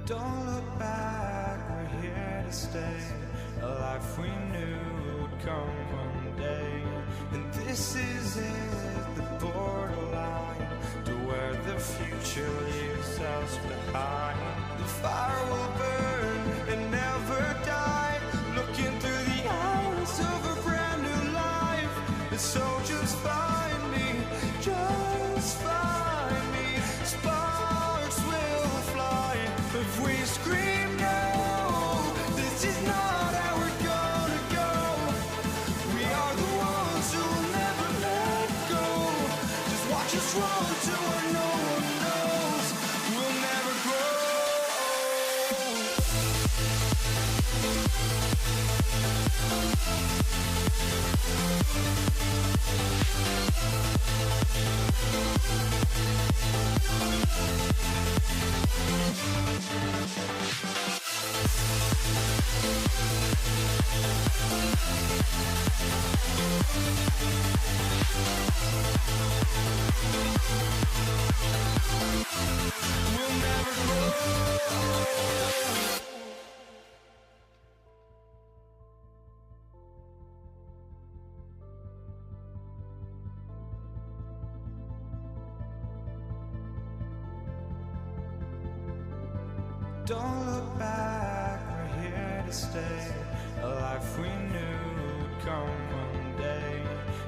Don't look back, we're here to stay. A life we knew would come one day. And this is it, the borderline to where the future leaves us behind. The fire will burn and never die, looking through the eyes of a brand new life. And so just find me, just find me. Sparks will fly if we scream no. This is not how we're gonna go. We are the ones who will never let go. Just watch us run to where no one knows. We'll never grow. We'll never grow. Don't look back, we're here to stay. A life we knew would come one day.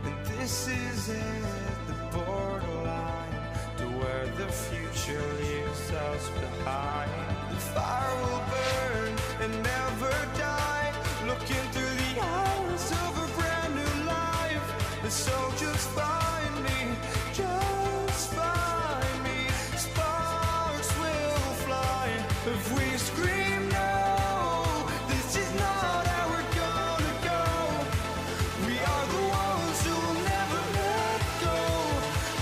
And this is it, the borderline to where the future leaves us behind. The fire will burn and never die, looking through the eyes of a brand new life. And so just find me, just find me. Sparks will fly if we scream no. This is not how we're gonna go. We are the ones who will never let go.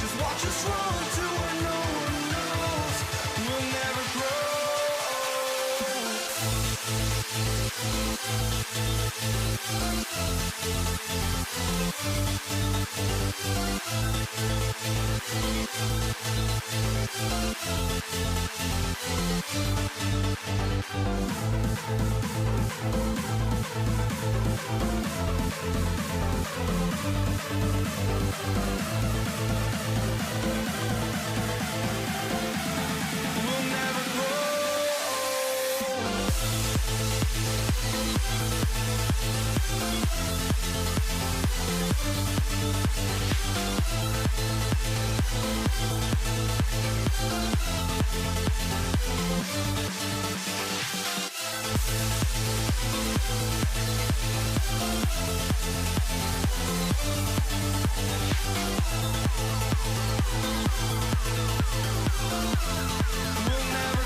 Just watch us run to where no one knows. We'll never grow. We'll never grow. We'll never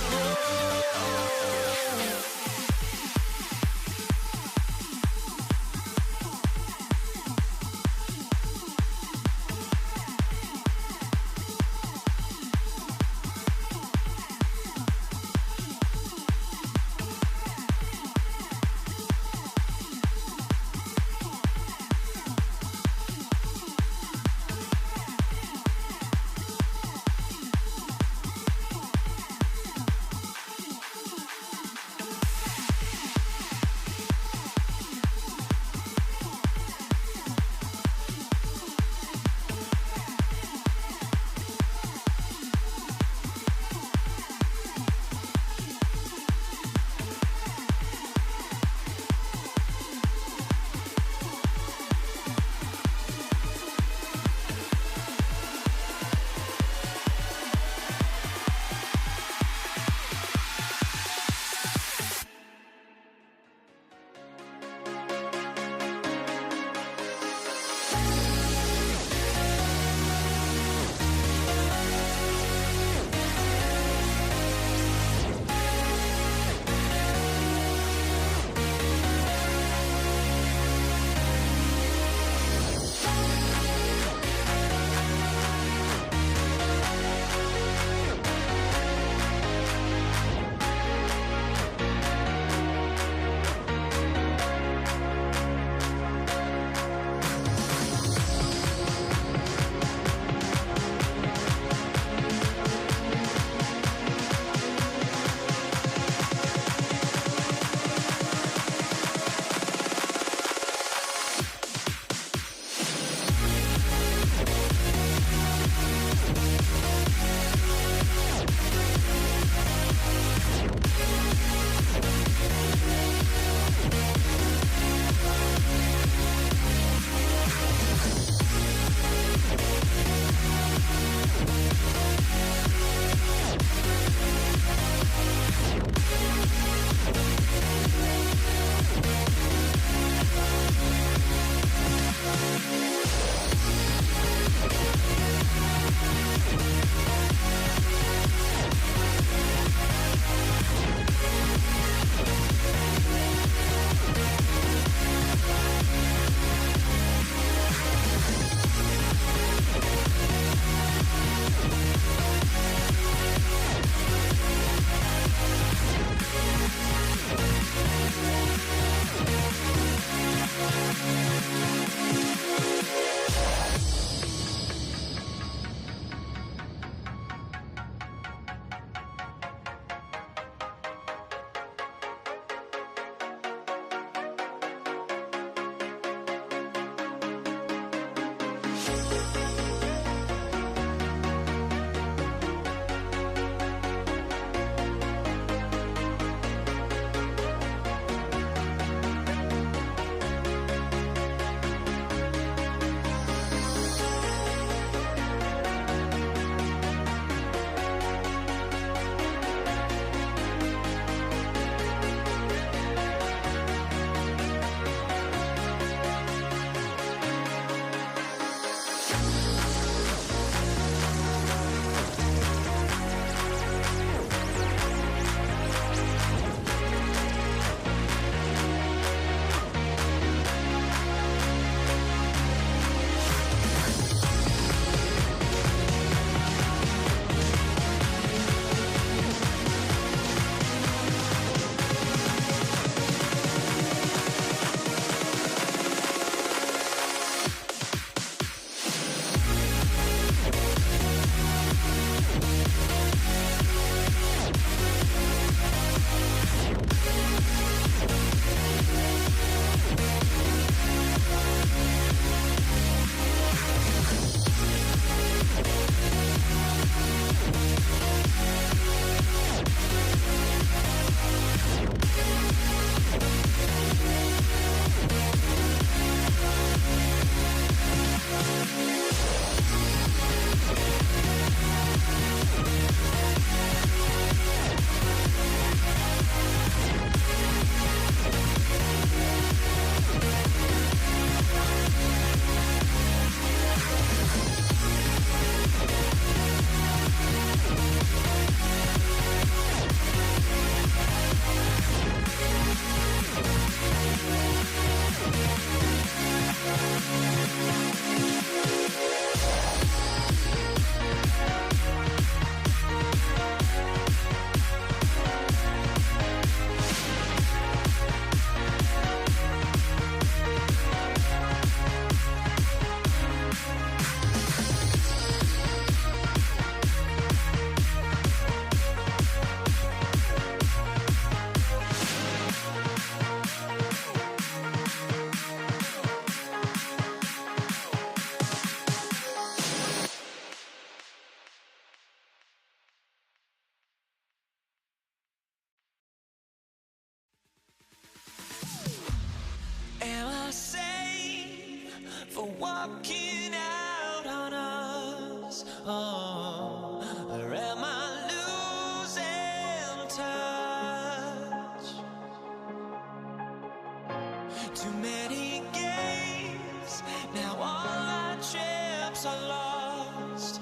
Too many games, now all our chips are lost.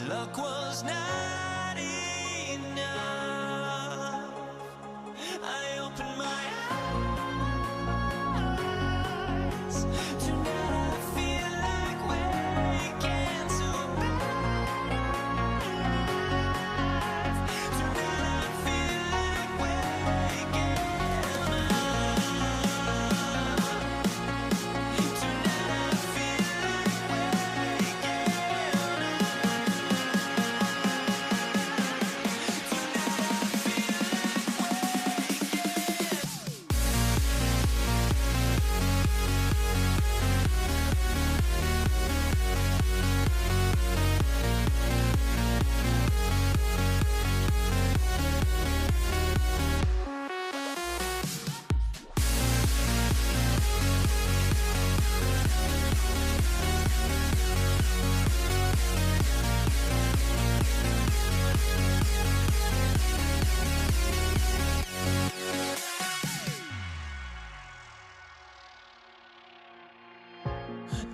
Luck was not enough. I opened my eyes. Tonight I feel like waking to life. Tonight I feel like waking up. Tonight I feel like waking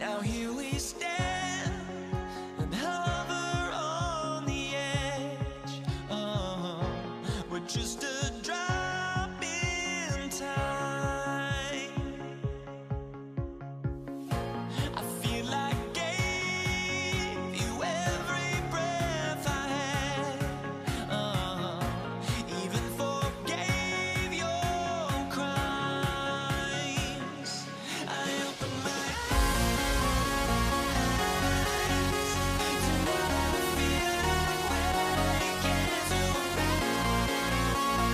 Now here we stand and hover on the edge. We're just a drop in time. I feel like I gave you every breath I had. Even forgave your crimes. I opened my tonight I feel like waking to life.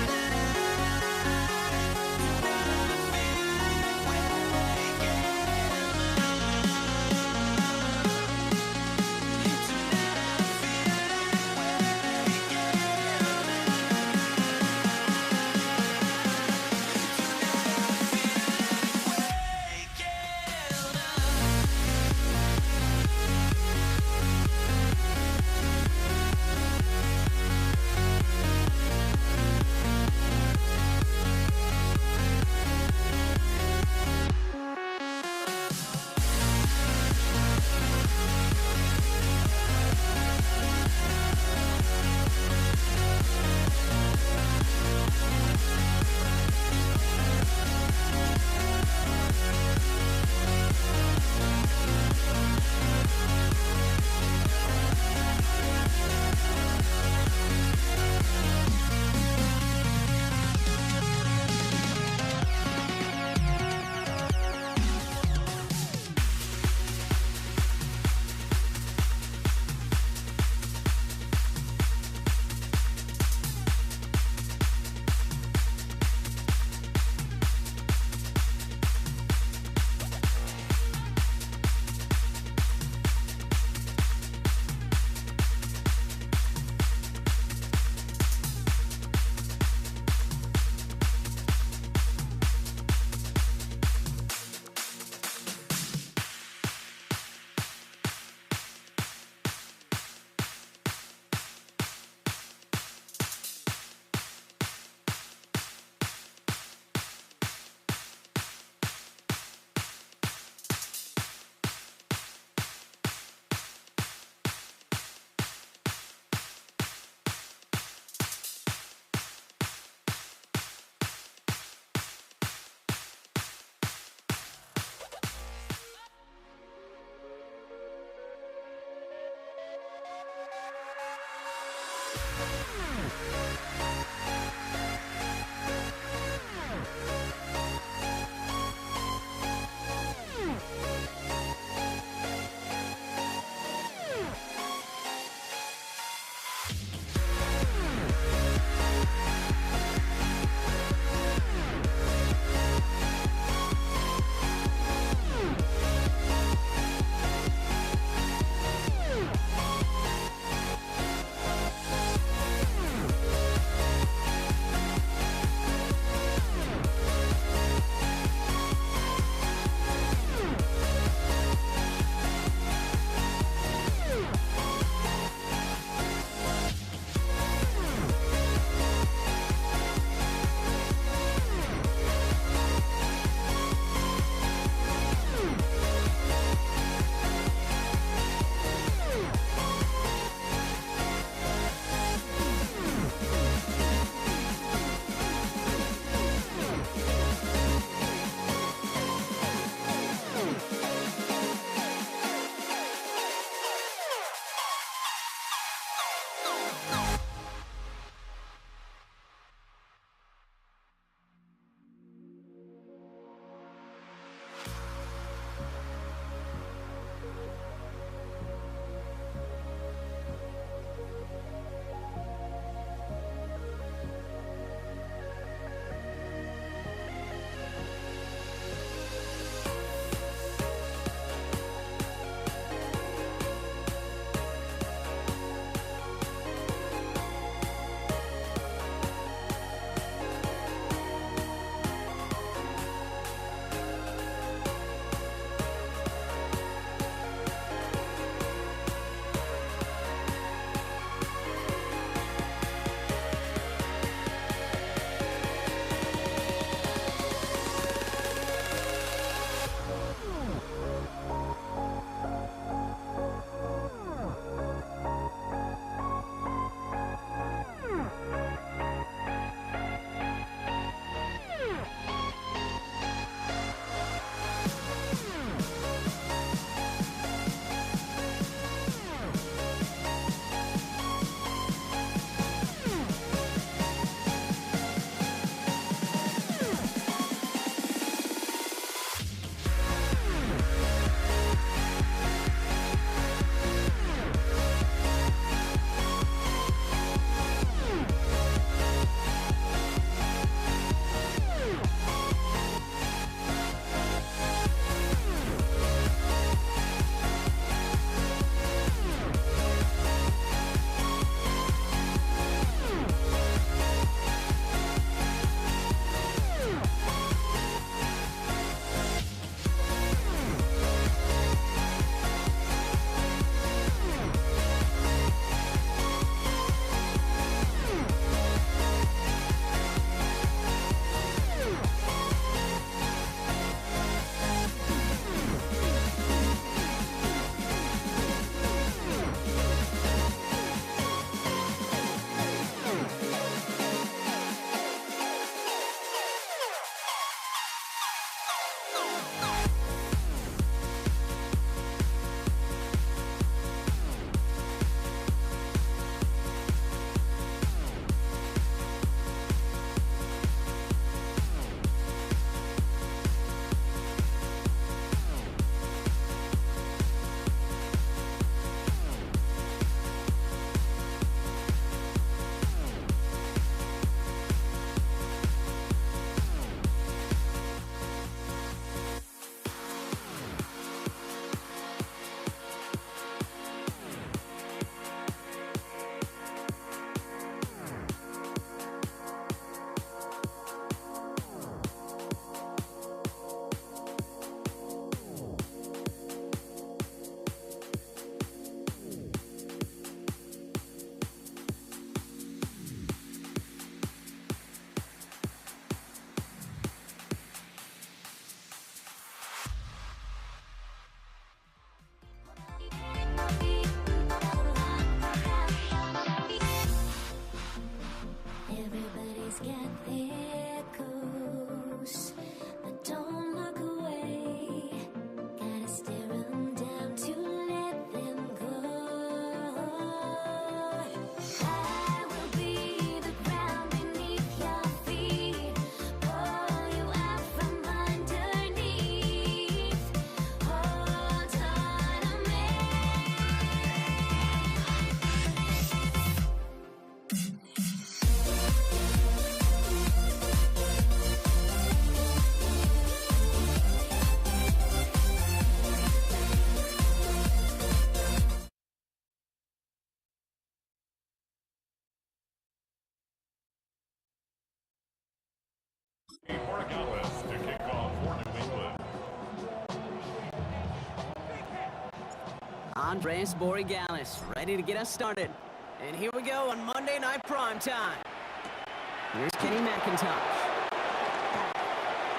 He's got echoes, but don't look away. Gotta stare 'em down to let them go. I will be the ground beneath your feet, pull you out from underneath. Hold on to me. Borregales to kick off for New England. Andres Borregales ready to get us started. And here we go on Monday Night Primetime. Here's Kenny McIntosh.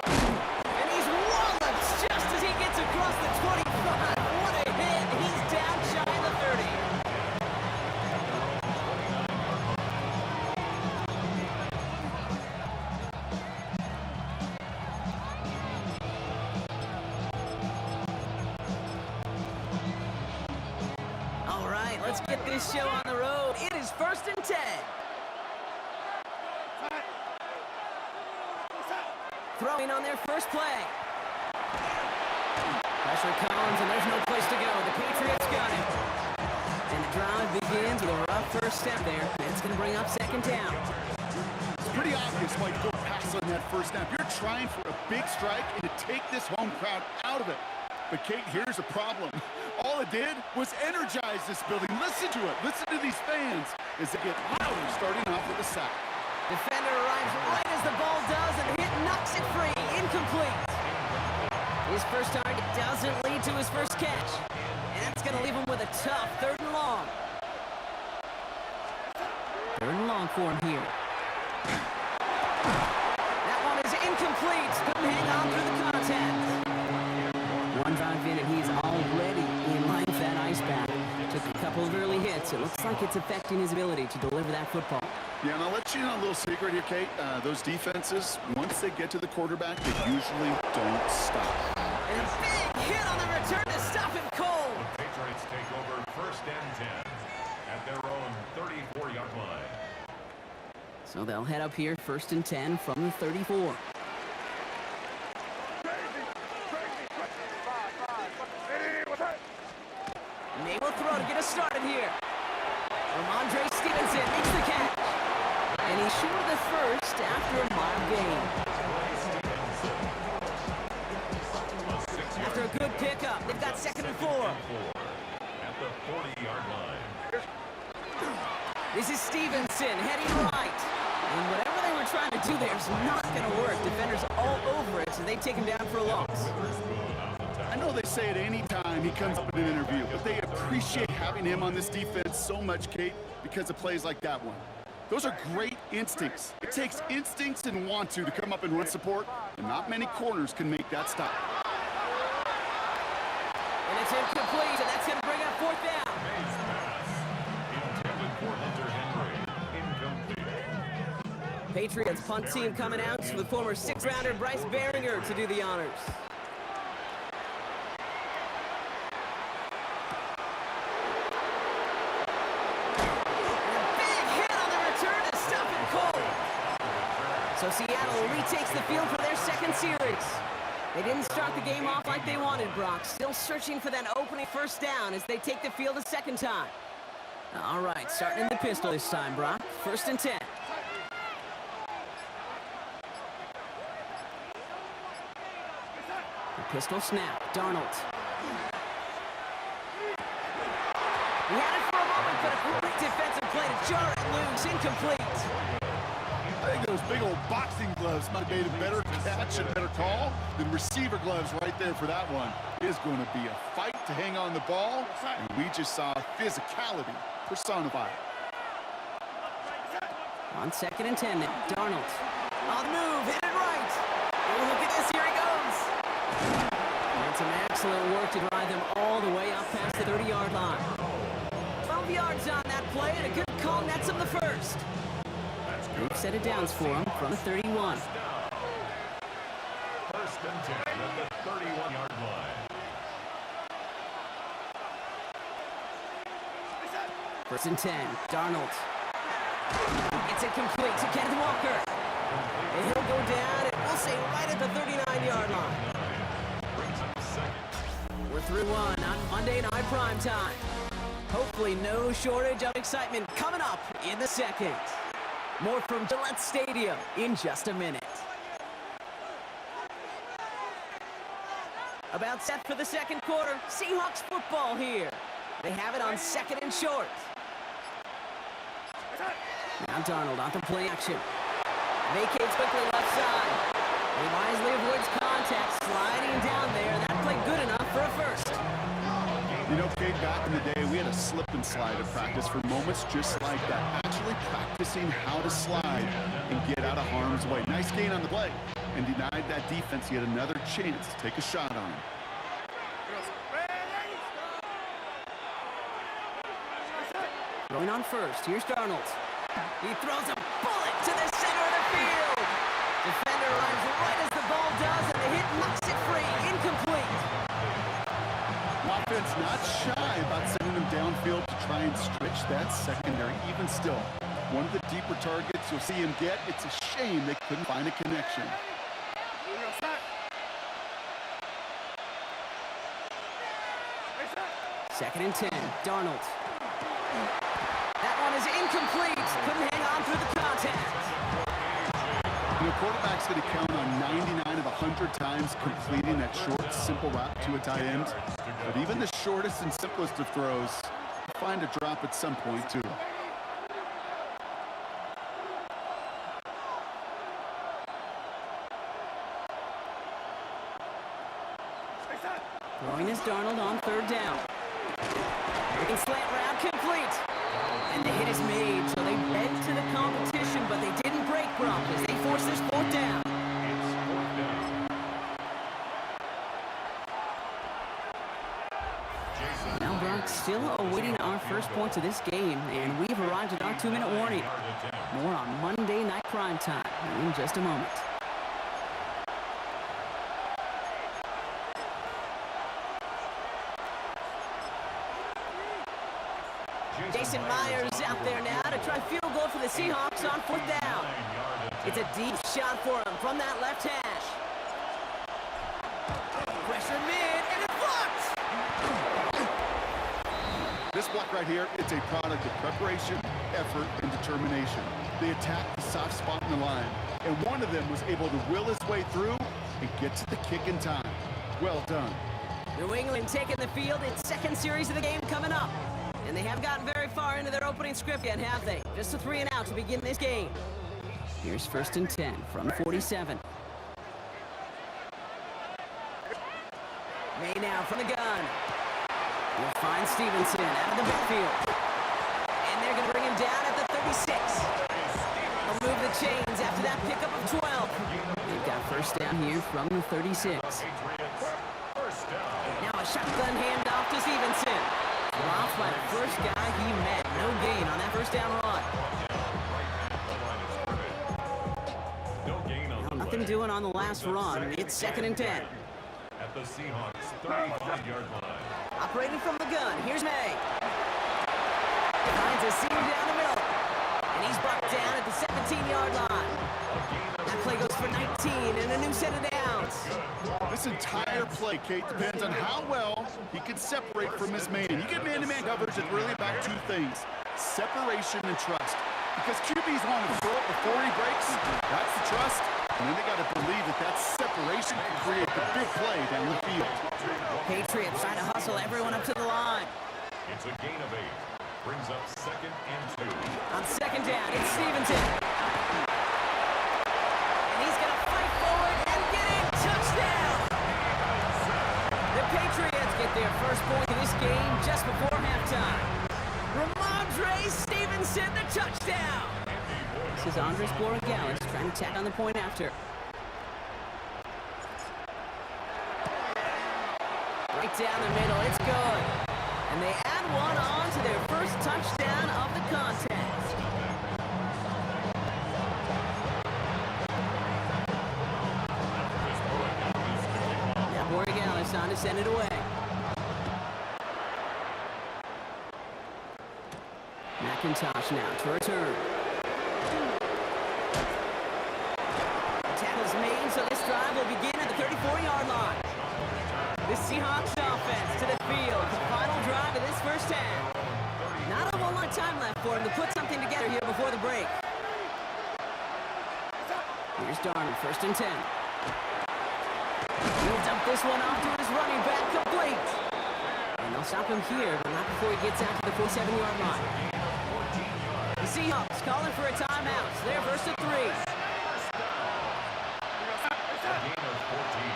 And he's walloped just as he gets across the 25. What a hit. He's down shy of the 30. All right, let's get this show on the road. It is 1st and 10. Throwing on their first play. Pressure comes, and there's no place to go. The Patriots got it. And the drive begins with a rough first step there. It's going to bring up 2nd down. It's pretty obvious why you go pass on that first snap. You're trying for a big strike and to take this home crowd out of it. But, Kate, here's a problem. All it did was energize this building. Listen to it. Listen to these fans as they get louder starting off with a sack. Defender arrives right as the ball does, and the hit knocks it free. Incomplete. His first target doesn't lead to his first catch. And that's going to leave him with a tough 3rd and long. 3rd and long for him here. That one is incomplete. Couldn't hang on through the contact. One drive in, and he's already in line for that ice bath. Took a couple of early hits. It looks like it's affecting his ability to deliver that football. Yeah, and I'll let you know a little secret here, Kate. Those defenses, once they get to the quarterback, they usually don't stop. And a big hit on the return to stop him cold. The Patriots take over 1st and 10 at their own 34-yard line. So they'll head up here 1st and 10 from the 34. And they will throw to get us started here. Ramondre Stevenson makes the catch. And he's short of the first after a mild gain. After a good pickup, they've got 2nd and 4. At the 40-yard line. This is Stevenson heading right. And whatever they were trying to do there is not going to work. Defenders all over it, so they take him down for a loss. I know they say it any time he comes up in an interview, but they appreciate having him on this defense so much, Kate, because of plays like that one. Those are great instincts. It takes instincts and want to come up and run support, and not many corners can make that stop. And it's incomplete, and that's going to bring up 4th down. Base pass. Intended for Hunter Henry. Incomplete. Patriots punt team coming out with former 6th-rounder Bryce Baringer to do the honors. So Seattle retakes the field for their 2nd series. They didn't start the game off like they wanted, Brock. Still searching for that opening 1st down as they take the field a 2nd time. All right, starting in the pistol this time, Brock. 1st and 10. The pistol snap. Darnold. He had it for a moment, but a great defensive play to jar it loose. Incomplete. I think those big old boxing gloves might have made a better catch and a better call than receiver gloves right there for that one. It is going to be a fight to hang on the ball, and we just saw physicality personified. On 2nd and 10 now, Darnold. On the move, hit it right. Oh, look at this, here he goes. And some excellent work to drive them all the way up past the 30-yard line. 12 yards on that play, and a good call nets him the first. That's They've set it down for him from the 31. First and 10 at the 31-yard line. First and 10, Darnold. Gets it complete to Kenneth Walker. And he'll go down, and we'll say right at the 39-yard line. We're through one on Monday Night Prime Time. Hopefully no shortage of excitement coming up in the second. More from Gillette Stadium in just a minute. About set for the second quarter. Seahawks football here. They have it on second and short. Now Darnold on the play action. Vacates quickly left side. He wisely avoids contact, sliding down there. That play good enough for a first. You know, Kate, back in the day, we had a slip and slide at practice for moments just like that. Actually practicing how to slide and get out of harm's way. Nice gain on the play. And denied that defense yet another chance to take a shot on him. Going on first, here's Darnold. He throws a bullet to the center of the field. Defender runs right as the ball does, and the hit knocks it free. Incomplete. Offense not shy about sending them downfield to try and stretch that secondary. Even still, one of the deeper targets you'll see him get. It's a shame they couldn't find a connection. Second and 10, Darnold. That one is incomplete. Couldn't hang on through the contact. You know, quarterback's going to count on 99 of 100 times completing that short, simple route to a tight end. But even the shortest and simplest of throws find a drop at some point, too. Throwing is Darnold on third down. Looking slant route complete. And the hit is made, so they bent to the competition, but they didn't break Brock as they force this fourth down. Now Brock still awaiting our first points of this game, and we've arrived at our 2-minute warning. More on Monday Night Prime Time in just a moment. Jason Myers out there now to try field goal for the Seahawks on fourth down. It's a deep shot for him from that left hash. Pressure mid, and it's blocked! This block right here, it's a product of preparation, effort, and determination. They attacked the soft spot in the line, and one of them was able to will his way through and get to the kick in time. Well done. New England taking the field. Its second series of the game coming up. And they haven't gotten very far into their opening script yet, have they? Just a 3 and out to begin this game. Here's first and 10 from 47. May now from the gun. We'll find Stevenson out of the backfield. And they're going to bring him down at the 36. They'll move the chains after that pickup of 12. They've got first down here from the 36. Now a shotgun handoff to Stevenson. Dropped by the first guy he met. No gain on that first down run. Nothing doing on the last run. It's second and 10. At the Seahawks 35-yard line. Operating from the gun. Here's May. Finds a seam down the middle. And he's brought down at the 17-yard line. That play goes for 19 and a new set of downs. This entire play, Kate, depends on how well he can separate from his man. You get man-to-man coverage, it's really about two things: separation and trust. Because QBs want to throw it before he breaks. That's the trust. And then they got to believe that that separation can create the big play down the field. Patriots trying to hustle everyone up to the line. It's a gain of 8. Brings up second and 2. On second down, it's Stevenson. And he's going to fight forward and get it. Touchdown! The Patriots get their first point of this game just before halftime. Ramondre Stevenson, the touchdown! This is Andres Borregales trying to tack on the point after. Right down the middle, it's good. And they add one on to their first touchdown of the contest. sign to send it away. McIntosh now to return. Tackles made, so this drive will begin at the 34-yard line. The Seahawks offense to the field. The final drive of this first half. Not a whole lot of time left for him to put something together here before the break. Here's Darnold, 1st and 10. He'll dump this one off to his running back, complete. And they'll stop him here, but not before he gets out to the 47-yard line. The Seahawks calling for a timeout. So they're 1st and 3. Gain of 14.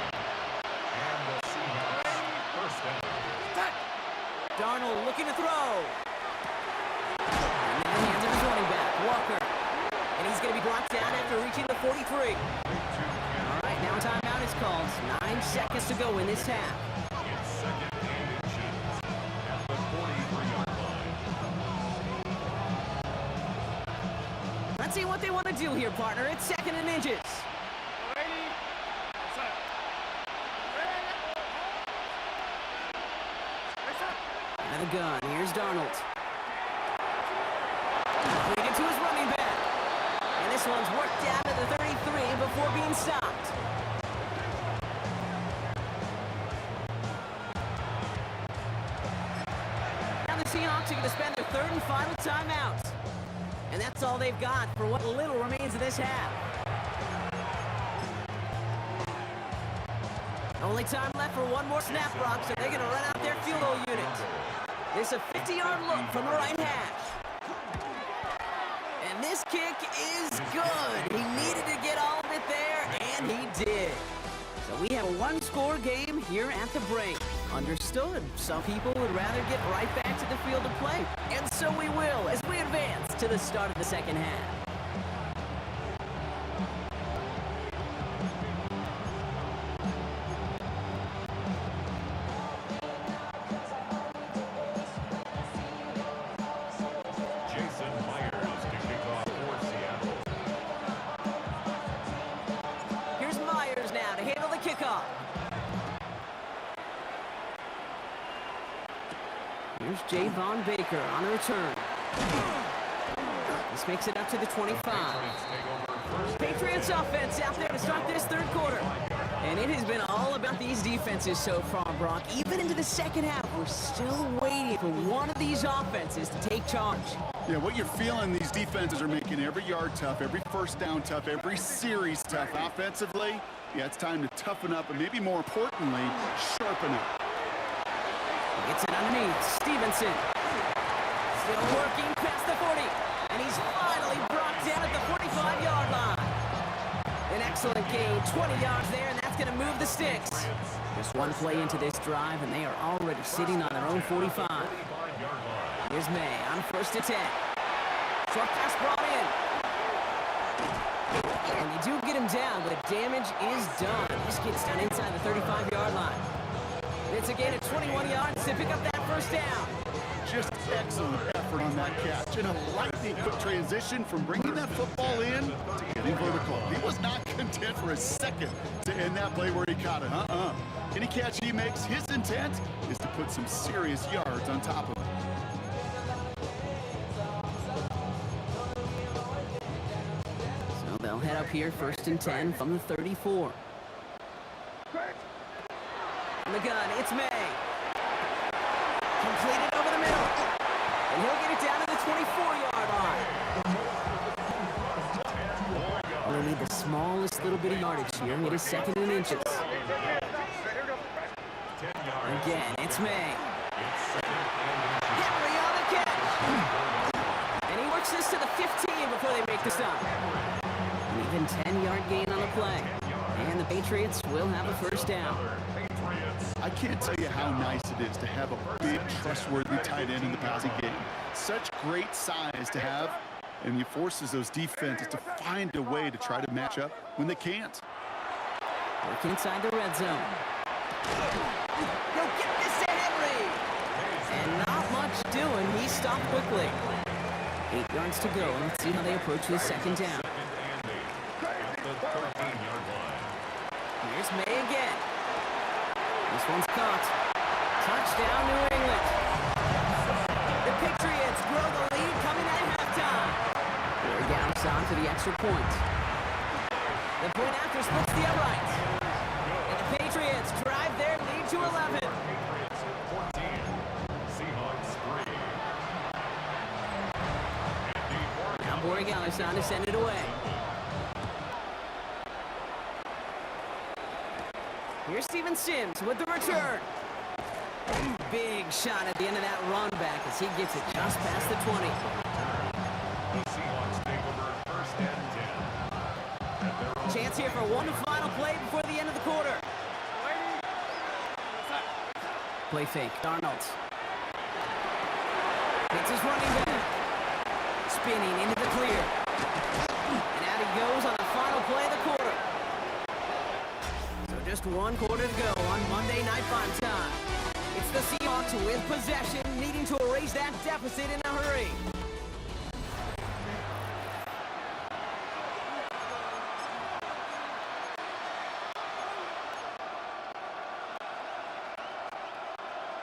And the Seahawks first down. Darnold looking to throw. And in the hands of his running back, Walker. And he's going to be brought down after reaching the 43. All right, now a timeout is called. 9 seconds to go in this half. It's second and inches at the 43-yard line. Let's see what they want to do here, partner. It's 2nd and inches. And a gun. Here's Darnold. Completed to his running back. And this one's worked down to the 33 before being stopped. Now the Seahawks are going to spend their 3rd and final timeout. And that's all they've got for what little remains of this half. Only time left for one more snap, Brock, so they're going to run out their field goal unit. This is a 50-yard look from the right hash. And this kick is good. He needed to get all of it there, and he did. So we have a one-score game here at the break. Understood. Some people would rather get right back to the field to play. And so we will as we advance to the start of the second half. Jason Myers to kick off for Seattle. Here's Myers now to handle the kickoff. Here's Javon Baker on the return. This makes it up to the 25. Patriots take over first. Patriots offense out there to start this 3rd quarter. And it has been all about these defenses so far, Brock. Even into the second half, we're still waiting for one of these offenses to take charge. Yeah, what you're feeling, these defenses are making every yard tough, every first down tough, every series tough. Offensively, yeah, it's time to toughen up, and maybe more importantly, sharpen up. Gets it underneath. Stevenson. Still working past the 40. And he's finally brought down at the 45-yard line. An excellent gain. 20 yards there, and that's going to move the sticks. Just one play into this drive, and they are already sitting on their own 45. Here's May on 1st and 10. Short pass brought in. And they do get him down, but damage is done. This gets down inside the 35-yard line. It's a gain of 21 yards to pick up that first down. Just excellent effort on that catch. And a lightning quick transition from bringing that football in to getting vertical. He was not content for a second to end that play where he caught it. Any catch he makes, his intent is to put some serious yards on top of it. So they'll head up here 1st and 10 from the 34. The gun, it's May. Completed over the middle. And he'll get it down to the 24-yard line. We'll need the smallest little bit of yardage here. It is 2nd and inches. Again, it's May. Henry on the catch. And he works this to the 15 before they make the stop. An even 10-yard gain on the play. And the Patriots will have a first down. I can't tell you how nice it is to have a big, trustworthy tight end in the passing game. Such great size to have, and he forces those defenses to find a way to try to match up when they can't. Work inside the red zone. He'll get this to Henry. And not much doing. He stopped quickly. 8 yards to go. Let's see how they approach this second down. Here's May again. The This one's caught. Touchdown, New England. The Patriots grow the lead coming at halftime. Corey Gallis on to the extra point. The point after splits the uprights. And the Patriots drive their lead to 11. Patriots 14, Seahawks 3. Now Corey Gallis on to send it away. Here's Steven Sims with the return. Big shot at the end of that run back as he gets it just past the 20. Seahawks take over first and 10. At their own Chance here for one final play before the end of the quarter. Play fake, Darnold. Gets his running back. Spinning into the clear. And out he goes on the final play of the quarter. So just one quarter to go on Monday Night Prime Time. It's the Seahawks with possession, needing to erase that deficit in a hurry.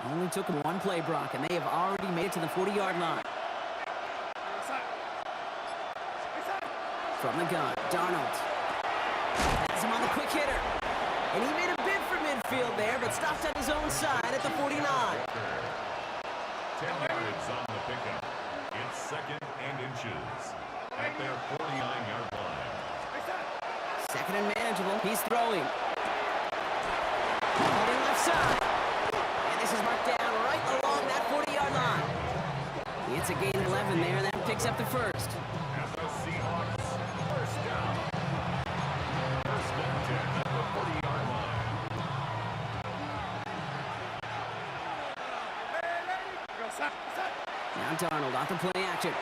Only took one play, Brock, and they have already made it to the 40-yard line. From the gun, Darnold. Has him on the quick hitter. And he made a bid for midfield there, but stopped on his own side at the 49. 10 yards on the pickup. It's second and inches at their 49-yard line. Second and manageable. He's throwing. Holding left side. And this is marked down right along that 40-yard line. It's a gain of 11 there, and that picks up the first. And the Seahawks first down. First and 10 at the 40-yard line. Now Darnold off the play action.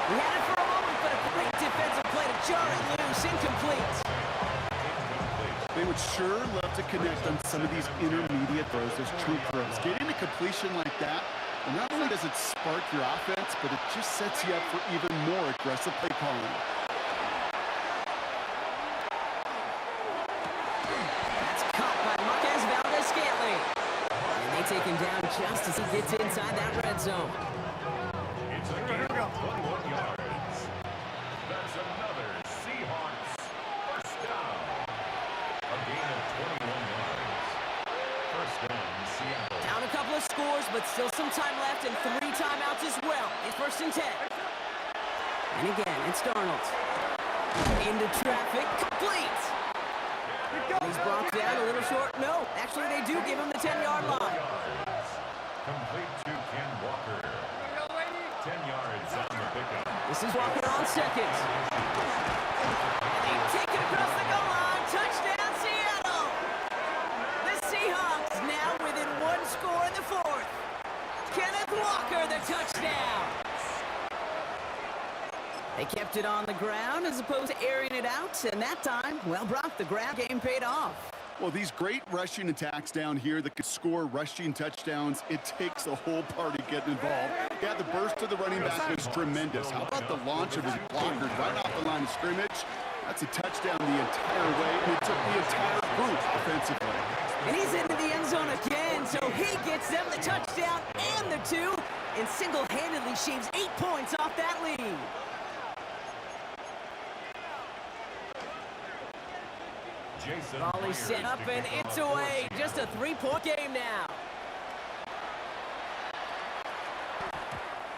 He had it for a moment, but a great defensive play to jar it loose. Incomplete. They would sure love to connect on some of these intermediate throws, those true throws. Getting a completion like that, well, not only does it spark your offense, but it just sets you up for even more aggressive play calling. That's caught by Marquez Valdez-Scantling. And they take him down just as he gets inside that red zone. It's a gain of 21 yards. That's another Seahawks first down. A gain of 21 yards. First down, Seattle. Down a couple of scores, but still some time left and 3 timeouts as well. It's first and 10. And again, it's Darnold. Into traffic, complete. He's brought down a little short. No, actually they do give him the 10-yard line. Complete to Ken Walker. 10 yards on the pickup. This is Walker on second. And they take it across the goal line. Touchdown, Seattle. The Seahawks now within 1 score in the 4th. Kenneth Walker, the touchdown. They kept it on the ground as opposed to airing it out, and that time, well, Brock, the ground game paid off. Well, these great rushing attacks down here that could score rushing touchdowns, it takes the whole party getting involved. Yeah, the burst of the running back was tremendous. How about the launch of his blockers right off the line of scrimmage? That's a touchdown the entire way, and it took the entire group offensively. And he's into the end zone again, so he gets them the touchdown and the 2, and single-handedly shaves 8 points off that lead. Jason Volley Myers set up to and kick it's off away. first Just a 3-point game now.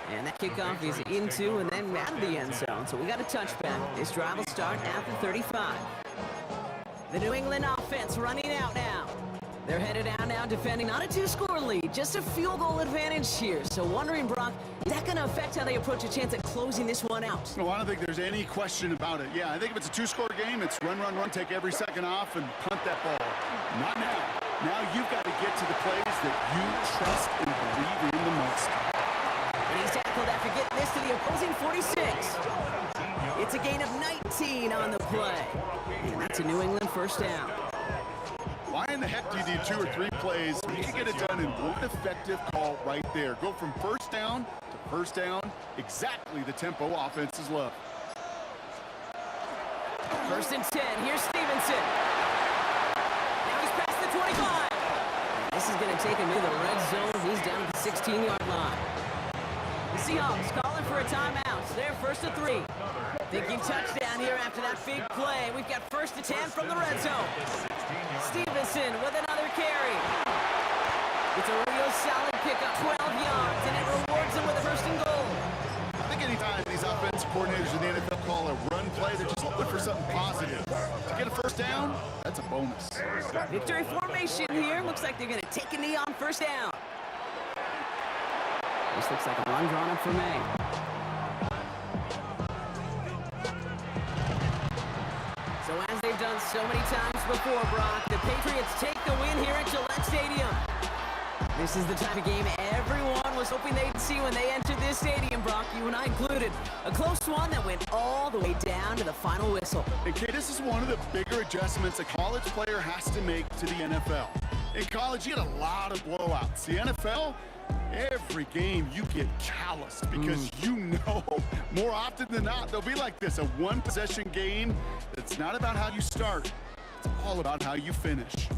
And that kickoff is into and then out of the end zone. So we got a touchback. This drive will start at the 35. The New England offense running out now. They're headed out now defending not a 2-score lead, just a field goal advantage here. So wondering, Brock, is that going to affect how they approach a chance at closing this one out? No, I don't think there's any question about it. Yeah, I think if it's a 2-score game, it's run, run, run, take every second off and punt that ball. Not now. Now you've got to get to the plays that you trust and believe in the most. And he's tackled after getting this to the opposing 46. It's a gain of 19 on the play. And that's a New England first down. Why in the heck do you do 2 or 3 plays? You can get it done in one effective call right there. Go from first down to first down, exactly the tempo offenses love. First and 10. Here's Stevenson. Now he's past the 25. This is going to take him into the red zone. He's down at the 16-yard line. The Seahawks calling for a timeout. They're first and 3. Thinking touchdown here after that big play. We've got first and 10 from the red zone. Stevenson with another carry. It's a real solid pickup, 12 yards, and it rewards him with a first and goal. I think anytime these offensive coordinators in the NFL call a run play, they're just looking for something positive. To get a first down, that's a bonus. Victory formation here. Looks like they're going to take a knee on first down. This looks like a run drawn up for May. So as they've done so many times before, Brock, the Patriots take the win here at Gillette Stadium. This is the type of game everyone was hoping they'd see when they entered this stadium, Brock, you and I included. A close one that went all the way down to the final whistle. Okay, this is one of the bigger adjustments a college player has to make to the NFL. In college, you get a lot of blowouts. The NFL, every game you get calloused because you know more often than not they'll be like this, a one-possession game that's not about how you start. It's all about how you finish.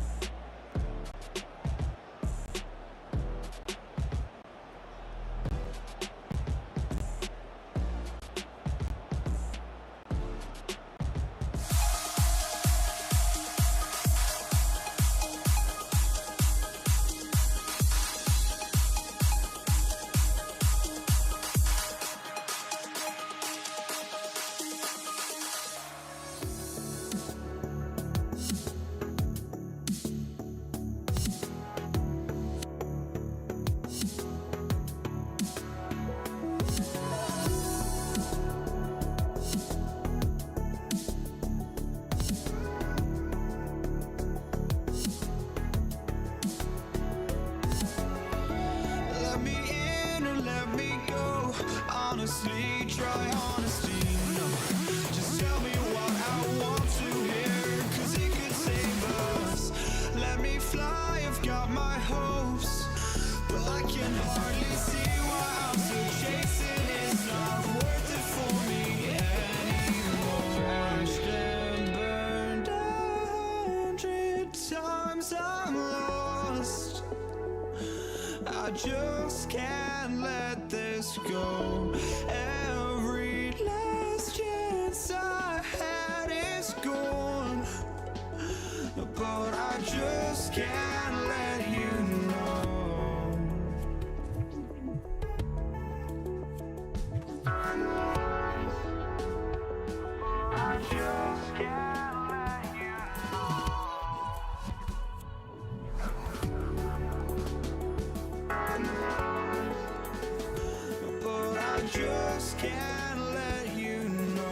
Let me in or let me go. Honestly, try honesty. No, just tell me what I want to hear, 'cause it could save us. Let me fly, I've got my hopes, but I can hardly see why I'm still chasing. It's not worth it for me anymore. Crashed and burned 100 times, I'm lost. I just can't let this go. Every last chance I had is gone, but I just can't let you know. I just can't let you but I just can't let you know.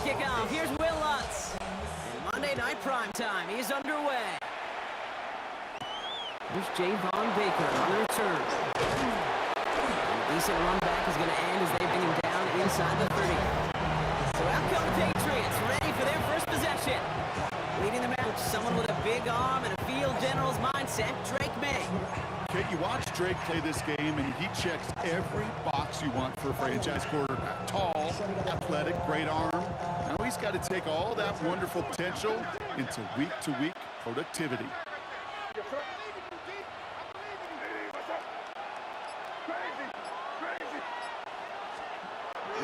to kick off. Here's Will Lutz. And Monday Night Primetime is underway. Here's Javon Baker on the return. And a decent run back is going to end as they bring him down inside the 30. So out come the Patriots, ready for their first possession. Leading the match, someone with a big arm and a field general's mindset, Drake May. Okay, you watch Drake play this game, and he checks every box you want for a franchise quarterback. Tall, athletic, great arm. Now he's got to take all that wonderful potential into week-to-week productivity.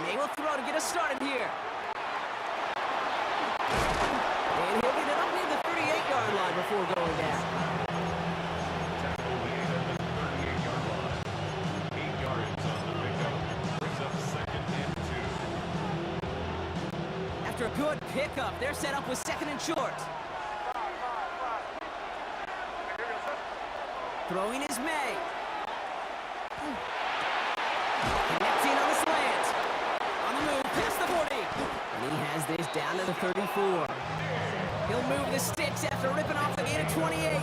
May will throw to get us started here. And he'll get it up near the 38-yard line before going down. Tackle made at the 38-yard line. 8 yards on the pickup. Brings up 2nd and 2. After a good pickup, they're set up with 2nd and short. Throwing is May. Connecting on the slant. On the move, past the 40. And he has this down to the 34. He'll move the sticks after ripping off the gain of 28.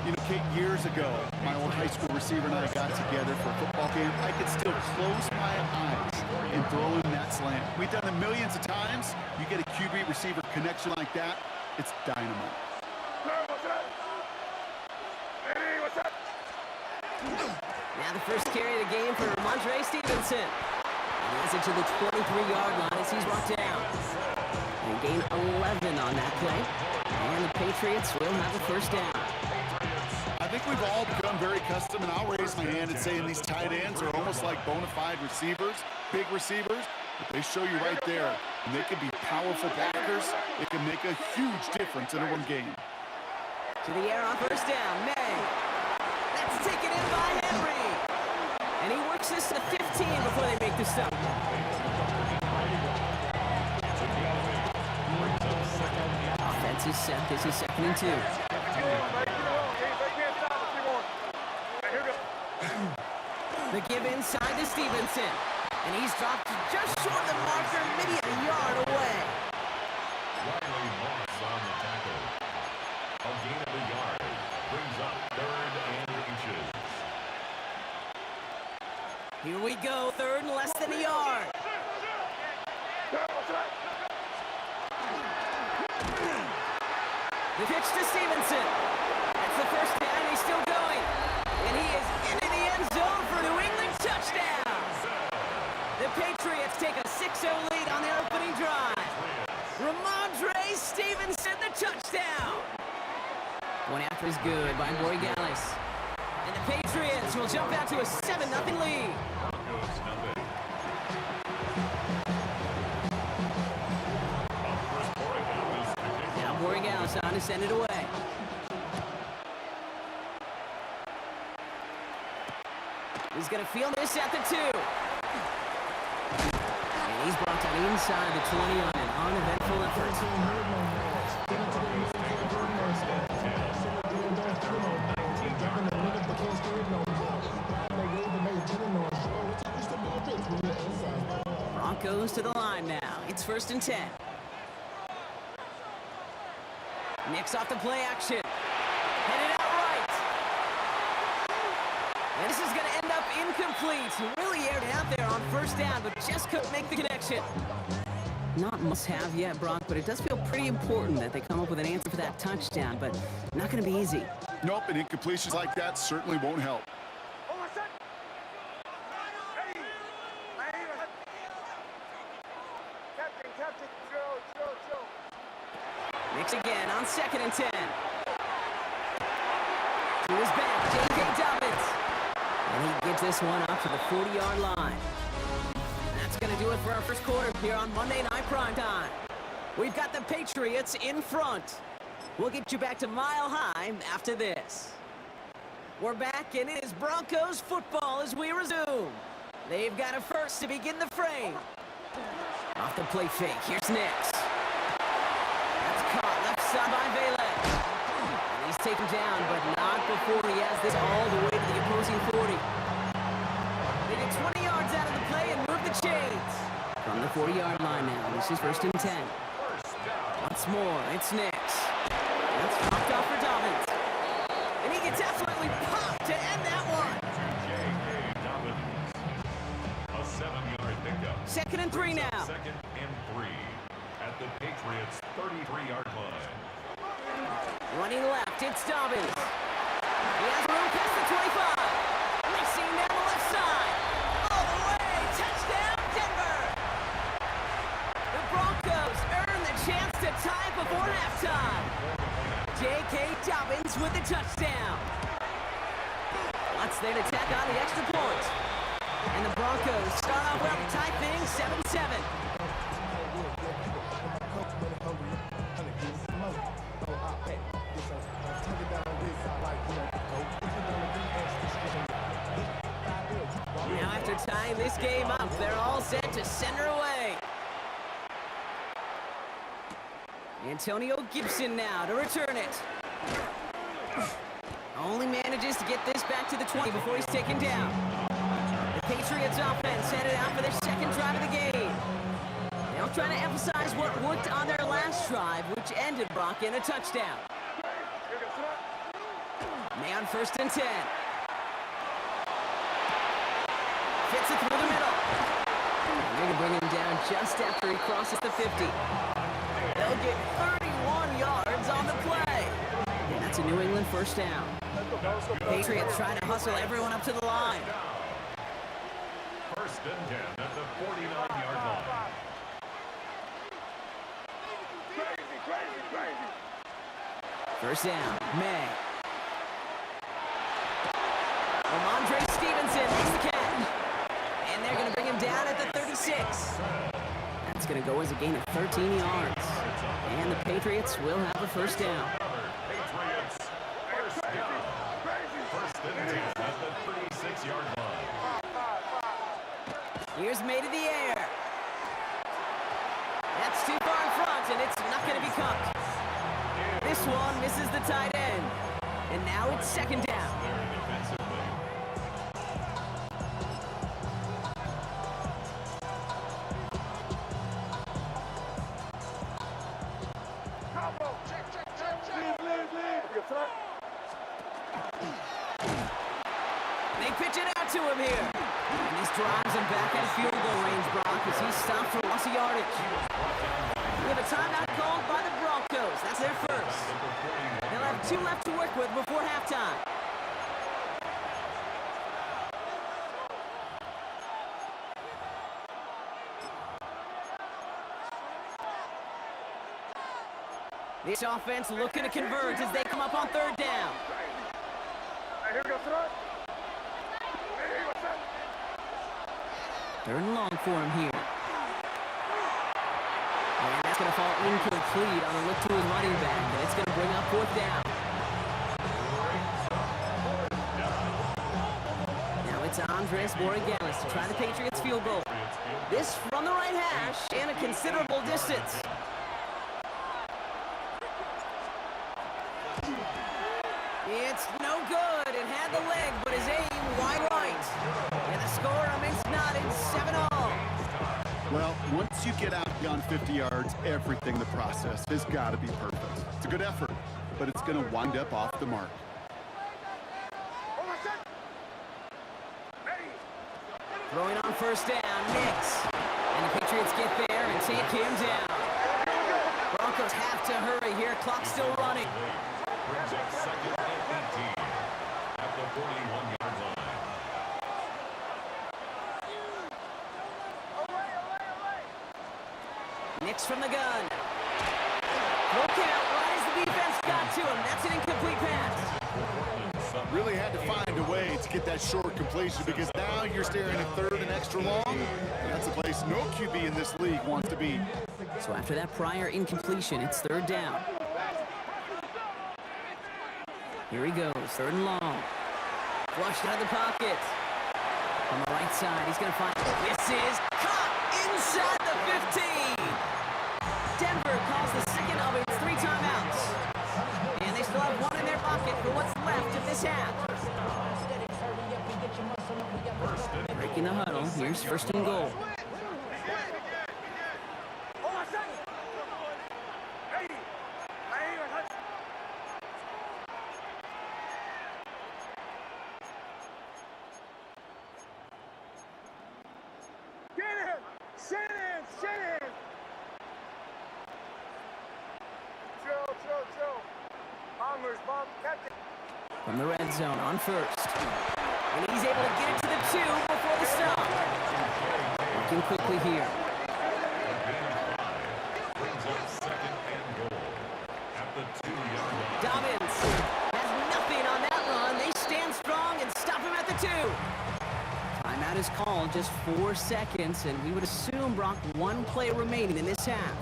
You know, Kate, years ago, my old high school receiver and I got together for a football game. I could still close my eyes and throw in that slant. We've done it millions of times. You get a QB receiver connection like that, it's dynamite. Now the first carry of the game for Ramondre Stevenson. And he has it to the 23-yard line as he's brought down. And gain 11 on that play. And the Patriots will have a first down. I think we've all become very accustomed, and I'll raise my hand and say these tight ends are almost like bona fide receivers, big receivers, but they show you right there. And they can be powerful blockers. It can make a huge difference in a run game. To the air on first down, May. That's taken in by Henry. And he works this to 15 before they make the stop. Offense is set. This is 2nd and 2. The give inside to Stevenson. And he's dropped just short of the marker, maybe a yard away. Riley Moss on the tackle. A gain of a yard. Brings up 3rd and inches. Here we go, 3rd and less than a yard. The pitch to Stevenson. That's the first down, he's still going. And he is into the end zone for New England touchdown. The Patriots take a 6-0 lead on their opening drive. Ramondre Stevenson, the touchdown. One after is good by Borregales. And the Patriots will jump out to a 7-0 lead. Broncos nothing. Now Borregales on to send it away. He's going to field this at the 2. And he's brought down inside the 20 on an uneventful effort. Broncos to the line now. It's 1st and 10. Nix off the play action. Headed out right. And this is going to end up incomplete. He really aired it out there on first down, but just couldn't make the connection. Not must-have yet, Brock, but it does feel pretty important that they come up with an answer for that touchdown, but not going to be easy. Nope, and incompletions like that certainly won't help. Nix again on 2nd and 10. To his back, J.K. Dobbins. And he gives this one up to the 40-yard line. That's going to do it for our first quarter here on Monday Night Primetime. We've got the Patriots in front. We'll get you back to Mile High after this. We're back, and it is Broncos football as we resume. They've got a first to begin the frame. Off the play fake, here's Nix. That's caught left side by Vela. And he's taken down, but not before he has this all the way to the opposing 40. They get 20 yards out of the play and move the chains. From the 40-yard line now. This is 1st and 10. Once more, it's Nix. That's dropped off for Dobbins. And he gets absolutely popped to end that one. J.K. Dobbins. A 7-yard pickup. 2nd and 3 now. 2nd and 3 at the Patriots' 33-yard line. Running left, it's Dobbins. He has room past the 25. Racing down the left side. All the way, touchdown, Denver. The Broncos earn the chance to tie before halftime. J.K. Dobbins with the touchdown. Lots there to tack on the extra point. And the Broncos start off well to tie things 7-7. Now after tying this game up, they're all set to send her away. Antonio Gibson now to return it. Only manages to get this back to the 20 before he's taken down. The Patriots offense headed out for their second drive of the game. Now trying to emphasize what worked on their last drive, which ended Brock in a touchdown. May on 1st and 10. Fits it through the middle. And they're going to bring him down just after he crosses the 50. They'll get 31 yards on the play. And that's a New England 1st down. Patriots trying to hustle everyone up to the line. 1st and 10 at the 49-yard line. First down, May. Ramondre Stevenson makes the catch. And they're going to bring him down at the 36. That's going to go as a gain of 13 yards. And the Patriots will have a 1st down. Patriots, 1st down. 1st and 10 at the 36-yard line. Here's May to the air. That's too far in front, and it's not going to be caught. This one misses the tight end. And now it's 2nd down. Very defensively. They pitch it out to him here. And this drives him back at field goal range, Brock, as he stopped for loss of yardage. We have a timeout called by the Broncos. That's their first. They'll have 2 left to work with before halftime. This offense looking to converge as they come up on 3rd down. Third and long for him here. And that's going to fall incomplete on a look to his running back, and it's going to bring up 4th down. Now it's Andres Borregales to try the Patriots field goal. This from the right hash and a considerable distance. It's no good. It had the leg, but his aim wide right. And the score remains knotted 7-all. Well, once you get out beyond 50 yards, everything the process has got to be perfect. It's a good effort, but it's going to wind up off the mark. Throwing on 1st down, Nix. And the Patriots get there and take him down. Broncos have to hurry here. Clock's still running. Brings up 2nd and 18 at the 41-yard line. Nix from the gun. Look out, right as the defense got to him. That's an incomplete pass. Really had to find a way to get that short completion because now you're staring at 3rd and extra long. That's a place no QB in this league wants to be. So after that prior incompletion, it's 3rd down. Here he goes, 3rd and long. Flushed out of the pocket. On the right side, he's going to find... This is caught inside the 15. Denver calls the second of its 3 timeouts. And they still have 1 in their pocket for what's left of this half. Breaking the huddle, here's 1st and goal. From the red zone on first. And he's able to get it to the 2 before the stop. Working quickly here. Brings up second and goal at the 2-yard line. Dobbins has nothing on that run. They stand strong and stop him at the 2. Timeout is called, just 4 seconds, and we would assume, Brock, 1 play remaining in this half.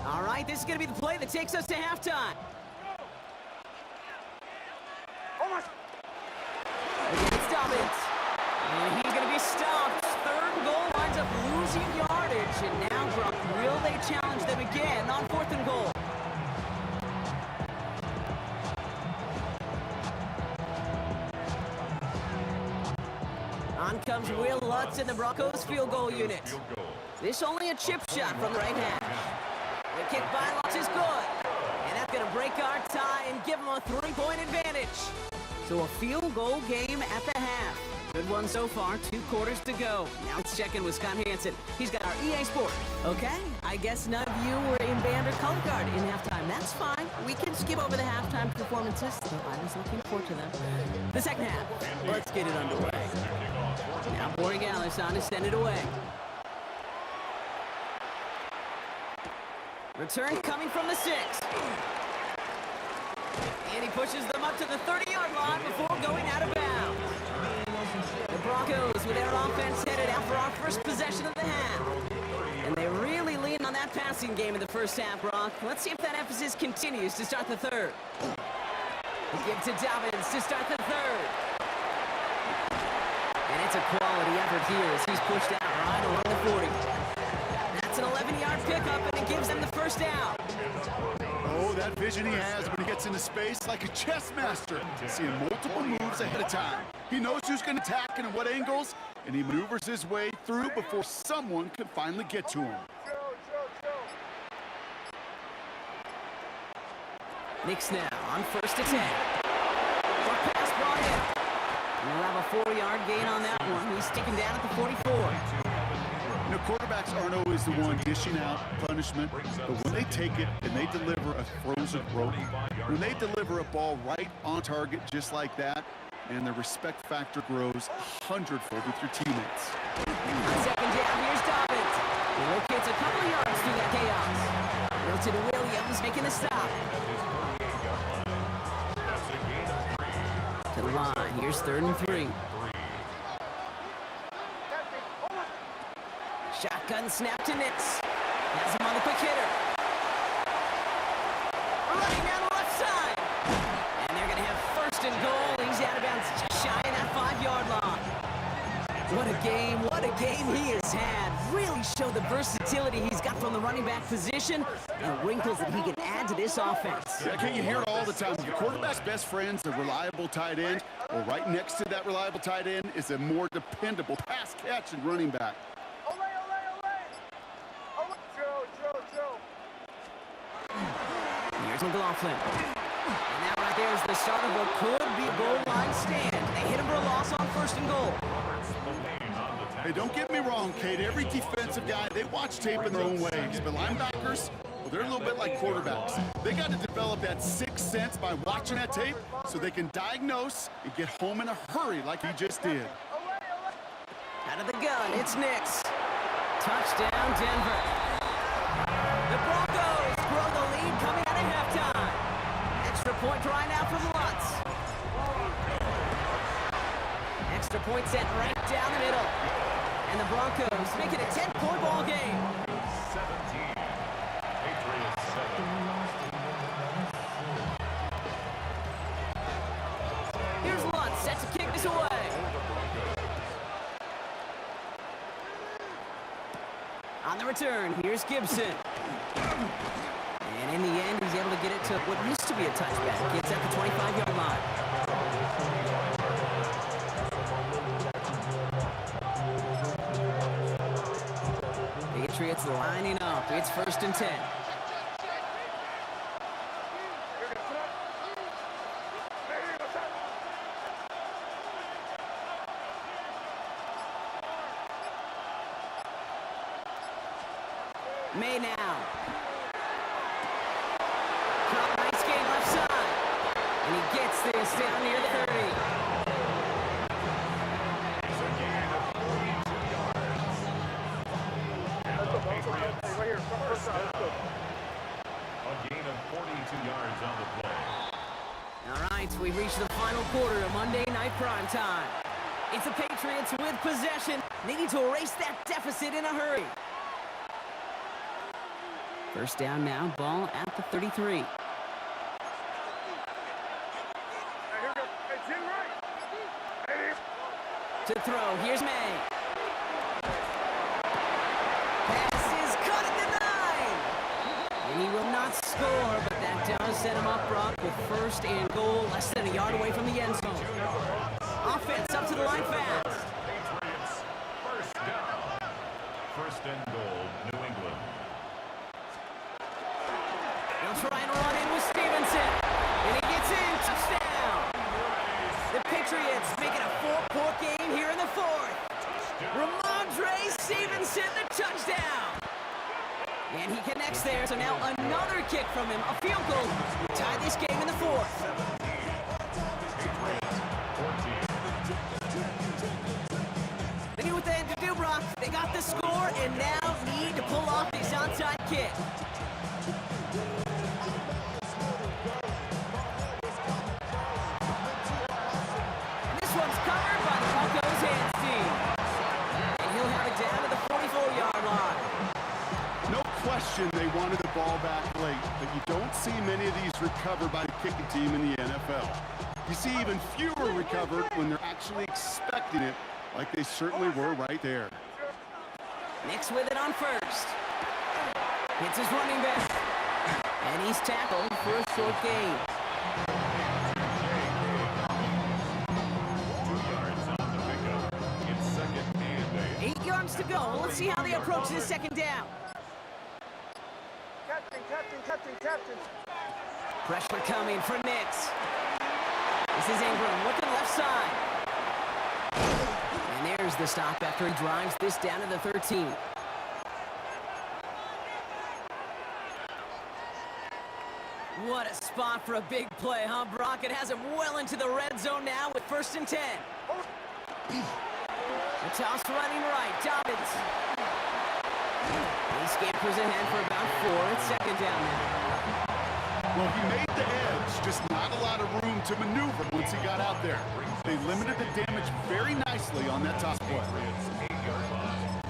All right, this is going to be the play that takes us to halftime. Against Dobbins. And he's going to be stopped. Third and goal winds up losing yardage. And now, Brock, will they challenge them again on 4th and goal? On comes Will Lutz in the Broncos field goal unit. This only a chip shot from the right hash. The kick by Lutz is good. And that's going to break our tie and give them a 3-point advantage. So a field goal game at the half. Good one so far, 2 quarters to go. Now it's checking with Scott Hansen. He's got our EA Sport. Okay, I guess none of you were in band or color guard in halftime. That's fine. We can skip over the halftime performances, though I was looking forward to them. The second half, let's get it underway. Now Borregales on to send it away. Return coming from the 6. And he pushes them up to the 30-yard line before going out of bounds. The Broncos with their offense headed out for our first possession of the half. And they really leaned on that passing game in the first half, Brock. Let's see if that emphasis continues to start the third. The give to Dobbins to start the third. And it's a quality effort here as he's pushed out right along the 40. That's an 11-yard pickup, and it gives them the first down. Oh, that vision he has when he gets into space like a chess master, seeing multiple moves ahead of time. He knows who's going to attack and at what angles, and he maneuvers his way through before someone can finally get to him. Knicks now on 1st and 10. Short pass brought in. We'll have a 4-yard gain on that one. He's sticking down at the 44. You know, quarterbacks aren't always the one dishing out punishment, but when they take it and they deliver a frozen rope, when they deliver a ball right on target just like that, and the respect factor grows 100-fold with your teammates. On second down, here's Dobbins. He locates a couple of yards through that chaos. Milton Williams making the stop. To the line, here's 3rd and 3. Shotgun snap to Nix. Has him on the quick hitter. Running down the left side. And they're going to have 1st and goal. He's out of bounds just shy of that 5-yard line. What a game he has had. Really showed the versatility he's got from the running back position and wrinkles that he can add to this offense. Yeah, can't you hear it all the time? The quarterback's best friend's a reliable tight end. Well, right next to that reliable tight end is a more dependable pass catch and running back. Here's McLaughlin. And that right there is the start of what could be a goal line stand. They hit him for a loss on 1st and goal. Hey, don't get me wrong, Kate. Every defensive guy, they watch tape in their own ways. But linebackers, well, they're a little bit like quarterbacks. They got to develop that sixth sense by watching that tape so they can diagnose and get home in a hurry like he just did. Out of the gun, it's Nix. Touchdown, Denver. The Broncos grow the lead coming out of halftime. Extra point try now from Lutz. Extra point set right down the middle. And the Broncos make it a 10-point ball game. 17. Patriots 7. Here's Lutz set to kick this away. On the return, here's Gibson. And in the end, he's able to get it to what used to be a touchback. It's at the 25-yard line. Patriots lining up. It's 1st and 10. May now. Nice game left side. And he gets this down near the 30. It's a gain of 42 yards. And the Patriots first down. A gain of 42 yards on the play. All right, we've reached the final quarter of Monday Night Primetime. It's the Patriots with possession, needing to erase that deficit in a hurry. First down now, ball at the 33. To throw, here's May. Pass is cut at the 9. And he will not score, but that does set him up, Brock, with first and goal, less than a yard away from the end zone. Offense up to the line fast. Patriots first down. First and goal, New England. They'll try and run in with Stevenson. And he gets in, touchdown. The Patriots make it a 4-point game here in the fourth. Ramondre Stevenson, the touchdown. And he connects there, so now another kick from him, a field goal. Tie this game in the fourth. They knew what they had to do, Brock. They got the score and now need to pull off this onside kick. This one's covered by the Broncos hands team. And he'll have it down to the 44-yard line. No question they wanted the ball back late, but you don't see many of these recovered by the kicking team in the NFL. You see even fewer recovered when they're actually expecting it, like they certainly were right there. Nix with it on first. Hits his running back. And he's tackled for a short gain. 2 yards on the pickup. It's second and 8. 8 yards to go. Let's see how they approach this second down. Captain. Pressure coming for Nix. This is Ingram looking left side. And there's the stop after he drives this down to the 13. What a spot for a big play, huh, Brock? It has him well into the red zone now with first and 10. The toss running right, Dobbins. He scampers ahead for about 4. It's second down now. Well, he made the edge, just not a lot of room to maneuver once he got out there. They limited the damage very nicely on that toss play. Patriots 8-yard line.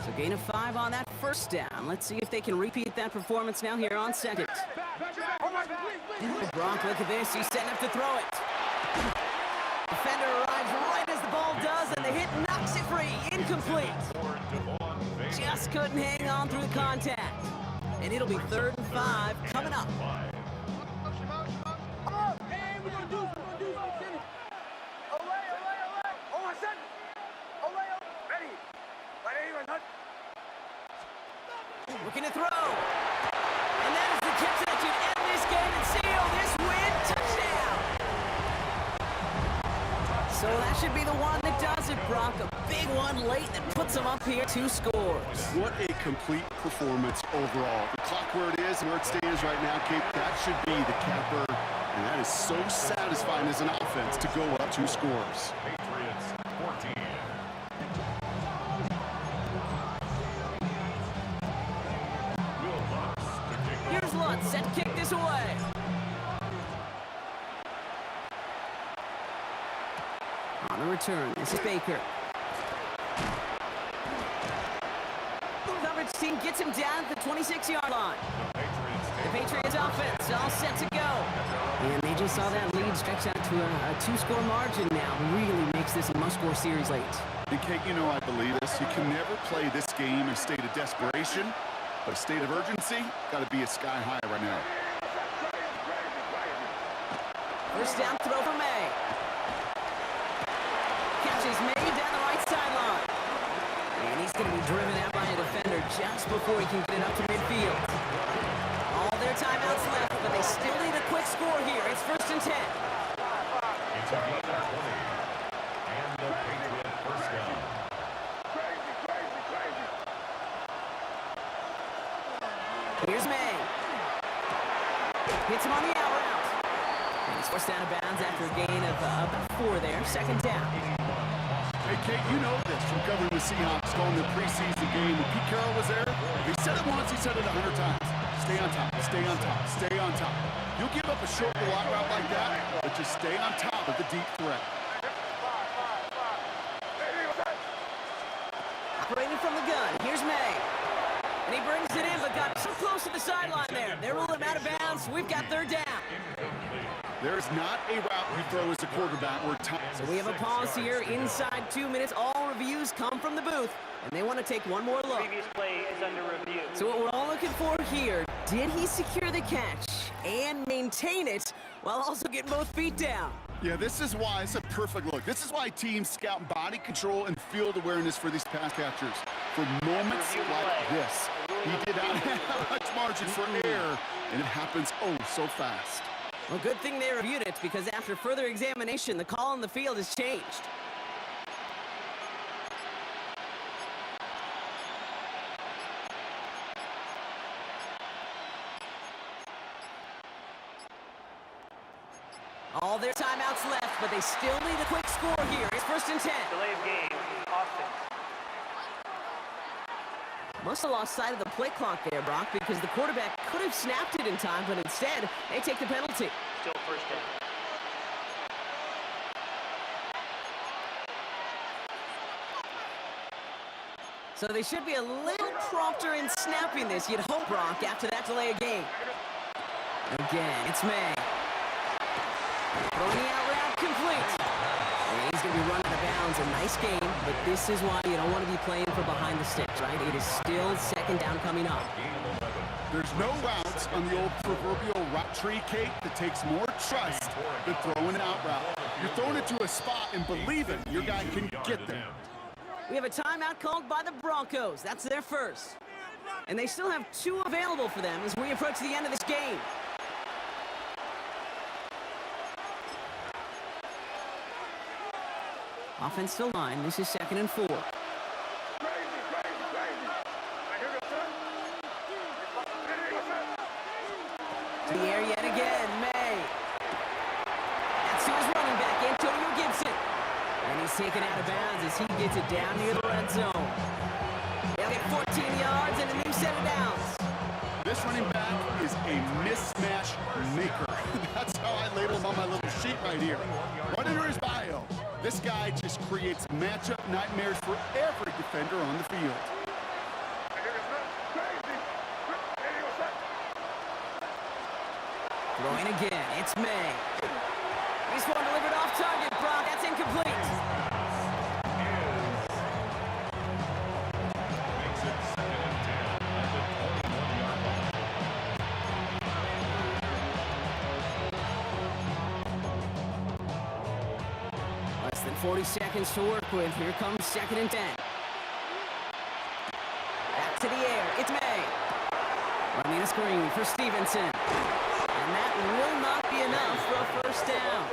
So gain of 5 on that first down. Let's see if they can repeat that performance now here on second. Brock, look at this. He's setting up to throw it. Defender arrives right as the ball does, and the hit knocks it free. Incomplete. Just couldn't hang on through the contact. And it'll be 3rd and 5 coming up. Looking to throw. And that is the catch that should end this game and seal this win. Touchdown. So that should be the one that does it, Brock. A big one late that puts them up here 2 scores. What a complete performance overall. The clock where it is and where it stands right now, Kate, that should be the capper. And that is so satisfying as an offense to go up 2 scores. Patriots 14. Will Lutz to kick off. Here's Lutz set to kick this away. On the return, this is Baker. Coverage team gets him down at the 26-yard line. The Patriots offense all set to go. And they just saw that lead stretch out to a 2-score margin now. Really makes this a must-score series late. And Kate, you know I believe this. You can never play this game in a state of desperation, but a state of urgency got to be at sky high right now. First down throw for May. Catches May down the right sideline. And he's going to be driven out by a defender just before he can get it up to midfield. All their timeouts left, but they still need a quick score here. It's first and 10. It's a gain of 20. And the Patriot first down. Hits him on the out route. And he's forced out of bounds after a gain of about 4 there. Second down. Hey, Kate, you know this from covering the Seahawks going to the preseason game. When Pete Carroll was there, he said it once, he said it 100 times. Stay on top, stay on top, stay on top. You'll give up a short block route like that, but just stay on top of the deep threat. Operating from the gun. Here's May. And he brings it in, but got so close to the sideline there. They rule him out of bounds. We've got third down. There's not a route you throw as a quarterback where time. So we have a pause here. Inside 2 minutes. All reviews come from the booth. And they want to take one more look. Previous play is under review. So what we're all looking for here, did he secure the catch and maintain it while also getting both feet down? Yeah, this is why it's a perfect look. This is why teams scout body control and field awareness for these pass catchers. For moments like this, he did not have much margin for error, and it happens oh so fast. Well, good thing they reviewed it, because after further examination, the call on the field has changed. All their timeouts left, but they still need a quick score here. It's 1st and 10. Delay of game, Austin. Must have lost sight of the play clock there, Brock, because the quarterback could have snapped it in time, but instead, they take the penalty. Still first down. So they should be a little prompter in snapping this, you'd hope, Brock, after that delay of game. Again, it's May. Throwing the out route complete. And he's going to be running out of bounds. A nice game, but this is why you don't want to be playing for behind the sticks, right? It is still second down coming up. There's no routes on the old proverbial route tree, Kate, that takes more trust than throwing an out route. You're throwing it to a spot and believing your guy can get there. We have a timeout called by the Broncos. That's their first. And they still have 2 available for them as we approach the end of this game. Offensive line, this is 2nd and 4. To the air yet again, May. That's to his running back, Antonio Gibson. And he's taken out of bounds as he gets it down near the red zone. They'll get 14 yards and a new set of downs. This running back is a mismatch maker. That's how I label him on my little sheet right here. Right under his bio. This guy just creates matchup nightmares for every defender on the field. Throwing again, it's May. He's one delivered off target, Brock. That's incomplete. Makes it 2nd and 10 at the 21-yard line. Less than 40 seconds to work with. Here comes 2nd and 10. Back to the air. It's May. Running a screen for Stevenson. And that will not be enough for a first down.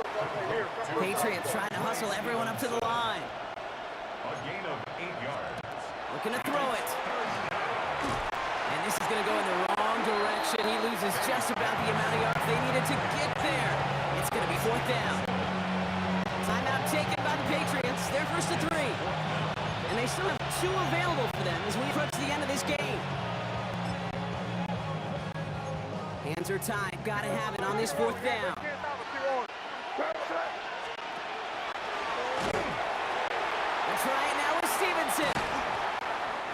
Patriots trying to hustle everyone up to the line. A gain of 8 yards. Looking to throw it. And this is going to go in the wrong direction. He loses just about the amount of yards they needed to get there. It's going to be 4th down. Timeout taken by the Patriots. They're 1st and 3. And they still have 2 available for them as we approach the end of this game. Hands are tied. Got to have it on this 4th down. Let's try it now with Stevenson.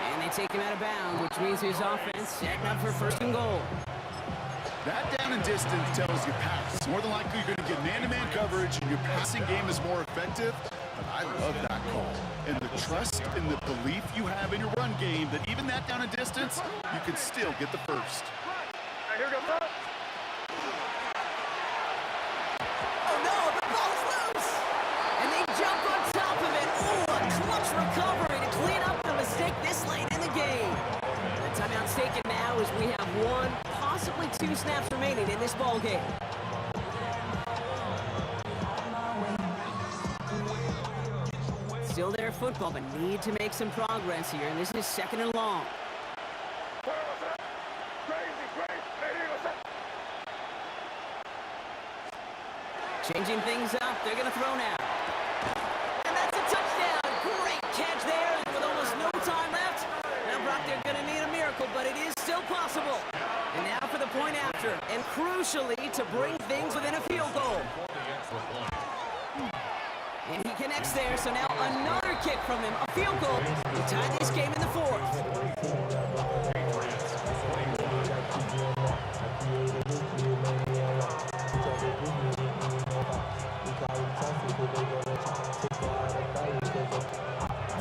And they take him out of bounds, which means his offense setting up for 1st and goal. That down and distance tells you pass. More than likely you're going to get man-to-man coverage and your passing game is more effective. But I love that call. And the trust and the belief you have in your run game that even that down and distance, you can still get the first. Oh no, the ball's loose! And they jump on top of it. Ooh, a clutch recovery to clean up the mistake this late in the game. The timeout's taken now as we have 1, possibly 2 snaps remaining in this ball game. Still their football, but need to make some progress here, and this is 2nd and long. Changing things up. They're going to throw now. And that's a touchdown. Great catch there with almost no time left. Now, Brock, they're going to need a miracle, but it is still possible. And now for the point after. And crucially, to bring things within a field goal. And he connects there, so now another kick from him. A field goal to tie this game in the fourth.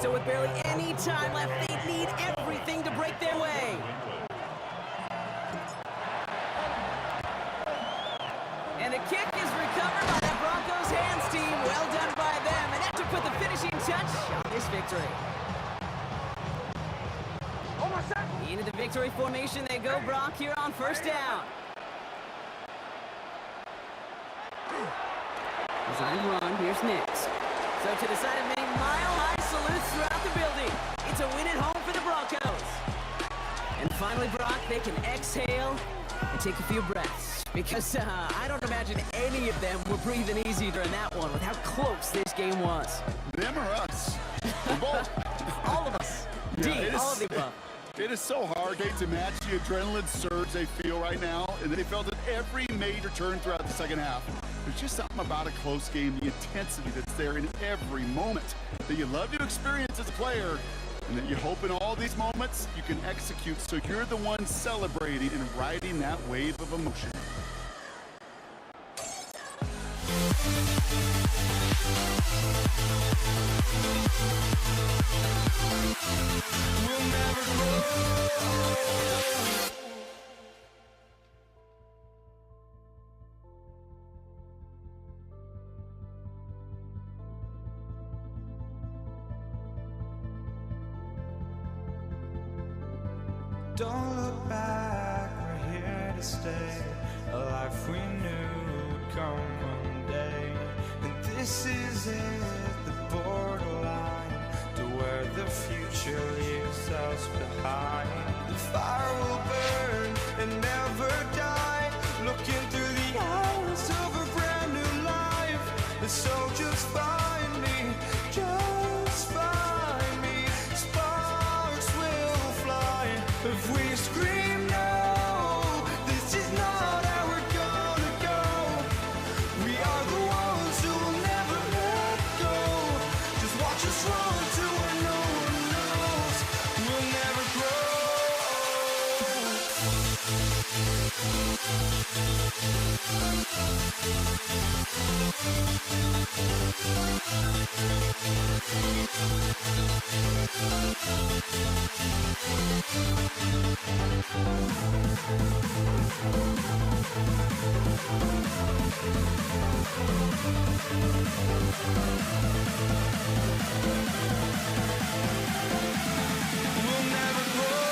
So with barely any time left, they need everything to break their way. And the kick is recovered by the Broncos hands team. Well done by them. And that to put the finishing touch on this victory. Into the victory formation they go, Brock, here on first down. Design run, here's next. So to the side of many mile-high salutes throughout the building. It's a win at home for the Broncos. And finally, Brock, they can exhale and take a few breaths. Because I don't imagine any of them were breathing easy during that one with how close this game was. Them or us? We're both. All of us. Yeah, All of the above. It is so hard, Kate, to match the adrenaline surge they feel right now, and they felt it every major turn throughout the second half. There's just something about a close game, the intensity that's there in every moment that you love to experience as a player, and that you hope in all these moments you can execute so you're the one celebrating and riding that wave of emotion. We'll never grow. Don't look back, we're here to stay. A life we knew would come one day. And this is it, the borderline to where the future leaves us behind. The fire will burn and never die, looking through the eyes of a brand new life. And so just find me, just find me. Sparks will fly if we scream no. This is not how we're gonna go. We are the ones who will never let go. Just watch us run to where no one knows. We'll never grow. We'll never grow. We'll never grow.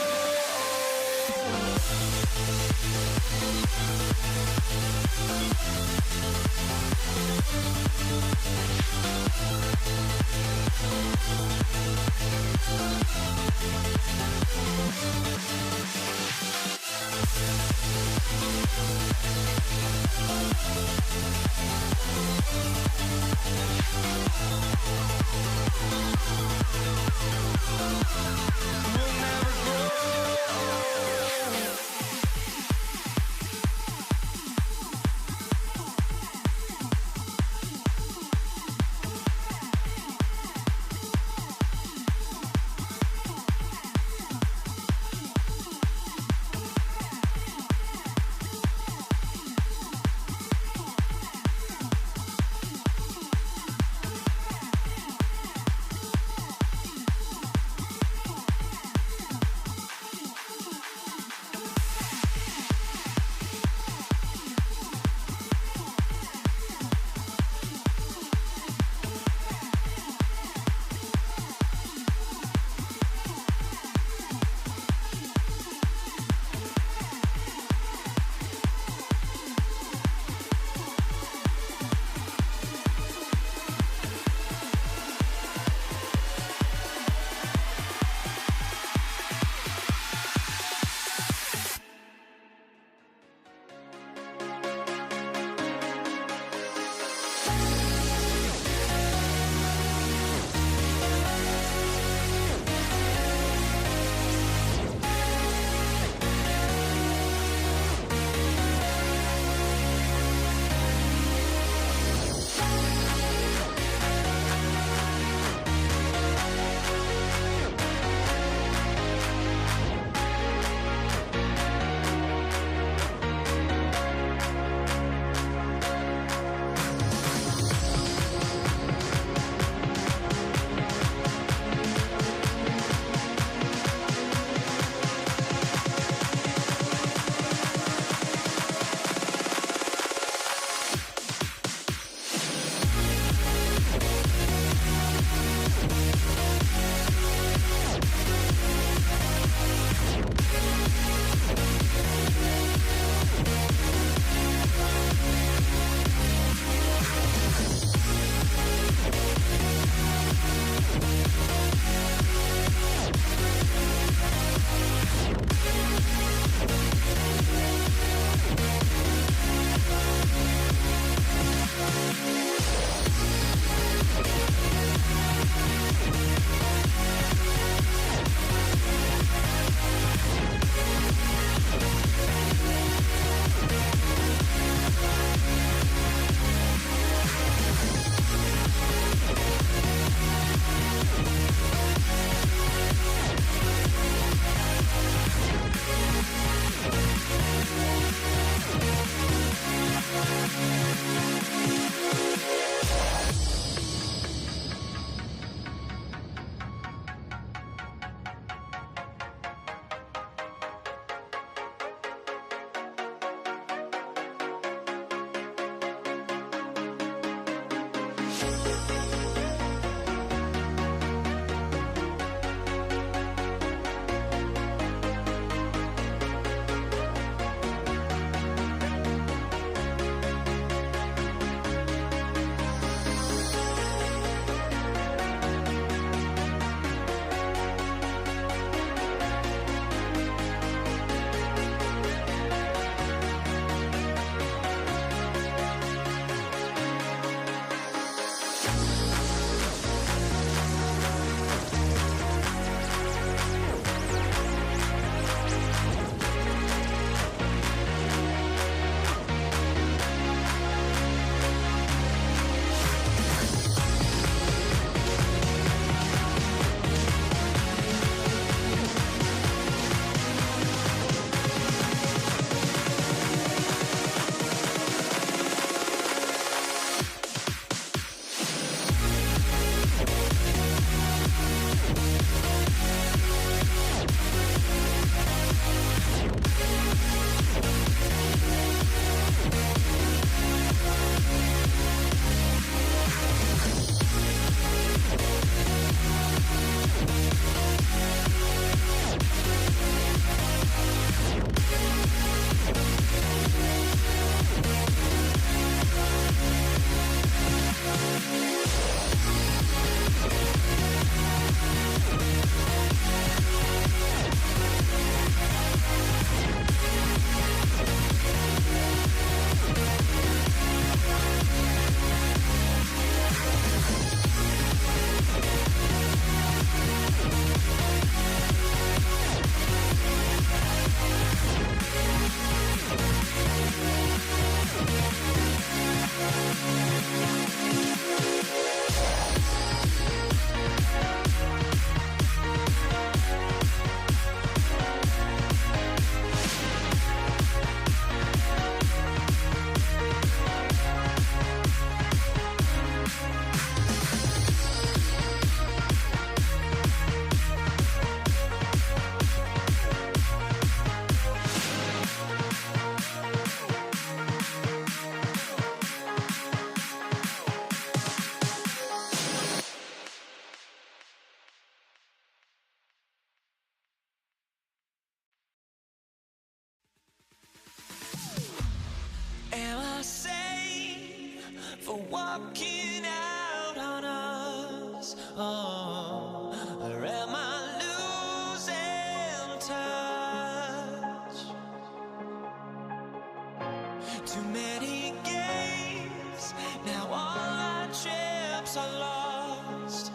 hopes are lost.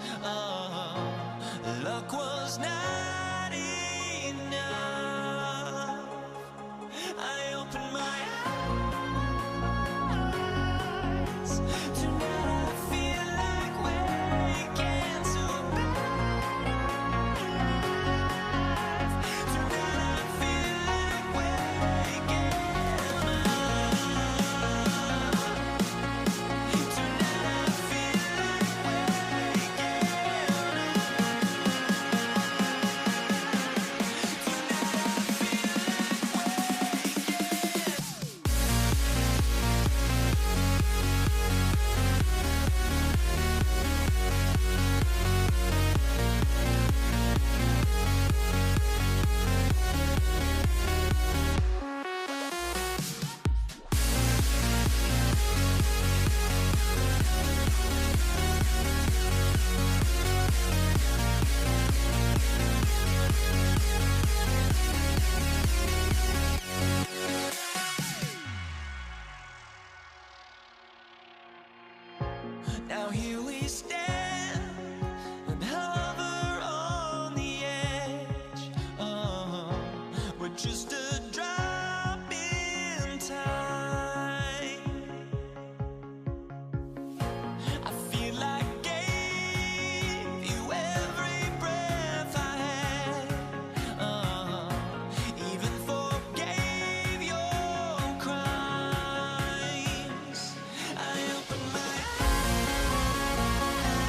Luck was not enough. I opened my eyes. Tonight I feel like waking to life. Tonight I feel like waking up. Tonight I feel like waking Now here we stand and hover on the edge. We're just a drop in time. I feel like I gave you every breath I had. Even forgave your crimes. I opened my eyes.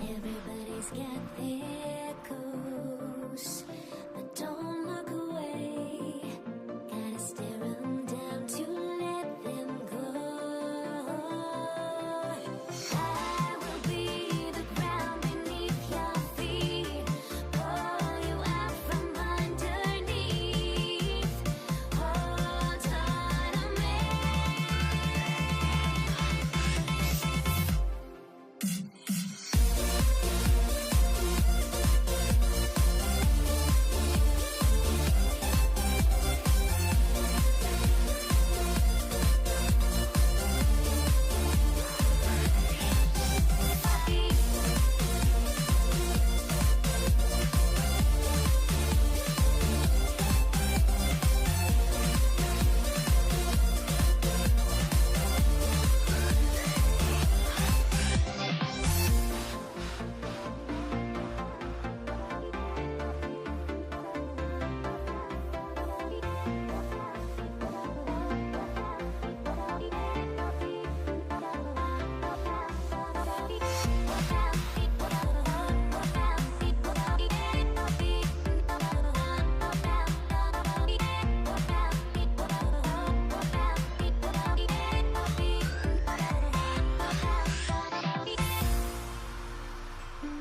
Everybody's got their coast, but don't look away. Gotta stare 'em down to let them go. I will be the ground beneath your feet, pull you out from underneath. Hold on to me.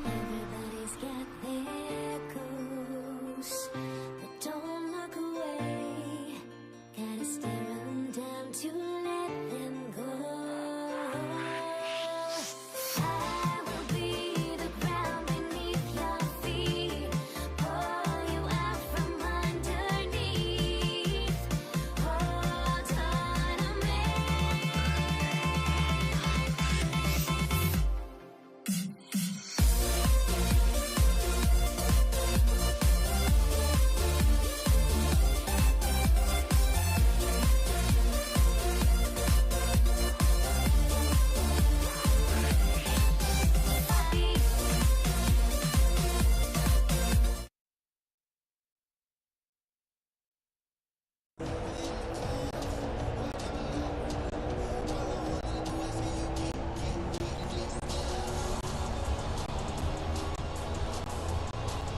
Everybody's got their coast, but don't look away. Gotta stare 'em down to let them go. I will be the ground beneath your feet, pull you out from underneath. Hold on to me.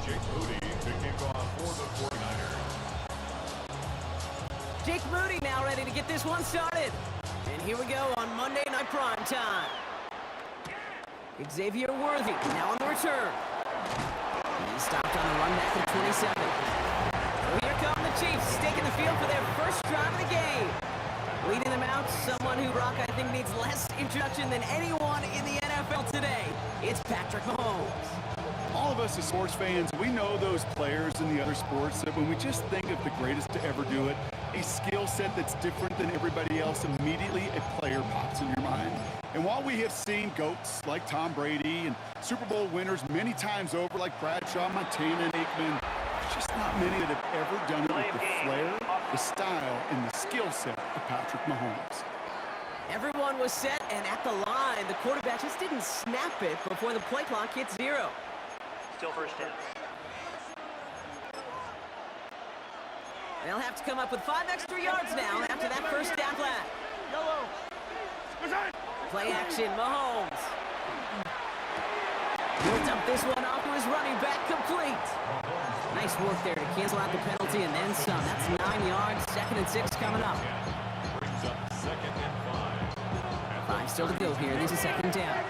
Jake Moody to kick off for the 49ers. Jake Moody now ready to get this one started. And here we go on Monday Night Prime Time. Xavier Worthy now on the return. He stopped on the run back at 27. So here come the Chiefs, taking the field for their first drive of the game. Leading them out, someone who, Brock, I think needs less introduction than anyone in the NFL today. It's Patrick Mahomes. All of us as sports fans, we know those players in the other sports that when we just think of the greatest to ever do it, a skill set that's different than everybody else, immediately a player pops in your mind. And while we have seen GOATs like Tom Brady and Super Bowl winners many times over like Bradshaw, Montana, and Aikman, there's just not many that have ever done it with the flair, the style, and the skill set of Patrick Mahomes. Everyone was set and at the line. The quarterback just didn't snap it before the play clock hit 0. Still first down. They'll have to come up with 5 extra yards now after that first down play. Play action, Mahomes. He'll dump this one off to his running back, complete. Nice work there to cancel out the penalty and then some. That's 9 yards, 2nd and 6 coming up. Brings up 2nd and 5. 5 still to go here. This is 2nd down.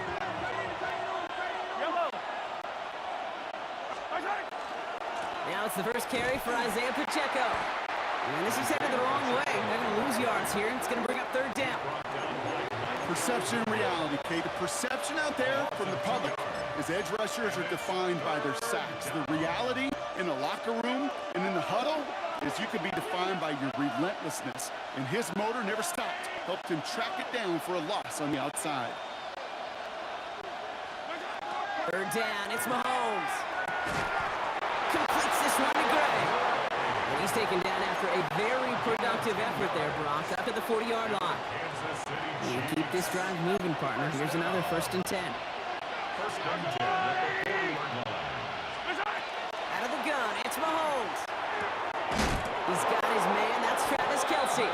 Now it's the first carry for Isaiah Pacheco. And this is headed the wrong way. They're going to lose yards here. It's going to bring up 3rd down. Perception and reality, Kate. The perception out there from the public is edge rushers are defined by their sacks. The reality in the locker room and in the huddle is you can be defined by your relentlessness. And his motor never stopped. Helped him track it down for a loss on the outside. 3rd down. It's Mahomes. Completes this one to Gray. And he's taken down after a very productive effort there, Brock, up to the 40-yard line. You keep this drive moving, partner. Here's another 1st and 10. 1st and 10 at the 40-yard line. Out of the gun, it's Mahomes. He's got his man. That's Travis Kelce.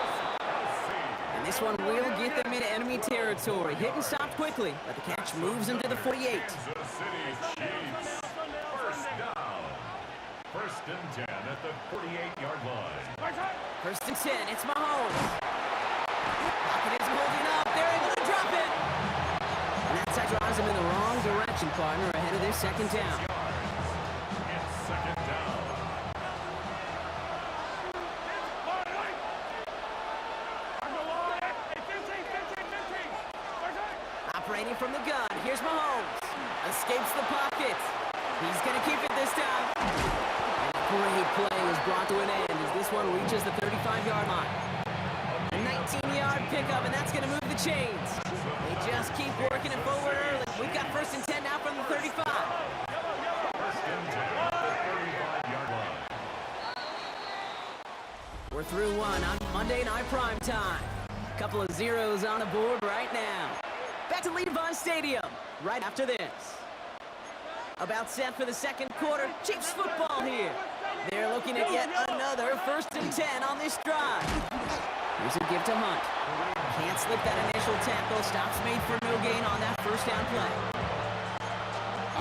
And this one will get them into enemy territory. Hit and stop quickly, but the catch moves him to the 48. Kansas City Chiefs. 1st down. 1st and 10 at the 48-yard line. 1st and 10, it's Mahomes. Pocket is holding up. They're able to drop it. And that drives them in the wrong direction, partner, ahead of their 2nd down. It's 2nd down. Operating from the gun, here's Mahomes. Escapes the pocket. He's going to keep it this time. Great play is brought to an end as this one reaches the 35-yard line. A 19-yard pickup, and that's going to move the chains. They just keep working it forward early. We've got 1st and 10 now from the 35. 1st and 10 at the 35-yard line. We're through one on Monday Night Prime Time. Couple of zeros on the board right now. Back to Levi Stadium right after this. About set for the 2nd quarter. Chiefs football here. They're looking at yet another 1st and 10 on this drive. Here's a give to Hunt. Can't slip that initial tackle. Stops made for no gain on that 1st down play.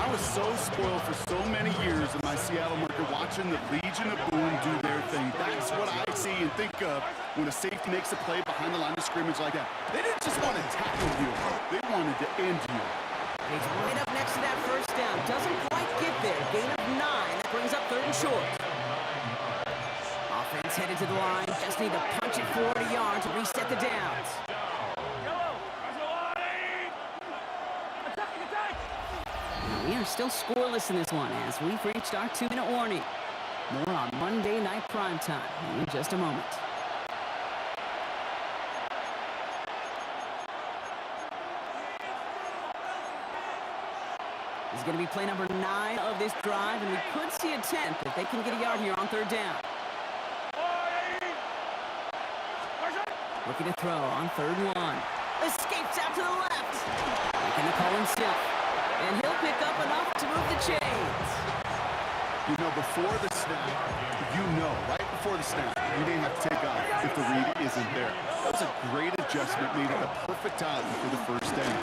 I was so spoiled for so many years in my Seattle market watching the Legion of Boom do their thing. That's what I see and think of when a safety makes a play behind the line of scrimmage like that. They didn't just want to tackle you. They wanted to end you. He's right up next to that 1st down. Doesn't quite get there. Gain of 9. That brings up 3rd and short. Offense headed to the line. Just need to punch it 40 yards to reset the downs. We are still scoreless in this one as we've reached our 2-minute warning. More on Monday Night Prime Time in just a moment. This is going to be play number 9 of this drive, and we could see a 10th if they can get a yard here on 3rd down. Looking to throw on 3rd and 1. Escapes out to the left. Making the call himself. And he'll pick up enough to move the chains. You know, before the snap, right before the snap, you didn't have to take off if the read isn't there. That was a great adjustment made at the perfect time for the 1st down.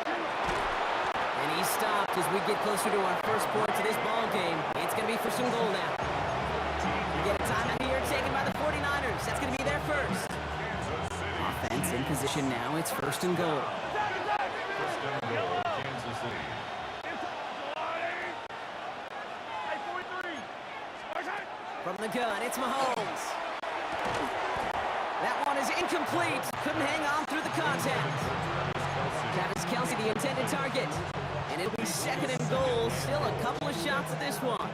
And he stopped as we get closer to our first point to this ball game. It's going to be for some goal now. We get a timeout here taken by the 49ers. That's going to be their first. Offense in position now. It's 1st and goal. 1st and goal, Kansas City. From the gun, it's Mahomes. That one is incomplete. Couldn't hang on through the contact. Travis Kelce, the intended target. And it'll be 2nd and goal. Still a couple of shots at this one.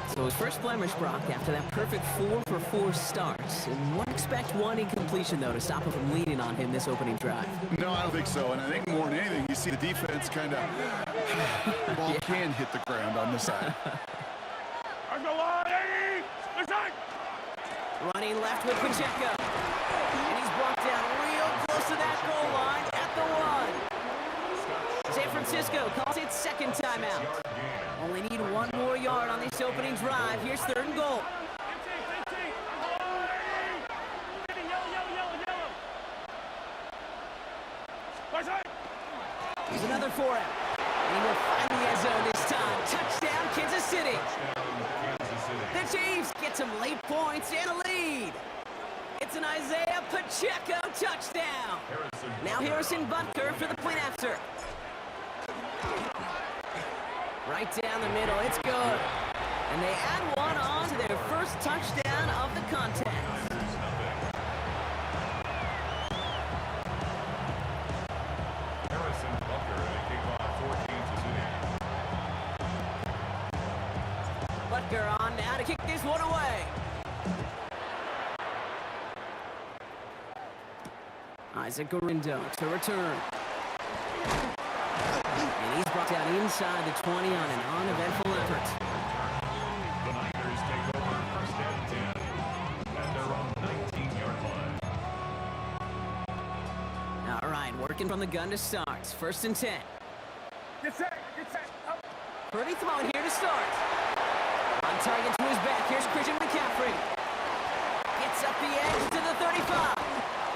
So his first blemish, Brock, after that perfect 4-for-4 start. And won't expect one incompletion, though, to stop him from leading on him this opening drive. No, I don't think so. And I think more than anything, you see the defense kind of... the ball can hit the ground on the side. Running left with Pacheco. And he's brought down real close to that goal line at the 1. San Francisco calls it 2nd timeout. Only need 1 more yard on this opening drive. Here's 3rd and goal. Here's another 4-out. And he will find the end zone this time. Touchdown, Kansas City. The Chiefs get some late points and a lead. It's an Isaiah Pacheco touchdown. Now Harrison Butker for the point after. Right down the middle, it's good. And they add one on to their first touchdown of the contest. Harrison Butker, and a kickoff 14-0. Butker on now to kick this one away. Isaac Gorindo to return. And he's brought down inside the 20 on an uneventful effort. The Niners take over first and 10 at their own 19-yard line. All right, working from the gun to start. First and 10. Get set, up. Pretty thrown here to start. On target to his back. Here's Christian McCaffrey. Gets up the edge to the 35.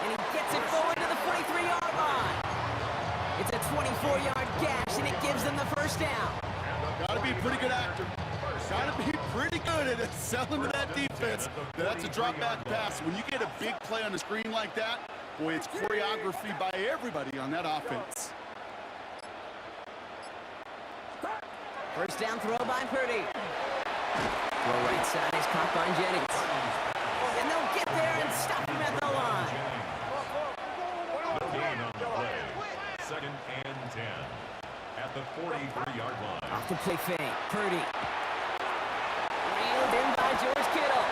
And he gets it forward to the 43-yard line. It's a 24-yard gash, and it gives them the first down. Gotta be a pretty good actor. Gotta be pretty good at selling to that defense. That's a drop back pass. When you get a big play on the screen like that, boy, it's choreography by everybody on that offense. First down throw by Purdy. Throw right side is caught by Jennings. And they'll get there and stop him at the line. The gain on the play. Second and 10 at the 43-yard line. Off the play fake. Purdy. Reeled in by George Kittle.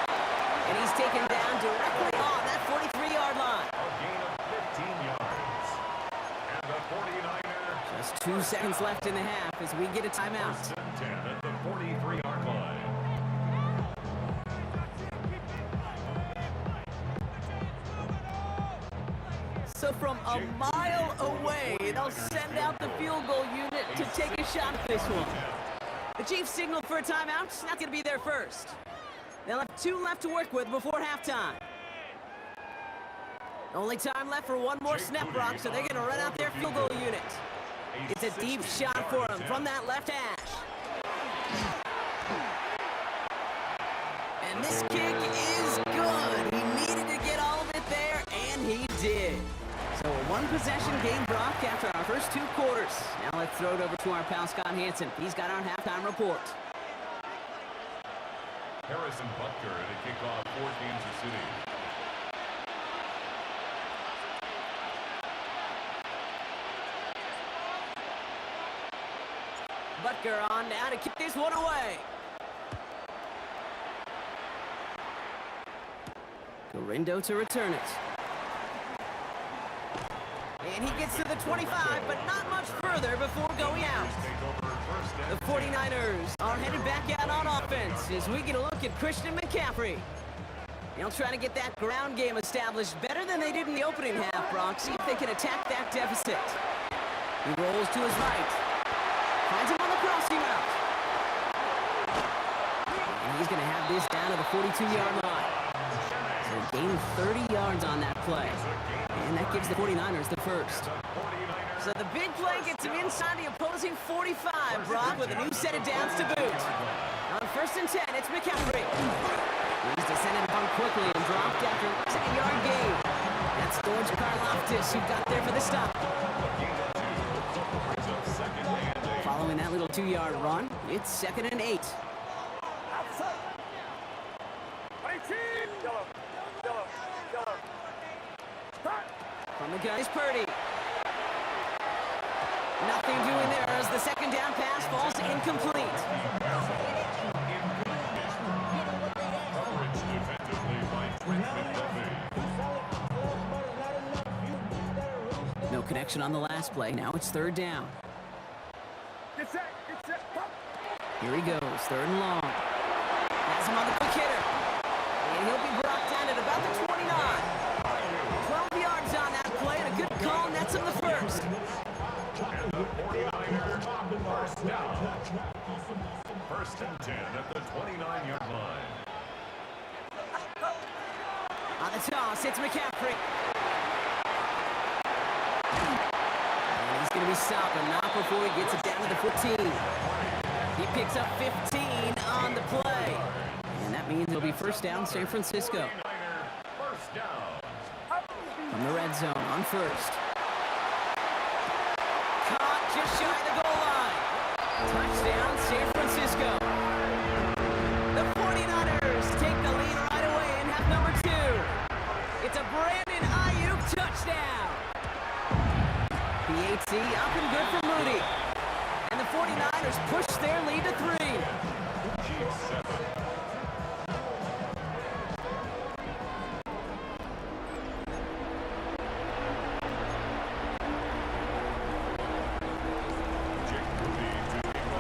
And he's taken down directly on that 43-yard line. A gain of 15 yards. And the 49ers. Just 2 seconds left in the half as we get a timeout. First and 10 at the 43-yard line. So from a mile away, they'll send out the field goal unit to take a shot at this one. The Chiefs signal for a timeout. It's not going to be their first. They'll have 2 left to work with before halftime. Only time left for one more snap, Brock, so they're going to run out their field goal unit. It's a deep shot for him from that left hash. And this kick is good. He needed to get all of it there, and he did. So a one-possession game, Brock, after our first 2 quarters. Now let's throw it over to our pal Scott Hansen. He's got our halftime report. Harrison Butker to kick off for Kansas City. Butker on now to kick this one away. Gorindo to return it. And he gets to the 25, but not much further before going out. The 49ers are headed back out on offense as we get a look at Christian McCaffrey. They'll try to get that ground game established better than they did in the opening half, Brock. See if they can attack that deficit. He rolls to his right. Finds him on the crossing route. And he's going to have this down to the 42-yard line. So gain 30 yards on that play. And that gives the 49ers the first. So the big play gets him inside the opposing 45, Brock, with a new set of downs to boot. On first and 10, it's McCaffrey. He's descended upon quickly and dropped after a 2-yard gain. That's George Karlaftis who got there for the stop. Following that little 2-yard run, it's 2nd and 8. From the gun is Purdy. Nothing doing there as the second down pass falls incomplete. No connection on the last play. Now it's 3rd down. Here he goes, 3rd and long. Has him on the quick hitter. And he'll be brought down at about the 29. 12 yards on that play and a good call, and that's him the first. And the 49ers first down. First and 10 at the 29-yard line. On the toss, it's McCaffrey. And he's going to be stopped, but not before he gets it down to the 14. He picks up 15 on the play. Means it'll be first down, San Francisco. First down. From the red zone on first. Caught just shy of the goal line. Touchdown, San Francisco. The 49ers take the lead right away in half number 2. It's a Brandon Ayuk touchdown. PAT up and good for Moody. And the 49ers push their lead to 3. Chiefs 7.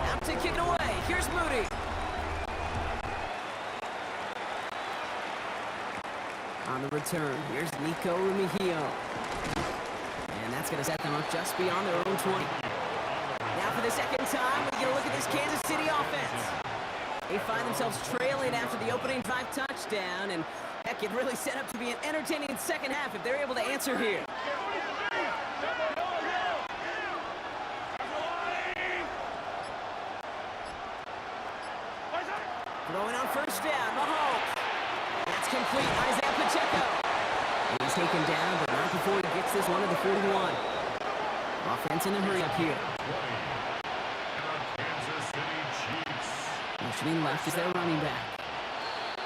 Out to kick it away. Here's Moody. On the return, here's Nico Remigio. And that's going to set them up just beyond their own 20. Now for the second time, we get a look at this Kansas City offense. They find themselves trailing after the opening drive touchdown, and heck, it really set up to be an entertaining second half if they're able to answer here. Throwing on first down, Mahomes. That's complete, Isaiah Pacheco. He's taken down, but not before he gets this one to the 41. Offense in a hurry up here. Kansas City Chiefs. Motioning left is their running back.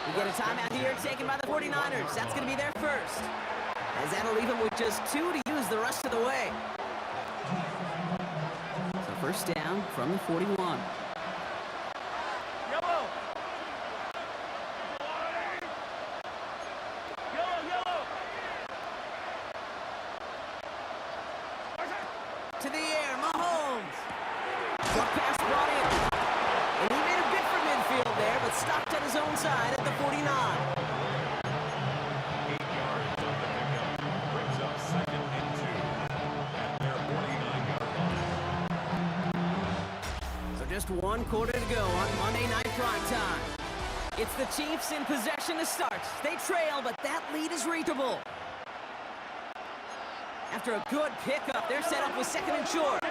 We get a timeout here taken by the 49ers. That's going to be their first. As that'll leave them with just 2 to use the rest of the way. So first down from the 41. To the air, Mahomes. Drop pass brought in. And he made a bit for midfield there, but stopped on his own side at the 49. 8 yards on the pickup. Brings up 2nd and 2 at their 49-yard line. So just 1 quarter to go on Monday Night Primetime. It's the Chiefs in possession to start. They trail, but that lead is reachable. After a good pickup, they're set up with 2nd and short.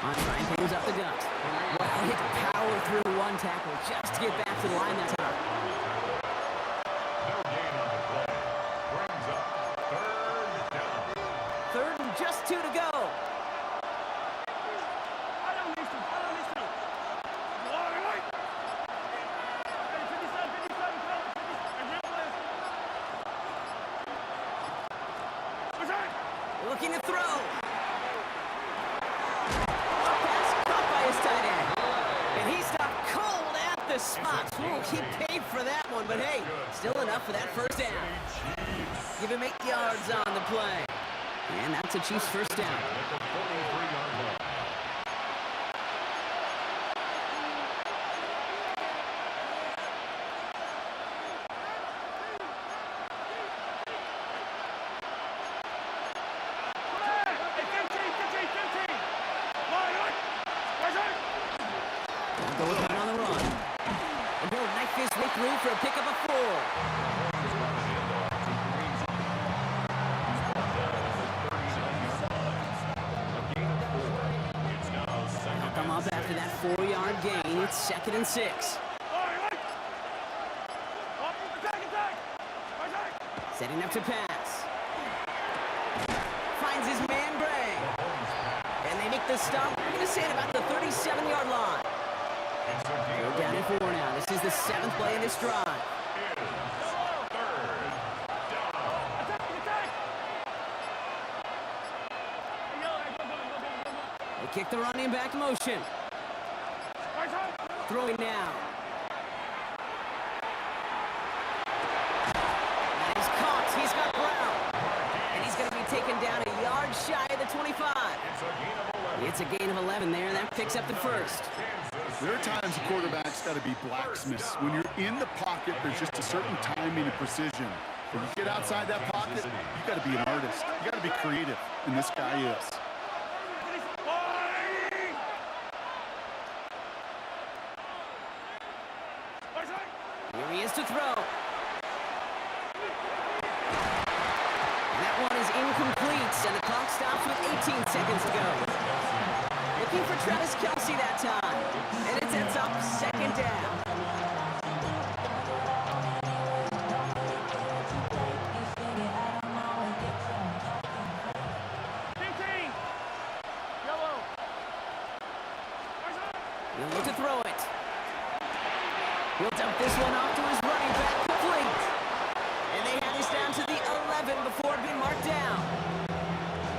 On trying things up the gut. Wow, he had to power through 1 tackle just to get back to the line that time. No gain on the play. Brings up 3rd down. 3rd and just 2 to go. Looking to throw. A pass caught by his tight end. And he stopped cold at the spot. Ooh, he paid for that one, but hey, still enough for that first down. Give him 8 yards on the play. And that's a Chiefs first down. At the 43-yard line. Go with him on the run. And he'll knife his way through for a pickup of 4. Come up after that 4-yard gain. It's 2nd and 6. Setting up to pass. Finds his man Bray. And they make the stop. We're going to say it about the 37-yard line. They're down at 4 now. This is the 7th play in this drive. They kick the running back motion. Throwing now. And he's caught. He's got Brown. And he's going to be taken down a yard shy of the 25. It's a gain of 11 there. That picks up the first. There are times a quarterback's got to be blacksmiths. When you're in the pocket, there's just a certain timing and precision. When you get outside that pocket, you got to be an artist. You got to be creative, and this guy is. Here he is to throw. And that one is incomplete, and the clock stops with 18 seconds to go. With looking for Travis Kelce that time. And it sets up second down. He'll look to throw it. He'll dump this one off to his running back, complete. And they have this down to the 11 before being marked down.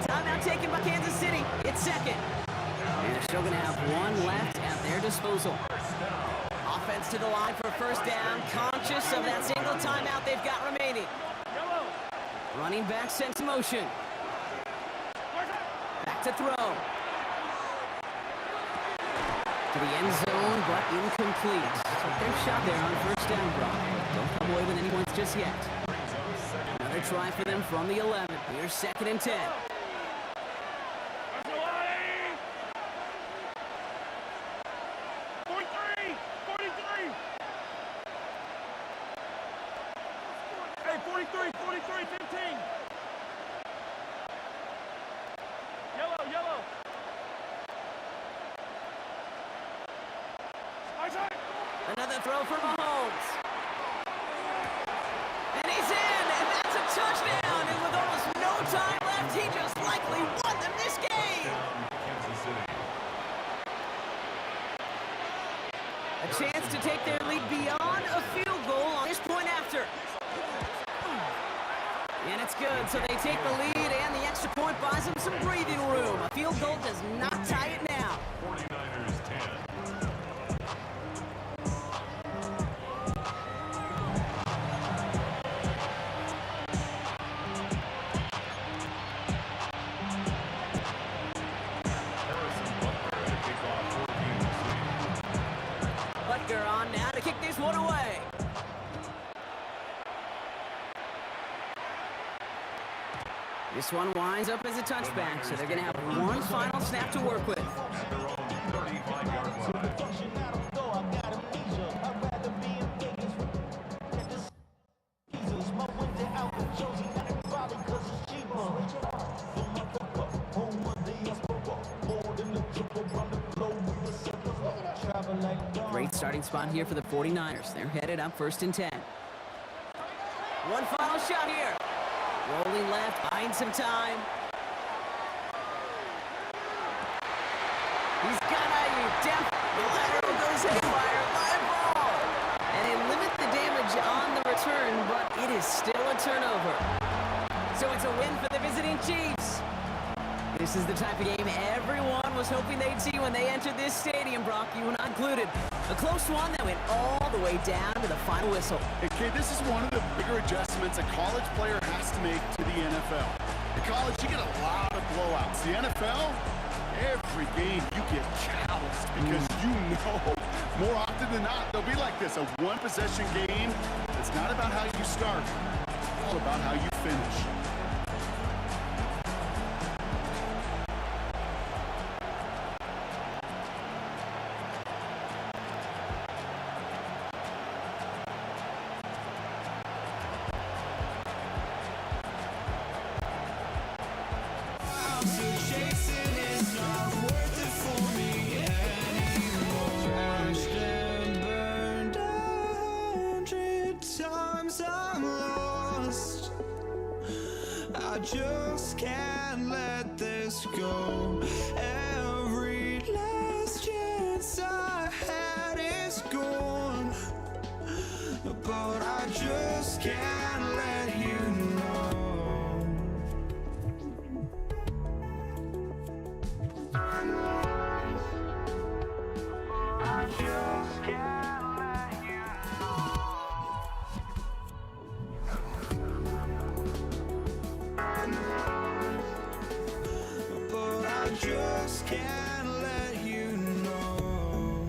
Timeout taken by Kansas City. It's second. And they're still going to have one left at their disposal. Offense to the line for a first down, conscious of that single timeout they've got remaining. Running back sent to motion. Back to throw. To the end zone, but incomplete. Took their shot there on first down, Brock. Don't come away with any points just yet. Another try for them from the 11. Here's second and 10. Hey, 43, 15. Yellow. Another throw for Mahomes. And he's in, and that's a touchdown. And with almost no time left, he just likely won them this game. A chance to take their lead beyond a field goal on this point after. And it's good, so they take the lead, and the extra point buys them some breathing room. A field goal does not tie it now. 49ers 10. Butker on now to kick this one away. This one winds up as a touchback, so they're going to have one final snap to work with. At their own 35-yard line. Great starting spot here for the 49ers. They're headed up first and 10. One final shot here. Rolling left, buying some time. He's got a depth. The lateral goes haywire. Live ball. And they limit the damage on the return, but it is still a turnover. So it's a win for the visiting Chiefs. This is the type of game everyone was hoping they'd see when they entered this stadium, Brock, you and I included. A close one that went all the way down to the final whistle. Okay, this is one of the bigger adjustments a college player has to make to the NFL. In college, you get a lot of blowouts. The NFL, every game you get calloused because you know more often than not they'll be like this, a one-possession game. It's not about how you start, it's all about how you finish. I just can't let this go. Every last chance I had is gone, but I just can't let you know. I just can't let you but I just can't let you know.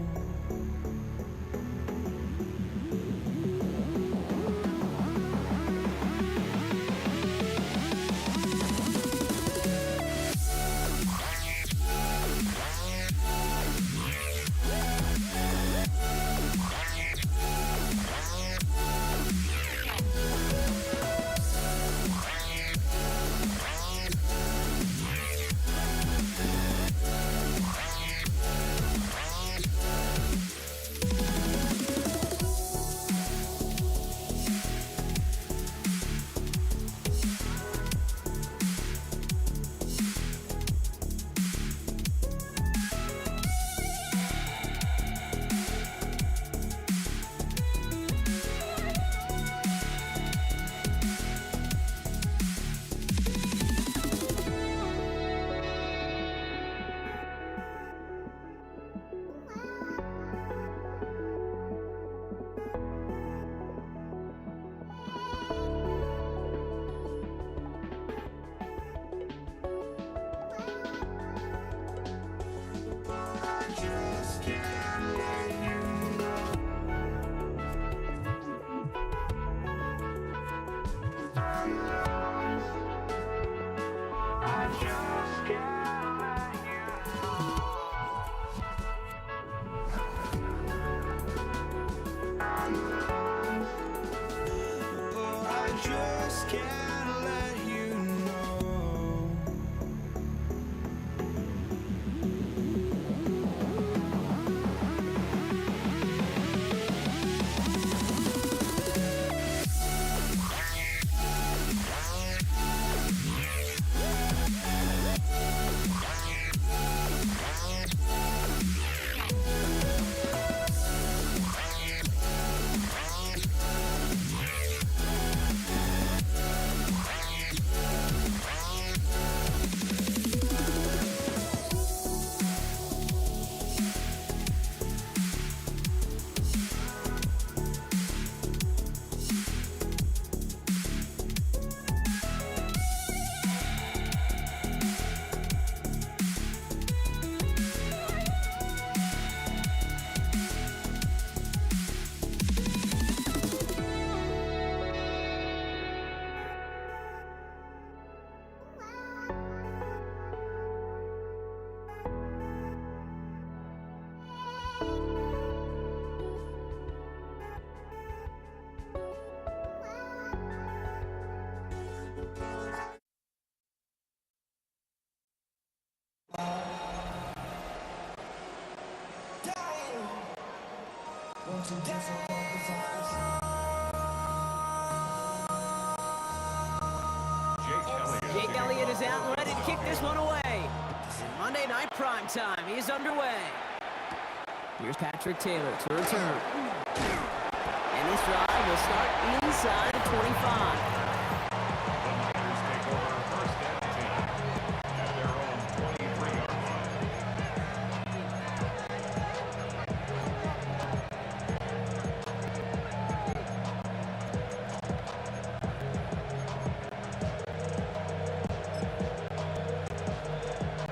I just can't let you know. Oh, I just can't let you know. Jake Elliott is out and ready to kick this one away. And Monday Night Prime Time is underway. Here's Patrick Taylor to return. And this drive will start inside the 25. The Niners take over first and 10 at their own 23-yard line.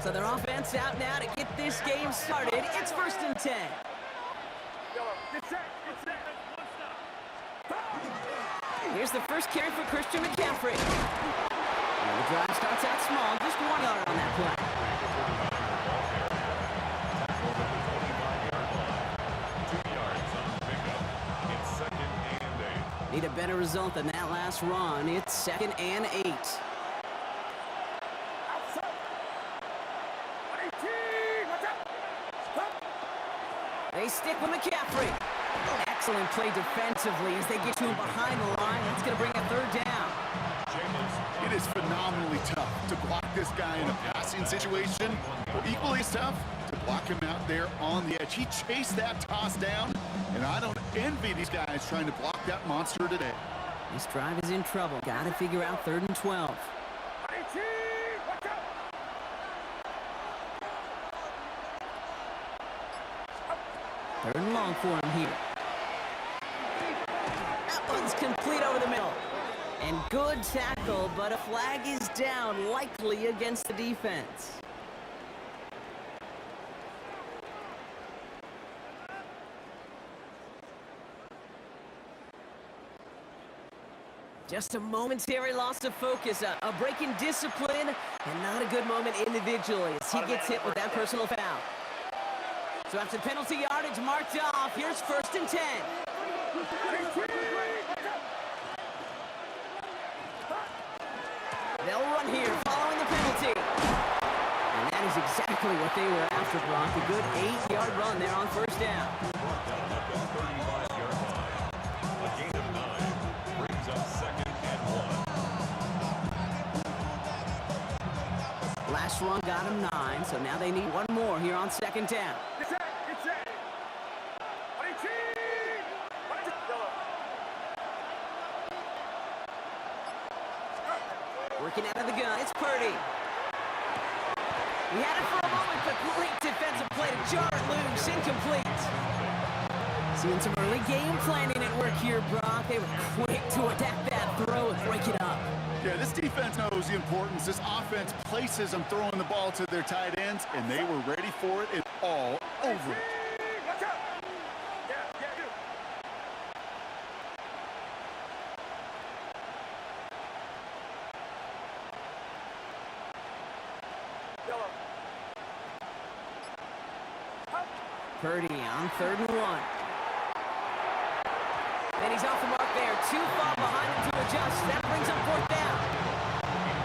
So their offense out now to get this game started. It's first and 10. Get set. Here's the first carry for Christian McCaffrey. And the drive starts out small, just 1 yard on that play. Over the 25-yard line. 2 yards on the pickup. It's second and 8. Need a better result than that last run. It's second and 8. Outside. 18. Watch out. They stick with McCaffrey. Excellent play defensively as they get to him behind the line. That's going to bring a third down. It is phenomenally tough to block this guy in a passing situation, but equally as tough to block him out there on the edge. He chased that toss down, and I don't envy these guys trying to block that monster today. This drive is in trouble. Got to figure out 3rd and 12. 18. Watch out. Third and long for him here. That one's complete over the middle. And good tackle, but a flag is down, likely against the defense. Just a momentary loss of focus, a break in discipline, and not a good moment individually as he gets hit with that personal foul. So after penalty yardage marked off, here's first and 10. They'll run here following the penalty. And that is exactly what they were after, Brock. A good 8-yard run there on first down. Brought down at the 35-yard line. A gain of 9 brings up second and 1. Last run got him 9, so now they need one more here on second down. Get set. 18. Working out of the gun, it's Purdy. We had it for a moment, but great defensive play to jar it loose, incomplete. Seeing some early game planning at work here, Brock. They were quick to attack that throw and break it up. Yeah, this defense knows the importance. This offense places them throwing the ball to their tight ends, and they were ready for it and all over it. Watch out. Yeah, you. Purdy on 3rd and 1. And he's off the mark there. Too far behind him to adjust. That brings up 4th down.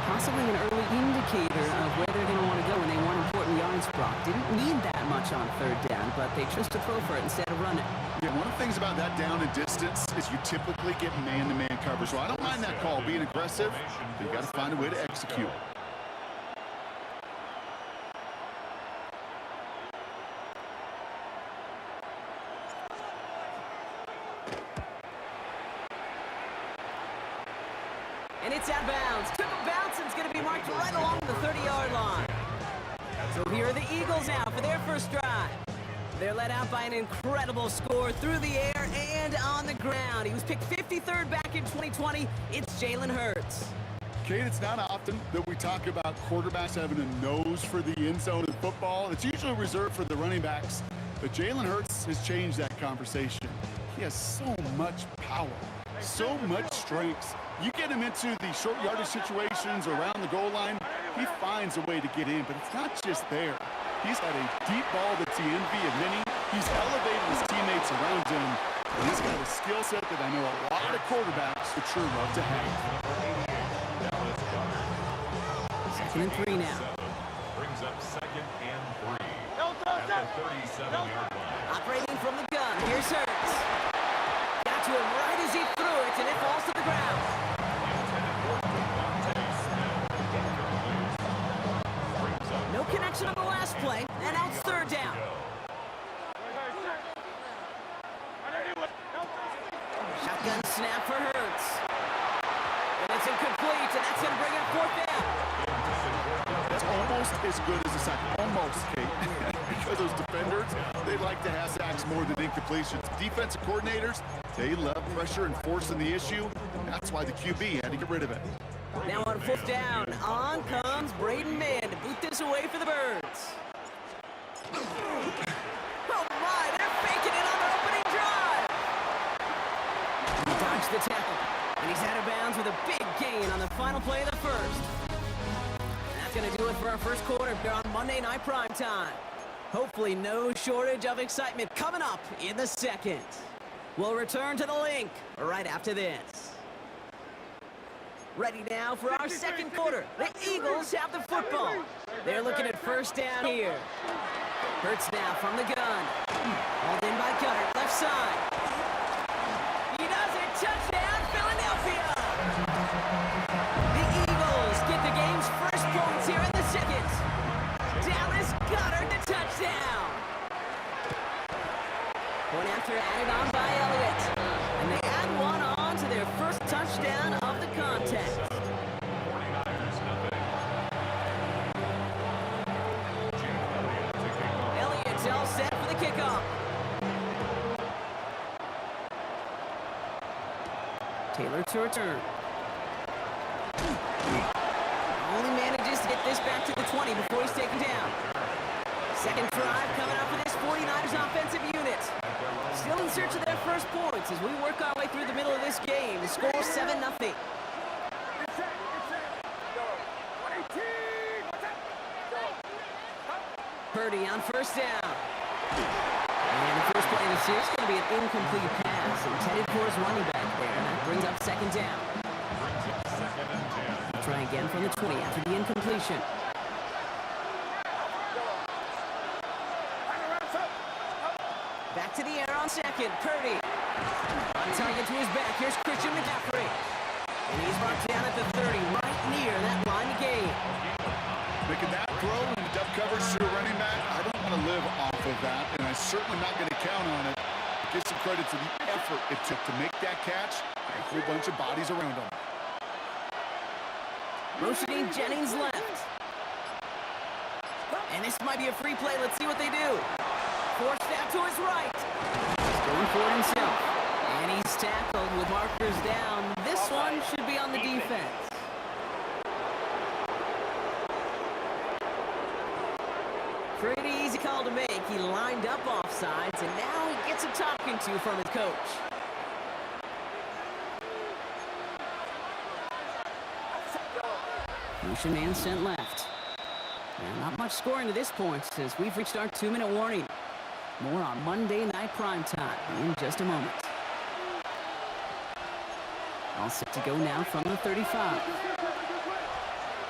Possibly an early indicator of where they're going to want to go when they want important yards, Brock. Didn't need that much on 3rd down, but they chose to throw for it instead of run it. Yeah, one of the things about that down and distance is you typically get man-to-man coverage. So I don't mind that call, being aggressive, but you got to find a way to execute. And it's out of bounds. Took a bounce and it's going to be marked right along the 30-yard line. So here are the Eagles now for their first drive. They're led out by an incredible score through the air and on the ground. He was picked 53rd back in 2020. It's Jalen Hurts. Kate, it's not often that we talk about quarterbacks having a nose for the end zone in football. It's usually reserved for the running backs. But Jalen Hurts has changed that conversation. He has so much power, so much strength. You get him into the short yardage situations around the goal line, he finds a way to get in, but it's not just there. He's got a deep ball that's the envy of many. He's elevated his teammates around him, and he's got a skill set that I know a lot of quarterbacks would sure love to have. 2nd and 3 now. Brings up 2nd and 3 at the 37-yard line. Operating from the gun, here's Hurts. Got to him right as he threw it, and it falls to the ground. No connection on the last play, and now it's 3rd down. Shotgun snap for Hurts. And it's incomplete, and that's going to bring up 4th down. That's almost as good as a sack. Almost, Kate. Because those defenders, they like to have sacks more than incompletions. Defensive coordinators, they love pressure and forcing the issue. That's why the QB had to get rid of it. Now on 4th down, on comes Braden Mann to boot this away for the Birds. Oh my, they're faking it on their opening drive. He dodged the tackle, and he's out of bounds with a big gain on the final play of the first. And that's going to do it for our first quarter here on Monday Night Primetime. Hopefully no shortage of excitement coming up in the second. We'll return to the link right after this. Ready now for our second quarter. The Eagles have the football. They're looking at 1st down here. Hurts now from the gun. Hauled in by Gunner, left side. He does it. Touchdown, Philadelphia. The Eagles get the game's first points here in the second. Dallas Goedert to touchdown. Point after added on by Elliott. And they add one on to their first touchdown of the contest. 49ers nothing. Elliott's all set for the kickoff. Taylor to return. Only manages to get this back to the 20 before he's taken down. Second drive coming up for this 49ers offensive unit. Still in search of their first points as we work our way through the middle of this game. The score 7-0. Purdy on 1st down. And the first play of the series is going to be an incomplete pass intended for his running back there. And that brings up 2nd down. We'll try again from the 20 after the incompletion. Back to the air on 2nd. Purdy. On target to his back. Here's Christian McCaffrey. And he's marked down at the 30, right near that line of game. Making that throw in depth coverage to a running back, I don't want to live off of that, and I'm certainly not going to count on it. Give some credit to the effort it took to make that catch and a whole bunch of bodies around him. Motioning Jennings left. And this might be a free play. Let's see what they do. Forced out to his right. He's going for it himself. And he's tackled with markers down. This one should be on the defense. Pretty easy call to make. He lined up offsides, and now he gets a talking to from his coach. Motion man sent left. And not much scoring to this point, as we've reached our 2-minute warning. More on Monday Night Primetime in just a moment. All set to go now from the 35.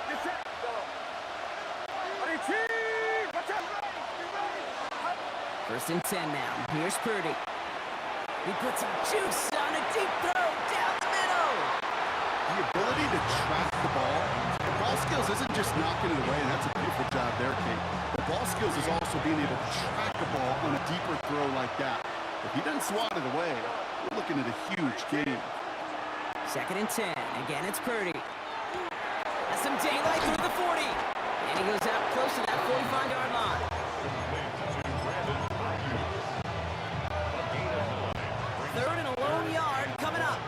Get set. Ready, team. Watch out. First and 10 now. Here's Purdy. He puts some juice on a deep throw down the middle. The ability to track the ball skills isn't just knocking it away, and that's a beautiful job there, Kate. The ball skills is also being able to track the ball on a deeper throw like that. If he doesn't swat it away, we're looking at a huge game. Second and 10. Again, it's Purdy. Has some daylight through the 40. And he goes out close to that 45-yard line. Third and a lone yard coming up.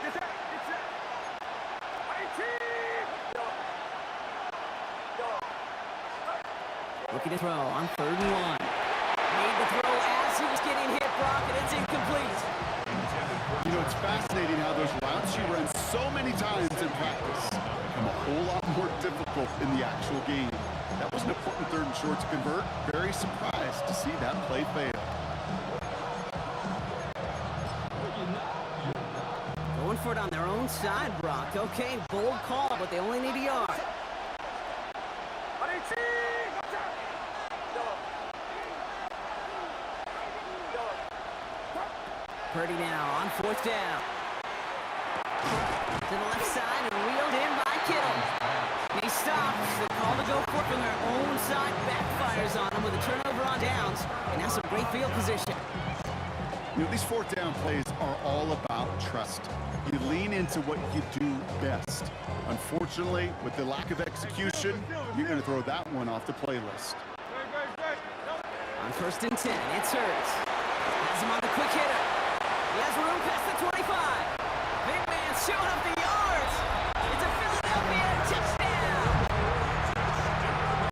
Get set. Get set. Ready, team. Looking to throw on 3rd and 1. Made the throw as he was getting hit, Brock, and it's incomplete. You know, it's fascinating how those routes you run so many times in practice become a whole lot more difficult in the actual game. That was an important 3rd and short to convert. Very surprised to see that play fail. Going for it on their own side, Brock. Okay, bold call, but they only need a yard. Ready, team. Watch out. Purdy now on 4th down. To the left side and reeled in by Kittle. He stops. The call to go for it from their own side backfires on him with a turnover on downs. And now some great field position. You know, these 4th down plays are all about trust. You lean into what you do best. Unfortunately, with the lack of execution, you're going to throw that one off the playlist. On 1st and 10, it's Hurts. Has him on the quick hitter. He has room past the 25. Big man showing up the yards. It's a Philadelphia touchdown.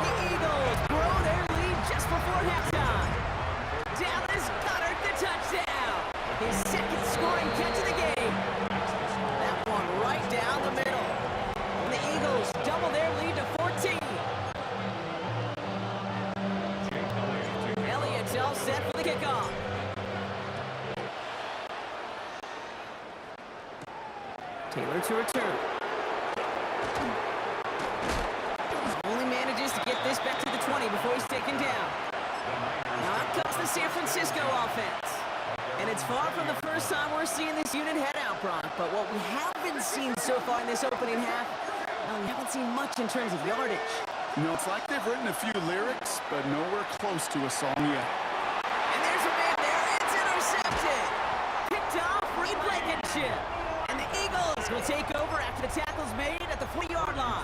The Eagles grow their lead just before halftime. Dallas Goedert the touchdown. His 2nd scoring catch of the game. That one right down the middle. And the Eagles double their lead to 14. Elliott's all set for the kickoff. Taylor to return. Only manages to get this back to the 20 before he's taken down. Now up comes the San Francisco offense. And it's far from the first time we're seeing this unit head out, Brock. But what we haven't seen so far in this opening half, well, we haven't seen much in terms of yardage. You know, it's like they've written a few lyrics, but nowhere close to a song yet. And there's a man there. It's intercepted. Picked off Reed Blankenship. And the Eagles will take over after the tackle's made at the 40-yard line.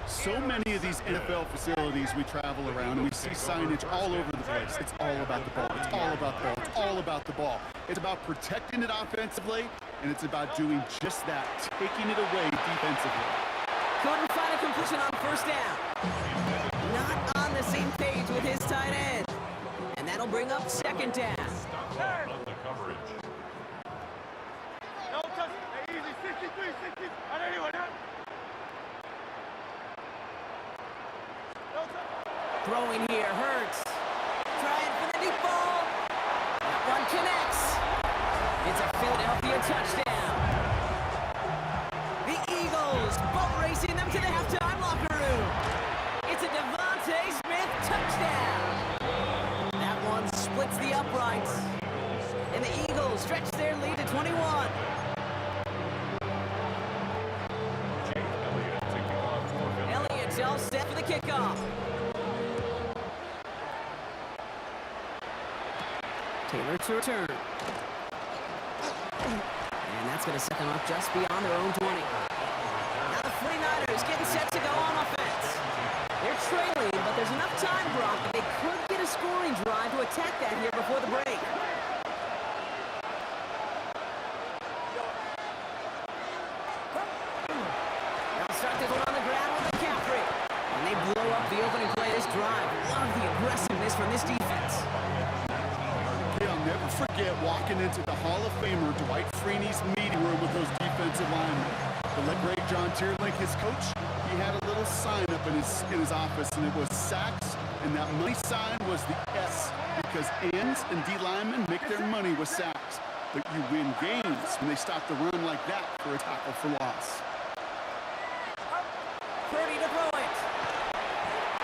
So many of these NFL facilities we travel around, and we see signage all over the place. It's all about the ball. It's all about the ball. It's all about the ball. It's about protecting it offensively, and it's about doing just that, taking it away defensively. Couldn't find a completion on 1st down. Not on the same page with his tight end. And that'll bring up 2nd down. Of the coverage. No touch. Hey, easy. 63, 60. On anyone, huh? No touch. Throwing here, Hurts. Trying for the deep ball. That one connects. It's a Philadelphia touchdown. The Eagles boat racing them to the halftime locker room. It's a Devontae Smith touchdown. That one splits the uprights. And the Eagles stretch their lead to 21. Elliott's all set for the kickoff. Taylor to return. And that's going to set them up just beyond their own 20. Now the 49ers getting set to go on offense. They're trailing, but there's enough time, Brock, that they could get a scoring drive to attack that here before the break. They'll start this one on the ground with McCaffrey. And they blow up the opening play this drive. Love the aggressiveness from this defense. I'll never forget walking into the Hall of Famer Dwight Freeney's meeting room with those defensive linemen. The late great John Tierlink, his coach, he had a little sign up in his office, and it was sacks And that money sign was the S, because ends and D linemen make their money with sacks. But you win games when they stop the run like that for a tackle for loss. Purdy to throw it.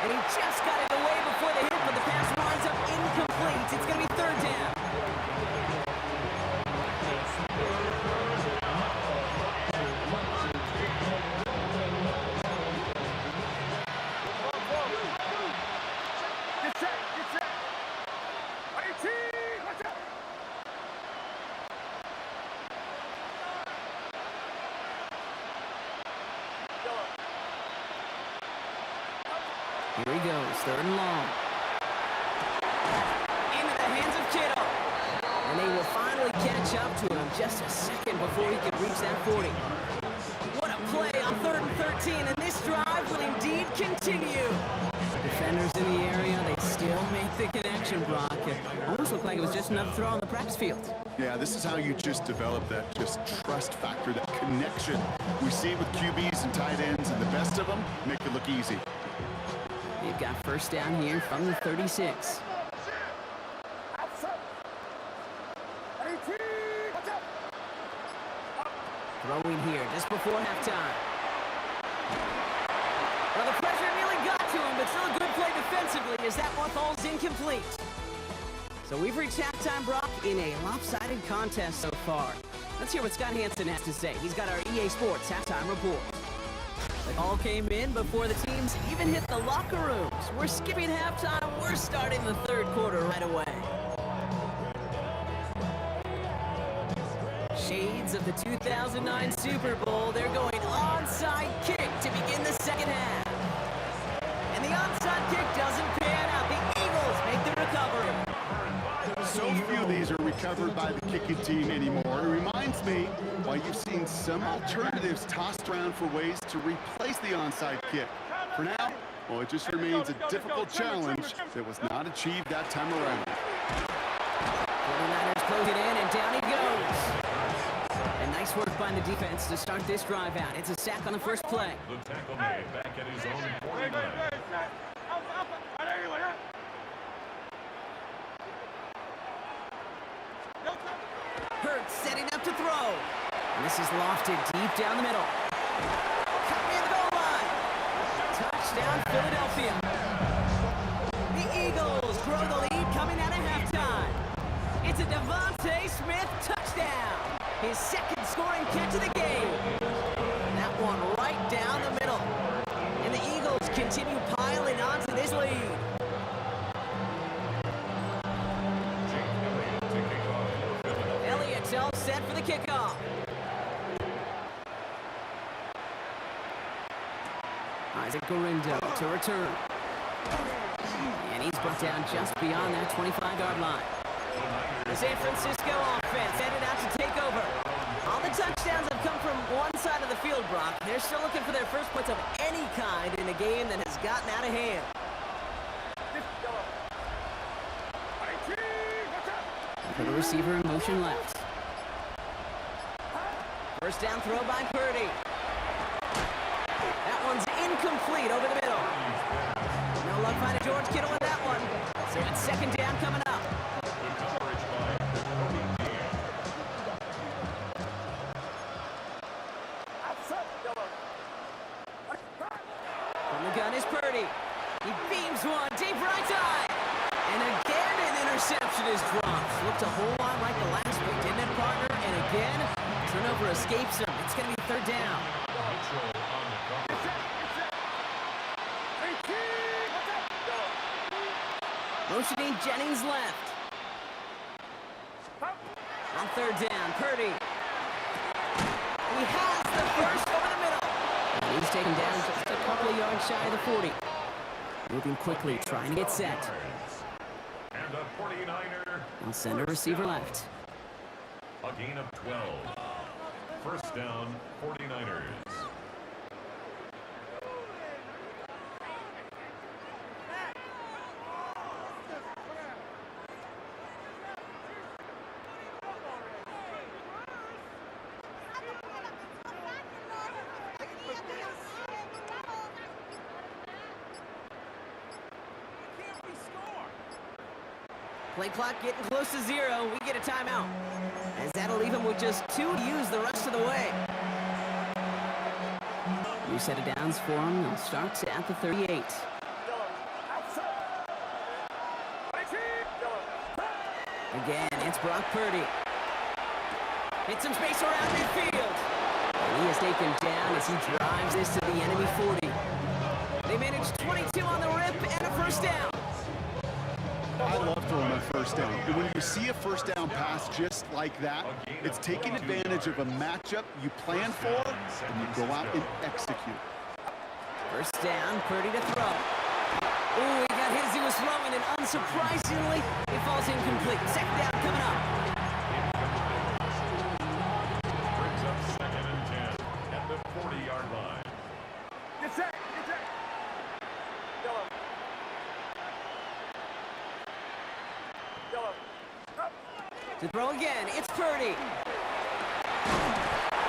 And he just got it away before the hit, but the pass winds up incomplete. It's going to be third down. Here he goes, third and long. Into the hands of Kittle. And they will finally catch up to him just a second before he can reach that 40. What a play on 3rd and 13, and this drive will indeed continue. Defenders in the area, they still make the connection, Brock. It almost looked like it was just another throw on the practice field. Yeah, this is how you just develop that just trust factor, that connection. We see it with QBs and tight ends, and the best of them make it look easy. They've got first down here from the 36. Throwing here just before halftime. Well, the pressure nearly got to him, but still a good play defensively as that one falls incomplete. So we've reached halftime, Brock, in a lopsided contest so far. Let's hear what Scott Hansen has to say. He's got our EA Sports halftime report. It all came in before the teams even hit the locker rooms. We're skipping halftime. We're starting the third quarter right away. Shades of the 2009 Super Bowl. They're going onside kick to begin the second half. And the onside kick doesn't pan out. The Eagles make the recovery. So few of these are recovered by the kicking team anymore. It reminds me why you've seen some alternatives tossed around for ways to replace the onside kick. For now, well, it just remains a difficult challenge that was not achieved that time around. 49ers close it in, and down he goes. And nice work by the defense to start this drive out. It's a sack on the first play. The tackle made back at his own 49. Hurts setting up to throw. And this is lofted deep down the middle. Caught near the goal line. Touchdown, Philadelphia. The Eagles grow the lead coming out of halftime. It's a Devontae Smith touchdown. His second scoring catch of the game. That one right down the middle. And the Eagles continue piling onto this lead. Elliott's all set for the kickoff. Isaac Gorindo to return. And he's brought down just beyond that 25-yard line. The San Francisco offense headed out to take over. All the touchdowns have come from one side of the field, Brock. They're still looking for their first points of any kind in a game that has gotten out of hand. Put a receiver in motion left. First down throw by Purdy. That one's incomplete over the middle. No luck finding George Kittle with that one. So it's second down coming up. From the gun is Purdy. He beams one deep right side. And again an interception is dropped. Looked a whole lot like the last week, didn't it, partner? And again, turnover escapes him. It's going to be third down. Motioning Jennings left. On third down, Purdy. He has the first over the middle. And he's taken down just a couple of yards shy of the 40. Moving quickly, trying to get set. And a 49er. They'll send a receiver left. A gain of 12. First down, 49ers. Play clock getting close to 0. We get a timeout, as that'll leave him with just 2 to use the rest of the way. New set of downs for him. He'll start at the 38. Again, it's Brock Purdy. Hits some space around midfield. And he is taken down as he drives this to the enemy 40. They managed 22 on the rip and a first down. I love throwing a first down. And when you see a first down pass just like that, it's taking advantage of a matchup you plan for, and you go out and execute. First down, Purdy to throw. Ooh, he got his, he was throwing, and unsurprisingly, it falls incomplete. Second down coming up. Brings up 2nd and 10 at the 40-yard line. Get set. Get set. Yellow. Yellow. Up. To throw again, it's Purdy.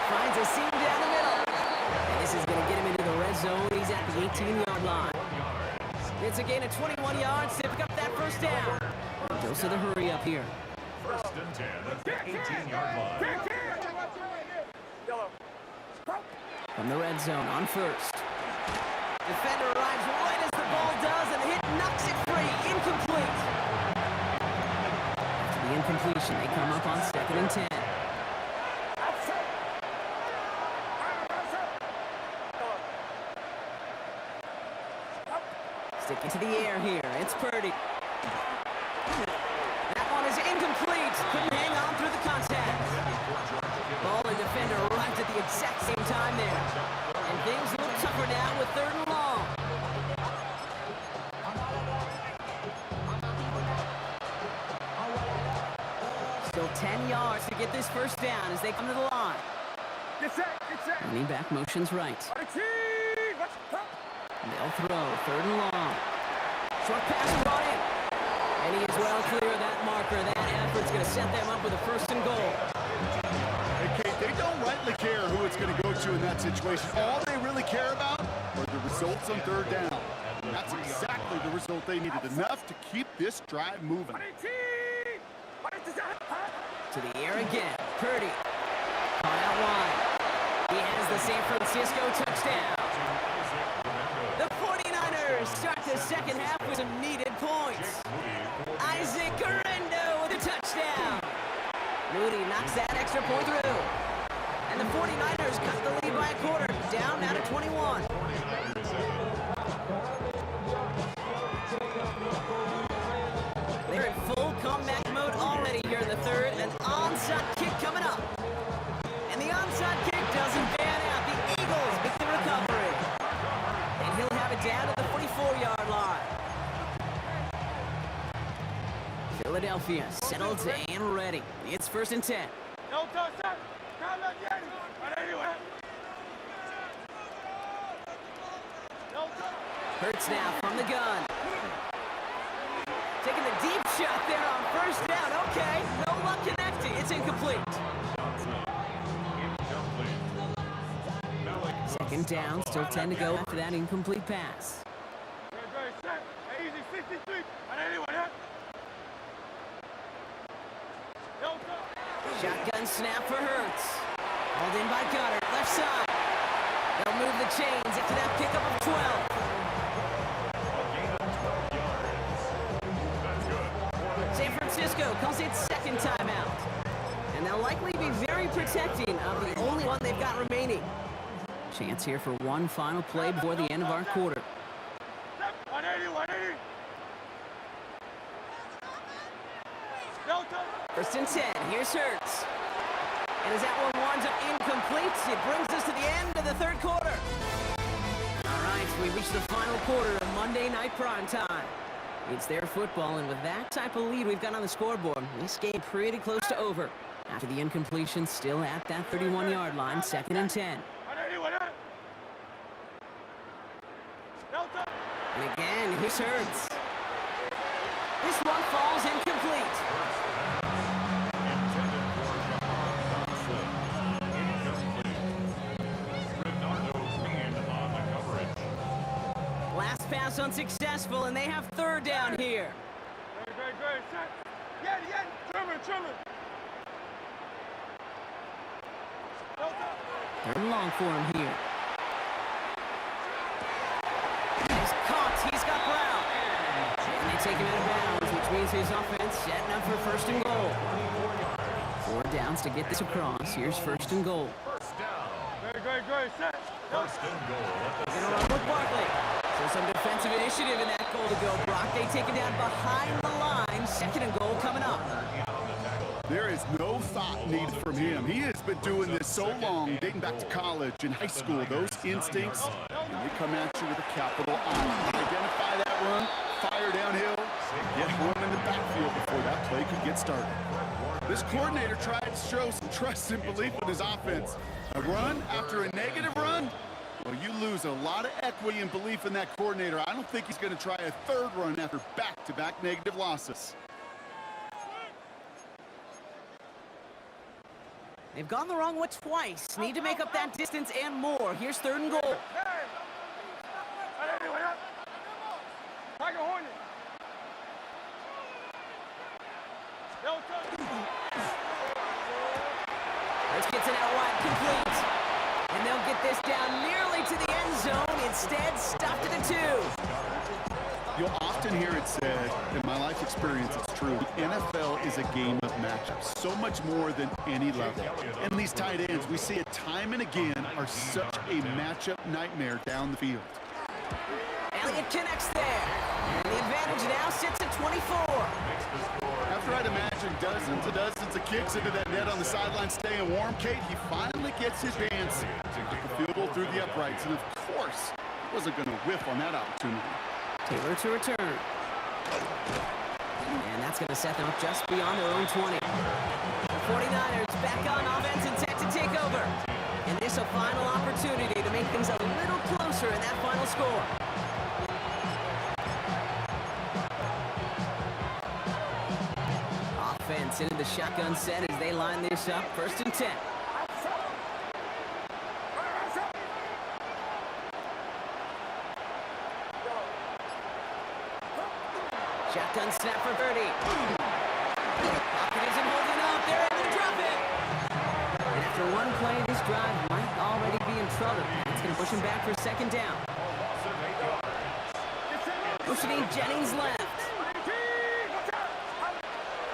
Finds a seam down the middle. And this is going to get him into the red zone. He's at the 18-yard line. It's a gain of 21 yards to pick up that first down. Goes to the hurry up here. 1st and 10 at the 18-yard line. Yellow. From the red zone on first. Defender arrives right as the ball does, and the hit knocks it free. Incomplete. After the incompletion, they come up on 2nd and 10. Sticking to the air here. It's Purdy. That one is incomplete. Couldn't hang on through the contact. Ball and defender arrived at the exact same time there. And things look tougher now with 3rd and long. Still 10 yards to get this first down as they come to the line. Get set. Get set. Running back motions right. They'll throw, 3rd and long. Short pass brought in. And he is well clear of that marker. That effort's going to set them up with a 1st and goal. Hey, Kate, they don't rightly care who it's going to go to in that situation. All they really care about are the results on 3rd down. And that's exactly the result they needed, enough to keep this drive moving. To the air again. Purdy. Caught out wide. He has the San Francisco touchdown. The 49ers start the second half with some needed points. Isaac Guerrero with a touchdown. Moody knocks that extra point through. And the 49ers cut the lead by a quarter, down now to 21. They're in full comeback mode already here in the 3rd. An onside kick coming up. And the onside kick doesn't pan out. The Eagles make the recovery. And he'll have it down to the 44-yard line. Philadelphia settled and ready. It's 1st and 10. No touch. Hurts now from the gun. Taking the deep shot there on 1st down. Okay, no luck connecting. It's incomplete. 2nd down, still 10 to go after that incomplete pass. Easy, 53. Anyone, huh? No touch. Shotgun snap for Hurts. Hauled in by Goddard, left side. They'll move the chains after that pickup of 12. San Francisco calls its 2nd timeout. And they'll likely be very protecting of the only one they've got remaining. Chance here for one final play before the end of our quarter. 180. No touch. 1st and 10, here's Hurts. And as that one winds up incomplete, it brings us to the end of the 3rd quarter. All right, we reach the final quarter of Monday Night Primetime. It's their football, and with that type of lead we've got on the scoreboard, this game pretty close to over. After the incompletion, still at that 31-yard line, 2nd and 10. And again, here's Hurts. This one falls incomplete. Last pass unsuccessful, and they have 3rd down here. Great. Set. Truman. Third and long for him here. He's caught. He's got Brown. And they take him out of bounds, which means his offense setting up for first and goal. 4 downs to get this across. Here's first and goal. First down. Great. Set. First and goal. They're going to run with Barkley. So some defensive initiative in that goal to go. Brock, they take him down behind the line. Second and goal coming up. There is no thought needed from him. He has been doing this so long, dating back to college and high school. Those instincts, and they come at you with a capital I. Identify that run, fire downhill, get home in the backfield before that play could get started. This coordinator tried to show some trust and belief in his offense. A run after a negative run? Well, you lose a lot of equity and belief in that coordinator. I don't think he's going to try a third run after back-to-back negative losses. They've gone the wrong way twice. Need to make up that distance and more. Here's third and goal. This gets it out wide, complete. And they'll get this down nearly to the end zone. Instead, stopped it at 2. You'll often hear it said, in my life experience it's true, the NFL is a game of matchups, so much more than any level. And these tight ends, we see it time and again, are such a matchup nightmare down the field. Elliott connects there. And the advantage now sits at 24. After I'd imagine dozens and dozens of kicks into that net on the sideline staying warm, Kate, he finally gets his hands to the field goal through the uprights. And of course, he wasn't going to whiff on that opportunity. Taylor to return. And that's going to set them up just beyond their own 20. The 49ers back on offense and set to take over. And this a final opportunity to make things a little closer in that final score. Offense into the shotgun set as they line this up. First and 10. Shotgun snap for Birdie. Pocket isn't holding up. They're able to drop it. And after one play, this drive might already be in trouble. It's going to push him back for second down. Motioning Jennings left.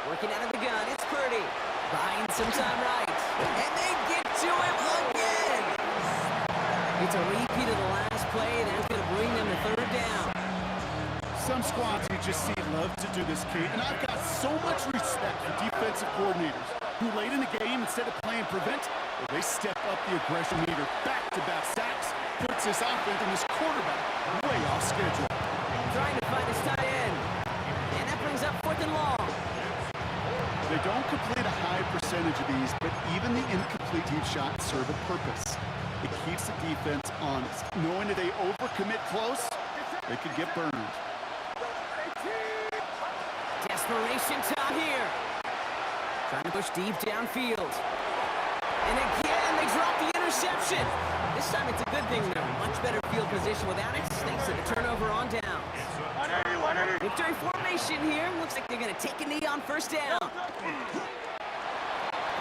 Working out of the gun, it's Purdy. Buying some time right. And they get to him again. It's a repeat of the last play. That's going to bring them to third down. Some squads you just see love to do this, Kate, and I've got so much respect for defensive coordinators who late in the game, instead of playing prevent, they step up the aggression meter. Back-to-back sacks puts this offense and this quarterback way off schedule. Trying to find his tight end. And that brings up fourth and long. They don't complete a high percentage of these, but even the incomplete deep shots serve a purpose. It keeps the defense honest. Knowing that they overcommit close, they could get burned. Desperation time here. Trying to push deep downfield. And again, they drop the interception. This time it's a good thing they're in much better field position without it. Thanks to the turnover on down. Victory formation here. Looks like they're going to take a knee on first down.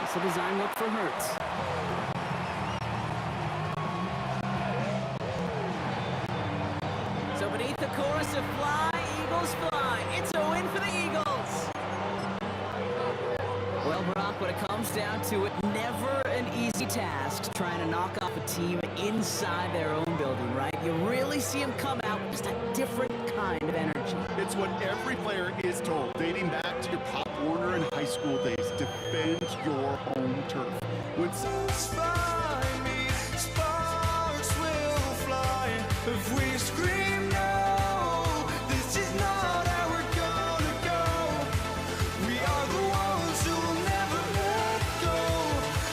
It's a design look for Hurts. So beneath the chorus of Fly, Eagles Fly, it's a win for the Eagles. Well, Brock, when it comes down to it, never an easy task trying to knock off a team inside their own building, right? You really see them come out with just a different kind of energy. It's what every player is told, dating back to your Pop Warner and high school days. Defend your home turf. When Find me, sparks will fly if we scream no. This is not how we're gonna go. We are the ones who will never let go.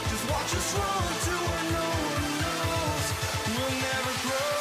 Just watch us run to where no one knows. We'll never grow.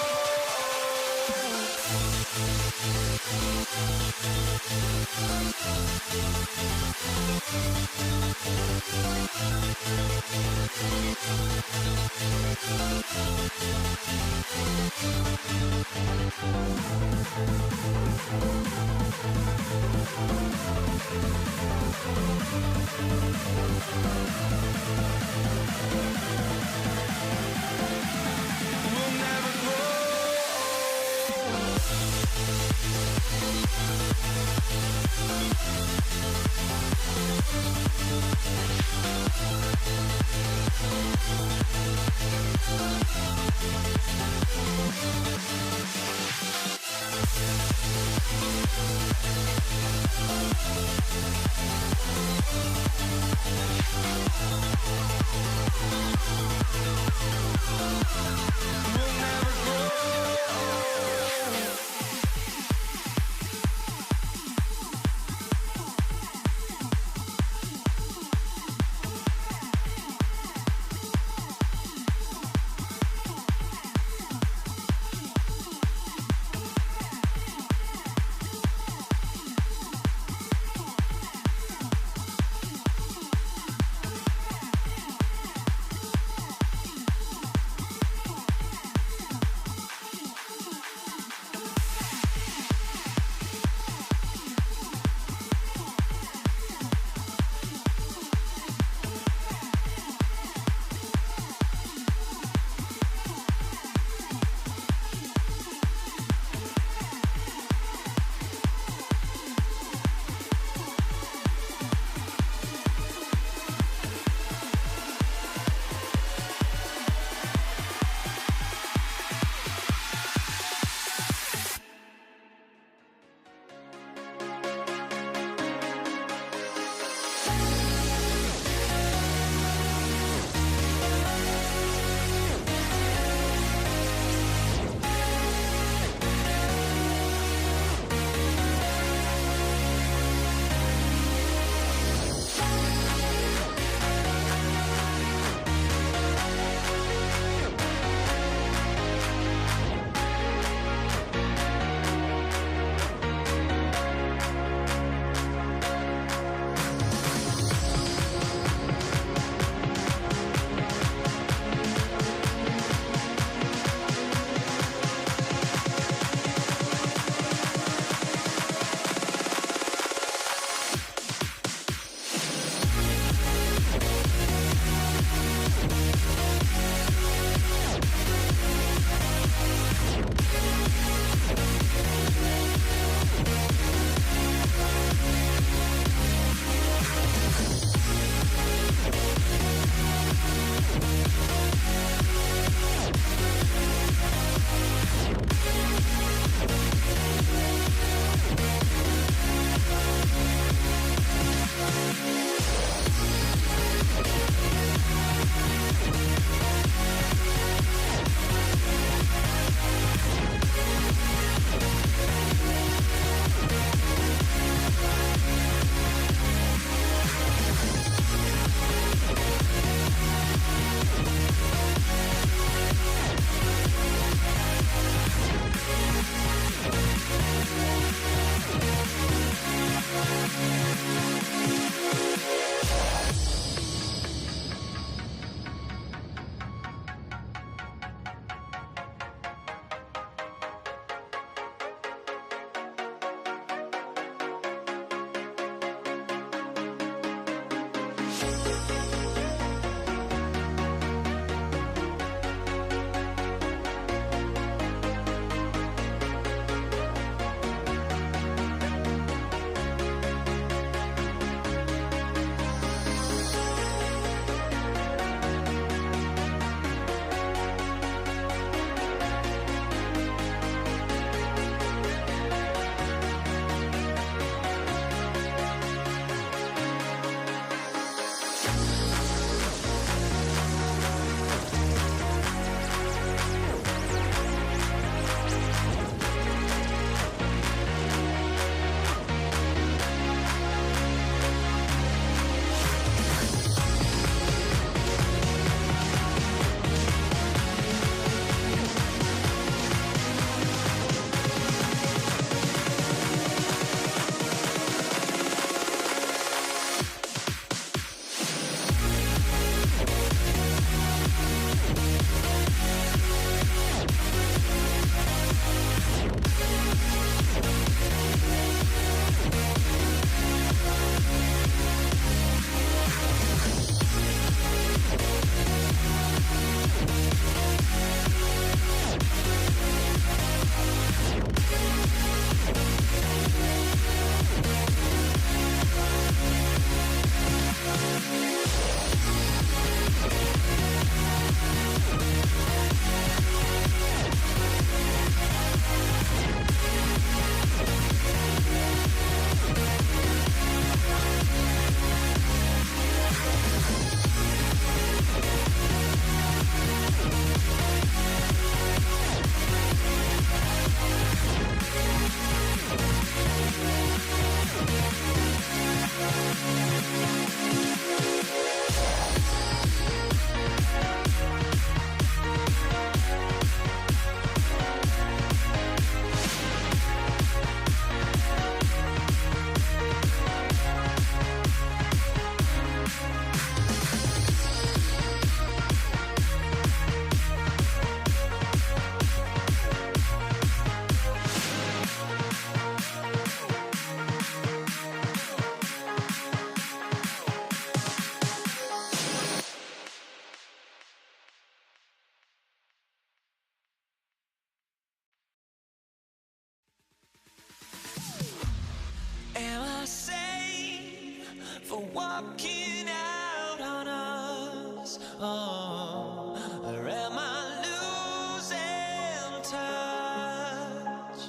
for walking out on us? Oh, or am I losing touch?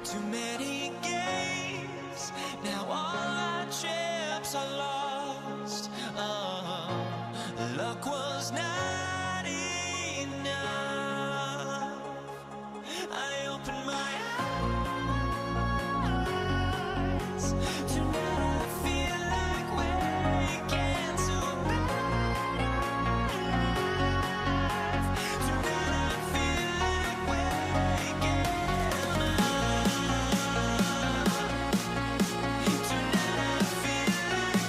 Too many games, now all our chips are lost. Oh, luck was not enough. I opened my eyes. Tonight I feel like waking to life. Tonight I feel like waking up. Tonight I feel like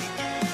waking up.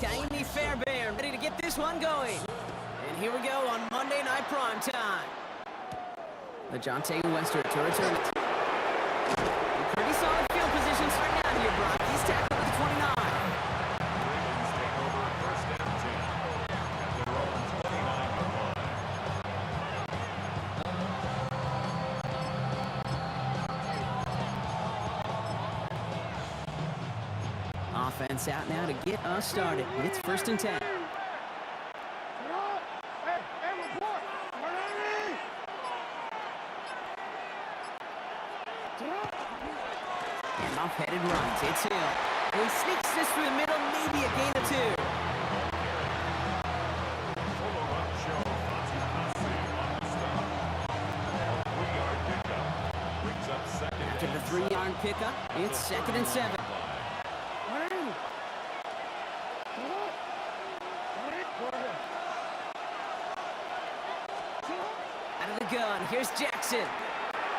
Kaimi Fairbairn ready to get this one going. And here we go on Monday Night Primetime. LeJontay Wester to return it. Pretty solid field position starting out here, Brock. He's tackled at the 29. Ravens take over first down 10 at their own 29-yard line. Offense out now to get us started. It's 1st and 10. And off headed right. It's Hill. He sneaks this through the middle, maybe a gain of 2. Solo run show. Fonzie on the stop. A 3-yard pickup. Brings up second. After the 3-yard pickup, it's 2nd and 7. Out of the gun, here's Jackson.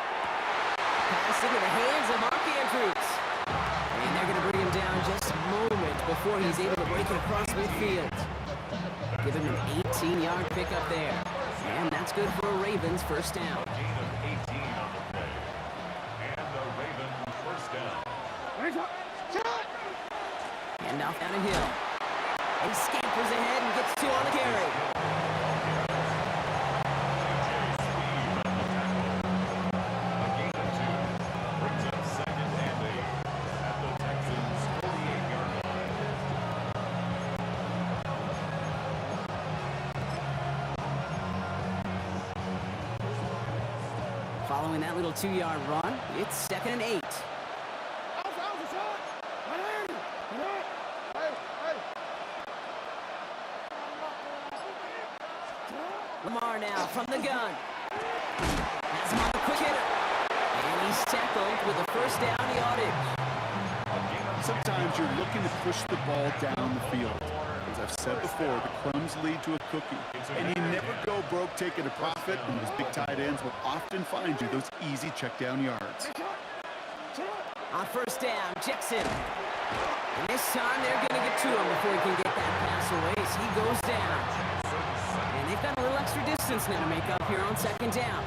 Pass into the hands of Mark Andrews. And they're going to bring him down just a moment before he's able to break it across midfield. Give him an 18-yard pickup there. And that's good for a Ravens first down. A gain of 18 on the play. And the Ravens first down. And off down a hill. And he scampers ahead and gets 2 on the carry. Following that little 2-yard run, it's 2nd and 8. Lamar now from the gun. That's him on the quick hitter. And he's tackled with a first down yardage. Sometimes you're looking to push the ball down the field. As I've said before, the crumbs lead to a cookie. And you never go broke taking a profit, and those big tight ends will often find you those easy check down yards. On first down, Jackson. And this time they're going to get to him before he can get that pass away as he goes down. And they've got a little extra distance now to make up here on 2nd down.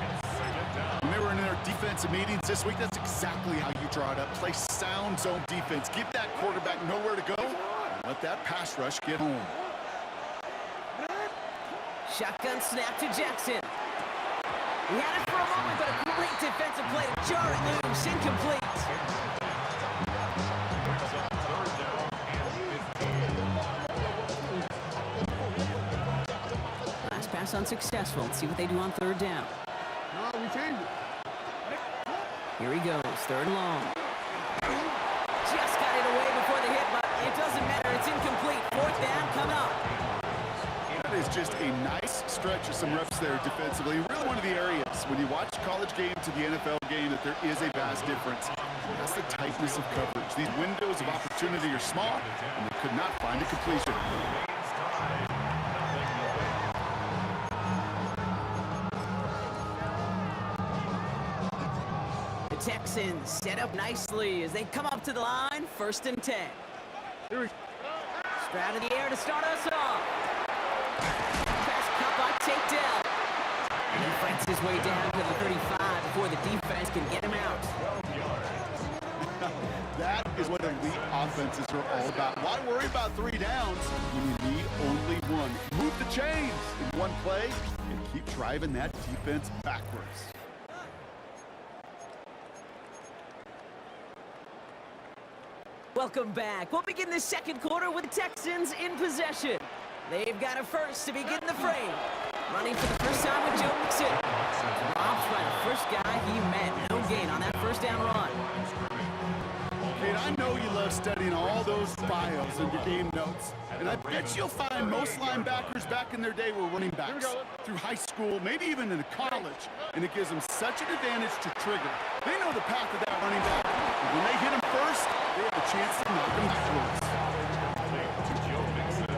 When they were in their defensive meetings this week, that's exactly how you draw it up. Play sound zone defense. Give that quarterback nowhere to go. And let that pass rush get home. Shotgun snap to Jackson. He had it for a moment, but a great defensive play to jar it loose. Incomplete. Last pass unsuccessful. Let's see what they do on 3rd down. Here he goes, 3rd and long. Just got it away before the hit, but it doesn't matter. It's incomplete. 4th down coming up. That is just a nice stretch of some reps there defensively. Really one of the areas when you watch college game to the NFL game that there is a vast difference. That's the tightness of coverage. These windows of opportunity are small, and they could not find a completion. Texans set up nicely as they come up to the line, 1st and 10. Stroud in the air to start us off. Pass caught by takedown. And he fights his way down to the 35 before the defense can get him out. That is what elite offenses are all about. Why worry about 3 downs when you need only one? Move the chains in one play and keep driving that defense backwards. Welcome back. We'll begin the second quarter with the Texans in possession. They've got a first to begin the frame. Running for the first time with Joe Mixon. Dropped by the first guy he met. No gain on that 1st down run. Kate, I know you love studying all those bios in your game notes. And I bet you'll find most linebackers back in their day were running backs. Through high school, maybe even in college. And it gives them such an advantage to trigger. They know the path of that running back. And when they hit him first, they have a chance to knock him backwards. To Joe Mixon.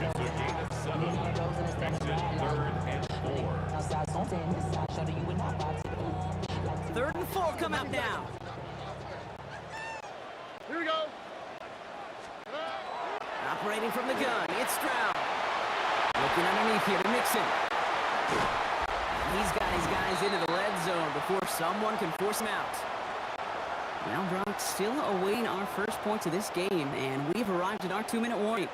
It's a gain of 7. Exit 3rd and 4. 3rd and 4 come up now. Here we go. Operating from the gun, it's Stroud. Looking underneath here to Mixon. He's got his guys into the red zone before someone can force him out. Now, Brock, still awaiting our first points of this game, and we've arrived at our 2-minute warning.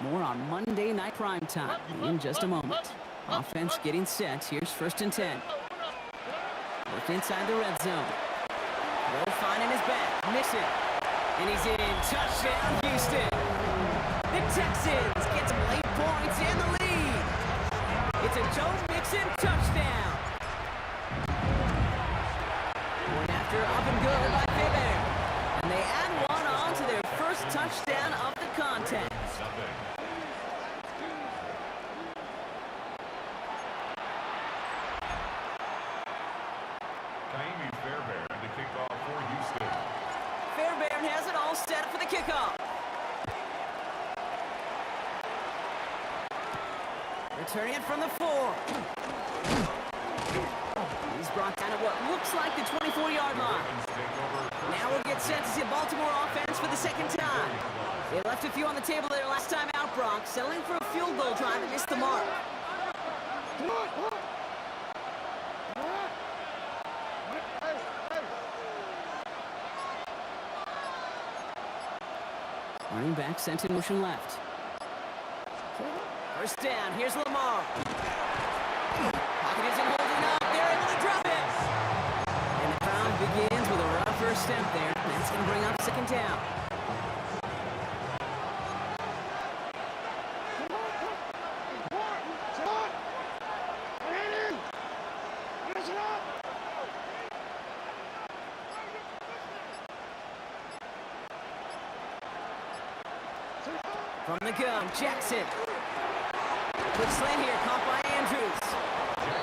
More on Monday Night Prime Time in just a moment. Offense getting set. Here's 1st and 10. Work inside the red zone. Throw finding his back. Mixon. And he's in. Touchdown, Houston. The Texans get some late points in the lead. It's a Joe Mixon touchdown. Point after up and good by Fairbairn. And they add one on to their first touchdown of the contest. Kaimi Fairbairn to kick off for Houston. Fairbairn has it all set for the kickoff. Returning it from the 4. He's brought down at what looks like the 24-yard line. Now we'll get set to see Baltimore offense for the 2nd time. They left a few on the table there last time out, Brock, settling for a field goal drive and missed the mark. Running back sent in motion left. 1st down, here's Lamar. Pocket isn't holding up, they're able to drop it. And the crowd begins with a rough first step there. That's going to bring up 2nd down. From the gun, Jackson. Quick slant here, caught by Andrews.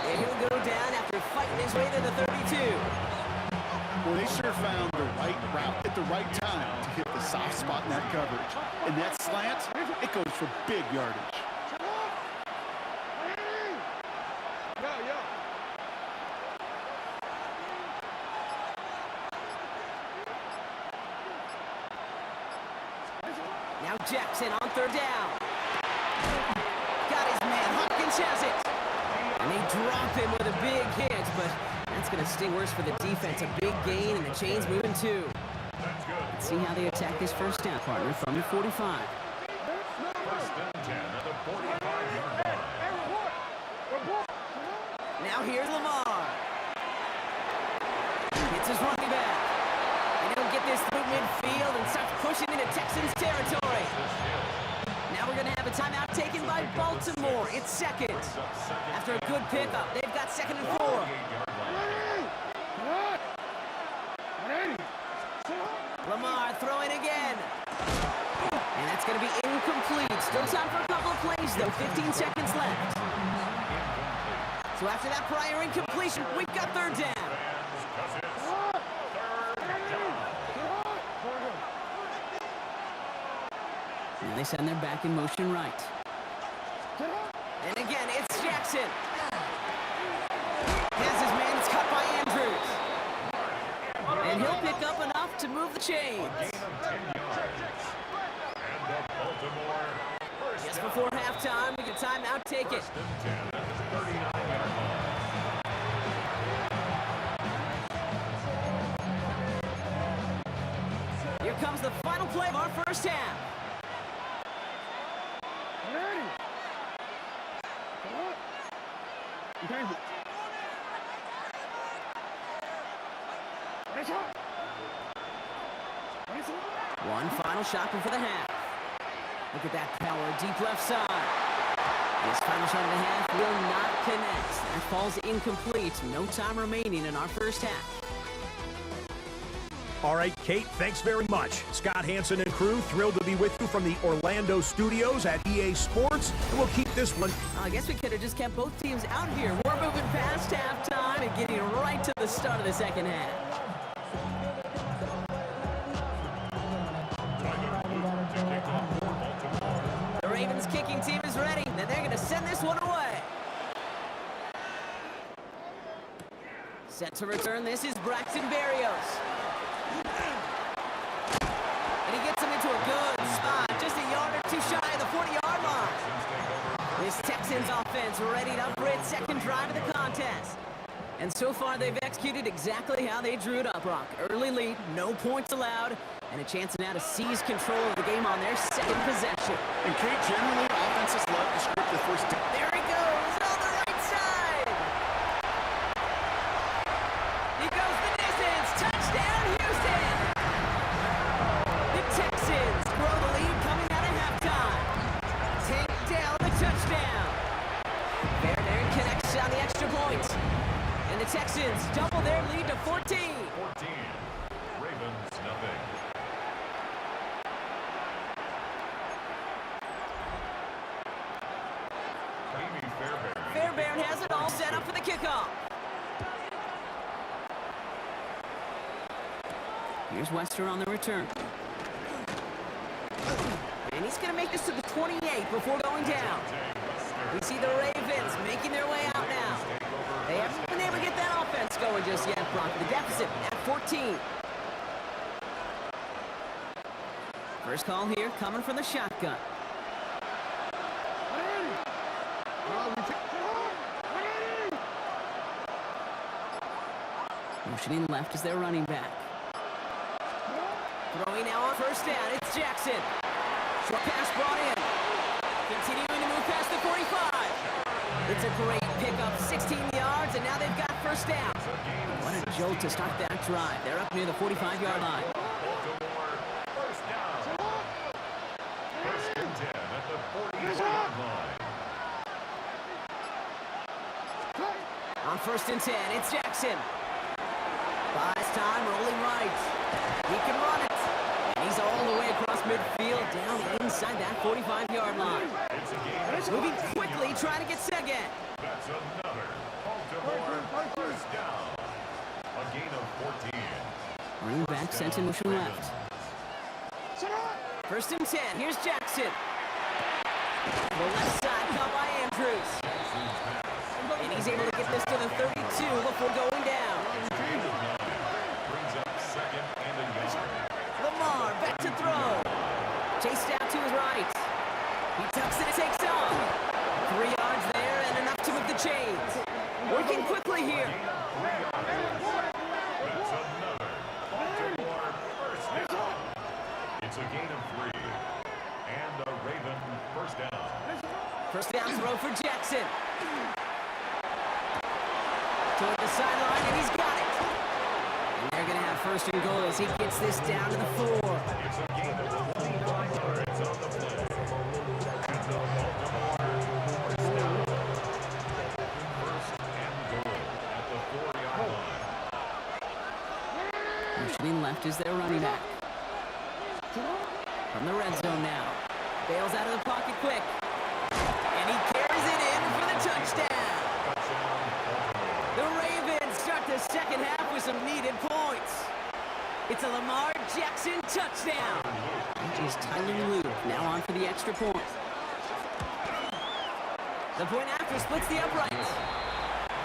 And he'll go down after fighting his way to the 32. Well, they sure found the right route at the right time to hit the soft spot in that coverage. And that slant, it goes for big yardage. Now Jackson on 3rd down. Got his man, Hopkins has it. And they drop him with a big hit, but that's going to sting worse for the defense. A big gain, and the chain's moving too. Let's see how they attack this 1st down, partner, from the 45. 1st and 10 at the 45-yard line. Now here's Lamar. Hits his running back. And he'll get this through midfield and starts pushing into Texans territory. Now we're going to have a timeout taken by Baltimore. It's 2nd. After a good pickup, they've got 2nd and 4. Lamar throwing again. And that's going to be incomplete. Still time for a couple of plays, though. 15 seconds left. So after that prior incompletion, we've got 3rd down. And they send their back in motion right. And again, it's Jackson. Has his man, it's cut by Andrews. pick up enough to move the chains. A gain of 10 yards. And the Baltimore first Just down. before halftime, we get timeout, take it. First and 10 at the 39-yard line. Here comes the final play of our first half. One final shot before the half. Look at that power, deep left side. This final shot of the half will not connect. That falls incomplete. No time remaining in our first half. All right, Kate, thanks very much. Scott Hansen and crew, thrilled to be with you from the Orlando studios at EA Sports, and we'll keep this one. I guess we could have just kept both teams out here. We're moving past halftime and getting right to the start of the second half. The Ravens kicking team is ready, and they're going to send this one away. Set to return, this is Braxton Berrios. And he gets him into a good spot, just a yard or two shy of the 40-yard line. This Texans offense ready to for its second drive of the contest. And so far, they've executed exactly how they drew it up, Brock. Early lead, no points allowed, and a chance now to seize control of the game on their second possession. And Kate, generally, offenses love to script the first down. There he goes, on the right side. He goes the distance. Touchdown, Houston. The Texans grow the lead coming out of halftime. Tank Dell, the touchdown. Fairbairn connects on the extra point. And the Texans double their lead to 14. 14. Ravens, nothing. Amy Fairbairn. Fairbairn has it all set up for the kickoff. Here's Wester on the return. And he's going to make this to the 28 before going down. We see the Ravens making their way out now. They haven't been able to get that offense going just yet, Brock. The deficit at 14. First call here coming from the shotgun. Motioning left as their running back. Throwing now on first down, it's Jackson. Short pass brought in. Continuing to move past the 45. It's a great pickup, 16 yards, and now they've got first down. What a jolt to start that drive. They're up near the 45-yard line. Baltimore, first down. First and 10 at the 40-yard line. On first and 10, it's Jackson. Buys time, rolling right. He can run it. And he's all the way across midfield, down inside that 45-yard line. It's a game. Moving quickly, trying to get second. That's another Baltimore first down. A gain of 14. Running back sent in motion left. First and 10, here's Jackson. The left side caught by Andrews. And he's able to get this to the 32 before going down. Brings up second and a yard. Lamar back to throw. Chased out to his right. He tucks it and takes off. 3 yards there and enough to move the chains. Working quickly here. That's another Baltimore first down. It's a gain of 3. And a Raven first down. First down throw for Jackson. Toward the sideline, and he's got it. And they're going to have first and goal as he gets this down to the 4. It's a gain of 25 yards on the play. And the Baltimore first down. First and goal at the 4-yard line. Motioning left is their running back. From the red zone now. Bails out of the pocket quick. And he carries it in for the touchdown. The Ravens start the second half with some needed points. It's a Lamar Jackson touchdown. It is Tyler Luke now on for the extra point. The point after splits the uprights.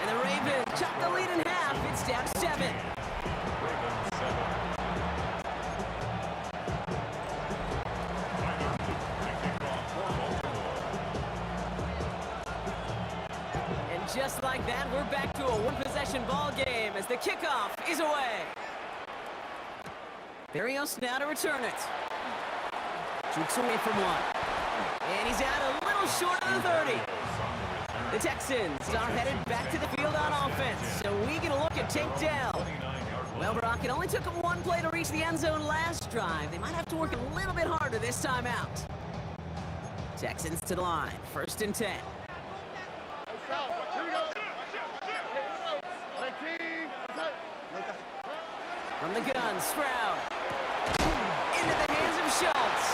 And the Ravens chop the lead in half. It's down 7. Ravens 7. just like that, we're back to a one-possession ball game as the kickoff is away. Berrios now to return it. Jukes away from one. And he's out a little short of the 30. The Texans are headed back to the field on offense, so we get a look at takedown. Well, Brock, it only took them one play to reach the end zone last drive. They might have to work a little bit harder this time out. Texans to the line, 1st and 10. From the gun, Stroud. Into the hands of Schultz.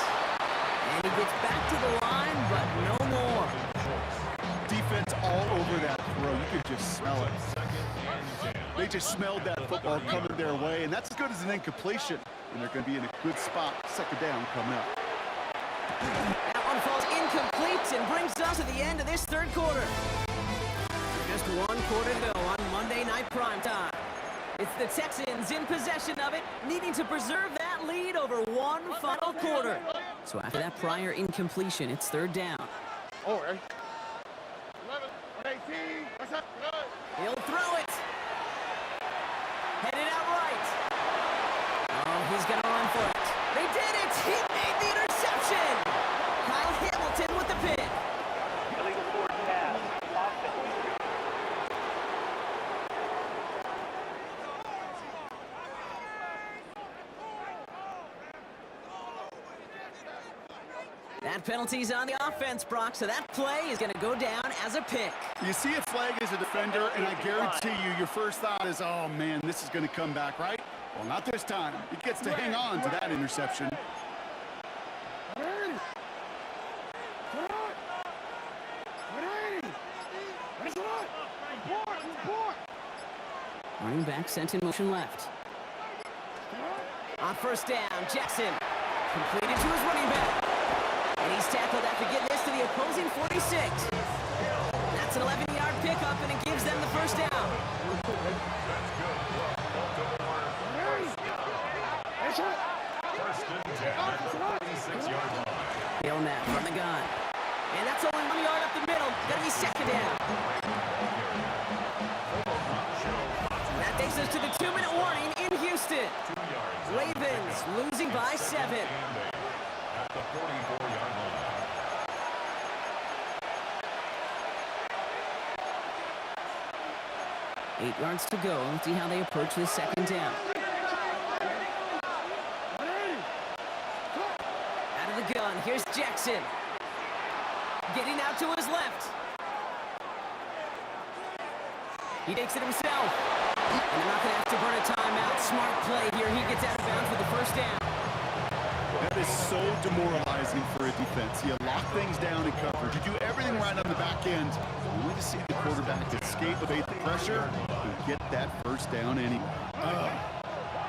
And he gets back to the line, but no more. Defense all over that throw. You could just smell it. They just smelled that football coming their way, and that's as good as an incompletion. And they're going to be in a good spot. 2nd down coming up. That one falls incomplete and brings us to the end of this 3rd quarter. Just 1 quarter to go on Monday Night Primetime. It's the Texans in possession of it, needing to preserve that lead over one final quarter. So after that prior incompletion, it's 3rd down. Oh, 11, 18, what's up? He'll throw it. Headed out right. Oh, he's going to run for it. They did it. He made the interception. Kyle Hamilton with the pick. Illegal forward pass. That penalty's on the offense, Brock, so that play is going to go down as a pick. You see a flag as a defender, and I guarantee you, your first thought is, oh, man, this is going to come back, right? Well, not this time. He gets to hang on to that interception. Running back sent in motion left. On 1st down, Jackson. Completed to his running back. And he's tackled after getting this to the opposing 46. That's an 11-yard pickup, and it gives them the 1st down. Hill now from the gun. And that's only 1 yard up the middle. Gonna be 2nd down. That takes us to the 2-minute warning in Houston. Ravens losing by 7. At the 44-yard line. 8 yards to go. Let's see how they approach this 2nd down. Out of the gun, here's Jackson. Getting out to his left. He takes it himself. And they're not going to have to burn a timeout. Smart play here. He gets out of bounds with the 1st down. That is so demoralizing for a defense. You lock things down in coverage. You do everything right on the back end. Only to see the quarterback escape, evade the pressure, and get that 1st down anyway.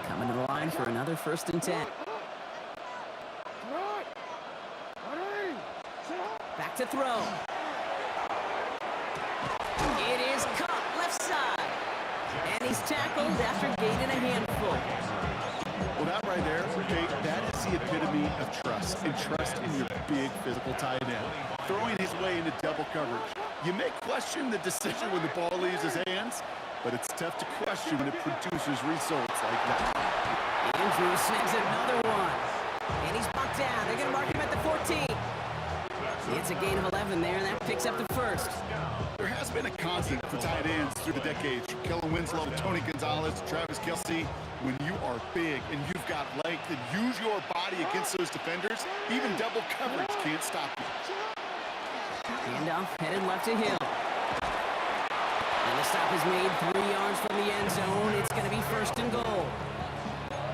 Coming to the line for another 1st and 10. Back to throw. It is caught left side. And he's tackled after gaining a handful. Well, that right there, okay, that is the epitome of trust, and trust in your big physical tight end. Throwing his way into double coverage. You may question the decision when the ball leaves his hands, but it's tough to question when it produces results like that. Andrew snags another one. And he's knocked down. They're going to mark him at the 14. It's a gain of 11 there, and that picks up the 1st. There has been a constant for tight ends through the decades. From Kellen Winslow, Tony Gonzalez, Travis Kelce. When you are big and you've got length and use your body against those defenders, even double coverage can't stop you. Handoff headed left to Hill. And the stop is made 3 yards from the end zone. It's going to be 1st and goal.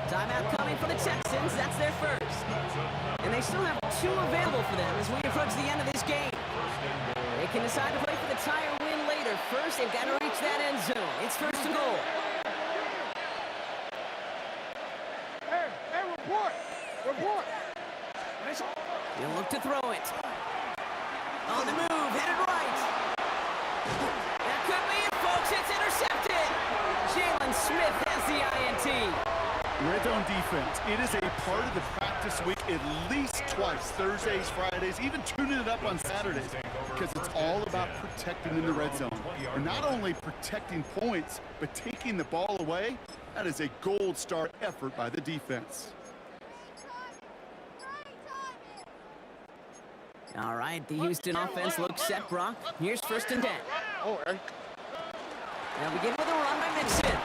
Timeout coming for the Texans. That's their 1st. And they still have 2 available for them as we approach the end of this game. They can decide to play for the tie or win later. First, they've got to reach that end zone. It's 1st and goal. Hey, report! He'll look to throw it. On the move, headed right. That could be it, folks. It's intercepted. Jalen Smith has the INT. Red zone defense, it is a part of the practice week at least twice, Thursdays, Fridays, even tuning it up on Saturdays, because it's all about protecting in the red zone. And not only protecting points, but taking the ball away. That is a gold star effort by the defense. All right, the Houston offense looks set, Brock. Here's 1st and 10. Now begin with a run by Mixon.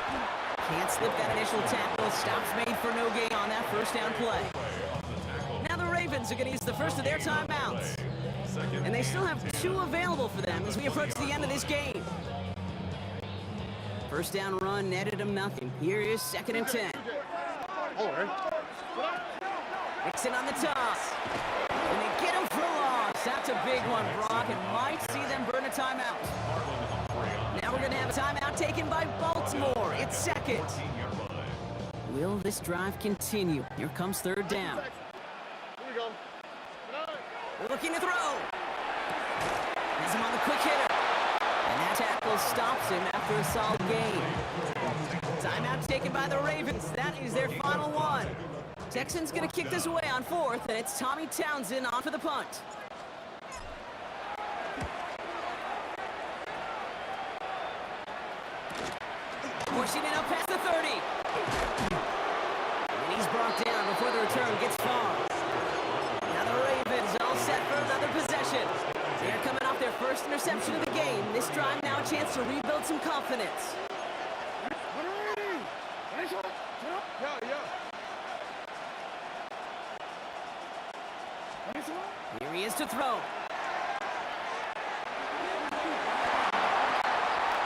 Can't slip that initial tackle. Stops made for no gain on that 1st down play. Now the Ravens are going to use the first of their timeouts. And they still have 2 available for them as we approach the end of this game. 1st down run netted them nothing. Here is 2nd and 10. Mixon on the toss. And they get him for a loss. That's a big one, Brock, and might see them burn a timeout. Now we're going to have a timeout taken by Baltimore. It's 2nd. Will this drive continue? Here comes 3rd down. Looking to throw. Has him on the quick hitter. And that tackle stops him after a solid gain. Timeout taken by the Ravens. That is their final one. Texans going to kick this away on 4th, and it's Tommy Townsend on for the punt. Pushing it up past the 30. And he's brought down before the return gets far. Now the Ravens all set for another possession. They're coming off their first interception of the game. This drive now a chance to rebuild some confidence. Here he is to throw.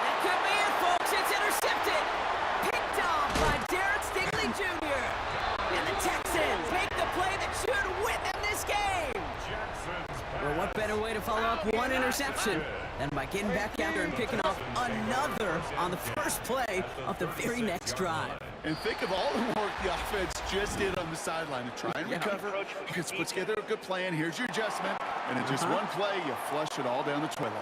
That could be it, folks. It's intercepted. Picked off by Derek Stingley Jr. And the Texans make the play that should win them this game. Well, what better way to follow up one interception than by getting back out there and picking off another on the first play of the very next drive. And think of all the work the offense just did on the sideline to try and recover. You can put together a good plan. Here's your adjustment. And in just one play, you flush it all down the toilet.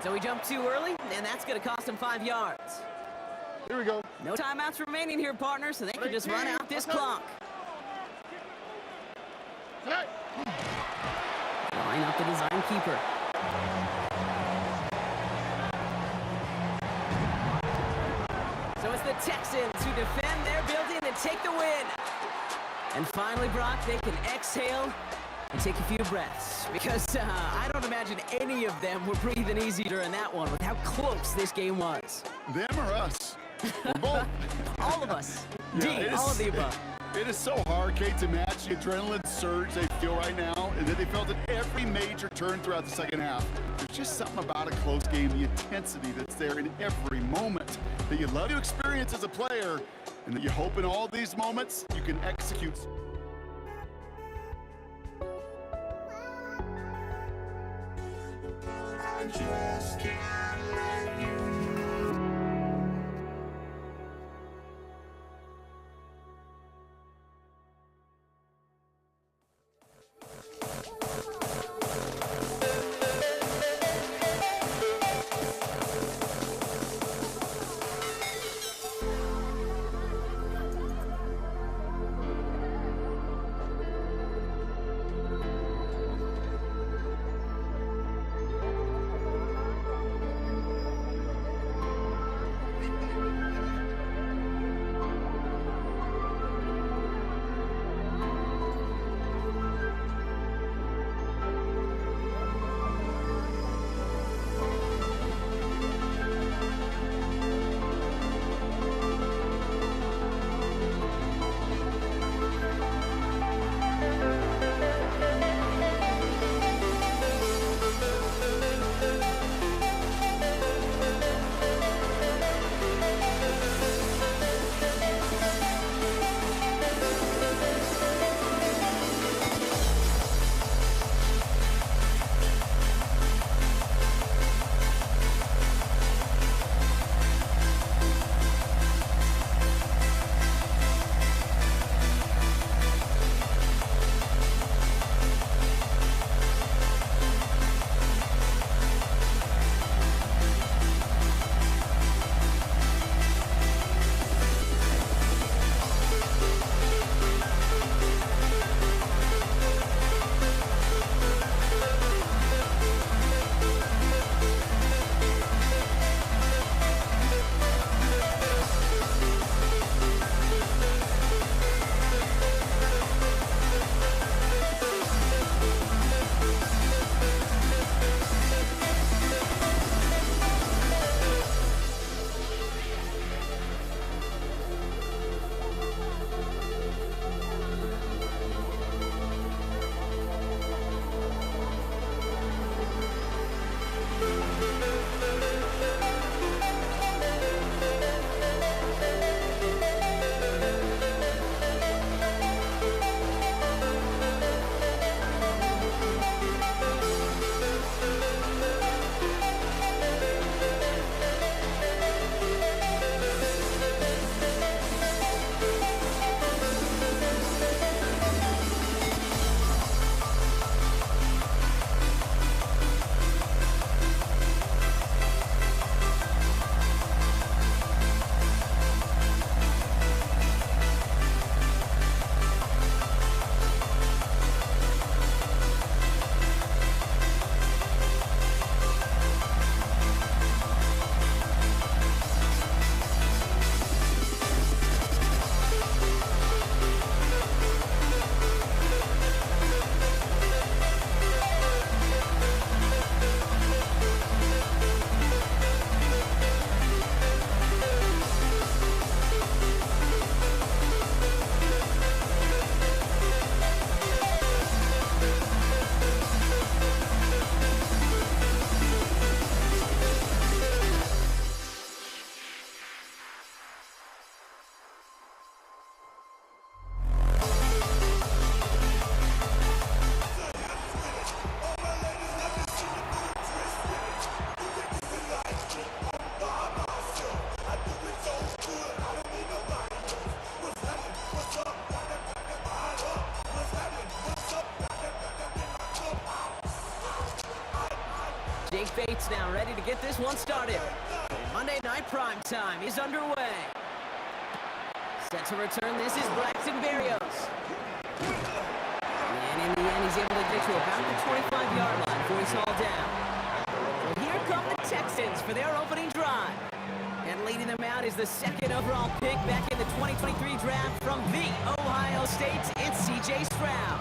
So he jumped too early, and that's going to cost him 5 yards. Here we go. No timeouts remaining here, partners, so they can just run out this clock. Line up the design keeper. So it's the Texans who defend their building and take the win. And finally, Brock, they can exhale and take a few breaths. Because I don't imagine any of them were breathing easy during that one with how close this game was. Them or us? We're both. All of us. Yeah, D, all of the above. It is so hard, Kate, to match the adrenaline surge they feel right now, and that they felt at every major turn throughout the second half. There's just something about a close game, the intensity that's there in every moment that you love to experience as a player, and that you hope in all these moments you can execute. I just can't let you. Jake Bates now ready to get this one started. Monday Night Prime Time is underway. Set to return, this is Braxton Berrios. And in the end, he's able to get to about the 25-yard line before he's hauled down. Well, here come the Texans for their opening drive. And leading them out is the second overall pick back in the 2023 draft from the Ohio State. It's C.J. Stroud.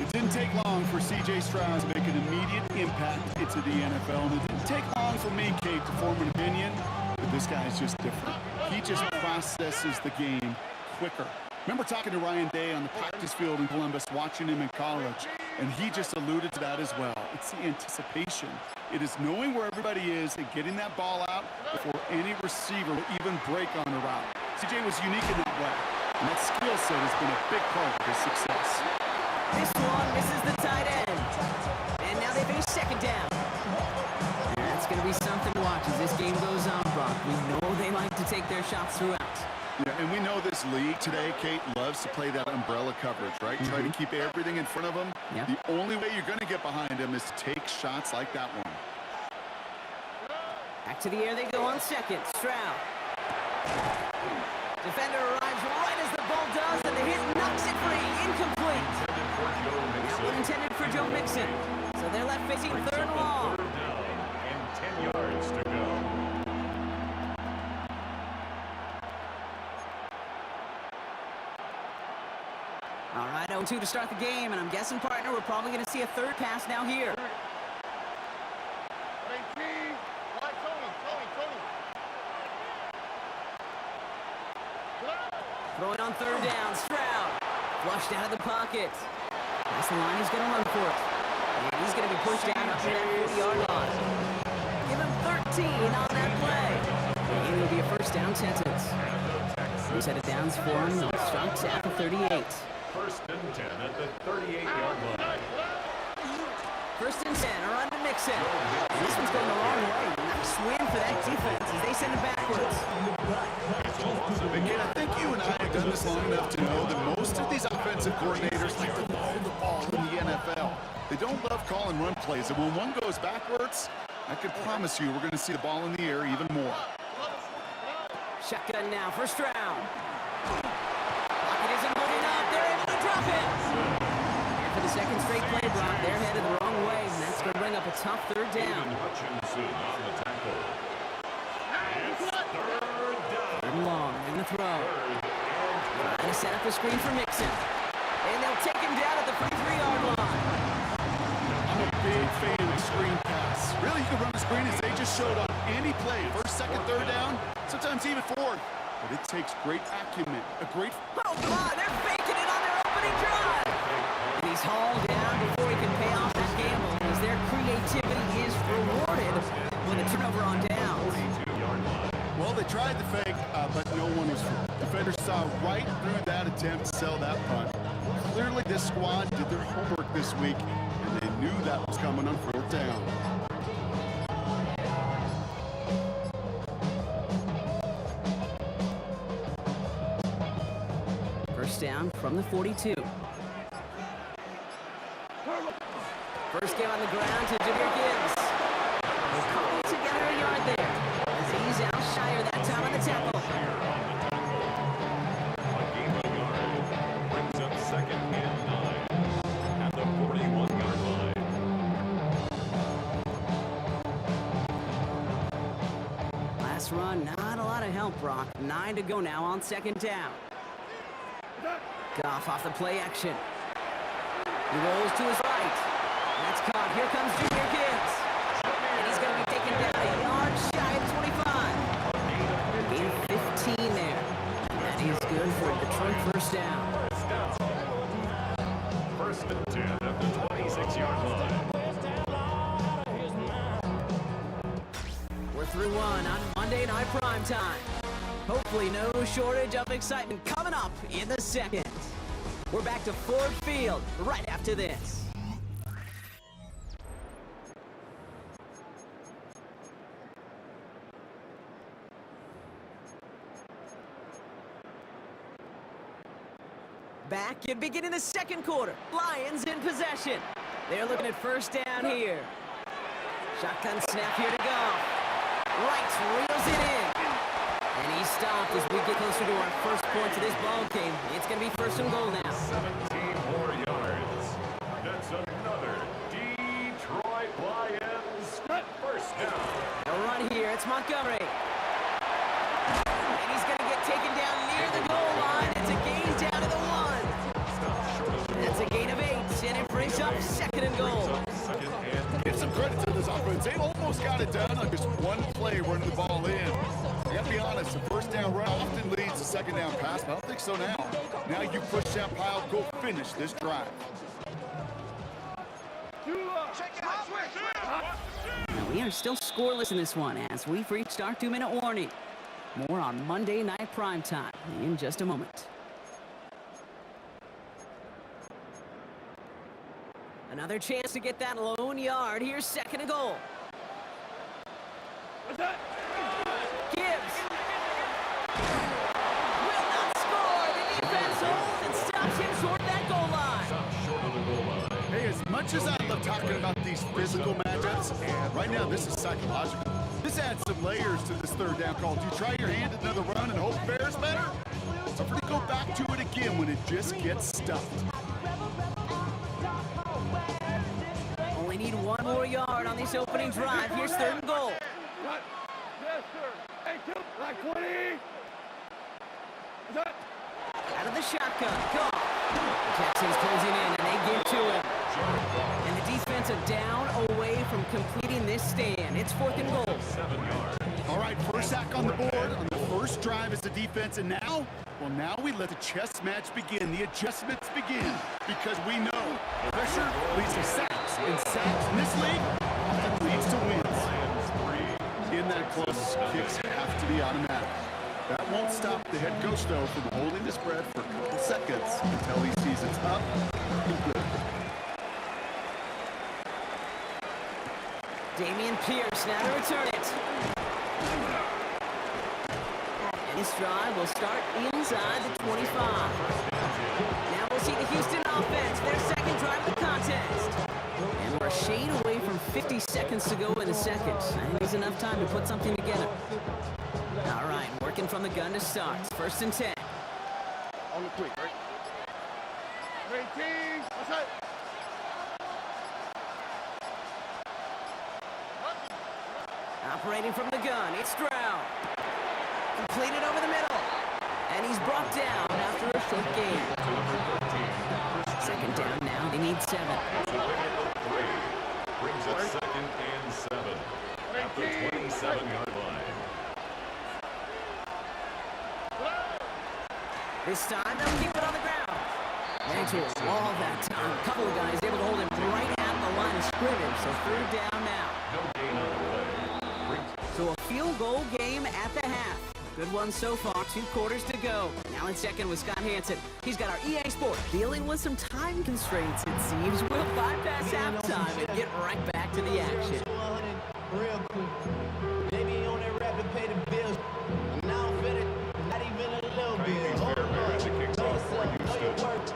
It didn't take long for C.J. Stroud to make an immediate impact into the NFL. And it didn't take long for me, Kate, to form an opinion. But this guy is just different. He just processes the game quicker. Remember talking to Ryan Day on the practice field in Columbus, watching him in college, and he just alluded to that as well. It's the anticipation. It is knowing where everybody is and getting that ball out before any receiver will even break on the route. CJ was unique in that way, and that skill set has been a big part of his success. This one misses the tight end. And now they face second down. That's going to be something to watch as this game goes on, Brock. We know they like to take their shots throughout. Yeah, and we know this league today, Kate, loves to play that umbrella coverage, right? Try to keep everything in front of them. Yeah. The only way you're going to get behind them is to take shots like that one. Back to the air they go on second. Stroud. Defender arrives right as the ball does, and the hit knocks it free. Incomplete. That one intended for Joe Mixon. So they're left facing third and long. Third down and 10 yards to go. All right, 0-2 to start the game, and I'm guessing, partner, we're probably going to see a third pass now here. Throwing on third down, Stroud. Flushed out of the pocket. That's the line he's going to run for it. And he's going to be pushed down up to that 40-yard line. Give him 13 on that play. And it'll be a first down sentence. He set it downs for him. They'll start at the 38. First and 10 at the 38-yard line. First and 10, a run to Mixon. And this one's going the wrong way. Nice win for that defense as they send it backwards. Again, I think you and I have done this long enough to know that most of these offensive coordinators like to throw the ball in the NFL. They don't love calling run plays, and when one goes backwards, I can promise you we're going to see the ball in the air even more. Shotgun now for Stroud. Pocket isn't holding up. They're able to drop it. And for the second straight play, Brock, they're headed the wrong way, and that's going to bring up a tough third down. Hutchinson on the tackle. It's third down. Third and long, in the throw. Trying to set up the screen for Mixon. And they'll take him down at the 43-yard line. I'm a big fan of screen pass. Really, you can run a screen as they just showed on any play. First, second, third down, sometimes even fourth. But it takes great acumen, a great... Oh, my, they're faking it on their opening drive. And he's hauled down before he can pay off that gamble as their creativity is rewarded with a turnover on downs. Well, they tried the fake, but no one was fooled. Defenders saw right through that attempt to sell that punt. Clearly, this squad did their homework this week, and they knew that was coming on fourth down. First down from the 42. First game on the ground to Jahmyr Gibbs. They'll cobble together a yard there as he's out Shire that time on the tackle. A gain of yard brings up second and 9 at the 41-yard line. Last run, not a lot of help, Brock. 9 to go now on second down. Goff off the play action. He rolls to his right. That's caught. Here comes Jahmyr Gibbs. And he's going to be taken down a yard shy of 25. Gain of 15 there. And that is good for a Detroit first down. First and 10 at the 26-yard line. We're through one on Monday Night Prime Time. Hopefully no shortage of excitement coming up in the second. We're back to Ford Field right after this. Back and beginning the second quarter. Lions in possession. They're looking at first down here. Shotgun snap here to go. Right, reels it in. And he stopped as we get closer to our first points of this ball game. It's going to be first and goal now. 17 more yards. That's another Detroit Lions first down. A run here. It's Montgomery. And he's going to get taken down near the goal line. It's a gain down to the 1. That's a gain of 8, and it brings up second and goal. Give some credit to this offense. They almost got it done on just one play running the ball in. I gotta be honest, the first down run often leads to second down pass, but I don't think so now. Now you push that pile, go finish this drive. Now we are still scoreless in this one as we've reached our 2-minute warning. More on Monday Night Primetime in just a moment. Another chance to get that lone yard. Here's second and goal. Gibbs will not score. The defense holds and stops him short of that goal line. Hey, as much as I love talking about these physical matchups, right now this is psychological. This adds some layers to this third down call. Do you try your hand at another run and hope fares better? So we're gonna go back to it again when it just gets stuffed. Only need one more yard on this opening drive. Here's third and goal. Yes, sir. Hey, like 20. Out of the shotgun. Go. Jackson's closing in, and they get to him. And the defense are down away from completing this stand. It's fourth and goal. 7 yards. All right, first sack on the board on the first drive as the defense, and now, well, now we let the chess match begin. The adjustments begin because we know pressure leads to sacks, and sacks in this league often leads to wins. In that close, kicks have to be automatic. That won't stop the head coach, though, from holding the spread for a couple seconds until he sees it's up and good. Damian Pierce now to return it. And this drive will start inside the 25. Now we'll see the Houston offense, their second drive of the contest. And we're a shade away from 50 seconds to go in the second. I think there's enough time to put something together. All right, working from the gun to start. First and 10. On the quick, right? 18. What's that? Operating from the gun, it's Stroud. Completed over the middle. And he's brought down after a short gain. Second down now, they need 7. Brings up second and 7 at the 27-yard line. This time, they'll keep it on the ground. Mantle all that time. A couple of guys able to hold him right at the line of scrimmage. So third down now. No gain on the play. So a field goal game at the half. Good one so far, 2 quarters to go. Now in second with Scott Hanson. He's got our EA Sports dealing with some time constraints, it seems. We'll bypass halftime and get right back to the action. Real quick. Baby on that rapid pay the bills. Now I'm fitted, not even a little bit. Hold on, know yourself, know your worth.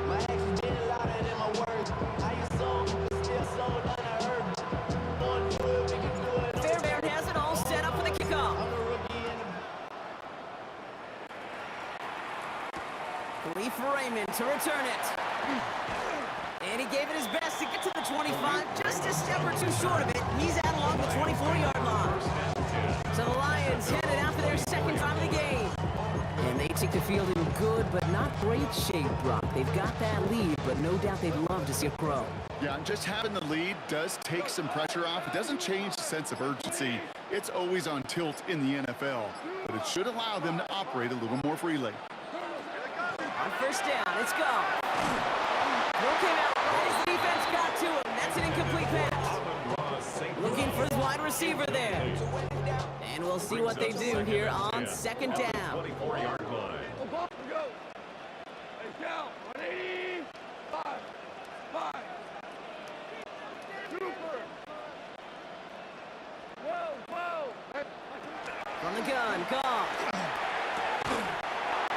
My oxygen louder than my words. How you sold, still sold unheard. Don't do it, we can do it. Fairbairn has it all set up for the kickoff. I'm a rookie in the Lee for Raymond to return it. And he gave it his best to get to the 25, just a step or two short of it. He's out along the 24-yard line. So the Lions headed out for their second time of the game. And they take the field in good but not great shape, Brock. They've got that lead, but no doubt they'd love to see it grow. Yeah, just having the lead does take some pressure off. It doesn't change the sense of urgency. It's always on tilt in the NFL, but it should allow them to operate a little more freely. On first down, it's gone. Ball came out right as the defense got to him. That's an incomplete pass. Looking for his wide receiver there. And we'll see what they do here on second down. 24-yard line. Go. Hey, down. 185. 5. Super. Whoa. Hey. From the gun, Goff.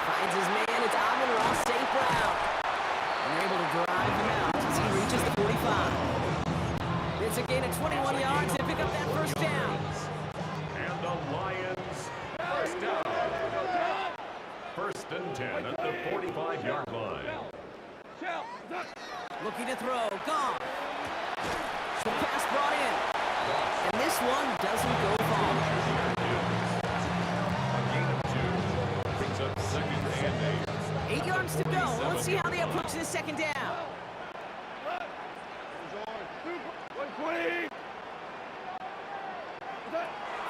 Finds his man, it's Amon-Ra St. Brown. And they're able to drive him out as he reaches the 45. It's a gain of 21 yards to pick up that first down. And the Lions first down. First and 10 at the 45-yard line. Looking to throw. Goff. The pass brought in. And this one doesn't go far. A gain of 2. Brings up second and 8. 8 yards to go. Let's see how they approach this second down.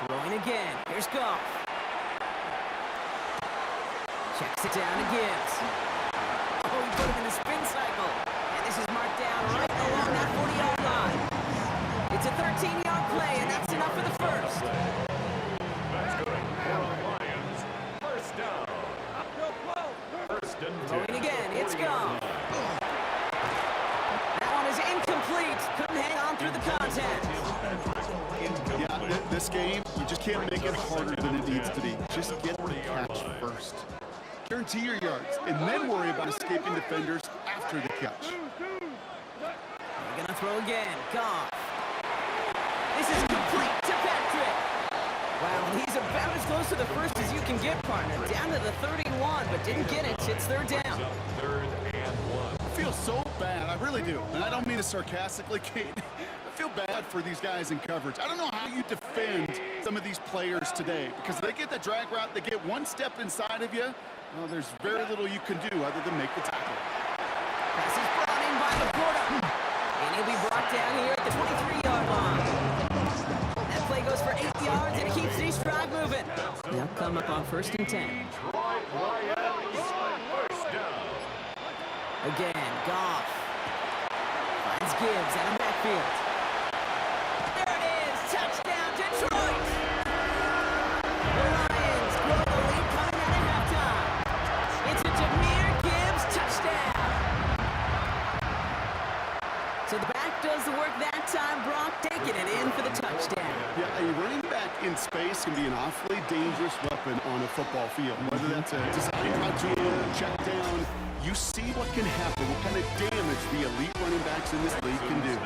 Throwing again. Here's Goff. Checks it down to Gibbs. Oh, he put him in a spin cycle. And this is marked down right along that 40-yard line. It's a 13-yard play, and that's enough for the first. That's good for the Lions. First down. First and 10. Throwing again. It's Goff. That one is incomplete. Couldn't hang on through the contact. Yeah, this game, you just can't make it harder than it needs to be. Just get the catch first. Guarantee your yards, and then worry about escaping defenders after the catch. They're gonna throw again. Goff. This is complete to Patrick. Wow, he's about as close to the first as you can get, partner. Down to the 31, but didn't get it. It's third down. Third and 1. I feel so bad, I really do. And I don't mean it sarcastically, Kate. I feel bad for these guys in coverage. I don't know how you defend some of these players today, because they get the drag route, they get one step inside of you. Well, there's very little you can do other than make the tackle. Pass is brought in by Laporta. And he'll be brought down here at the 23-yard line. That play goes for 8 yards and keeps this drive moving. They'll come up on first and 10. Again, Goff. Finds Gibbs out of backfield. There it is. Touchdown, Detroit. The Lions grow the lead coming out at halftime. It's a Jahmyr Gibbs touchdown. So the back does the work that time. Brock taking it in for the touchdown. Yeah, a running back in space can be an awfully dangerous weapon on a football field. Whether that's a design route to a check down, you see what can happen, what kind of damage the elite running backs in this league can do.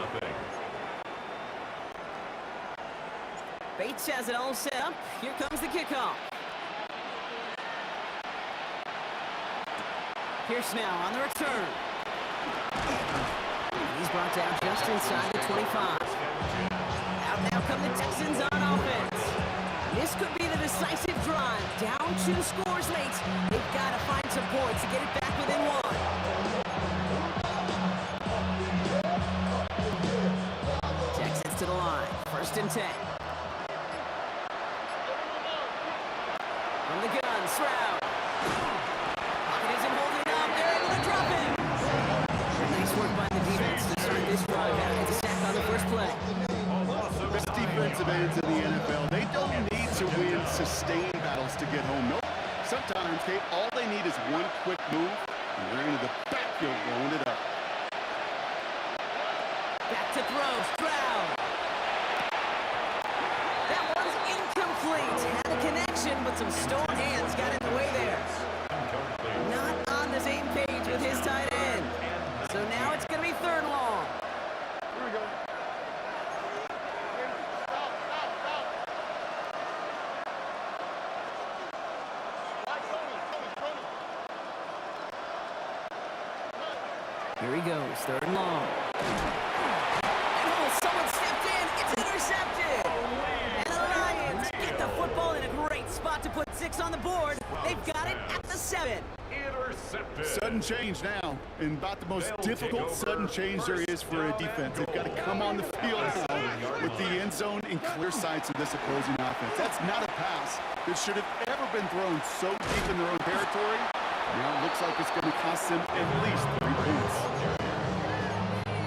Bates has it all set up. Here comes the kickoff. Pierce now on the return. He's brought down just inside the 25. Out now come the Texans on offense. This could be the decisive drive. Down 2 scores late. They've got to find some points to get it back within 1. Texans to the line. First and 10. From the gun, Stroud. Pocket isn't holding up. They're able to drop him. Nice work by the defense to start this drive out. It's a sack on the first play. Best defensive ends in the NFL, they don't need to win sustained battles to get home. Nope. Sometimes, Kate, all they need is one quick move, and they're into the backfield blowing it up. Back to throw, Stroud. That one's incomplete. Had a connection, but some stone hands got in the way there. Not on the same page with his tight end. So now it's going to be third long. Here we go. Here he goes, third and long. And oh, someone stepped in. It's intercepted. And the Lions get the football in a great spot to put 6 on the board. They've got it at the 7. Intercepted. Sudden change now, and about the most difficult sudden change there is for a defense. They've got to come on the field now with the end zone in clear sights of this opposing offense. That's not a pass that should have ever been thrown so deep in their own territory. Now it looks like it's going to cost them at least 3 points.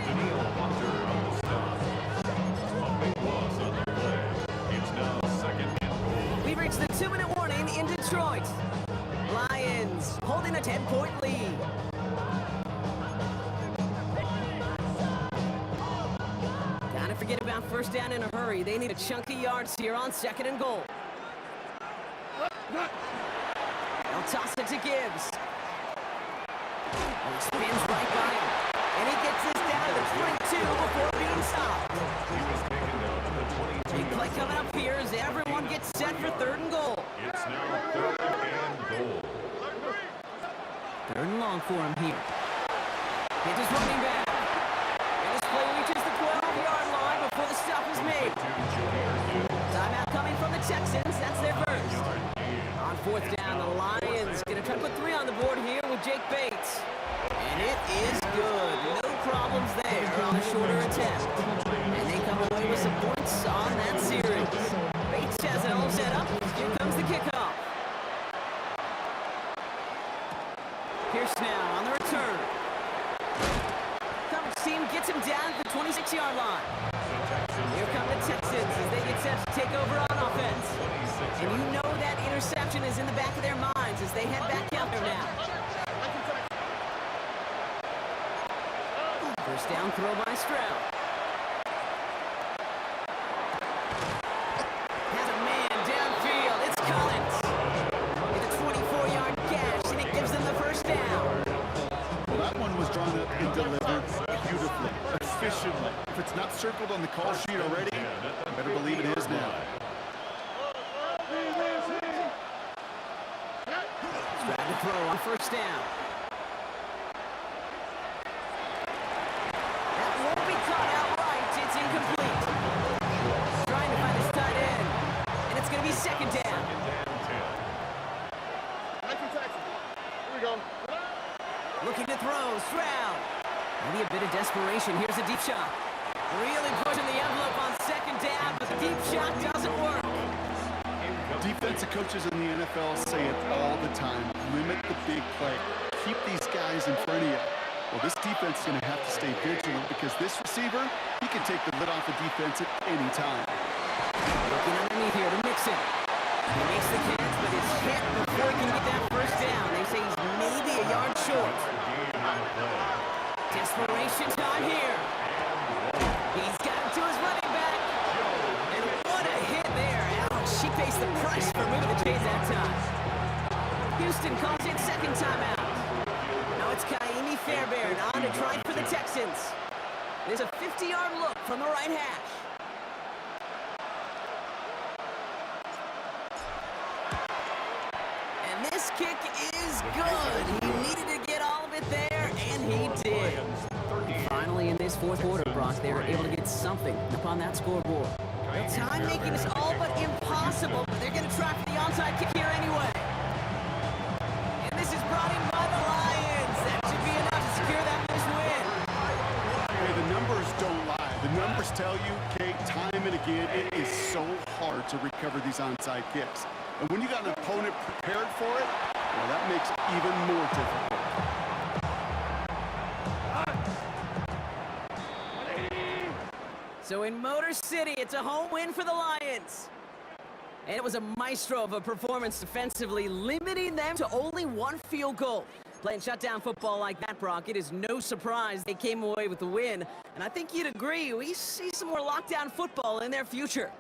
Daniil Hunter on the stop. A big loss on the play. It's now second and goal. We've reached the 2-minute warning in Detroit. Lions holding a 10-point lead. Gotta forget about first down in a hurry. They need a chunky yards here on second and goal. They'll toss it to Gibbs. Oh, he spins right by him. And he gets this down to the bring two before being stopped. He was taken down at the 22. Big play coming up here as everyone gets set for 3rd and goal. It's now 3rd and goal. 3rd and long for him here. It's his running back. And this play reaches the 12-yard line before the stop is made. Timeout coming from the Texans. That's their first. On 4th down, the Lions going to try to put 3 on the board here with Jake Bates. And it is good. No problems there on a shorter attempt. And they come away with some points on that series. Bates has it all set up. Here comes the kickoff. Pierce now on the return. Coverage team gets him down at the 26-yard line. Here come the Texans as they get set to take over on offense. And you know that interception is in the back of their minds as they head back out there now. First down throw by Stroud. Has a man downfield. It's Collins. It's a 24-yard gash, and it gives them the first down. Well, that one was drawn up and delivered beautifully, efficiently. If it's not circled on the call sheet already, better believe it is now. Stroud to throw on first down. That won't be caught outright. It's incomplete. Trying to find his tight end. And it's going to be 2nd down. Here we go. Looking to throw. Stroud. Maybe a bit of desperation. Here's a deep shot. Really pushing the envelope on 2nd down, but the deep shot doesn't work. Defensive coaches in the NFL say it all the time. Limit the big play. Keep these guys in front of you. Well, this defense is going to have to stay vigilant because this receiver, he can take the lid off the defense at any time. Looking underneath here to Mixon. He makes the catch, but it's hit before he can get that first down. They say he's maybe a yard short. Desperation time here. He's got him to his running back. And what a hit there. Ouch, she pays the price for moving the chains that time. Houston calls in 2nd timeout. Now it's Kaimi Fairbairn on to try for the Texans. There's a 50-yard look from the right hash. And this kick is good. He needed to get all of it there, and he did. Finally, in this 4th quarter, Brock, they were able to get something up on that scoreboard. The time making is all but impossible, but they're going to try for the onside kick here anyway. And this is brought in by the Lions. That should be enough to secure that first win. Hey, the numbers don't lie. The numbers tell you, Kate, time and again, it is so hard to recover these onside kicks. And when you got an opponent prepared for it, well, that makes it even more difficult. So in Motor City, it's a home win for the Lions. And it was a maestro of a performance defensively, limiting them to only 1 field goal. Playing shutdown football like that, Brock, it is no surprise they came away with the win. And I think you'd agree, we see some more lockdown football in their future.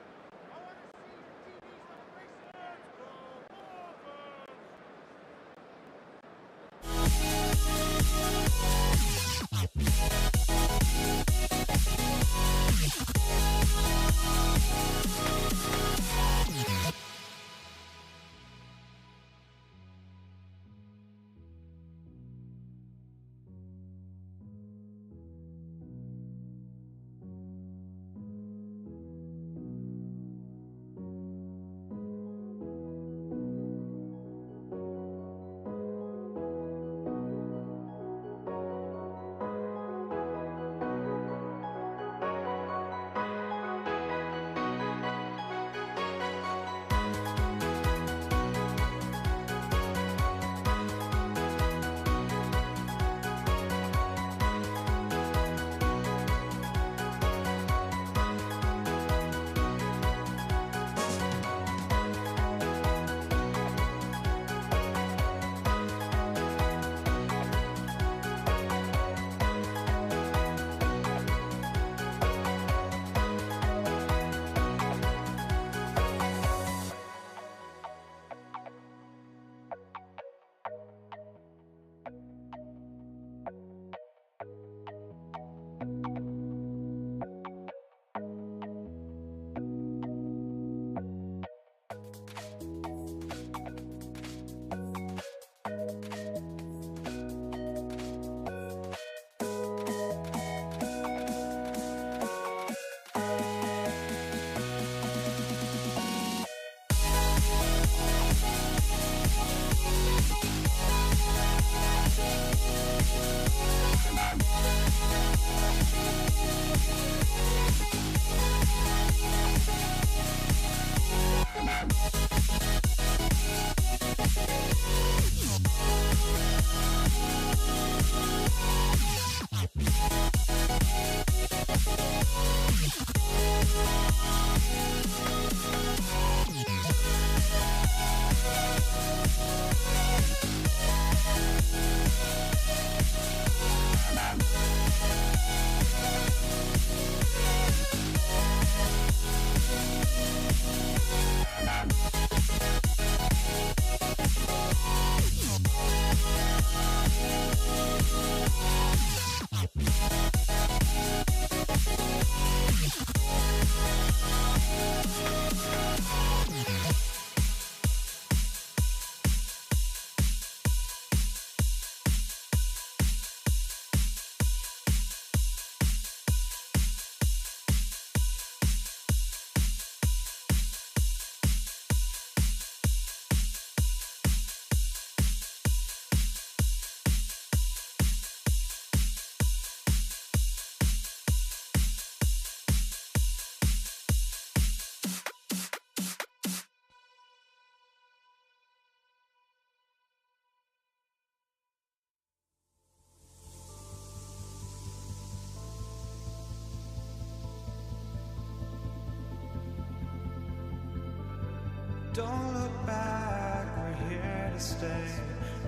Don't look back, we're here to stay.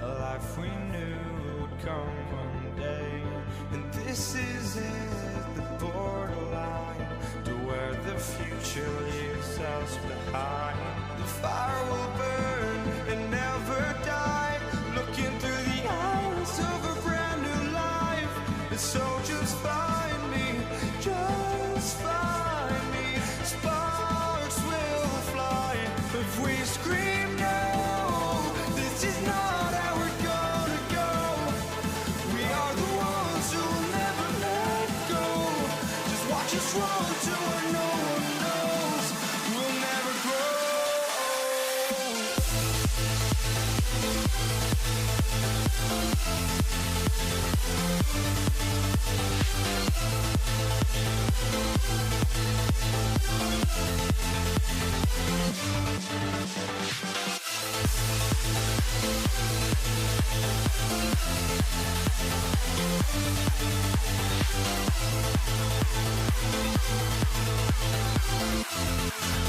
A life we knew would come one day. And this is it, the borderline to where the future leaves us behind. The fire will burn and never die, looking through the eyes of a brand new life. And so just find me, just find me. Sparks will fly if we scream no. This is not how we're gonna go. We are the ones who will never let go. Just watch us run to where no one knows. We'll never grow.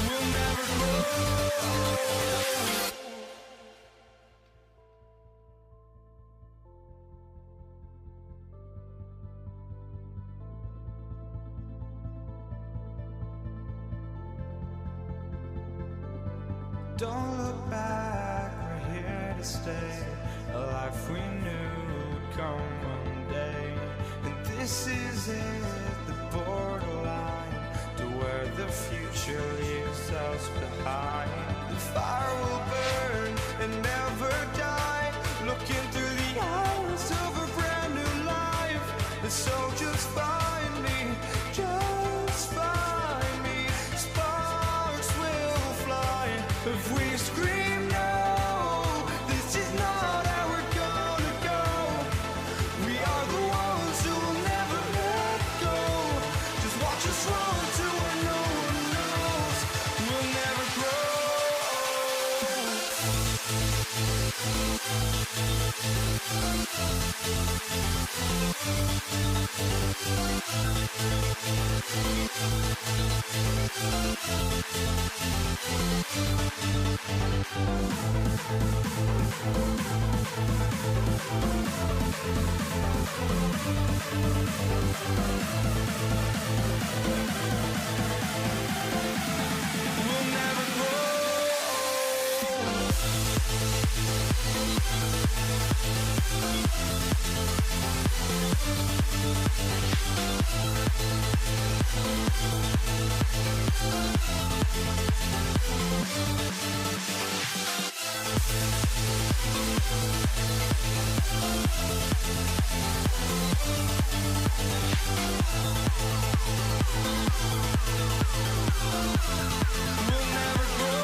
We'll never grow. Don't look back, we're here to stay. A life we knew would come one day. And this is it, the borderline to where the future leaves us behind. The fire will burn and never die, looking through the eyes of a brand new life. And so just find me, just find me. Sparks will fly if we scream no. This is not how we're gonna go. We are the ones who will never let go. Just watch us run to where no one knows. We'll never grow. We'll never grow. We'll never grow.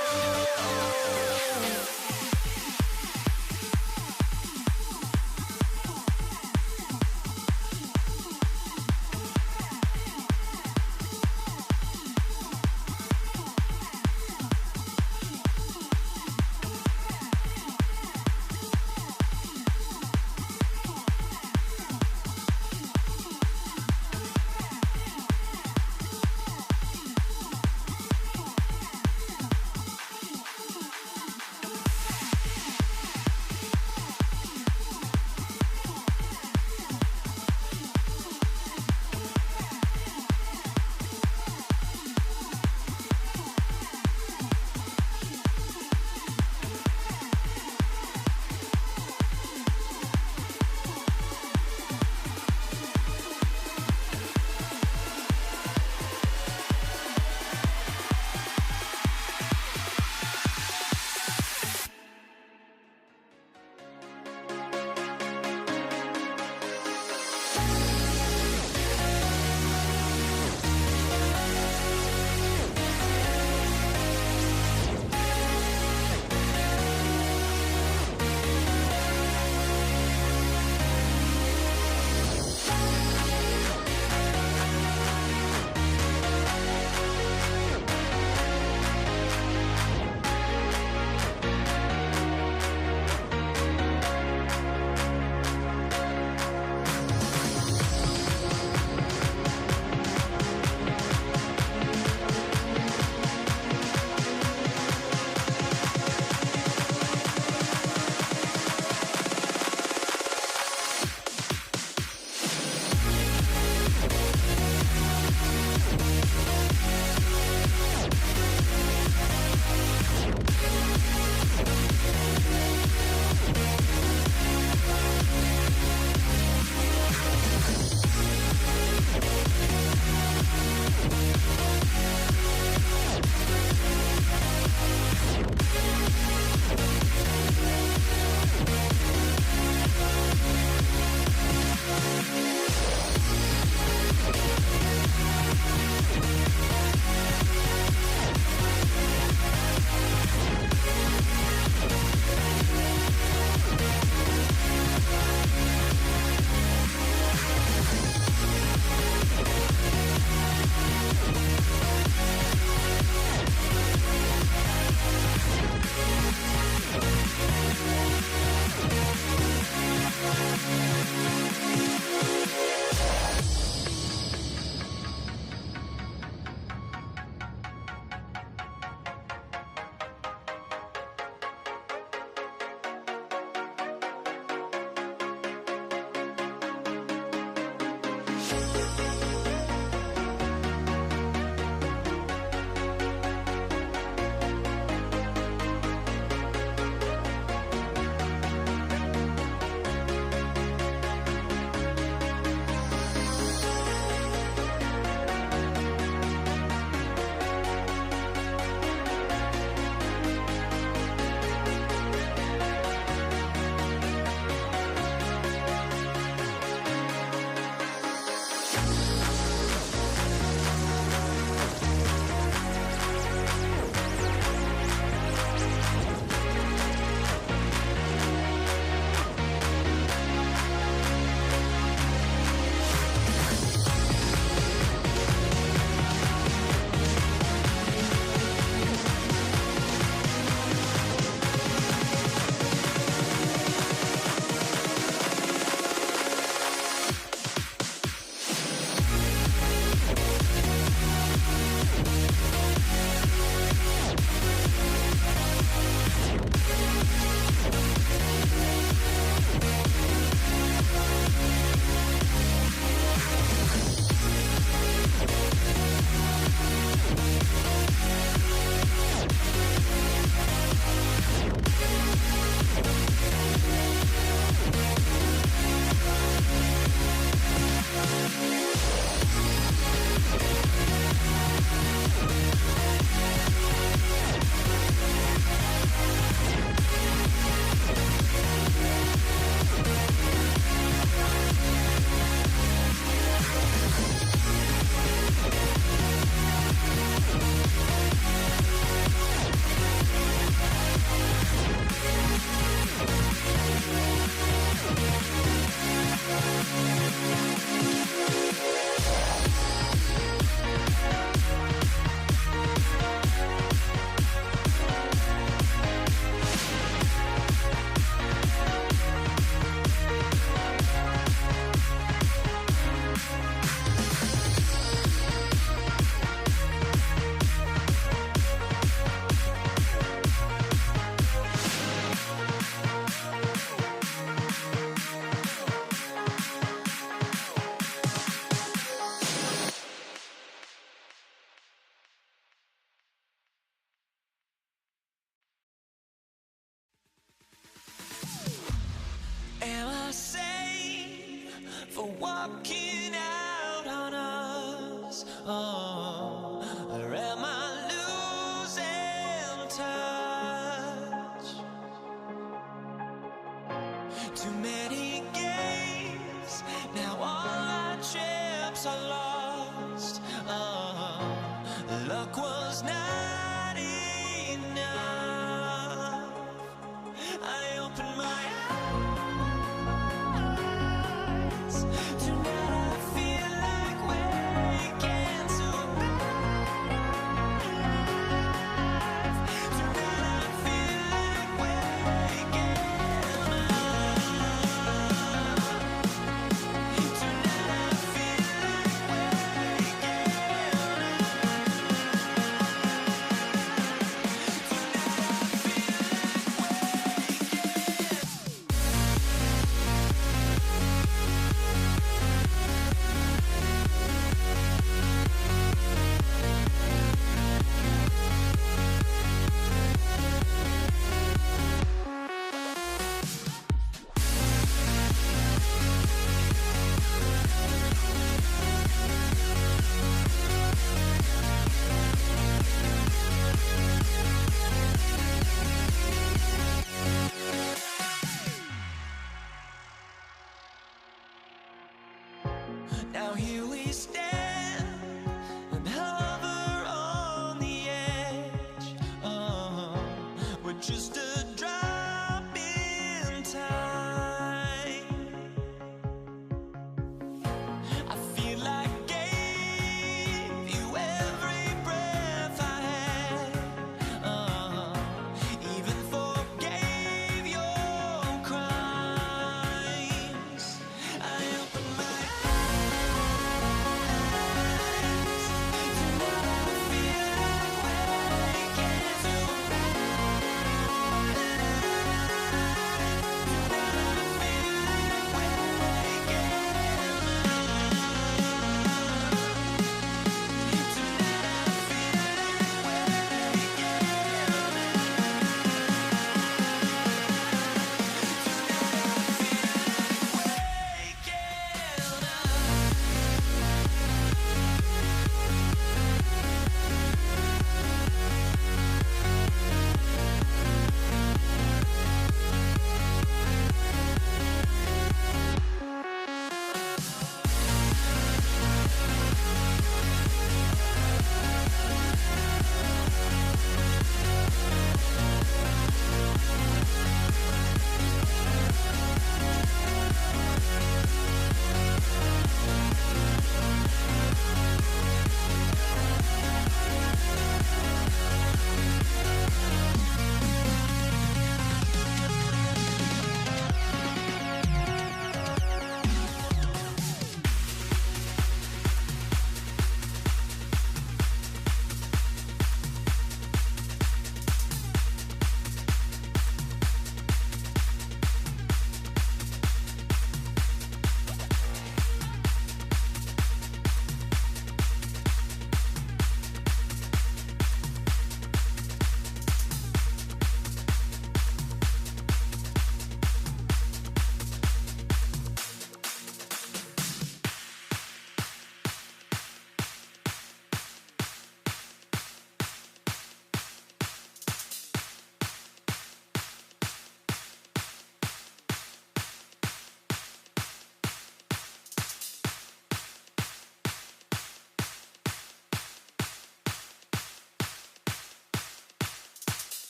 walking out on us. Oh, or am I losing touch? Too many games, now all our chips are lost. Oh, luck was not enough. I opened my eyes. Tonight I feel like waking to life. Tonight I feel like waking up. Tonight I feel like waking Now here we stand and hover on the edge. Oh, we're just a drop in time. I feel like I gave you every breath I had. Even forgave your crimes. I opened my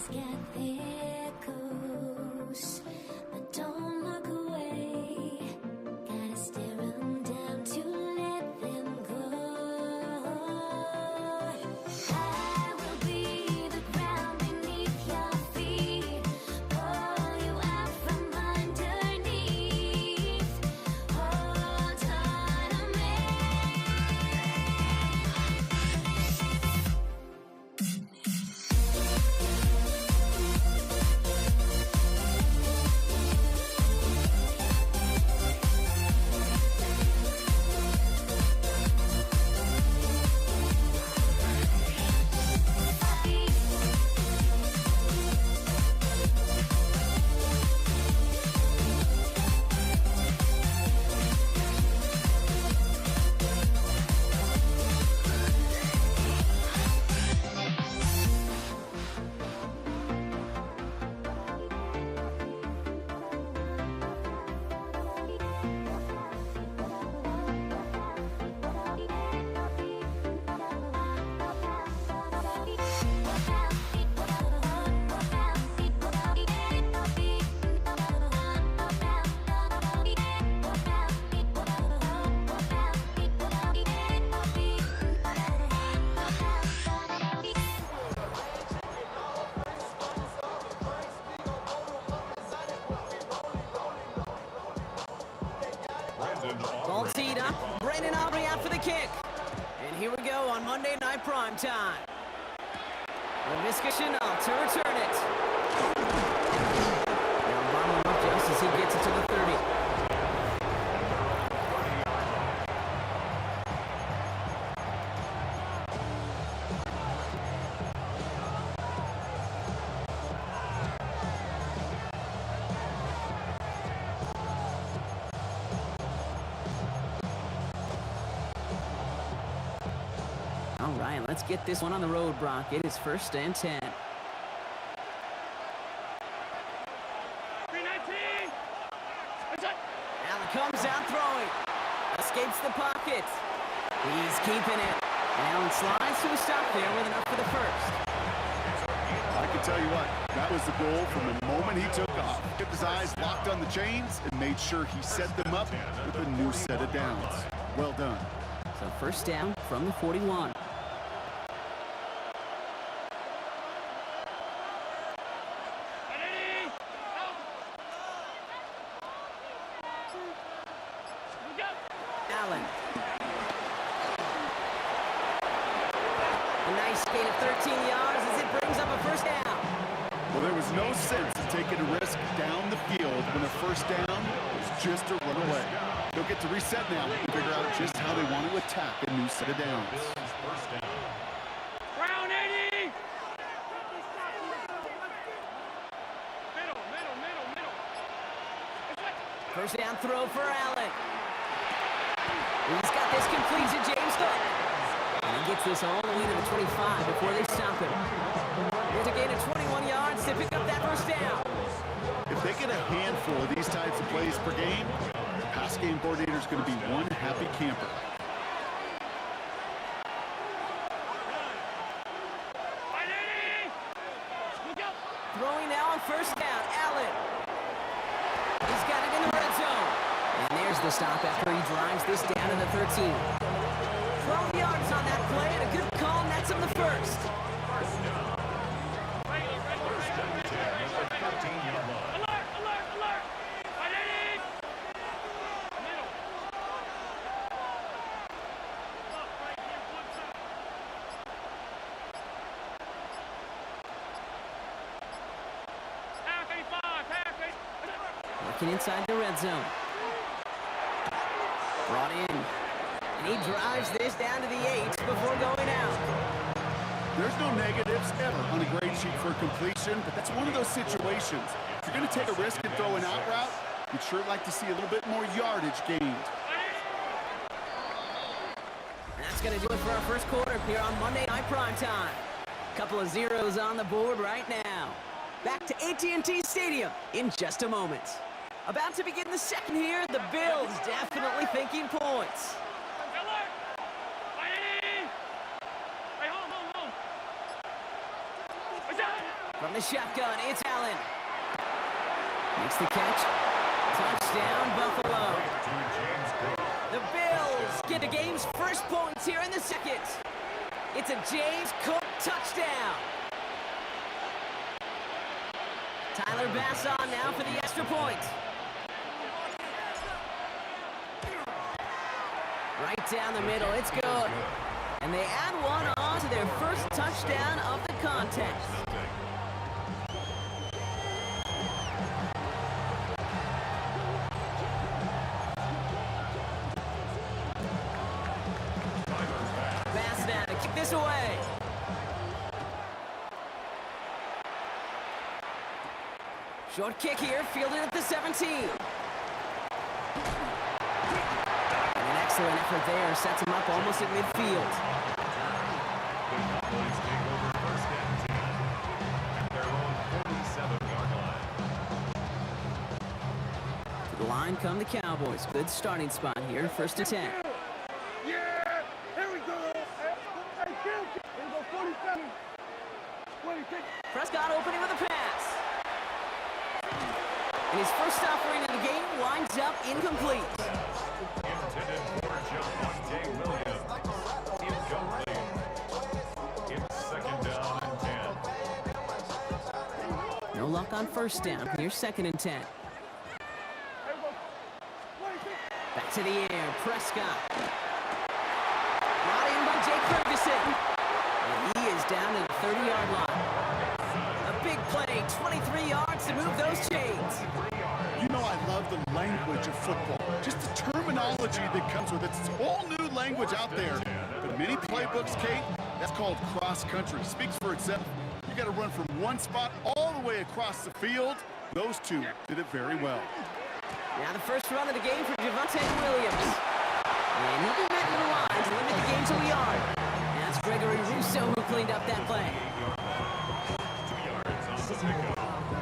bodies get there goes, but don't look away. Gotta stare 'em down to let them go. I will be the ground beneath your feet, pull you out from underneath. Hold on to me. Ball teed up. Brandon Aubrey out for the kick. And here we go on Monday Night Primetime. Laviska Shenault to return it. Now bombing up just as he gets it to the 30. All right, let's get this one on the road, Brock. It is 1st and 10. 319! Allen comes out throwing. Escapes the pocket. He's keeping it. Allen slides to a stop there with enough for the first. I can tell you what, that was the goal from the moment he took off. Kept his eyes locked on the chains and made sure he set them up with a new set of downs. Well done. So 1st down from the 41. Allen. A nice gain of 13 yards as it brings up a 1st down. Well, there was no sense in taking a risk down the field when a 1st down was just a run away. They'll get to reset now and figure out just how they want to attack a new set of downs. Brown 80! Middle. 1st down throw for Allen. He's got this complete to James Cook. And he gets this all the way to the 25 before they stop him. There's a gain of 21 yards to pick up that 1st down. If they get a handful of these types of plays per game, the pass game coordinator is going to be one happy camper. Throwing now on 1st down, Allen. He's got it in the red zone. And there's the stop after he drives this down to the 13. 12 yards on that play and a good call, and that's him the 1st. Working inside the red zone. Brought in. And he drives this down to the 8 before going out. There's no negatives ever on a grade sheet for completion, but that's one of those situations. If you're going to take a risk and throw an out route, you'd sure like to see a little bit more yardage gained. That's going to do it for our 1st quarter here on Monday Night Primetime. Couple of zeros on the board right now. Back to AT&T Stadium in just a moment. About to begin the 2nd here. The Bills definitely thinking points. From the shotgun, it's Allen. Makes the catch. Touchdown, Buffalo. The Bills get the game's first points here in the second. It's a James Cook touchdown. Tyler Bass on now for the extra point. Right down the middle, it's good. And they add one on to their first touchdown of the contest. Bass now to kick this away. Short kick here, fielded at the 17. An excellent effort there, sets him up almost at midfield. To the line come the Cowboys. Good starting spot here, 1st and 10. Yeah! Here we go! Hey, here we go, 47. 26. Prescott opening with a pass. And his first offering of the game winds up incomplete. Intended for Javonte Williams. Incomplete. It's 2nd down and 10. No luck on 1st down. Here's 2nd and 10. Back to the air. Prescott. Brought in by Jake Ferguson. And he is down to the 30-yard line. A big play, 23 yards to move those chains. You know I love the language of football. Just the terminology that comes with it. It's a whole new language out there. But many playbooks, Kate, that's called cross-country. Speaks for itself. You got to run from one spot all the way across the field. Those two did it very well. Now the first run of the game for Javonte Williams. And he'll be met in the line to limit the game to a yard. And that's Gregory Rousseau who cleaned up that play. 2 yards on the pickup.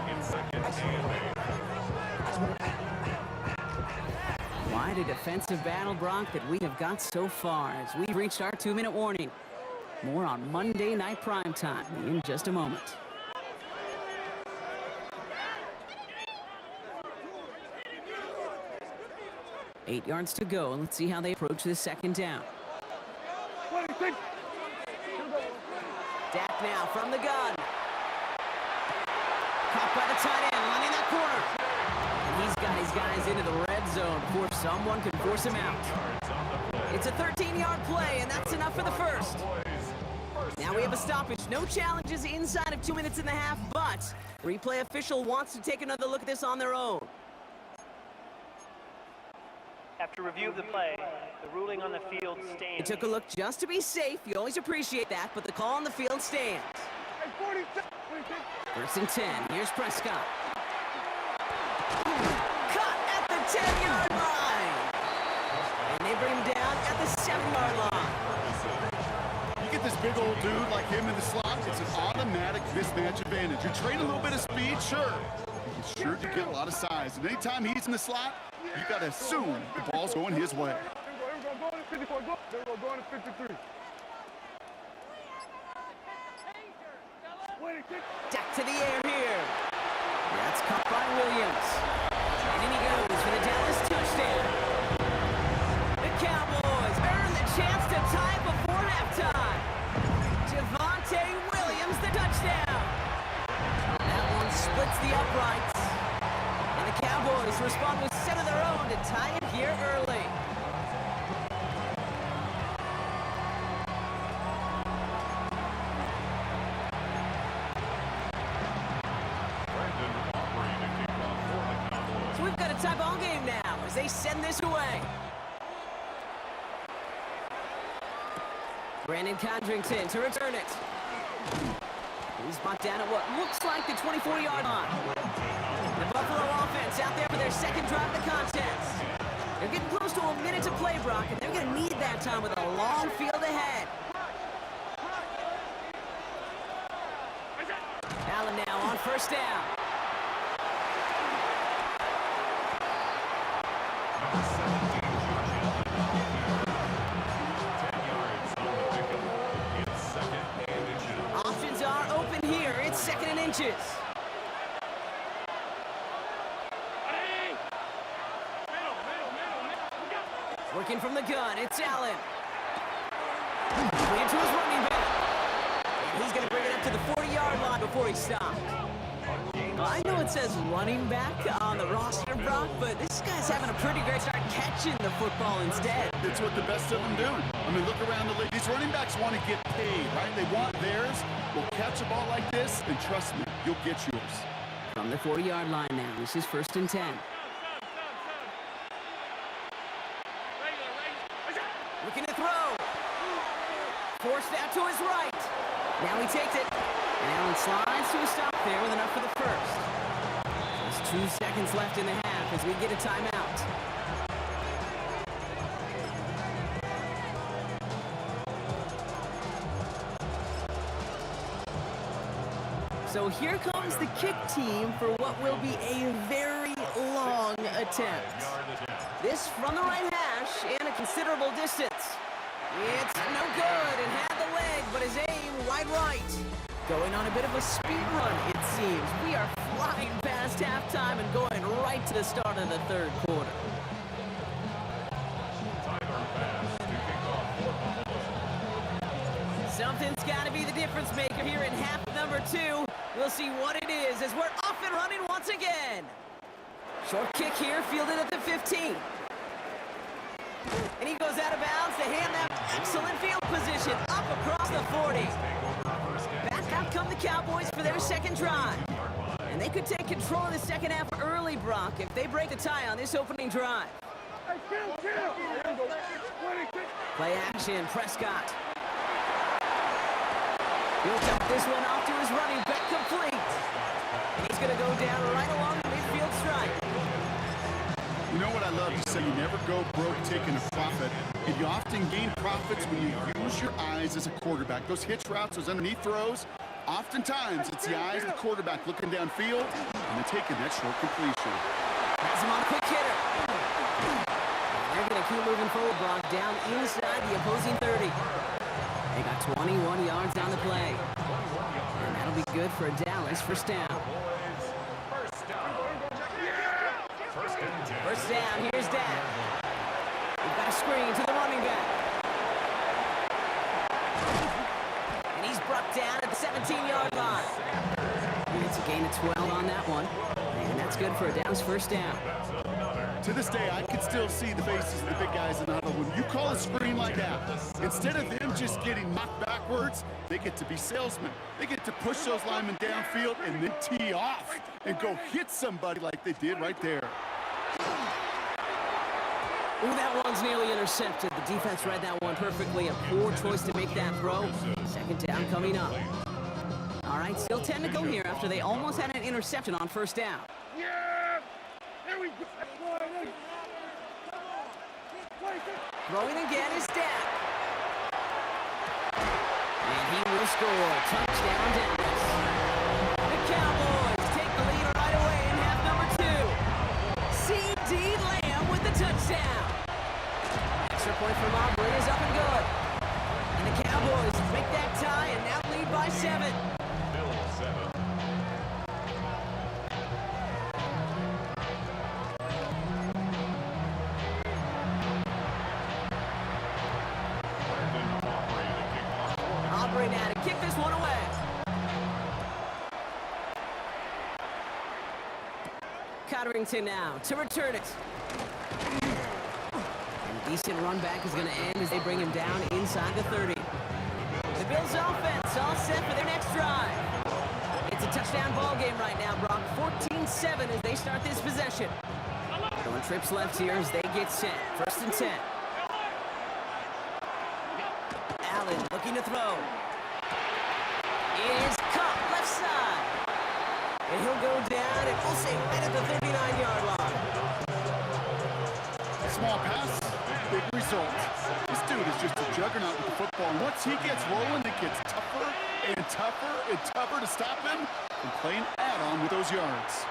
It's 2nd and 8. Wide a defensive battle, Brock, that we have got so far as we've reached our 2-minute warning. More on Monday Night Primetime in just a moment. Eight yards to go. Let's see how they approach this 2nd down. 26. Dak now from the gun. Caught by the tight end, running that corner. And he's got his guys into the red zone before someone can force him out. It's a 13-yard play, and that's enough for the first. Now we have a stoppage. No challenges inside of 2 minutes and a half, but replay official wants to take another look at this on their own. After review of the play, the ruling on the field They stands. took a look just to be safe. You always appreciate that, but the call on the field stands. Hey, 47. 26. 1st and 10. Here's Prescott. Cut at the 10-yard line. And they bring him down at the 7-yard line. You get this big old dude like him in the slot, it's an automatic mismatch advantage. You trade a little bit of speed, sure. He's sure to get a lot of size. And anytime he's in the slot, you got to assume the ball's going his way. Here we go, going to 54. Go. There we go, going to 53. 26. Dak to the air here. That's caught by Williams. And in he goes for the Dallas touchdown. The Cowboys earn the chance to tie before halftime. Javonte Williams, the touchdown. That one splits the uprights. And the Cowboys respond with 7 of their own to tie it here early. Brandon Aubrey to kick off for the Cowboys. So we've got a tie ball game now as they send this away. Brandon Condrington to return it. He's brought down at what looks like the 24-yard line. The Buffalo offense out there for their 2nd drive of the contest. They're getting close to a minute to play, Brock, and they're going to need that time with a long field ahead. Allen now on 1st down. Number 17, George Allen. 10 yards on the pickup. It's 2nd and inches. Options are open here. It's 2nd and inches. Working from the gun, it's Allen. Into his running back. And he's going to bring it up to the 40-yard line before he stopped. Well, I know it says running back on the roster, Brock, but this guy's having a pretty great start catching the football instead. It's what the best of them do. I mean, look around the league. These running backs want to get paid, right? They want theirs. We'll catch a ball like this, and trust me, you'll get yours. From the 40-yard line now, this is 1st and 10. Looking to throw. Forced out to his right. Now he takes it. And Allen slides to a stop there with enough for the first. Just 2 seconds left in the half as we get a timeout. So here comes the kick team for what will be a very long attempt. This from the right hash and a considerable distance. It's no good and had the leg, but his aim wide right. Going on a bit of a speed run, it seems. We are flying past halftime and going right to the start of the 3rd quarter. Something's got to be the difference maker here in half number 2. We'll see what it is as we're off and running once again. Short kick here, fielded at the 15. And he goes out of bounds to hand that excellent field position up across the 40. Back out come the Cowboys for their 2nd drive. And they could take control of the 2nd half early, Brock, if they break the tie on this opening drive. Play action, Prescott. He'll dump this one off to his running back, complete. And he's going to go down right along the midfield stripe. You know what I love to say, you never go broke taking a profit, and you often gain profits when you use your eyes as a quarterback. Those hitch routes, those underneath throws, oftentimes it's the eyes of the quarterback looking downfield and then taking that short completion. Has him on a quick hitter. They're going to keep moving forward, Brock, down inside the opposing 30. They got 21 yards on the play. And that'll be good for Dallas. First down. First down, here's Dak. We've got a screen to the running back. And he's brought down at the 17-yard line. And it's a gain of 12 on that one. And that's good for a Dallas first down. To this day, I can still see the faces of the big guys in the huddle. When you call a screen like that, instead of them just getting knocked backwards, they get to be salesmen. They get to push those linemen downfield and then tee off and go hit somebody like they did right there. Ooh, that one's nearly intercepted. The defense read that one perfectly. A poor choice to make that throw. 2nd down coming up. All right, still 10 to go here after they almost had an interception on first down. Yeah! There we go! Throwing again is Dak. And he will score. Touchdown, Dallas. The Cowboys take the lead right away in half number 2. C.D. Lamb with the touchdown. Extra point from Aubrey is up and good. And the Cowboys make that tie and now lead by 7. Aubrey now to kick this one away. Codrington now to return it. And a decent run back is going to end as they bring him down inside the 30. The Bills offense all set for their next drive. It's a touchdown ball game right now, Brock. 14-7 as they start this possession. Going trips left here as they get set. 1st and 10. Allen looking to throw. It is caught left side. And he'll go down and we'll say right at the 39-yard line. Small pass, big result. This dude is just a juggernaut with the football. And once he gets rolling, it gets tougher and tougher and tougher to stop him from playing add-on with those yards.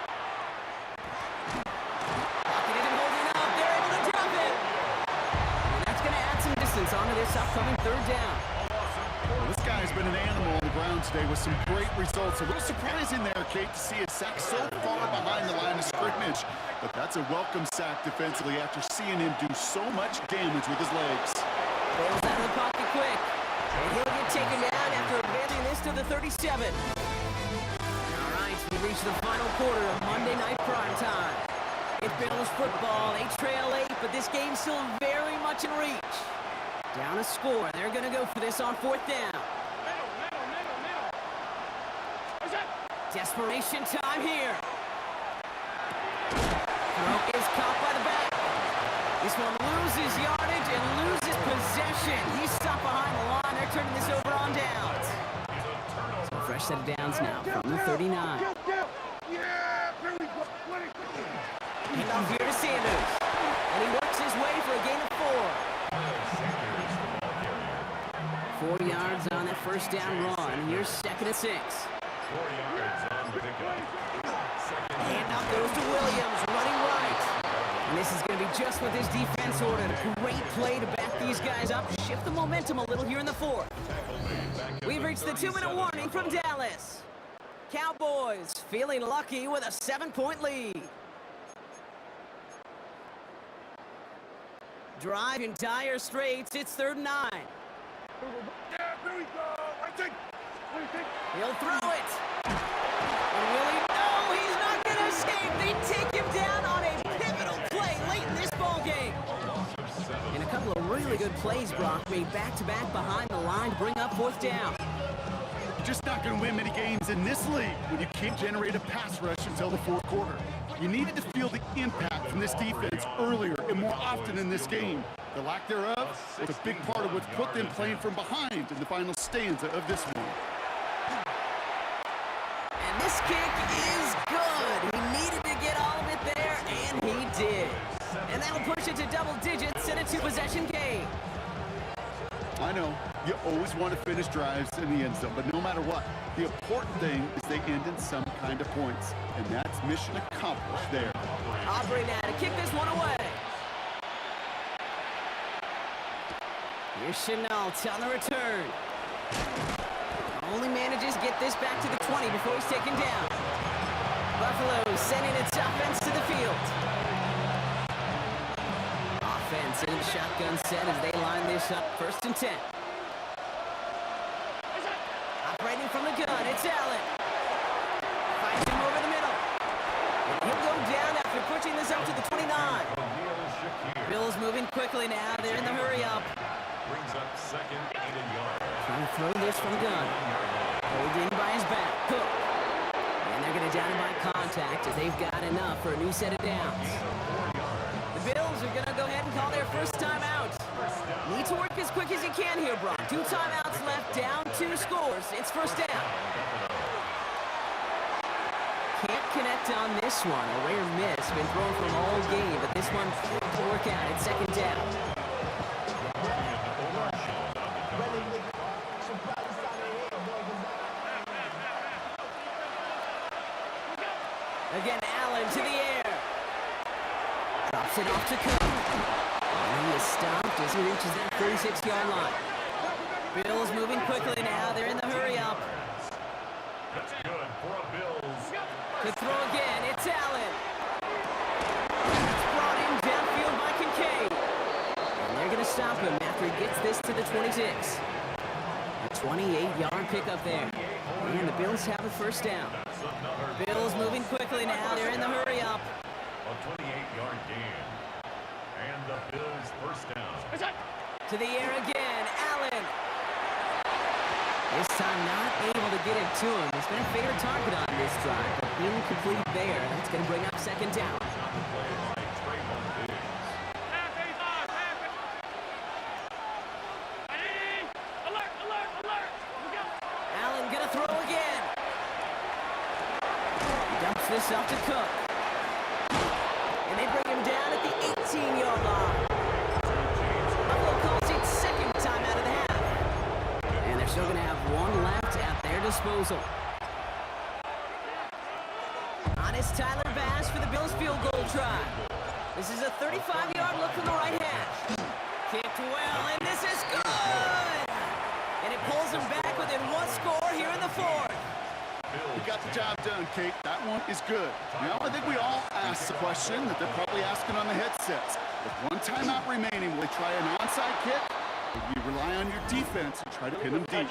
Pocketed and holding up. They're able to drop it. And that's going to add some distance onto this upcoming 3rd down. Well, this guy guy's been an animal on the ground today with some great results. A little surprising there, Kate, to see a sack so far behind the line of scrimmage. But that's a welcome sack defensively after seeing him do so much damage with his legs. Bales out of the pocket quick. And he'll get taken down after abandoning this to the 37. All right, we reach the final quarter of Monday Night Primetime. It's Bills football. They trail 8, but this game's still very much in reach. Down a score. They're going to go for this on 4th down. Desperation time here. Throw is caught by the back. This one loses yardage and loses possession. He's stopped behind the line. They're turning this over on downs. So a fresh set of downs now from the 39. Hand off here to Sanders. And he works his way for a gain of 4. 4 yards on that first down run. Here's 2nd and 6. 4 yards on the pickup. Handoff goes to Williams, running right. And this is going to be just what this defense ordered. A great play to back these guys up, shift the momentum a little here in the 4th. We've reached the 2-minute warning from Dallas. Cowboys feeling lucky with a 7-point lead. Drive in dire straits. It's 3rd and 9. He'll throw it. And Willie, no, he's not going to escape. They take him down on a pivotal play late in this ball game. And a couple of really good plays, Brock, made back-to-back behind the line to bring up 4th down. You're just not going to win many games in this league when you can't generate a pass rush until the 4th quarter. You needed to feel the impact from this defense earlier and more often in this game. The lack thereof was a big part of what's put them playing from behind in the final stanza of this one. And this kick is good. He needed to get all of it there, and he did. And that'll push it to double digits in a 2-possession game. I know, you always want to finish drives in the end zone, but no matter what, the important thing is they end in some kind of points, and that's mission accomplished there. Aubrey now to kick this one away. Here's Chenault on the return. Only manages to get this back to the 20 before he's taken down. Buffalo sending its offense to the field. Offense in the shotgun set as they line this up. 1st and 10. Operating from the gun, it's Allen. Finds him over the middle. And he'll go down after pushing this up to the 29. Bills moving quickly now. They're in the hurry up. Brings up 2nd and yard. Trying to throw this from the gun. Hold in by his back. Cook. And they're going to down him by contact as they've got enough for a new set of downs. The Bills are going to go ahead and call their first timeout. Need to work as quick as you can here, Brock. 2 timeouts left, down 2 scores. It's 1st down. Can't connect on this one. A rare miss. Been thrown from all game, but this one will work out. It's 2nd down. Again, Allen to the air. Drops it off to Cook. And he is stopped as he reaches that 46-yard line. Bills moving quickly now. They're in the hurry up. That's good for a Bills. To throw again, it's Allen. It's brought in downfield by Kincaid. And they're going to stop him after he gets this to the 26. A 28-yard pickup there. And the Bills have a 1st down. Bills moving quickly now. They're in the hurry up. A 28-yard gain. And the Bills 1st down. To the air again, Allen. This time not able to get it to him. He's been a favorite target on this drive, but incomplete there. That's going to bring up 2nd down. Allen going to throw again. He dumps this off to Cook. And they bring him down at the 18-yard line. Buffalo calls it 2nd time out of the half. And they're still going to have 1 left at their disposal. On is Tyler Bass for the Bills field goal try. This is a 35-yard look from the right hash. Kicked well, and this is good! And it pulls them back within one score here in the fourth. You got the job done, Kate. That one is good. Now, I think we all asked the question that they're probably asking on the headsets. With one timeout remaining, will they try an onside kick? Or do you rely on your defense and try to pin them deep?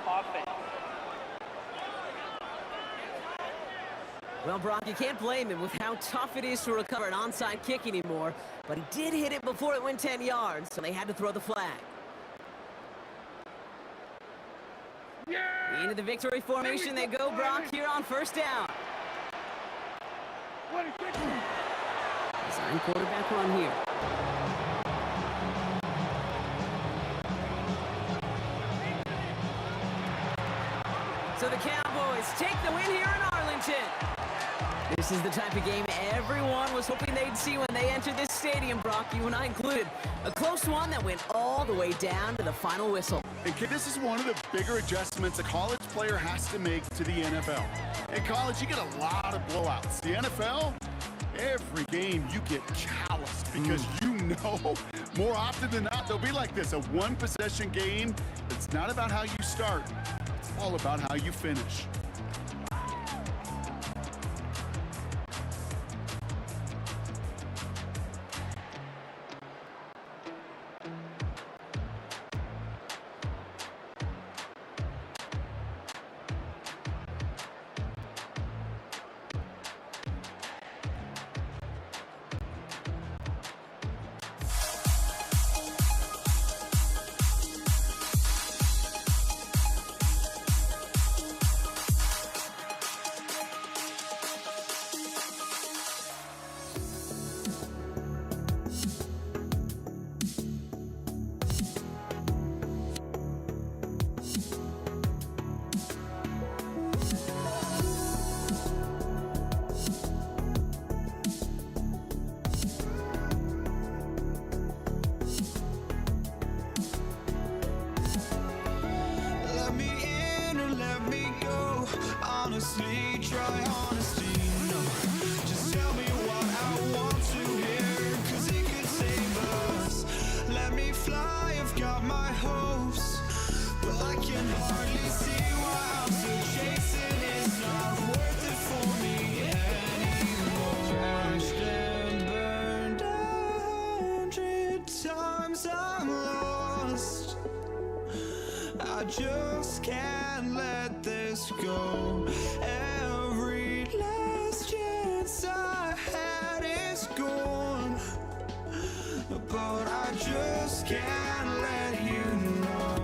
Offense. Well, Brock, you can't blame him with how tough it is to recover an onside kick anymore, but he did hit it before it went 10 yards, so they had to throw the flag. Into the victory formation they go, Brock, here on first down. Design quarterback run here. So the Cowboys take the win here in Arlington. This is the type of game everyone was hoping they'd see when they entered this stadium, Brock, you and I included. A close one that went all the way down to the final whistle. And kid, this is one of the bigger adjustments a college player has to make to the NFL. In college, you get a lot of blowouts. The NFL, every game you get calloused because you know more often than not they'll be like this, a one-possession game. It's not about how you start. It's all about how you finish. Honestly, try honesty, no. Just tell me what I want to hear, 'cause it could save us. Let me fly, I've got my hopes, but I can hardly see why I'm still chasing. It's not worth it for me anymore. Crashed and burned 100 times, I'm lost. I just can't let this go. Every last chance I had is gone, but I just can't let you know.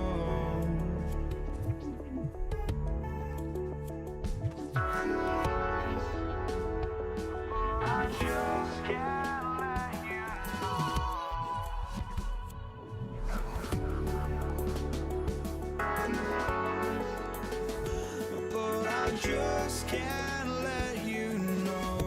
I just can't let you but I just can't let you know.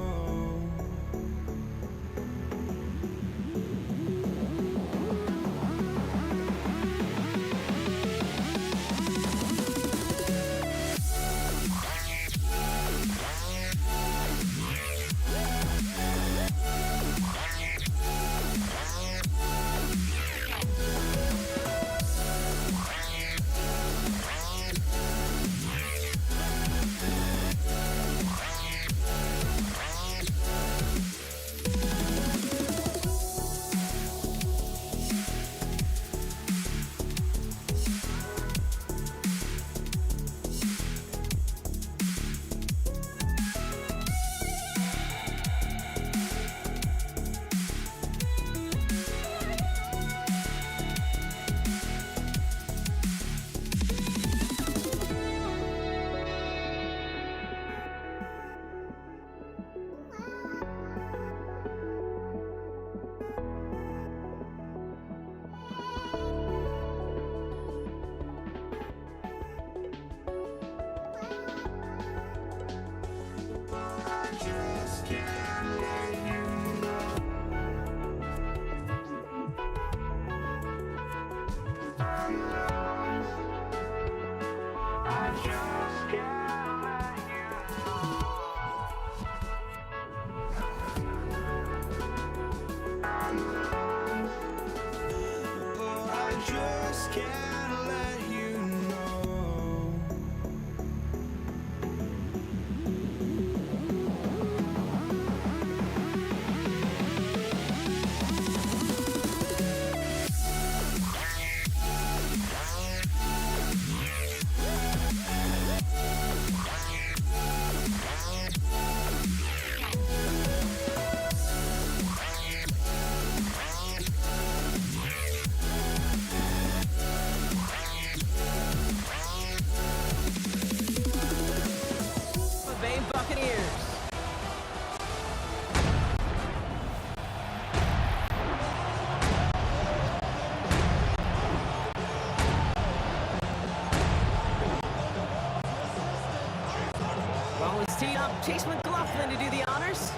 Ball is teed up. Chase McLaughlin to do the honors.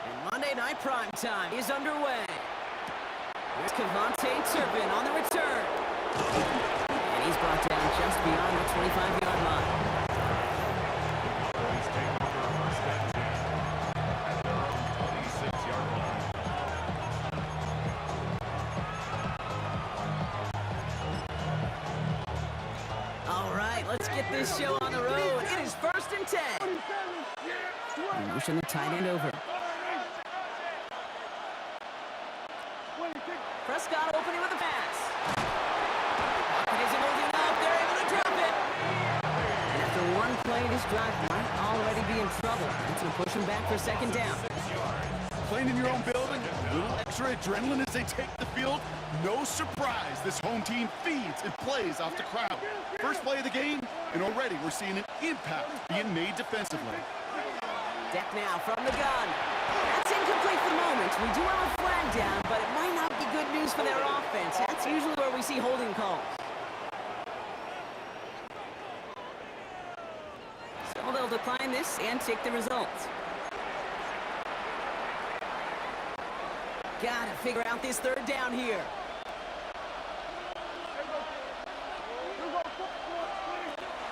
And Monday Night Primetime is underway. Here's Cavante Turpin on the return. And he's brought down just beyond the 25-yard line. Cowboys take over first and 10 at their own 26-yard line. All right, let's get this show on the road. It is first and 10. And motion the tight end over. Prescott opening with a pass. Pocket isn't holding up. They're able to drop it. And after one play, this drive might already be in trouble. That's going to push him back for second down. Playing in your own building, a little extra adrenaline as they take the field. No surprise, this home team feeds and plays off the crowd. First play of the game, and already we're seeing an impact being made defensively. Deck now from the gun. That's incomplete for the moment. We do have a flag down, but it might not be good news for their offense. That's usually where we see holding calls. So they'll decline this and take the results. Gotta figure out this third down here.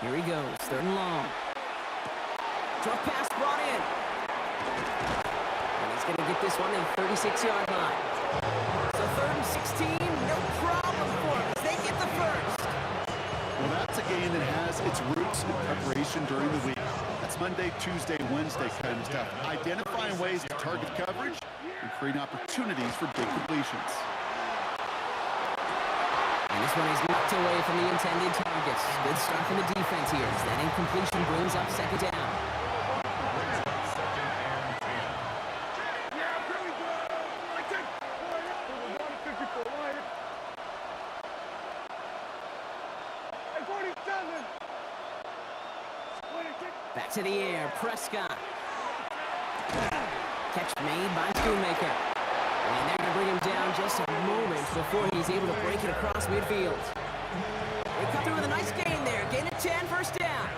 Here he goes, third and long. Drop pass brought in. And he's going to get this one in the 36-yard line. So third and 16, no problem for him as they get the first. Well, that's a game that has its roots in preparation during the week. That's Monday, Tuesday, Wednesday kind of stuff. Identifying ways to target coverage and create opportunities for big completions. And this one is knocked away from the intended targets. Good start from the defense here as that incompletion brings up second down. Back to the air, Prescott. Catch made by Schoonmaker. And they're going to bring him down just a moment before he's able to break it across midfield. They cut through with a nice gain there. Gain of 10, first down.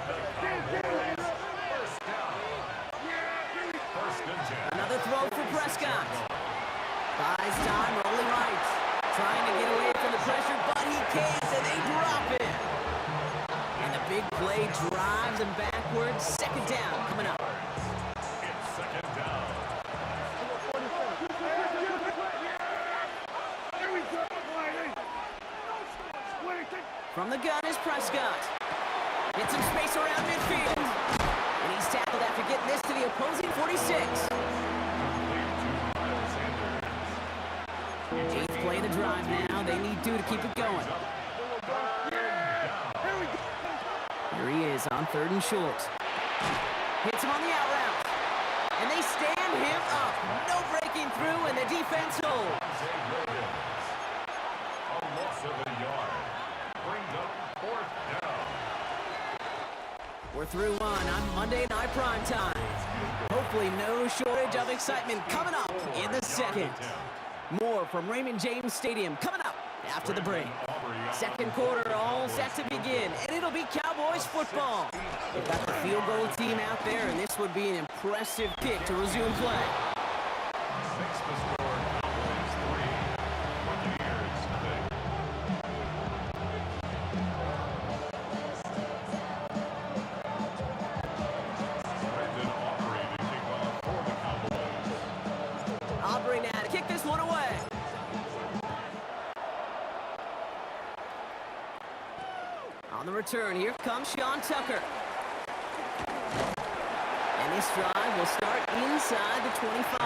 Another throw for Prescott. Buys time, rolling right. Trying to get away from the pressure, but he can't, and they drop it. And the big play drives him backwards. Second down coming up. It's second down. From the gun is Prescott. Gets some space around midfield. And he's tackled after getting this to the opposing 46. Eighth play of the drive now. They need to keep it going. Here he is on third and short. Hits him on the out route. And they stand him up. No breaking through, and the defense holds. A loss of a yard. Brings up fourth down. We're through one on Monday Night Primetime. Hopefully no shortage of excitement coming up in the second. More from Raymond James Stadium coming up after the break. Second quarter all set to begin, and it'll be Cowboys football. They've got the field goal team out there, and this would be an impressive kick to resume play. Makes the score Cowboys 3, Buccaneers nothing. Brendan Aubrey to kick off for the Cowboys. Aubrey now to kick this one away. On the return, here comes Sean Tucker. And this drive will start inside the 25.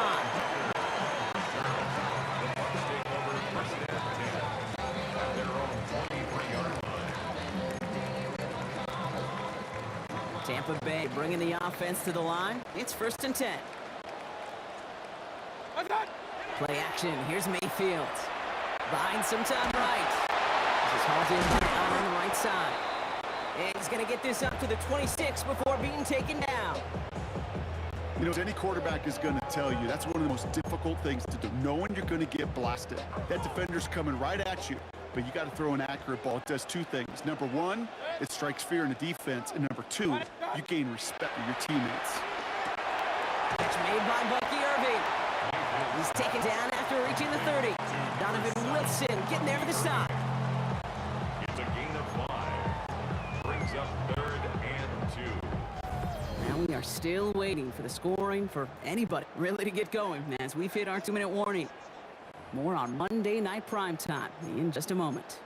Take over first and 10 at their own 23-yard line. Tampa Bay bringing the offense to the line. It's first and 10. Play action. Here's Mayfield. Buying some time right. This is hauled in by Allen on the right side. And he's going to get this up to the 26 before being taken down. You know, as any quarterback is going to tell you, that's one of the most difficult things to do, knowing you're going to get blasted. That defender's coming right at you. but you got to throw an accurate ball. It does two things. Number one, it strikes fear in the defense, and number two, you gain respect of your teammates. Catch made by Bucky Irving. He's taken down after reaching the 30. Donovan Wilson getting there for the stop. It's a gain of 5. Brings up 3rd and 2. Now we are still waiting for the scoring for anybody really to get going as we've hit our 2-minute warning. More on Monday Night Primetime in just a moment.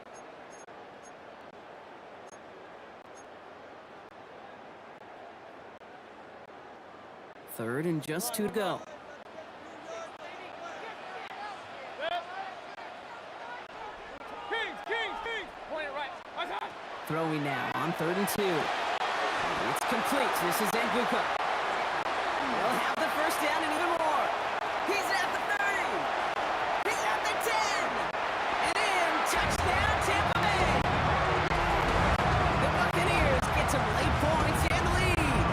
Third and just 2 to go. Throwing now on 3rd and 2. It's complete. This is Nguka. He'll have the first down and even more. He's at the 30. He's at the 10. And in. Touchdown, Tampa Bay. The Buccaneers get some late points and lead.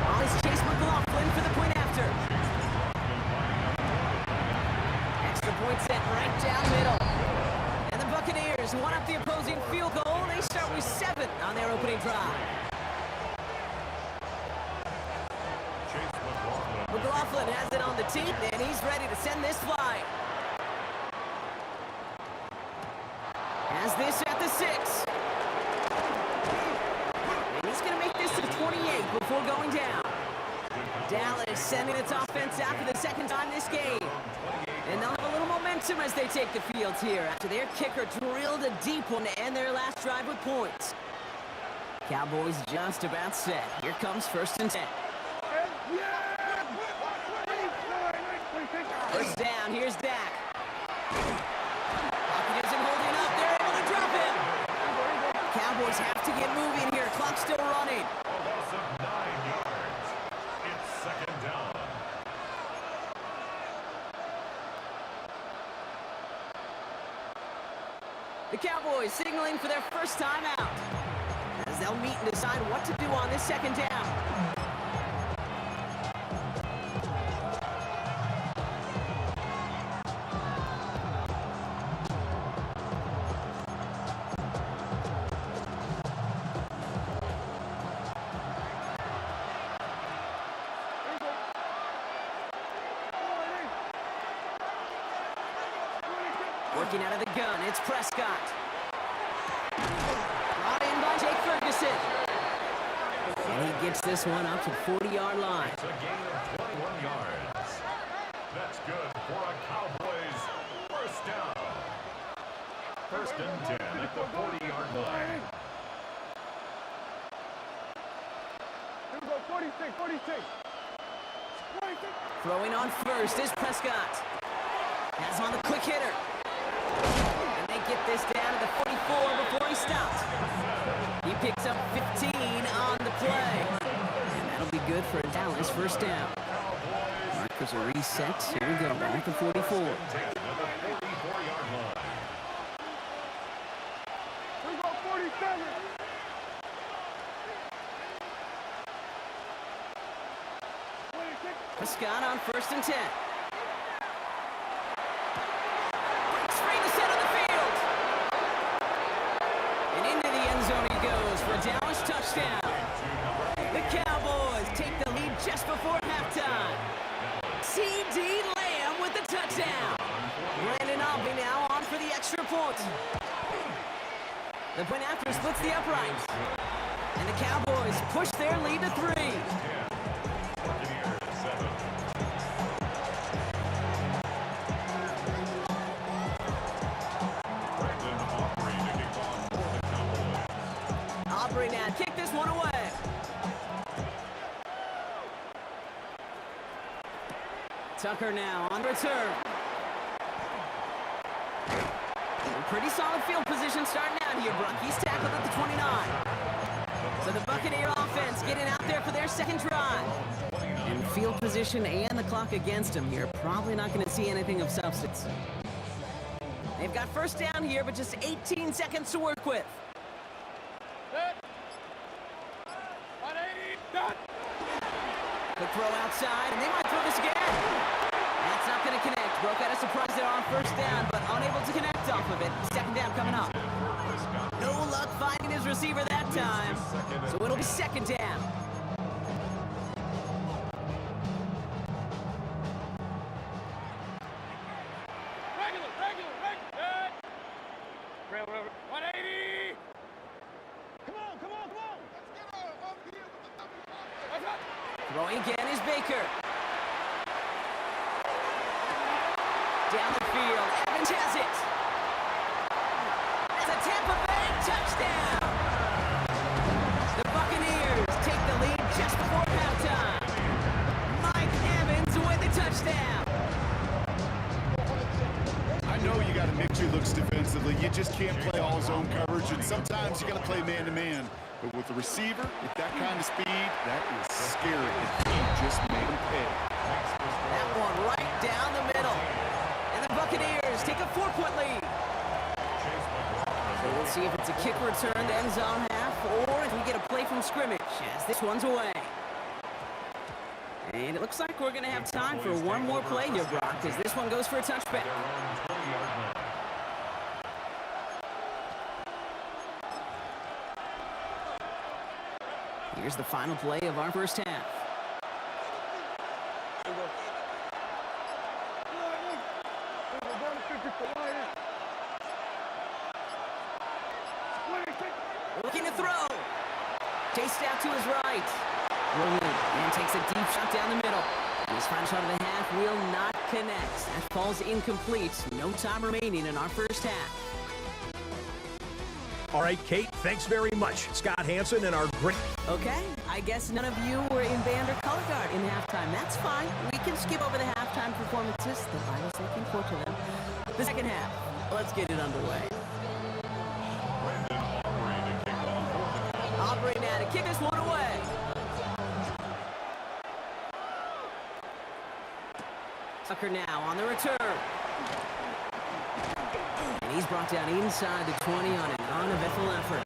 Oh, it's Chase McLaughlin for the point after. Extra point set right down middle. And the Buccaneers won up the opposing field goal. They start with 7 on their opening drive. McLaughlin has it on the tee, and he's ready to send this flying. Has this at the 6. And he's going to make this to the 28 before going down. Dallas sending its offense out for the second time this game. And they'll have a little momentum as they take the field here after their kicker drilled a deep one to end their last drive with points. Cowboys just about set. Here comes 1st and 10. First down, here's Dak. Pocket isn't holding up. They're able to drop him. Cowboys have to get moving here. Clock's still running. A loss of 9 yards. It's 2nd down. The Cowboys signaling for their first time out as they'll meet and decide what to do on this 2nd down. Working out of the gun, it's Prescott. Brought in by Jake Ferguson. And he gets this one up to the 40-yard line. It's a gain of 21 yards. That's good for a Cowboys first down. 1st and 10 at the 40-yard line. Here we go, 46, 46. 46. Throwing on first is Prescott. Has on the quick hitter. And they get this down to the 44 before he stops. He picks up 15 on the play. And that'll be good for a Dallas first down. Markers are reset. Here we go, back to 44. Take it to the 44-yard line. Here we go, 47. Prescott on 1st and 10. Free to center the field. And into the end zone he goes for a Dallas touchdown. The Cowboys take the lead just before halftime. C.D. Lamb with the touchdown. Brandon Aubrey now on for the extra point. The point after splits the uprights. And the Cowboys push their lead to 3. Aubrey now kick this one away. Tucker now on return. Pretty solid field position starting out here, Bruck. He's tackled at the 29. So the Buccaneer offense getting out there for their second drive. And field position and the clock against him here. Probably not going to see anything of substance. They've got first down here, but just 18 seconds to work with. Quick throw outside, and they might throw this again. That's not going to connect. Broke out a surprise there on first down, but unable to connect off of it. Second down coming up. No luck finding his receiver that time. So it'll be second down. Regular. 180. Come on. Throwing again is Baker. Down the field, Evans has it. It's a Tampa Bay touchdown. The Buccaneers take the lead just before halftime. Mike Evans with the touchdown. I know you got to mix your looks defensively. You just can't play all zone coverage, and sometimes you got to play man-to-man. But with the receiver, with that kind of speed, that is scary. And he just made him pay. That one right down the middle. And the Buccaneers take a 4-point lead. So we'll see if it's a kick return to end zone half, or if we get a play from scrimmage as this one's away. And it looks like we're going to have time for one more play here, Brock, as this one goes for a touchback. Here's the final play of our first half. Looking to throw. Chased out to his right. Rolling and takes a deep shot down the middle. And his final shot of the half will not connect. That falls incomplete. No time remaining in our first half. All right, Kate, thanks very much. Scott Hanson and our great... Okay, I guess none of you were in band or color guard in halftime. That's fine. We can skip over the halftime performances, though I was looking forward to them. The second half. Let's get it underway. Aubrey now to kick this one away. Tucker now on the return. And he's brought down inside the 20 on an uneventful effort.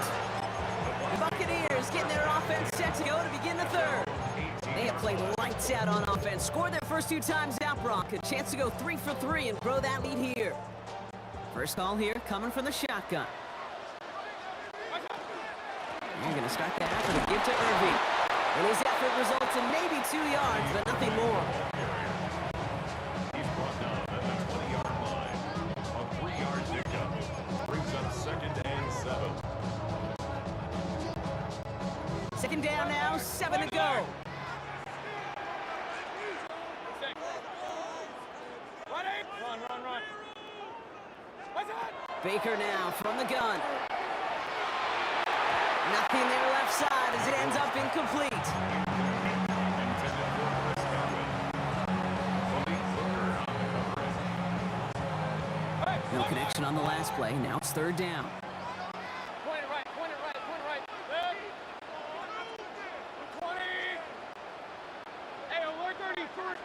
The Buccaneers getting their offense set to go to begin the third. They have played lights out on offense. Scored their first 2 times out, Brock. A chance to go 3 for 3 and grow that lead here. First call here coming from the shotgun. They're going to start the half with a give to Irving. And his effort results in maybe 2 yards, but nothing more. He's brought down at the 20-yard line. A 3-yard pickup brings up second and 7. Second down now, 7 to go. Run. Baker now from the gun. Nothing there left side as it ends up incomplete. No connection on the last play. Now it's third down. Point it right. 20. Hey, alert 33.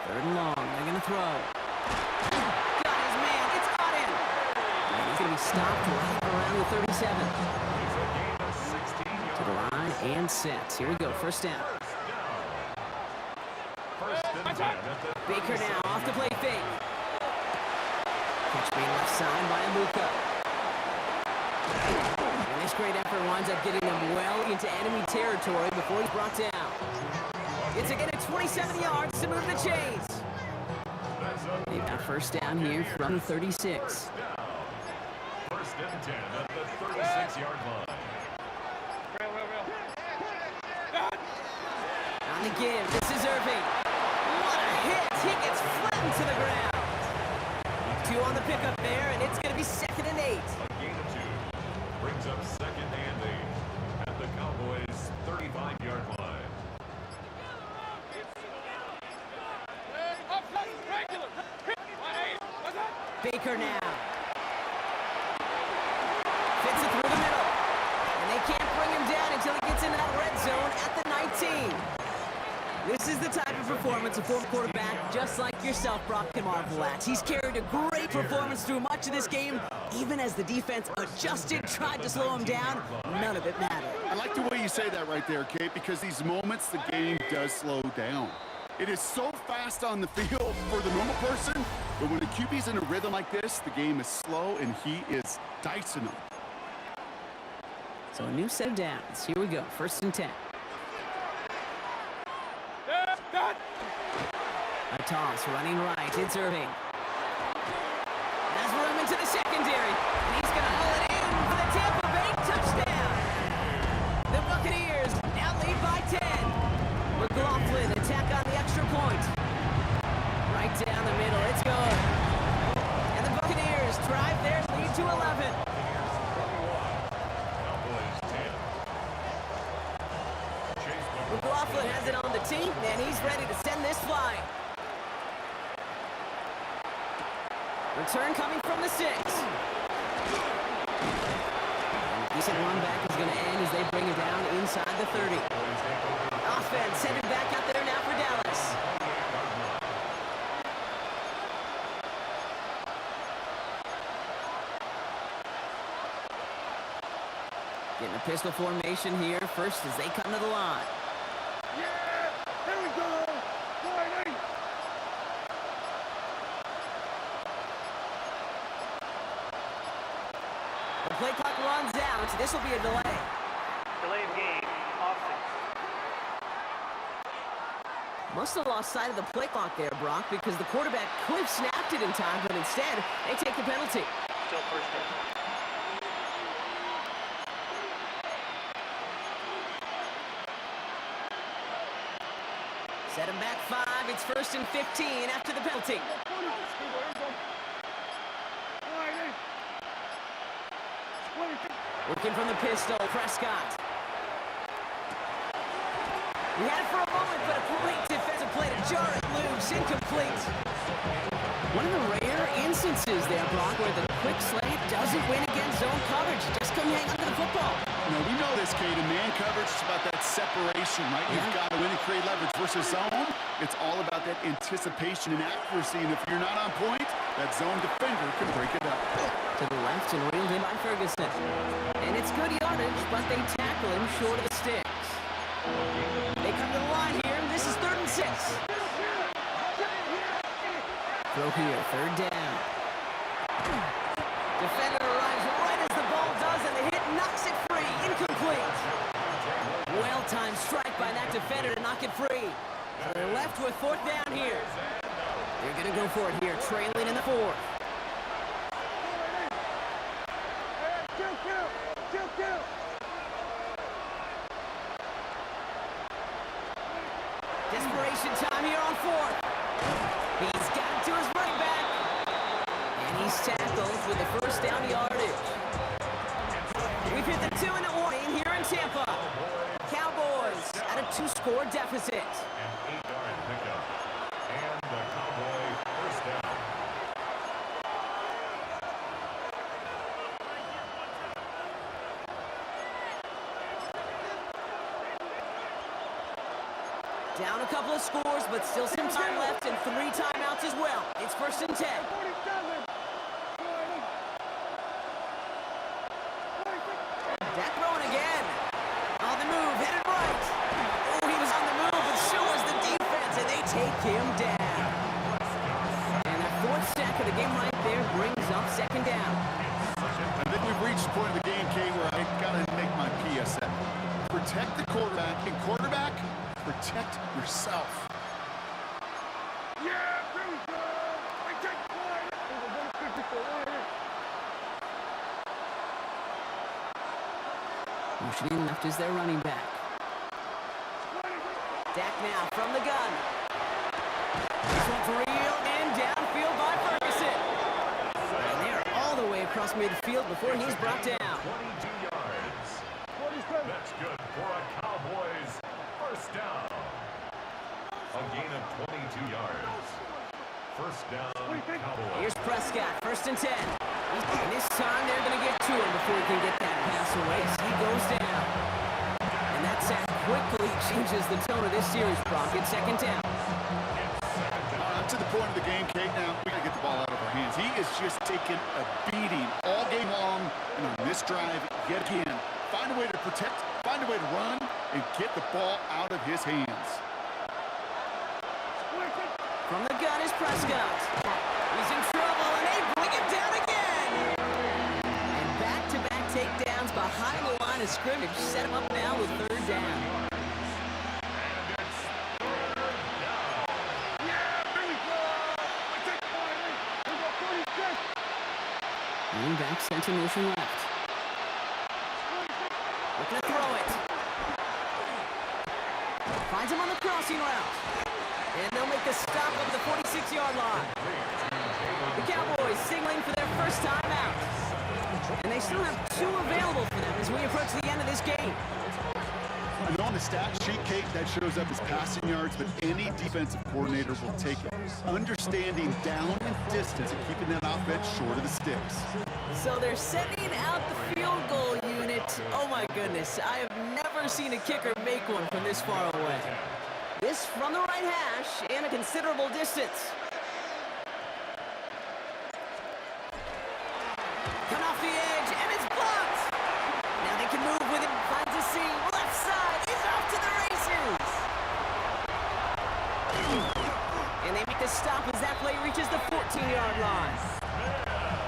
Third and long. They're going to throw. Got his man. It's caught in. And he's going to be stopped right around the 37. To the line and set. Here we go. First down. Baker now off the play fake. Catch being left side by Amuka. And this great effort winds up getting them well into enemy territory before he's brought down. It's again at 27 yards to move the chains. They've got first down here from the 36. First and 10 at the 36-yard line. On the give, this is Irving. What a hit! He gets flattened to the ground. 2 on the pickup there, and it's going to be second and 8. A gain of 2 brings up second and 8 at the Cowboys' 35-yard line. Baker now. Fits it through the middle. And they can't bring him down until he gets into that red zone at the 19. This is the type of performance a former quarterback just like yourself, Brock, can marvel at. He's carried a great performance through much of this game. Even as the defense adjusted, tried to slow him down, none of it mattered. I like the way you say that right there, Kate, because these moments the game does slow down. It is so fast on the field for the normal person, but when the QB's in a rhythm like this, the game is slow and he is dicing them. So a new set of downs. Here we go. 1st and 10. A toss running right. It's Irving. Has room into the secondary. And he's going to haul it in for the Tampa Bay touchdown. The Buccaneers now lead by 10. McLaughlin attack on the extra point. Right down the middle. It's good. And the Buccaneers drive their lead to 11. McLaughlin has it on the tee, and he's ready to send this flying. Return coming from the 6. And decent run back is going to end as they bring it down inside the 30. Offense headed back out there now for Dallas. Getting a pistol formation here first as they come to the line. Yeah, here we go. Line 8. The play clock runs out. This will be a delay. Delay of game. Offense. Must have lost sight of the play clock there, Brock, because the quarterback could have snapped it in time, but instead, they take the penalty. Still 1st down. Set him back 5. It's 1st and 15 after the penalty. Working from the pistol, Prescott. He had it for a moment, but a great defensive play to jar it loose. Incomplete. One of the rare instances there, Brock, where the quick slant doesn't win against zone coverage. Just come hang onto the football. No, we know this, Kate. In man coverage, it's about that separation, right? You've got to win and create leverage versus zone. It's all about that anticipation and accuracy, and if you're not on point, that zone defender can break it up. To the left and reeled in by Ferguson. And it's good yardage, but they tackle him short of the sticks. They come to the line here. This is 3rd and 6. Throw here, 3rd down. Defender arrives right as the ball does, and the hit knocks it free. Incomplete. Well-timed strike by that defender to knock it free. So they're left with 4th down here. They're going to go for it here, trailing in the 4th. Desperation time here on 4th. He's got it to his running back. And he's tackled with the 1st down yardage. We've hit the 2-minute warning here in Tampa. Cowboys at a 2-score deficit. An 8-yard pickup. And the Cowboy 1st down. Down a couple of scores, but still some time left and 3 timeouts as well. It's 1st and 10. Dak throwing again. On the move, headed right. Oh, he was on the move, but so was the defense, and they take him down. And that 4th sack of the game right there brings up 2nd down. I think we've reached the point of the game, Kate, where I got to make my PSA. Protect the quarterback, and quarterback, protect yourself. Yeah, there we go. I take point. Motioning left is their running back. Dak now from the gun. This one's real and downfield by Ferguson. And they're all the way across midfield before he's brought down. 22 yards. That's good for a Cowboys 1st down. A gain of 22 yards. 1st down, Cowboys. Here's Prescott, 1st and 10. And this time they're going to get to him before he can get that pass away. So he goes down. And that sack quickly changes the tone of this series, Brock. It's 2nd down. Up to the point of the game, Kate, now we got to get the ball out of our hands. He is just taking a beating all game long, and on this drive, yet again, find a way to protect, find a way to run, and get the ball out of his hands. Prescott. He's in trouble, and they bring him down again. And back-to-back takedowns behind the line of scrimmage set him up now with third down. Back center motion left. Looking to throw it. Finds him on the crossing route. And they'll make the stop over the 46-yard line. The Cowboys signaling for their first time out. And they still have 2 available for them as we approach the end of this game. I know on the stat sheet, Kate, that shows up as passing yards, but any defensive coordinator will take it. Understanding down and distance and keeping that offense short of the sticks. So they're sending out the field goal unit. Oh my goodness, I have never seen a kicker make one from this far away. This from the right hash and a considerable distance. Coming off the edge, and it's blocked. Now they can move with it, finds a seam. Left side, he's off to the races. And they make the stop as that play reaches the 14-yard line.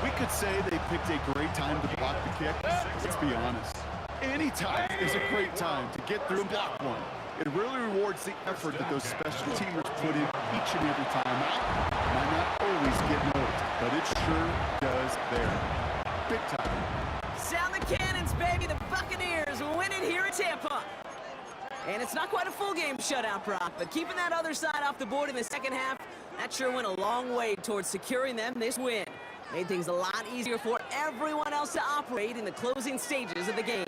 We could say they picked a great time to block the kick. Let's be honest. Any time is a great time to get through and block one. It really rewards the effort that those special teamers put in each and every time out. Might not always get noticed, but it sure does there. Big time. Sound the cannons, baby. The Buccaneers win it here at Tampa. And it's not quite a full game shutout, Brock, but keeping that other side off the board in the second half, that sure went a long way towards securing them this win. Made things a lot easier for everyone else to operate in the closing stages of the game.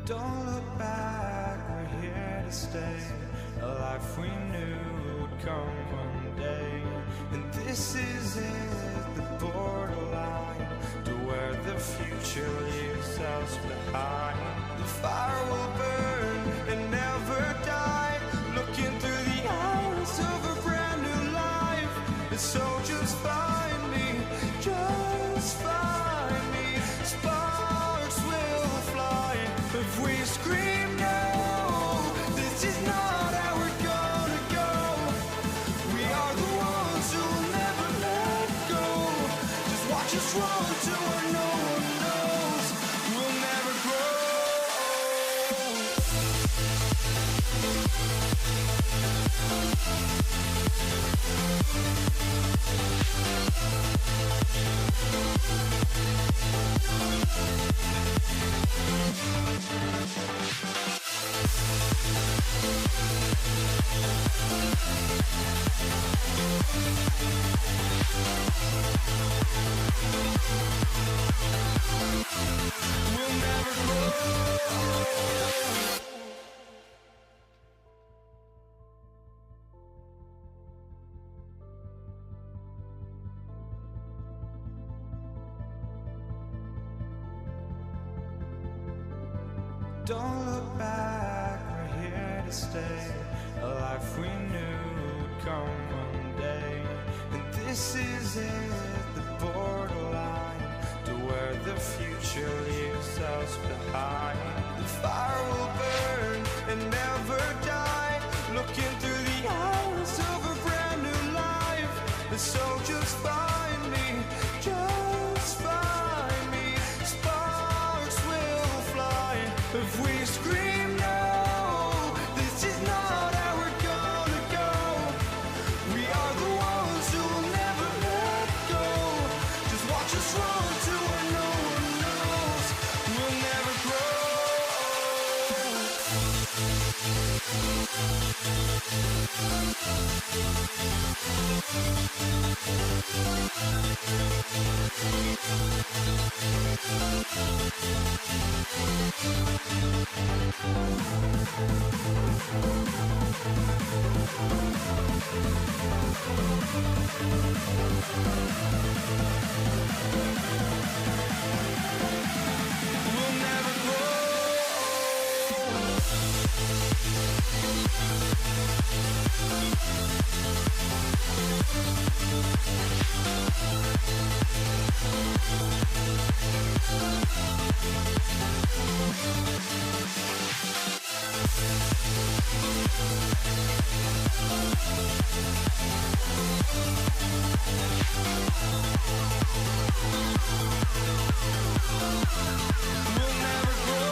Don't look back, we're here to stay. A life we knew would come one day. And this is it, the borderline to where the future leaves us behind. The fire will burn and never die, looking through the eyes of a brand new life. And so just find me, just find me. Sparks will fly if we scream no. This is not how we're gonna go. We are the ones who will never let go. Just watch us run to where no one knows. We'll never grow. We'll never grow. Don't look back, we're here to stay. A life we knew would come one day. And this is it, the borderline to where the future leaves us behind. The fire will burn and never die, looking through the eyes of a brand new life. And so just find me, just find me. Sparks will fly if we scream no. This is not how we're gonna go. We are the ones who will never let go. Just watch us run to where no one knows. We'll never grow. We'll never grow. We'll never grow.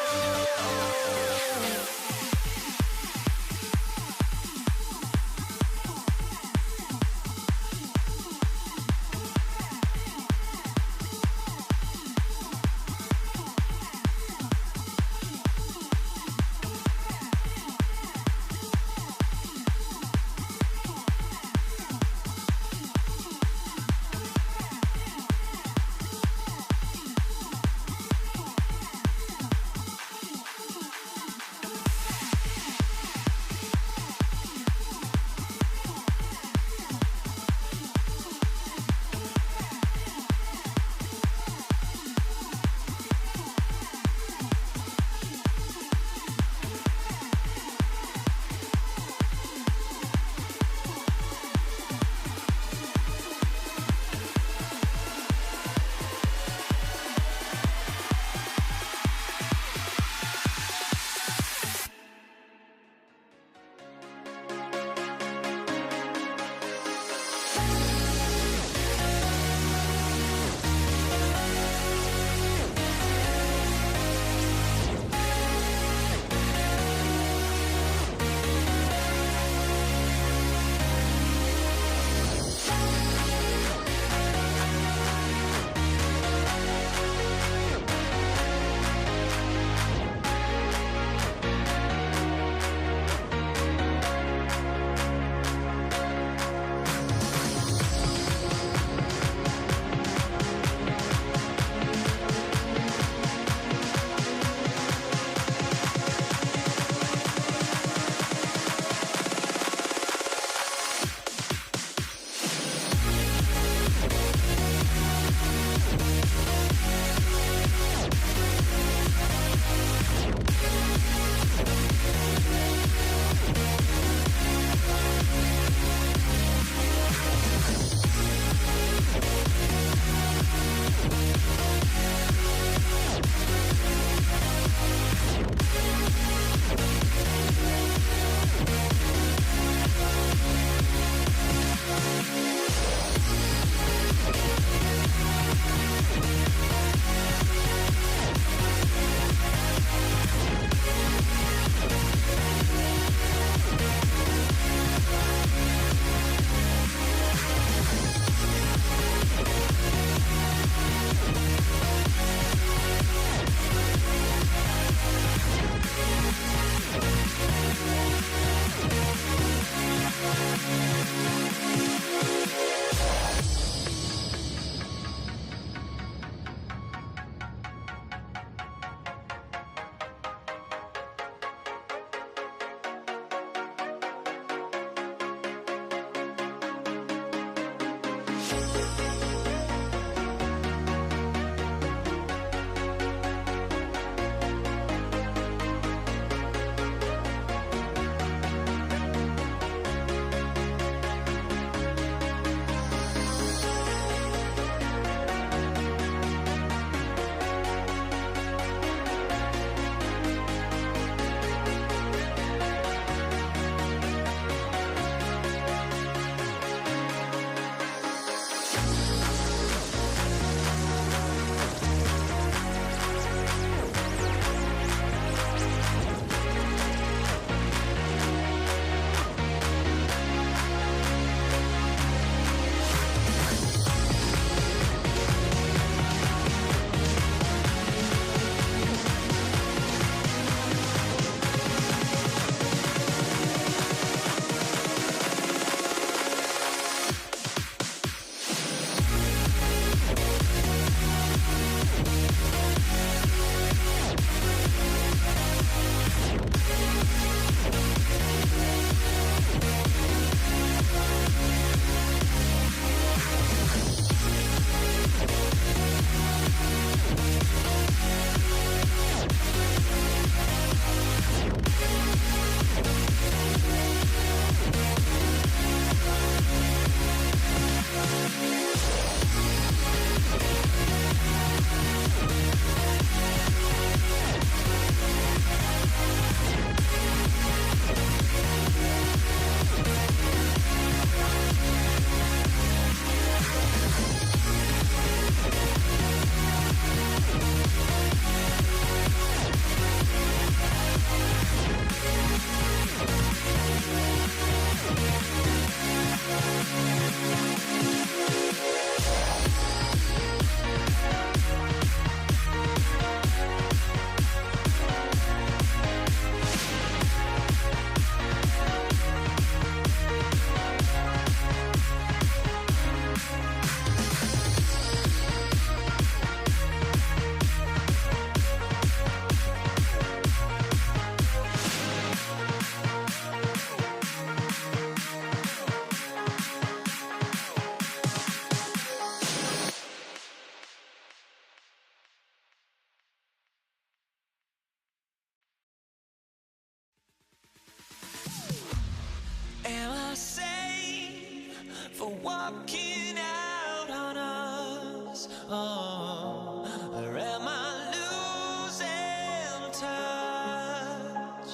for walking out on us? Oh, or am I losing touch?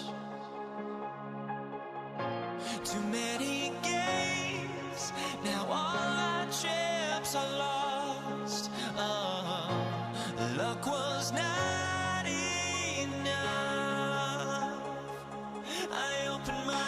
Too many games, now all our chips are lost. Oh, luck was not enough. I opened my eyes.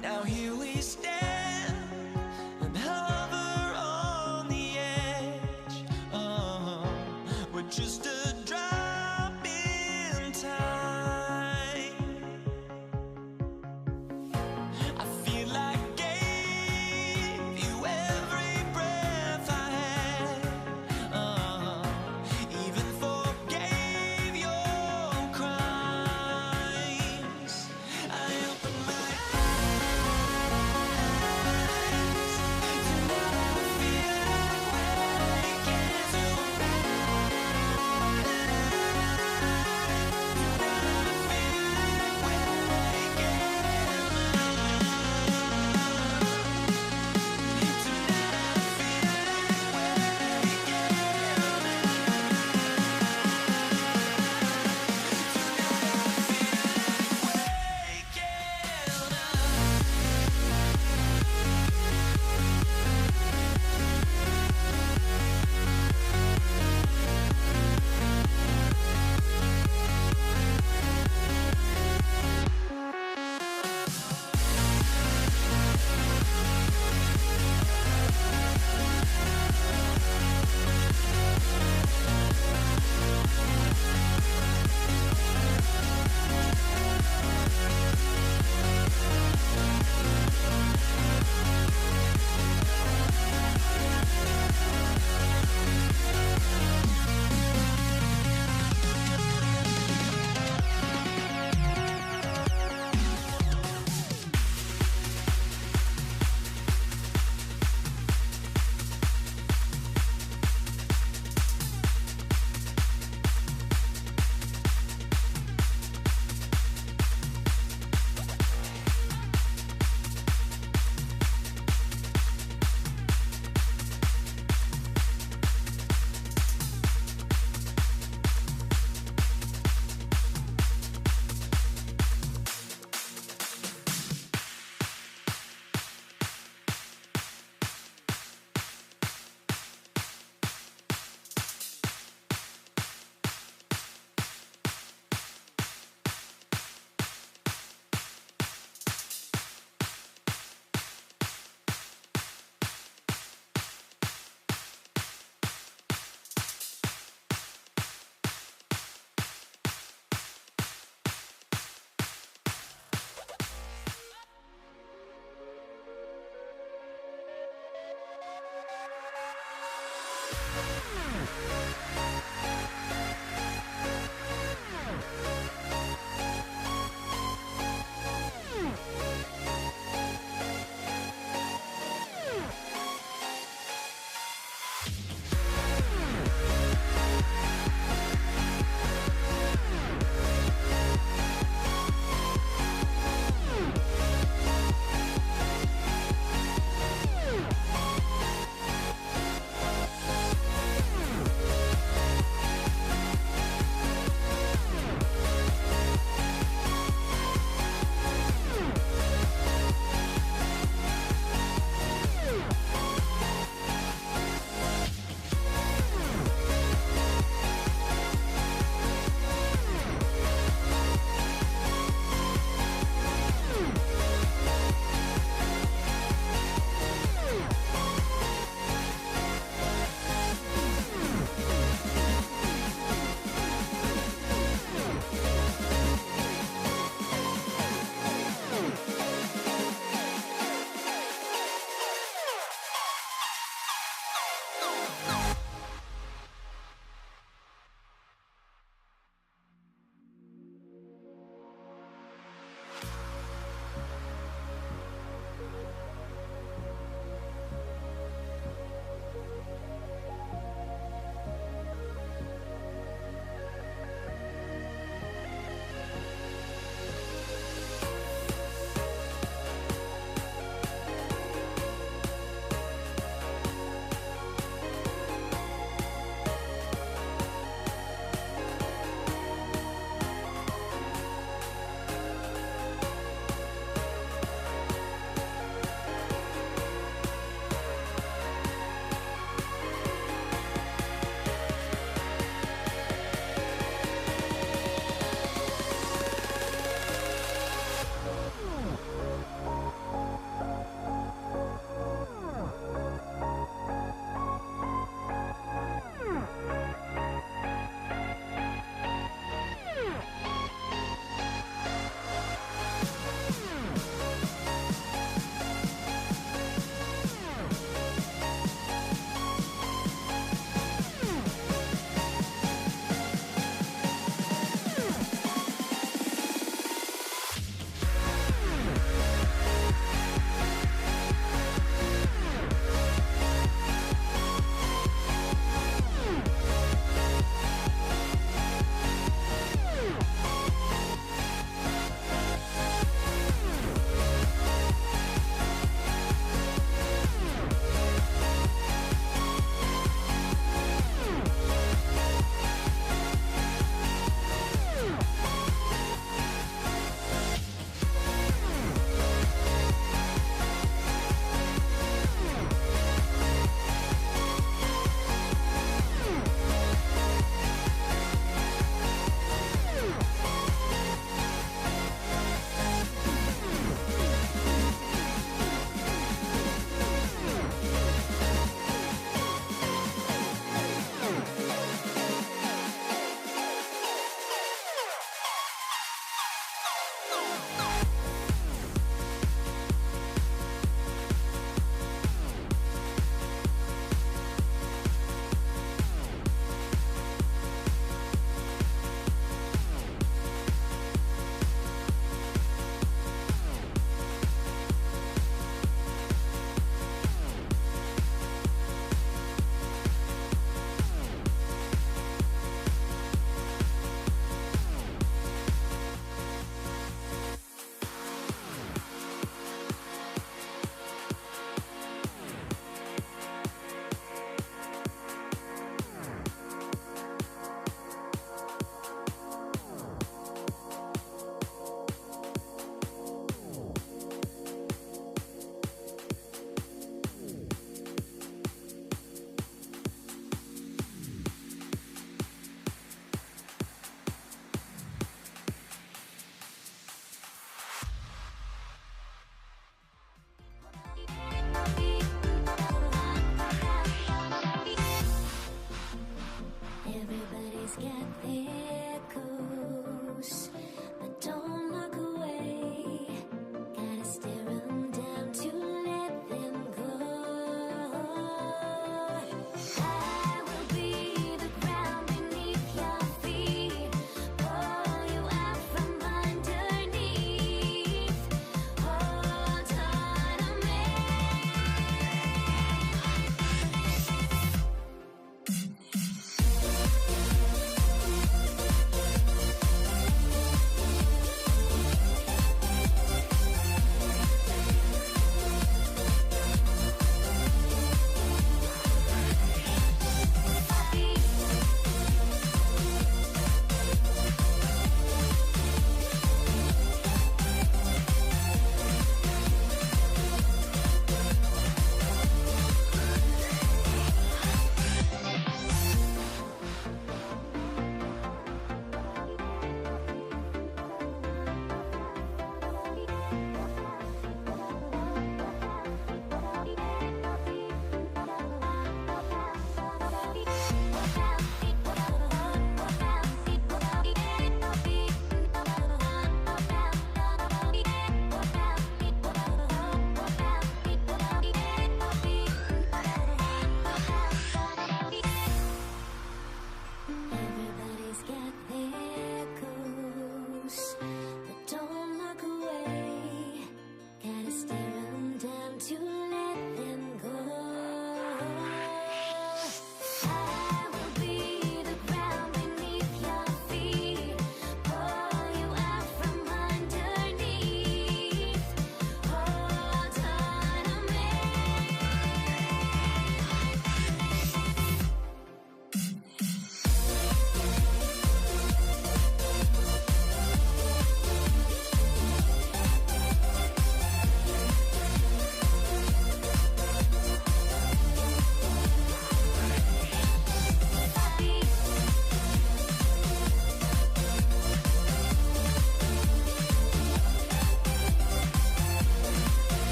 Now here we stand and hover on the edge. We're just a drop in time. I feel like I gave you every breath I had. Even forgave your crimes. I opened my eyes.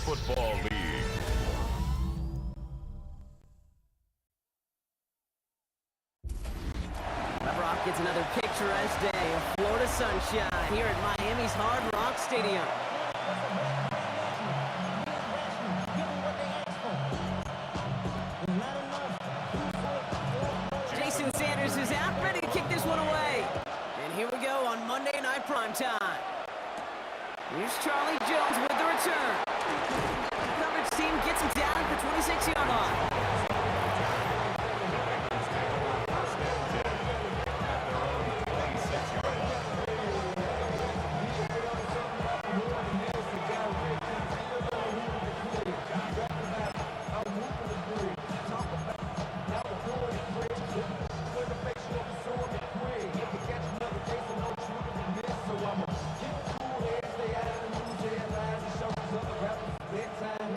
Football League. Brock gets another picturesque day of Florida sunshine here at Miami's Hard Rock Stadium. Jason Sanders is out, ready to kick this one away. And here we go on Monday Night Primetime. Here's Charlie Jones with the return. Coverage team gets him down at the 26-yard line.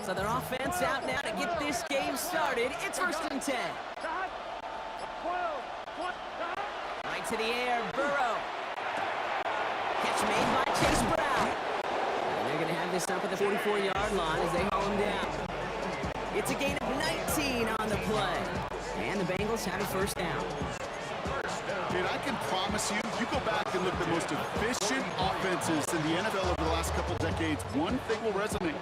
So their offense out now to get this game started. It's 1st and 10. Right to the air, Burrow. Catch made by Chase Brown. And they're going to have this up at the 44-yard line as they haul him down. It's a gain of 19 on the play. And the Bengals have a first down. Dude, I can promise you, you go back and look at the most efficient offenses in the NFL over the last couple decades, one thing will resonate.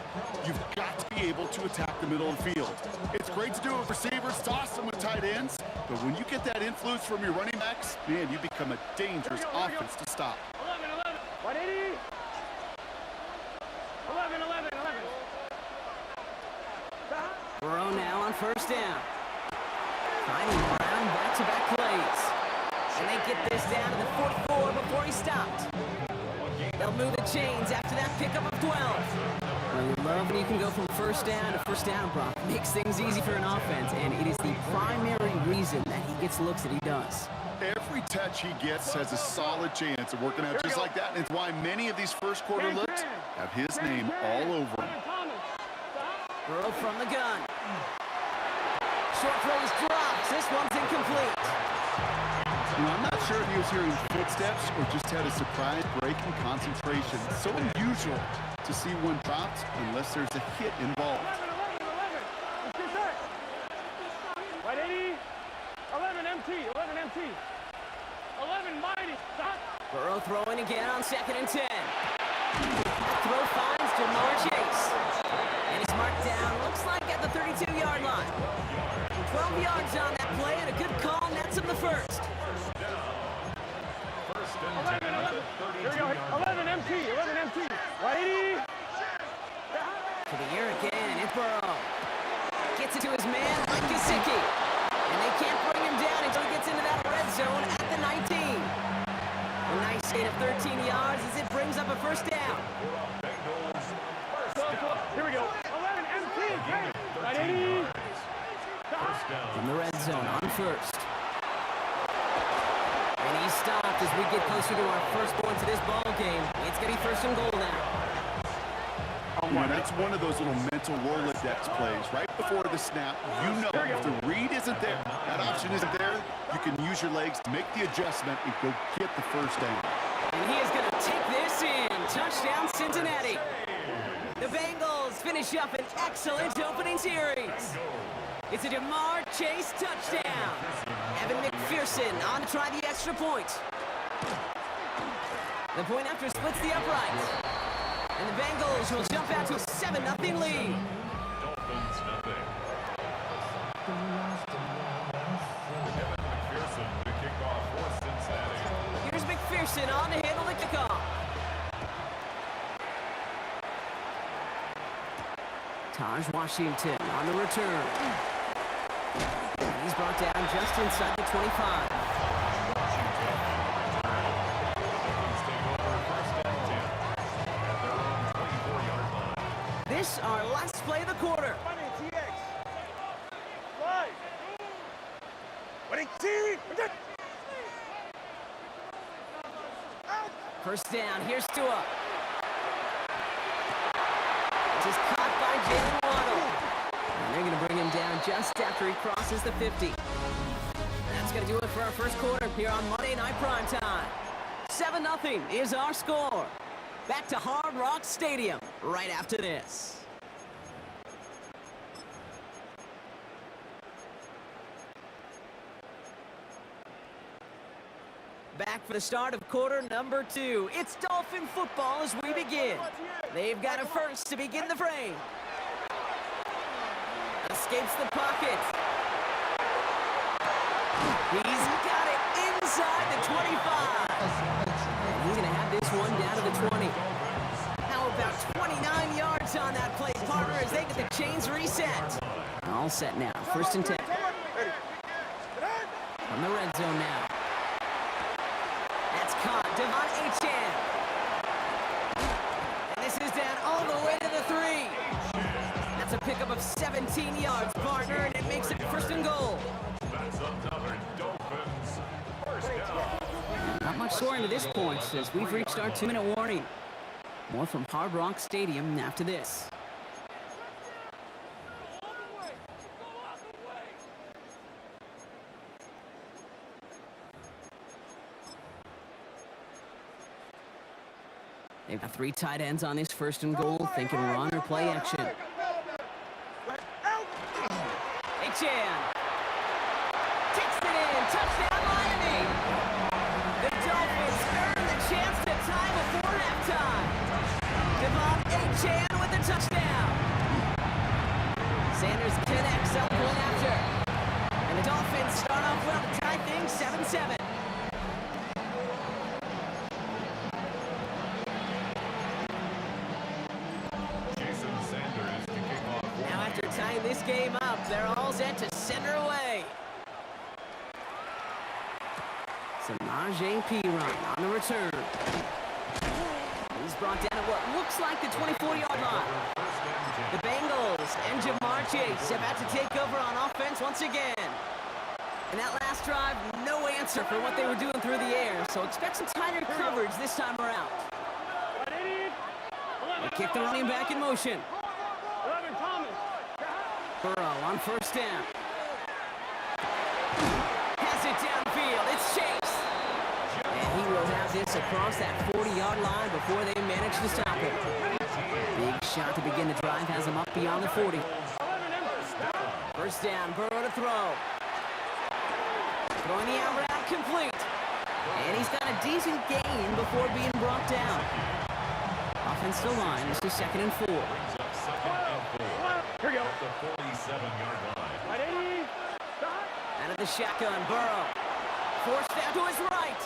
You've got to be able to attack the middle of the field. It's great to do it with receivers, toss them with tight ends, but when you get that influence from your running backs, man, you become a dangerous offense to stop. 180. 11. Burrow now on first down. Finding Brown back-to-back plays. And they get this down to the 44 before he stopped. They'll move the chains after that pickup of 12. Well, you love when you can go from first down to first down, Brock. Makes things easy for an offense, and it is the primary reason that he gets looks that he does. Every touch he gets has a solid chance of working out just like that, and it's why many of these first quarter looks have his name all over them. Burrow from the gun. Short throw is dropped. This one's incomplete. You know, I'm not sure if he was hearing footsteps or just had a surprise break in concentration. It's so unusual to see one dropped unless there's a hit involved. 11 MT, 11 MT. 11 mighty. Stop. Burrow throwing again on 2nd and 10. That throw finds Jamar Chase. And he's marked down, looks like at the 32-yard line. 12 yards on that play and a good call nets him the first. 11, 11. Here we go. 11 MT, 11 MT. Righty. For the air again, it's Burrow. Gets it to his man, Mike Gesicki. And they can't bring him down until he gets into that red zone at the 19. A nice gain of 13 yards as it brings up a first down. Here we go. 11 MT. Righty. In the red zone on first. And he's stopped as we get closer to our first point to this ball game. It's going to be 1st and goal now. You know, that's one of those little mental Rolodex plays. Right before the snap, you know if the read isn't there, that option isn't there, you can use your legs to make the adjustment and go get the first down. And he is going to take this in. Touchdown, Cincinnati. The Bengals finish up an excellent opening series. It's a Jamar Chase touchdown. Evan McPherson on to try the extra point. The point after splits the uprights. And the Bengals will jump out to a 7-0 lead. Dolphins nothing. Evan McPherson to kick off for Cincinnati. Here's McPherson on to handle the kickoff. Taj Washington on the return. He's brought down just inside the 25. This our last play of the quarter. First down, here's Tua. Just caught by Jalen Waddle. And they're going to bring him down just after he crosses the 50. That's going to do it for our first quarter here on Monday Night Primetime. 7-0 is our score. Back to Hard Rock Stadium right after this. Back for the start of quarter number 2. It's Dolphin football as we begin. They've got a first to begin the frame. Escapes the pocket. He's got it inside the 25. And he's going to have this one down to the 20. How about 29 yards on that play, partner, as they get the chains reset. All set now. 1st and 10. From the red zone now. That's caught. Devon Achane. And this is down all the way to the 3. That's a pickup of 17 yards, partner, and it makes it 1st and goal. That's another Dolphins first down. Not much scoring to this point as we've reached our 2-minute warning. More from Hard Rock Stadium after this. They've got 3 tight ends on this 1st and goal, thinking run or play action. Achane takes it in, touchdown Miami. The Dolphins earn the chance to tie before halftime. Devon Achane with the touchdown. Sanders connects up one after. And the Dolphins start off well to tie things 7-7. Tying this game up, they're all set to center away. Samaje Perine on the return. He's brought down at what looks like the 24-yard line. The Bengals and Jamar Chase about to take over on offense once again. And that last drive, no answer for what they were doing through the air, so expect some tighter coverage this time around. They kick the running back in motion. Burrow on 1st down. Has it downfield. It's Chase. this across that 40-yard line before they manage to stop it. Big shot to begin the drive has them up beyond the 40. First down, Burrow to throw. Throwing the out route complete. And he's got a decent gain before being brought down. Offensive line, this is 2nd and 4. Here we go. At the 47-yard line. Out of the shotgun, Burrow. Forced down to his right.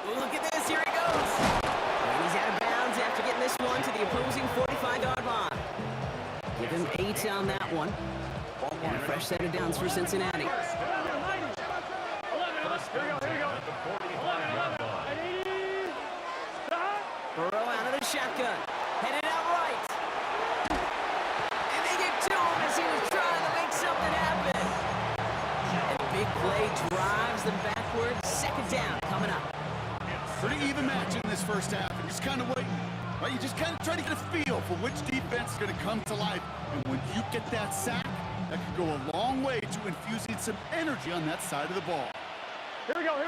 Look at this, here he goes. And he's out of bounds after getting this one to the opposing 45-yard line. Give him 8 on that one. And a fresh set of downs for Cincinnati. Here we go. At the 45-yard line. Burrow out of the shotgun. Headed out right. And they get to him as he was trying to make something happen. And big play drives them backwards. 2nd down coming up. Pretty even match in this first half. And just kind of waiting. Right? You just kind of try to get a feel for which defense is going to come to life. And when you get that sack, that could go a long way to infusing some energy on that side of the ball. Here we go.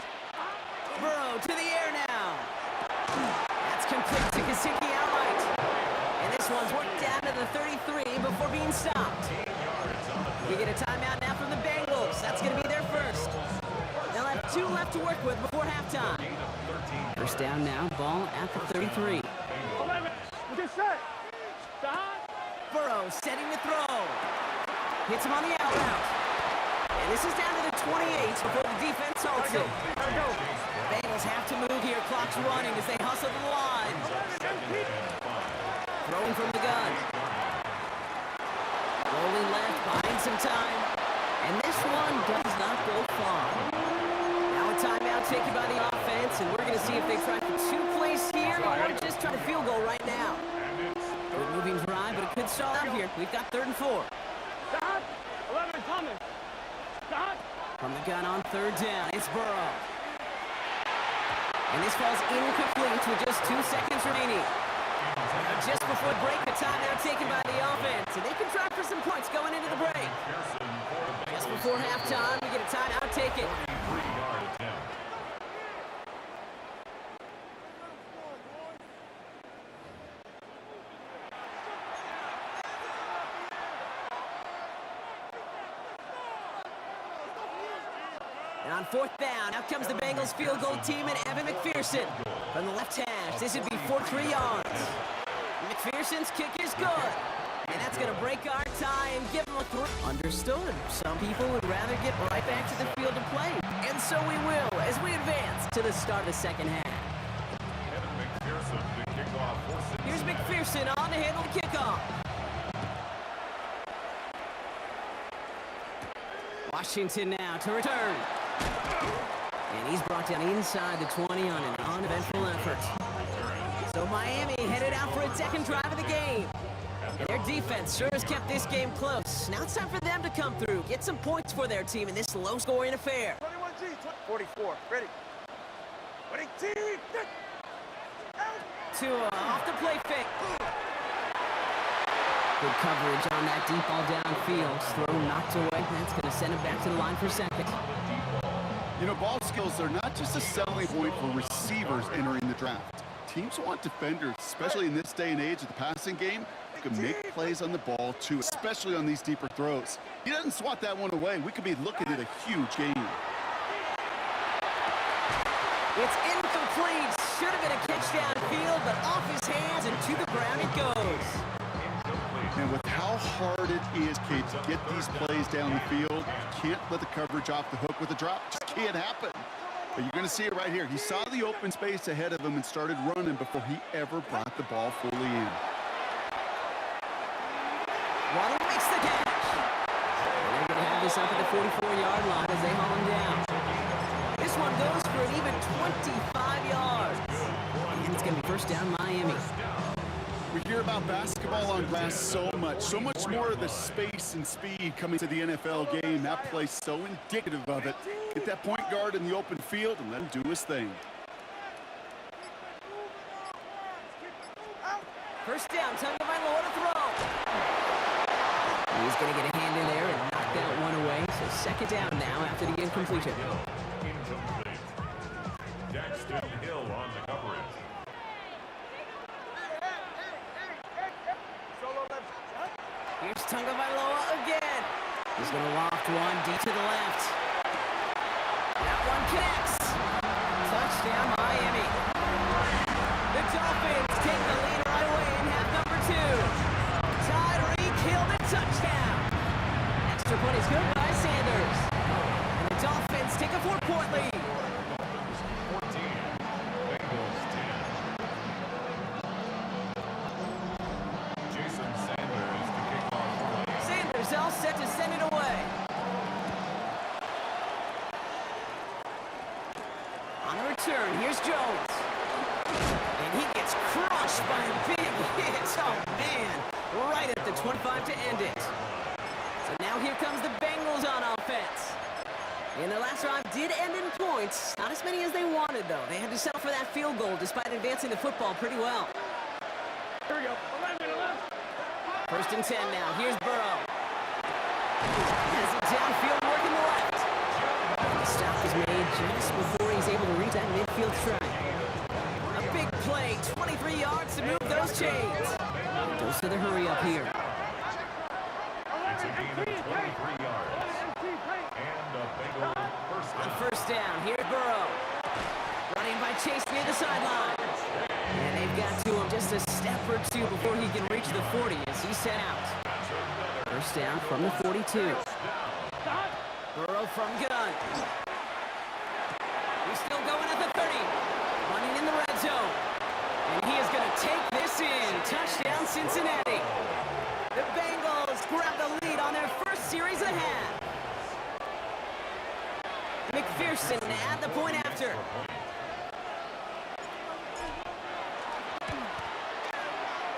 Burrow to the air now. That's complete to Gesicki outright. And this one's worked down to the 33 before being stopped. We get a timeout now from the Bengals. That's going to be their first. They'll have 2 left to work with before halftime. First down now, ball at the 33. 11. Get set. Burrow setting the throw. Hits him on the out route. And this is down to the 28 before the defense halts it. Bengals have to move here. Clock's running as they hustle the line. Throwing from the gun. Rolling left, buying some time. And this one does not go far. Now a timeout taken by the offense, and we're going to see if they try for 2 plays here or just try to field goal right now. Good moving drive, but it could stall out here. We've got 3rd and 4. 11 coming. From the gun on 3rd down, it's Burrow. And this falls incomplete with just 2 seconds remaining. Just before break, the timeout taken by the offense. And they can try for some points going into the break. Just before halftime, we get a timeout taken. And on 4th down, out comes the Bengals field goal team and Evan McPherson. From the left hash, this would be 4-3 yards. McPherson's kick is good. And that's going to break our tie and give them a 3. Understood. Some people would rather get right back to the field to play. And so we will as we advance to the start of the 2nd half. Here's McPherson on to handle the kickoff. Washington now to return. And he's brought down inside the 20 on an uneventful effort. So Miami headed out for its 2nd drive of the game. And their defense sure has kept this game close. Now it's time for them to come through, get some points for their team in this low-scoring affair. 21G, 44, ready. 22, Tua off the play fake. Good coverage on that deep ball downfield. Throw knocked away. That's going to send him back to the line for 2nd. You know, ball skills are not just a selling point for receivers entering the draft. Teams want defenders, especially in this day and age of the passing game, who can make plays on the ball too, especially on these deeper throws. He doesn't swat that one away. We could be looking at a huge game. It's incomplete. Should have been a catch downfield, but off his hands and to the ground it goes. And with how hard it is, Kate, to get these plays down the field, you can't let the coverage off the hook with a drop. Just can't happen. But you're going to see it right here. He saw the open space ahead of him and started running before he ever brought the ball fully in. Waddle makes the catch. And they're going to have this up at the 44-yard line as they haul him down. This one goes for an even 25 yards. And it's going to be first down Miami. We hear about basketball on grass so much more of the space and speed coming to the NFL game. That play's so indicative of it. Get that point guard in the open field and let him do his thing. First down, Tagovailoa to throw. He's going to get a hand in there and knock that one away. So 2nd down now after the incompletion. Still Hill on the coverage. Here's Tagovailoa again. He's going to loft one deep to the left. That one connects. Touchdown, Miami. The Dolphins take the lead right away in half number 2. Tyreek Hill, the touchdown. Extra point is good by Sanders. And the Dolphins take a 4-point lead. 14. Bengals 10. Jason Sanders to kick off the play. Sanders all set to send it away. On the return, here's Jones. And he gets crushed by a big hit. Oh, man. Right at the 25 to end it. So now here comes the Bengals on offense. And their last drive did end in points. Not as many as they wanted, though. They had to settle for that field goal despite advancing the football pretty well. Here we go. 1st and 10 now. Here's Burrow. Has it downfield working the left. The stop is made just before he's able to reach that midfield strike. A big play, 23 yards to move those chains. Goes to the hurry up here. It's a gain of 23 yards. And a Bengal first On down. 1st down, here's Burrow. Running by Chase near the sideline. And they've got to him just a step or two before he can reach the 40 as he's set out. 1st down from the 42. Burrow from gun. He's still going at the 30. Running in the red zone. And he is going to take this in. Touchdown, Cincinnati. The Bengals grab the lead on their first series of half. McPherson at the point after.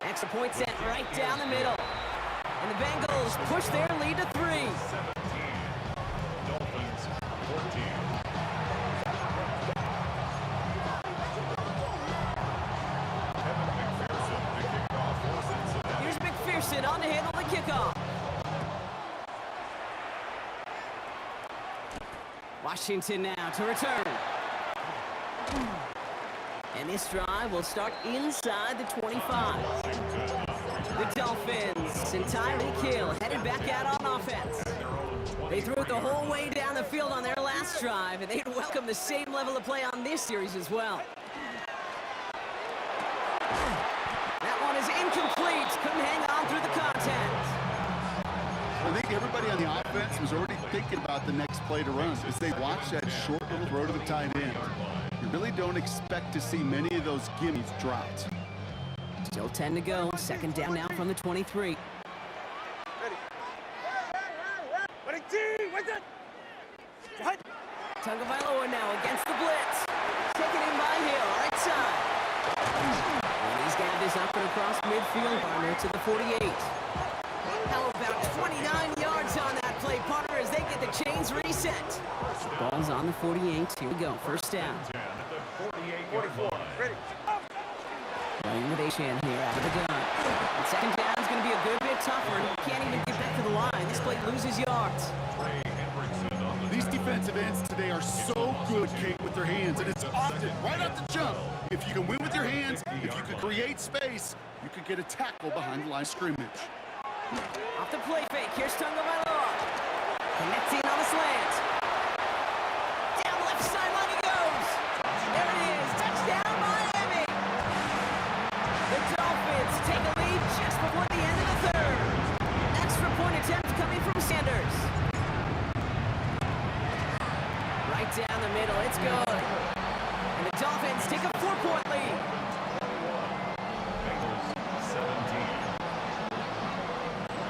Extra point set right down the middle. And the Bengals push their lead to 3. 17. Dolphins 14. Evan McPherson to kick off for Cincinnati. Here's McPherson on to handle the kickoff. Washington now to return. And this drive will start inside the 25. The Dolphins and Tyreek Hill headed back out on offense. They threw it the whole way down the field on their last drive, and they'd welcome the same level of play on this series as well. That one is incomplete. Couldn't hang on through the contact. I think everybody on the offense was already thinking about the next play to run as they watch that short little throw to the tight end. You really don't expect to see many of those gimmies dropped. Still 10 to go. 2nd down now from the 23. Tagovailoa now against the blitz. Taken in by Hill, right side. And he's got this up and across midfield, partner, to the 48. How about 29 yards on that play, partner, as they get the chains reset. Ball's on the 48. Here we go. 1st down. 10 at the 48-yard line. Running with Achane here out of the gun. And 2nd down is going to be a good bit tougher. He can't even get back to the line. This play loses yards. Trey Hendrickson on the These defensive ends today are so good, Kate, with their hands, and it's often right off the jump. If you can win with your hands, if you can create space, you can get a tackle behind the line of scrimmage. Off the play fake. Here's Tagovailoa. Connecting on the slant. Down the left sideline he goes. There it is. Touchdown, Miami. The Dolphins take a lead just before the end of the 3rd. Extra point attempt coming from Sanders. Right down the middle. It's good. And the Dolphins take a 4-point lead. Bengals 17.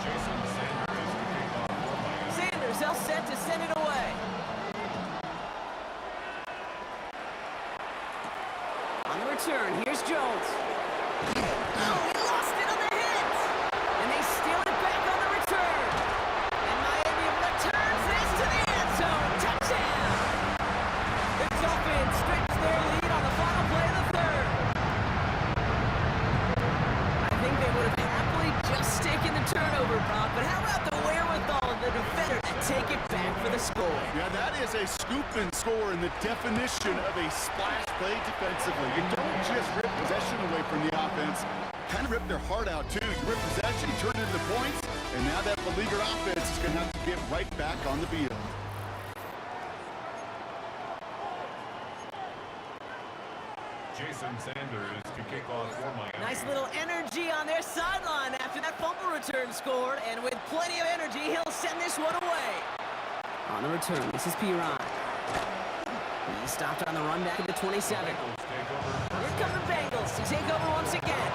Jason Sanders to kick off for Miami. Sanders all set to send it away. On the return, here's Jones. Oh, he lost it on the hit! And they steal it back on the return. And Miami returns this to the end zone. Touchdown! The Dolphins stretch their lead on the final play of the 3rd. I think they would have happily just taken the turnover, Brock, but how about the wherewithal of the defender to take it back for the score. Yeah, that is a scoop and score in the definition of a splash play defensively. You don't just rip possession away from the offense, kind of rip their heart out too. You rip possession, you turn it into points, and now that beleaguered offense is going to have to get right back on the field. Jason Sanders to kick off for Miami. Nice little energy on their sideline after that fumble return scored, and with plenty of energy, he'll send this one away. On the return, this is Piran. He stopped on the run back at the 27. Here come the Bengals to take over once again.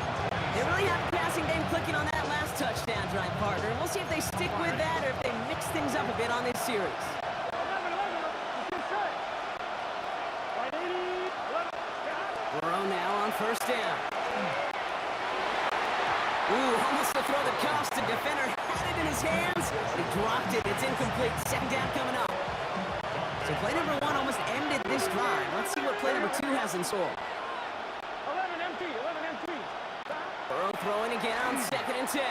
They really have the passing game clicking on that last touchdown drive, partner. And we'll see if they stick with that or if they mix things up a bit on this series. Burrow now on first down. Ooh, almost to throw the cuffs. The defender had it in his hands. He dropped it. It's incomplete. Second down coming up. So play number 1 almost ended this drive. Let's see what play number 2 has in store. 11 empty. Burrow throwing again on 2nd and 10.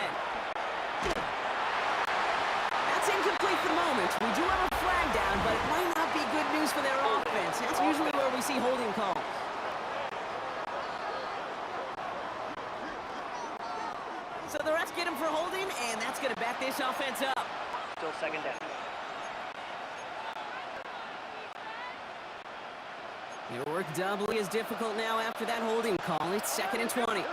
That's incomplete for the moment. We do have a flag down, but it might not be good news for their offense. That's usually where we see holding calls. So the refs get him for holding, and that's going to back this offense up. Still second down. It'll work doubly as difficult now after that holding call. It's 2nd and 20.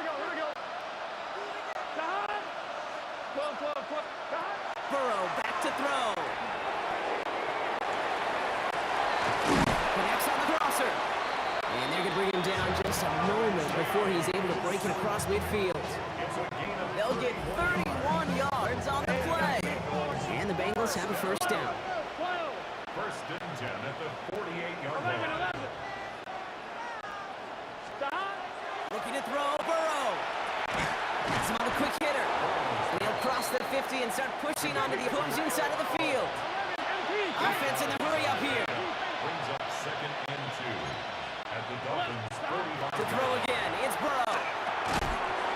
Burrow back to throw. Connects on the crosser. And they're going to bring him down just a moment before he's able to break it across midfield. They'll get 31 yards on the play. And the Bengals have a first down. First and 10 at the 48-yard line. Looking to throw, Burrow. That's him on the quick hitter. And he'll cross the 50 and start pushing onto the opposing side of the field. Offense in the hurry up here. Brings up 2nd and 2 at the Dolphins' 45. To throw again, it's Burrow.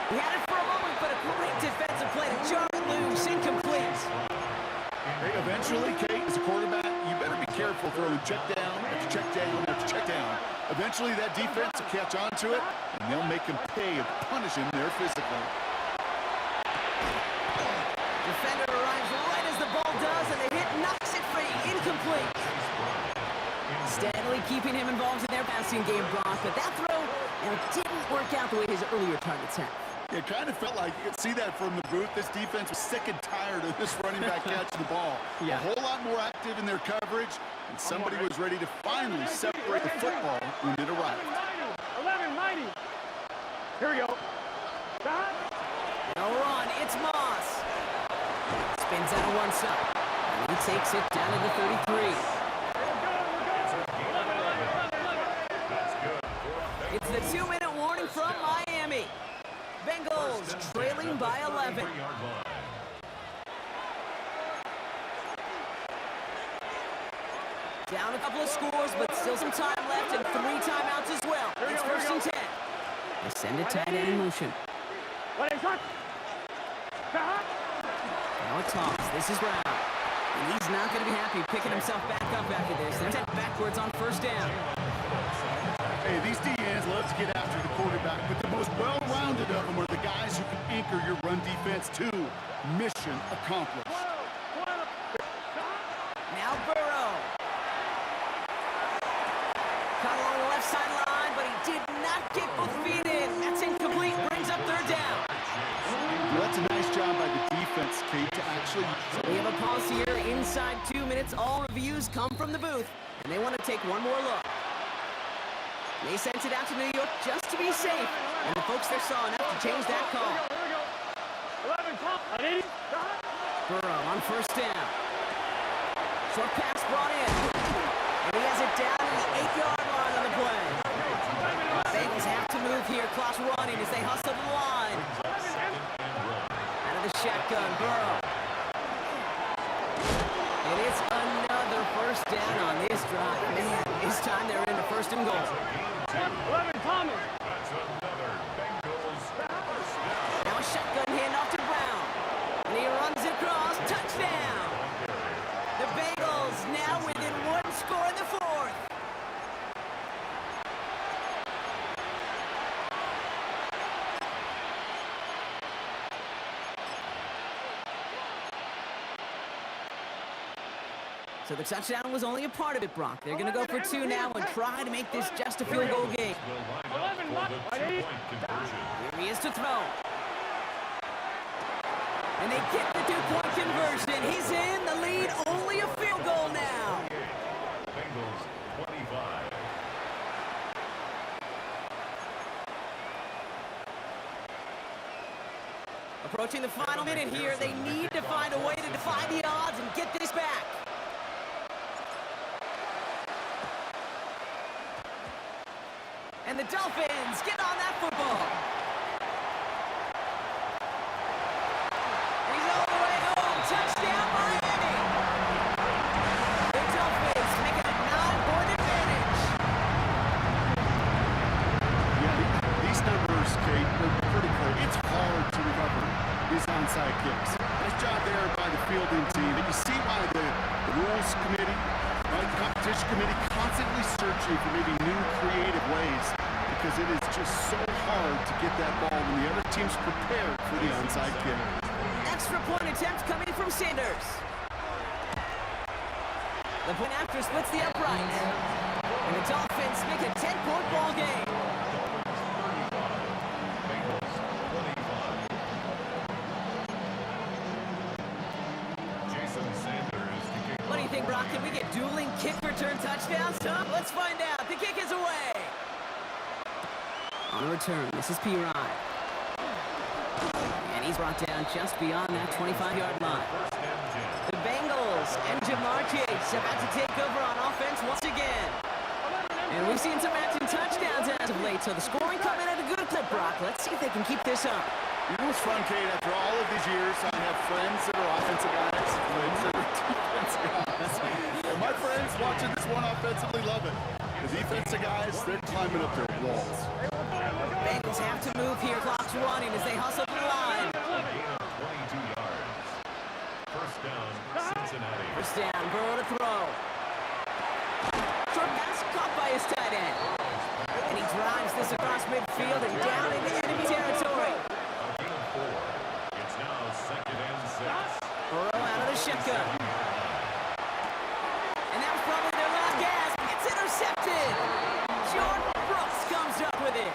He had it for a moment, but a great defensive play to jar it loose, incomplete. Hey, eventually, Kate, as a quarterback, you better be careful throwing check down after check down after check down. Eventually, that defense will catch on to it, and they'll make him pay and punish him there physically. Defender arrives right as the ball does, and the hit knocks it free, incomplete. Steadily keeping him involved in their passing game, Brock, but that throw didn't work out the way his earlier targets have. It kind of felt like you could see that from the booth. This defense was sick and tired of this running back catching the ball. A whole lot more active in their coverage, and somebody was ready to finally separate the football when it arrived. 11, mighty. Here we go. No run, it's Moss. Spins out of one side, and he takes it down to the 33. It's the 2-minute warning from Miami. Bengals trailing by 11. Down a couple of scores, but still some time left and 3 timeouts as well. It's 1st and 10. They send a tight end in motion. Now a toss. This is Brown. And he's not going to be happy picking himself back up after this. They're sent backwards on first down. Hey, these DNs love to get after the quarterback, but the most well-rounded of them are the guys who can anchor your run defense too. Mission accomplished. Now Burrow. Caught along the left sideline, but he did not get both feet in. That's incomplete. Brings up 3rd down. Well, that's a nice job by the defense, Kate, to actually... So we have a pause here. Inside 2 minutes, all reviews come from the booth, and they want to take one more look. They sent it out to New York just to be safe, and the folks there saw enough to change that call. Burrow on first down. Short pass brought in, and he has it down to the 8-yard line on the play. Bengals have to move here, clock running as they hustle to the line. Out of the shotgun, Burrow. And it's another first down on this drive. Man, this time they're into 1st and goal. 11, Thomas. Now a shotgun handoff to Brown. And he runs it across. Touchdown! The Bengals Bengals now within one score in the fourth. So the touchdown was only a part of it, Brock. They're going to go for two now and try to make this just a field goal game. Here he is to throw. And they get the two-point conversion. He's in the lead, only a field goal now. Bengals 25. Approaching the final minute here, they need to find a way to defy the odds and get this back. And the Dolphins get on that football. He's all the way home. Touchdown, Miami. The Dolphins make it a 9-point advantage. Yeah, these numbers, Kate, are pretty clear. It's hard to recover these onside kicks. Nice job there by the fielding team. And you see why the rules committee, right, the competition committee, constantly searching for maybe new creative ways, because it is just so hard to get that ball when the other team's prepared for the onside kick. Extra point attempt coming from Sanders. The point after splits the upright. And the Dolphins make a 10-point ball game. What do you think, Brock? Can we get dueling kick return touchdowns? Huh? Let's find out. The kick is away. On the return, this is P-Ryan. And he's brought down just beyond that 25-yard line. The Bengals and Jamar Chase about to take over on offense once again. And we've seen some matching touchdowns as of late, so the scoring coming at a good clip, Brock. Let's see if they can keep this up. You know what's fun, Kate? After all of these years, I have friends that are offensive guys, friends that are defensive guys. And my friends watching this one offensively love it. The defensive guys, they're climbing up their walls. Bengals have to move here. Clock's running as they hustle to the line. 22 yards. First down, Cincinnati. First down, Burrow to throw. Short pass caught by his tight end. And he drives this across midfield and down into enemy territory. It's now 2nd and 6. Burrow out of the shotgun. And that was probably their last gasp. It's intercepted. Jordan Brooks comes up with it.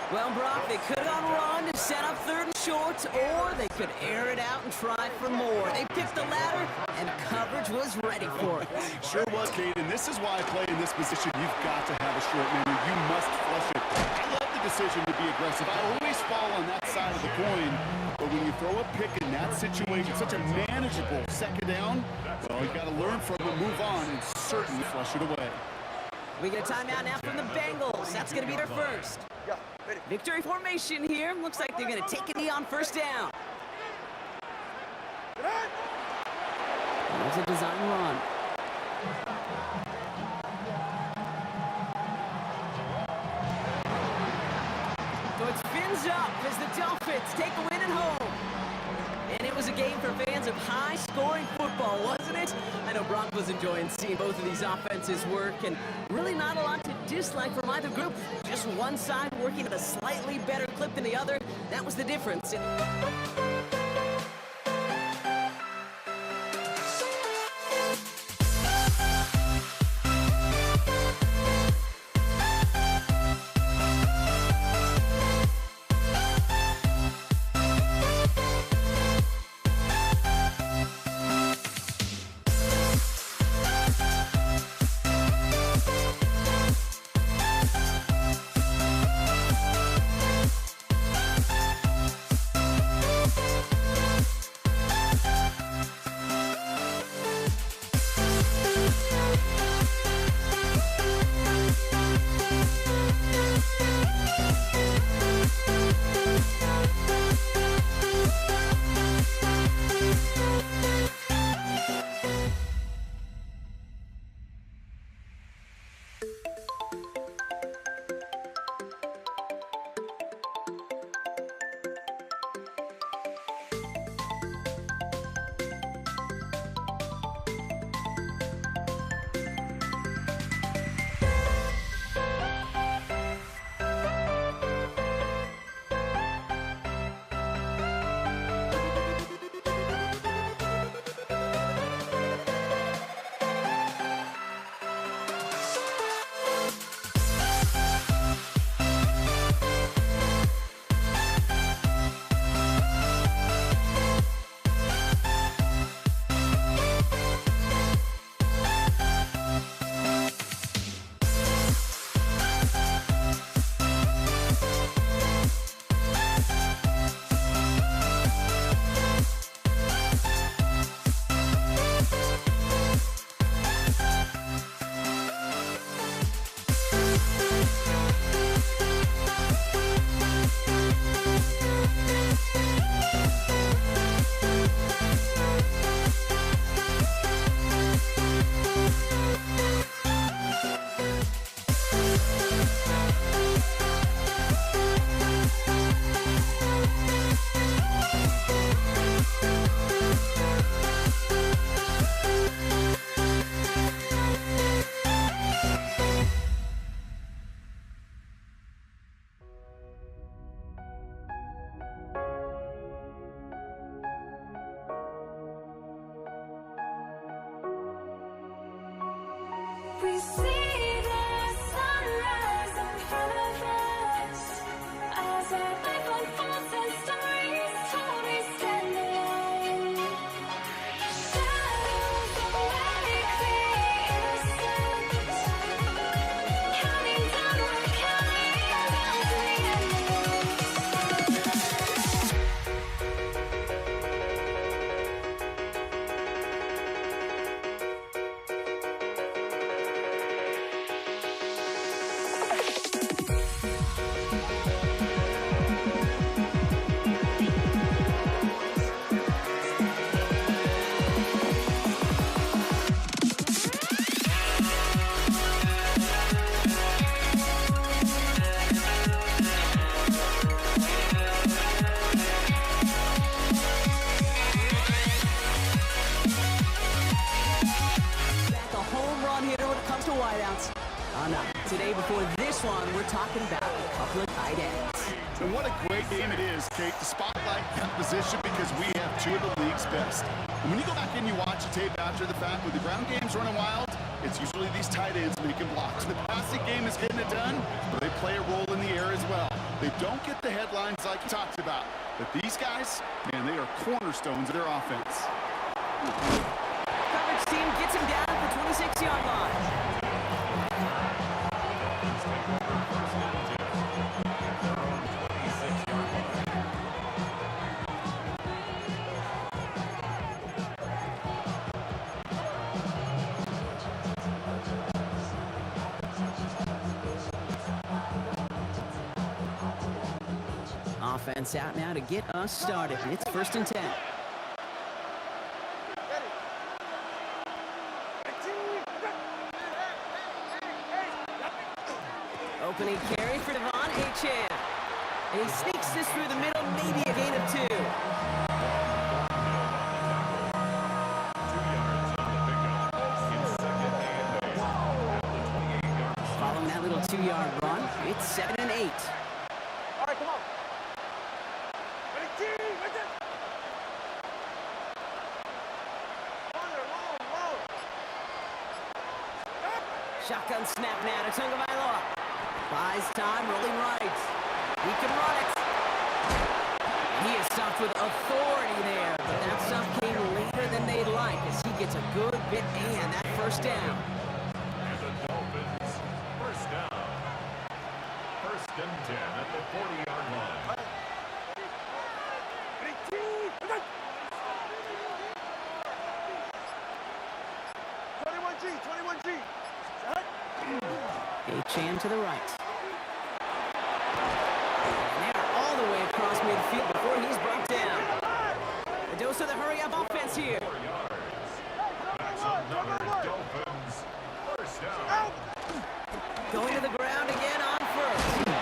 Well, Brock, they could have gone run to set up 3rd and short, or they could air it out and try for more. They picked the latter, and coverage was ready for it. Sure was, Kate, and this is why I play in this position. You've got to have a short menu. You must flush it. I love the decision to be aggressive. I always fall on that side of the coin, but when you throw a pick in that situation, such a manageable 2nd down, well, you got to learn from it, move on, and certainly flush it away. We get a timeout now from the Bengals. That's going to be their first. Victory formation here. Looks like they're going to take a knee on 1st down. There's a design run. So it's fins up as the Dolphins take a win at home. And it was a game for fans of high-scoring football, wasn't it? I know Brock was enjoying seeing both of these offenses work, and really not a lot to dislike from either group. Just one side working at a slightly better clip than the other. That was the difference. this one, we're talking about a couple of tight ends. And what a great game it is, Kate, to spotlight that position because we have two of the league's best. And when you go back and you watch the tape after the fact, when the ground game's running wild, it's usually these tight ends making blocks. The passing game is getting it done, but they play a role in the air as well. They don't get the headlines like you talked about. But these guys, man, they are cornerstones of their offense. Coverage team gets him down at the 26-yard line. Offense out now to get us started. It's 1st and 10. Opening carry for Devon Achane. And he sneaks this through the middle, maybe a gain of 2. Following that little 2-yard run, it's 7 and 8. All right, come on. Shotgun snap now to Tagovailoa. Buys time, rolling right. He can run it. And he is stopped with authority there, but that stuff came later than they'd like as he gets a good bit and that 1st down. And the Dolphins, 1st down. 1st and 10 at the 40-yard line. 21G. Achane to the right. And they're all the way across midfield before he's brought down. A dose of the hurry-up offense here. 4 yards. That's another Dolphins 1st down. Going to the ground again on 1st.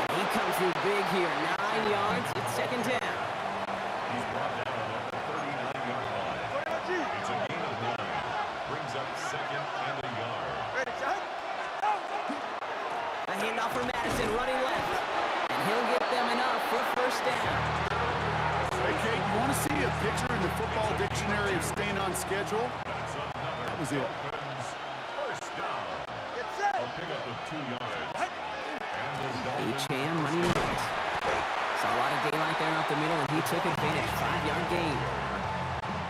And he comes through big here. 9 yards. It's 2nd down. He's brought down at the 39-yard line. It's a gain of 9. Brings up 2nd and a yard. A handoff for Madison running left. And he'll get them enough for 1st down. Hey, Kate, you want to see a picture in the football dictionary of staying on schedule? That's another That was it. Dolphins 1st down. They'll pick up with 2 yards. And the Dolphins Achane running right. Saw a lot of daylight there up the middle, and he took advantage. 5-yard gain.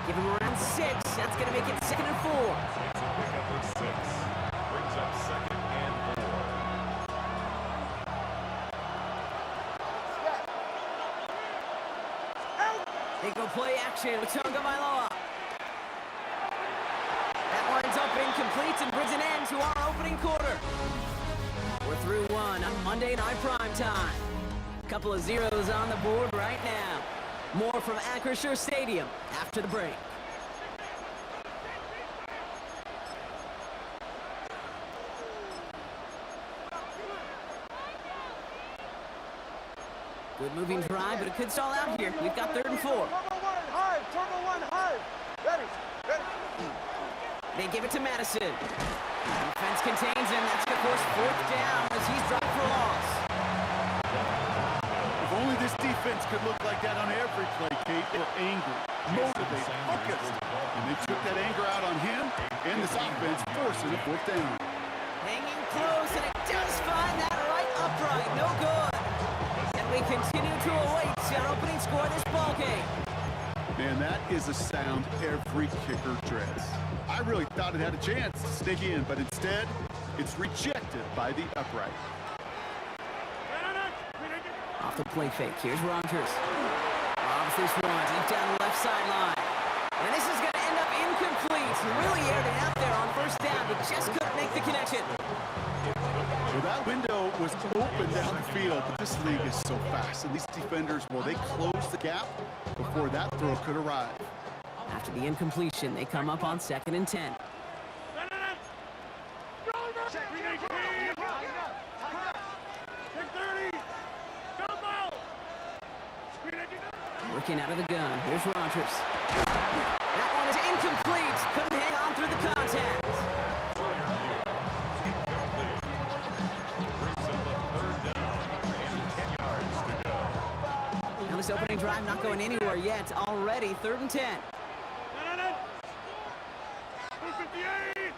Give him around 6. That's going to make it 2nd and 4. It's a pickup of 6. Brings up 2nd and 4. They go play action with Tagovailoa. That lines up incomplete and brings an end to our opening quarter. We're through 1 on Monday Night Primetime. Couple of zeros on the board right now. More from Acrisure Stadium after the break. Good moving drive, but it could stall out here. We've got 3rd and 4. Turbo 1, high. Ready. They give it to Madison. Defense contains him. That's going to force 4th down as he's dropped for loss. If only this defense could look like that on every play, Kate. They're angry, motivated, focused. And they took that anger out on him and this offense, forcing a 4th down. Hanging close, and it does find that right upright. No good. And we continue to await our opening score of this ballgame. Man, that is a sound every kicker dreads. I really thought it had a chance to sneak in, but instead, it's rejected by the upright. Off the play fake. Here's Rogers. Robs this one deep down the left sideline. And this is going to end up incomplete. Really aired it out there on 1st down, but just couldn't make the connection. Well, that window was open down the field, but this league is so fast. And these defenders, well, they closed the gap before that throw could arrive. After the incompletion, they come up on 2nd and 10. Working out of the gun. Here's Rogers. That one is incomplete. Couldn't hang on through the contact. this opening drive not going anywhere yet. Already 3rd and 10. 258.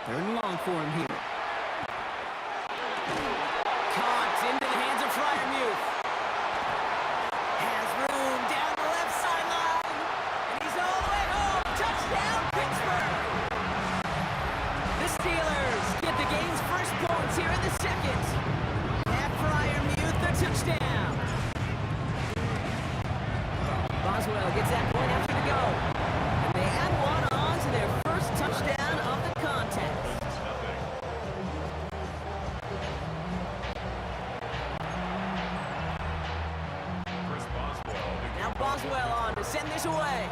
Third and long for him here. Caught into the hands of Freiermuth. Has room down the left sideline. And he's all the way home. Touchdown, Pittsburgh. The Steelers get the game's first points here in the second. At Freiermuth, the touchdown. Boswell gets that point after the go. And they add one on to their first touchdown of the contest. Now Boswell on to send this away.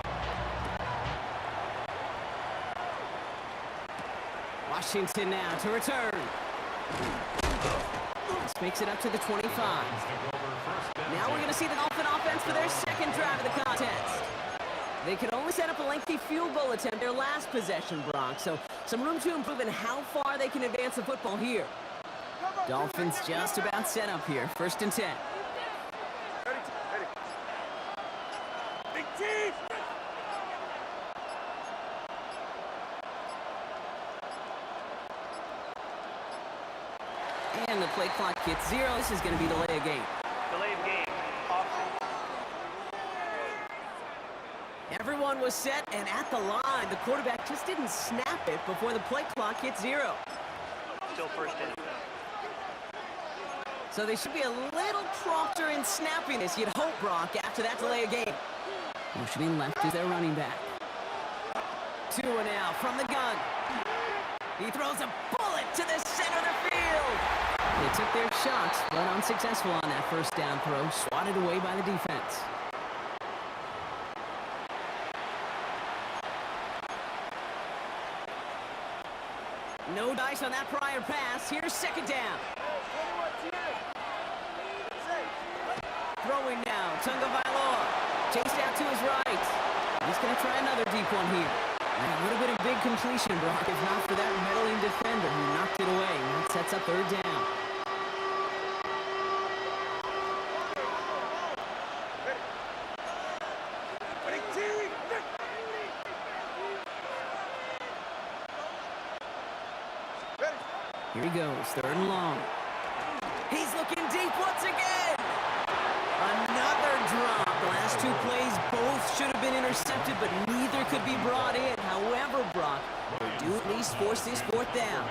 Washington now to return. This makes it up to the 25. Now we're going to see the Dolphin offense for their second drive of the contest. They could only set up a lengthy field goal attempt their last possession, Brock. So some room to improve in how far they can advance the football here. Dolphins just about set up here. 1st and 10. Big team. And the play clock hits 0. This is going to be delay of game. Delay of game. Offense. Everyone was set and at the line. The quarterback just didn't snap it before the play clock hit 0. Still 1st inning. So they should be a little prompter in snapping this, you'd hope, Brock, after that delay of game. Motioning left is their running back. 2 and out from the gun. He throws a bullet to the center of the field. They took their shots, but unsuccessful on that first down throw, swatted away by the defense. No dice on that prior pass. Here's 2nd down. Throwing now, Tagovailoa. Chased out to his right. He's going to try another deep one here. And it would have been a big completion, Brock, if not for that meddling defender who knocked it away. And that sets up 3rd down. Here he goes, 3rd and long. He's looking deep once again. Another drop. The last 2 plays both should have been intercepted, but neither could be brought in. However, Brock, they do at least force this 4th down.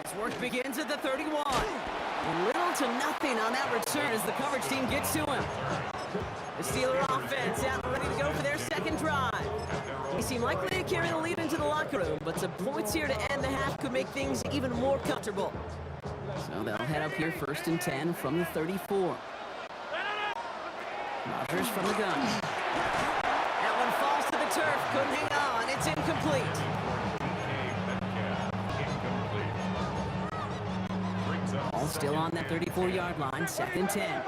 His work begins at the 31. Little to nothing on that return as the coverage team gets to him. The Steeler offense out and ready to go for their second drive. They seem likely to carry the lead into the locker room, but some points here to end the half could make things even more comfortable. So they'll head up here 1st and 10 from the 34. Rodgers from the gun. That one falls to the turf. Couldn't hang on. It's incomplete. All still on that 34-yard line. 2nd and 10.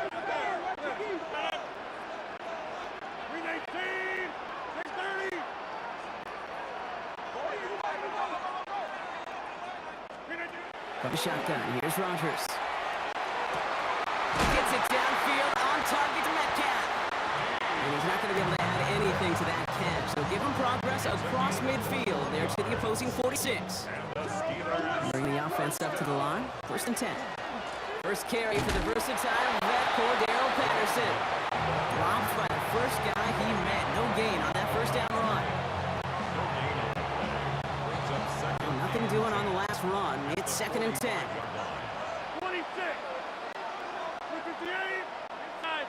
From the shotgun, here's Rodgers. Gets it downfield on target to Metcalf. And he's not going to be able to add anything to that catch. So give him progress across midfield. There to the opposing 46. Bring the offense up to the line. 1st and 10. First carry for the versatile vet Cordero Patterson. Dropped by the first guy he met. No gain on that first down run. Nothing doing on the last run. It's 2nd and 10. 26. 58. Inside.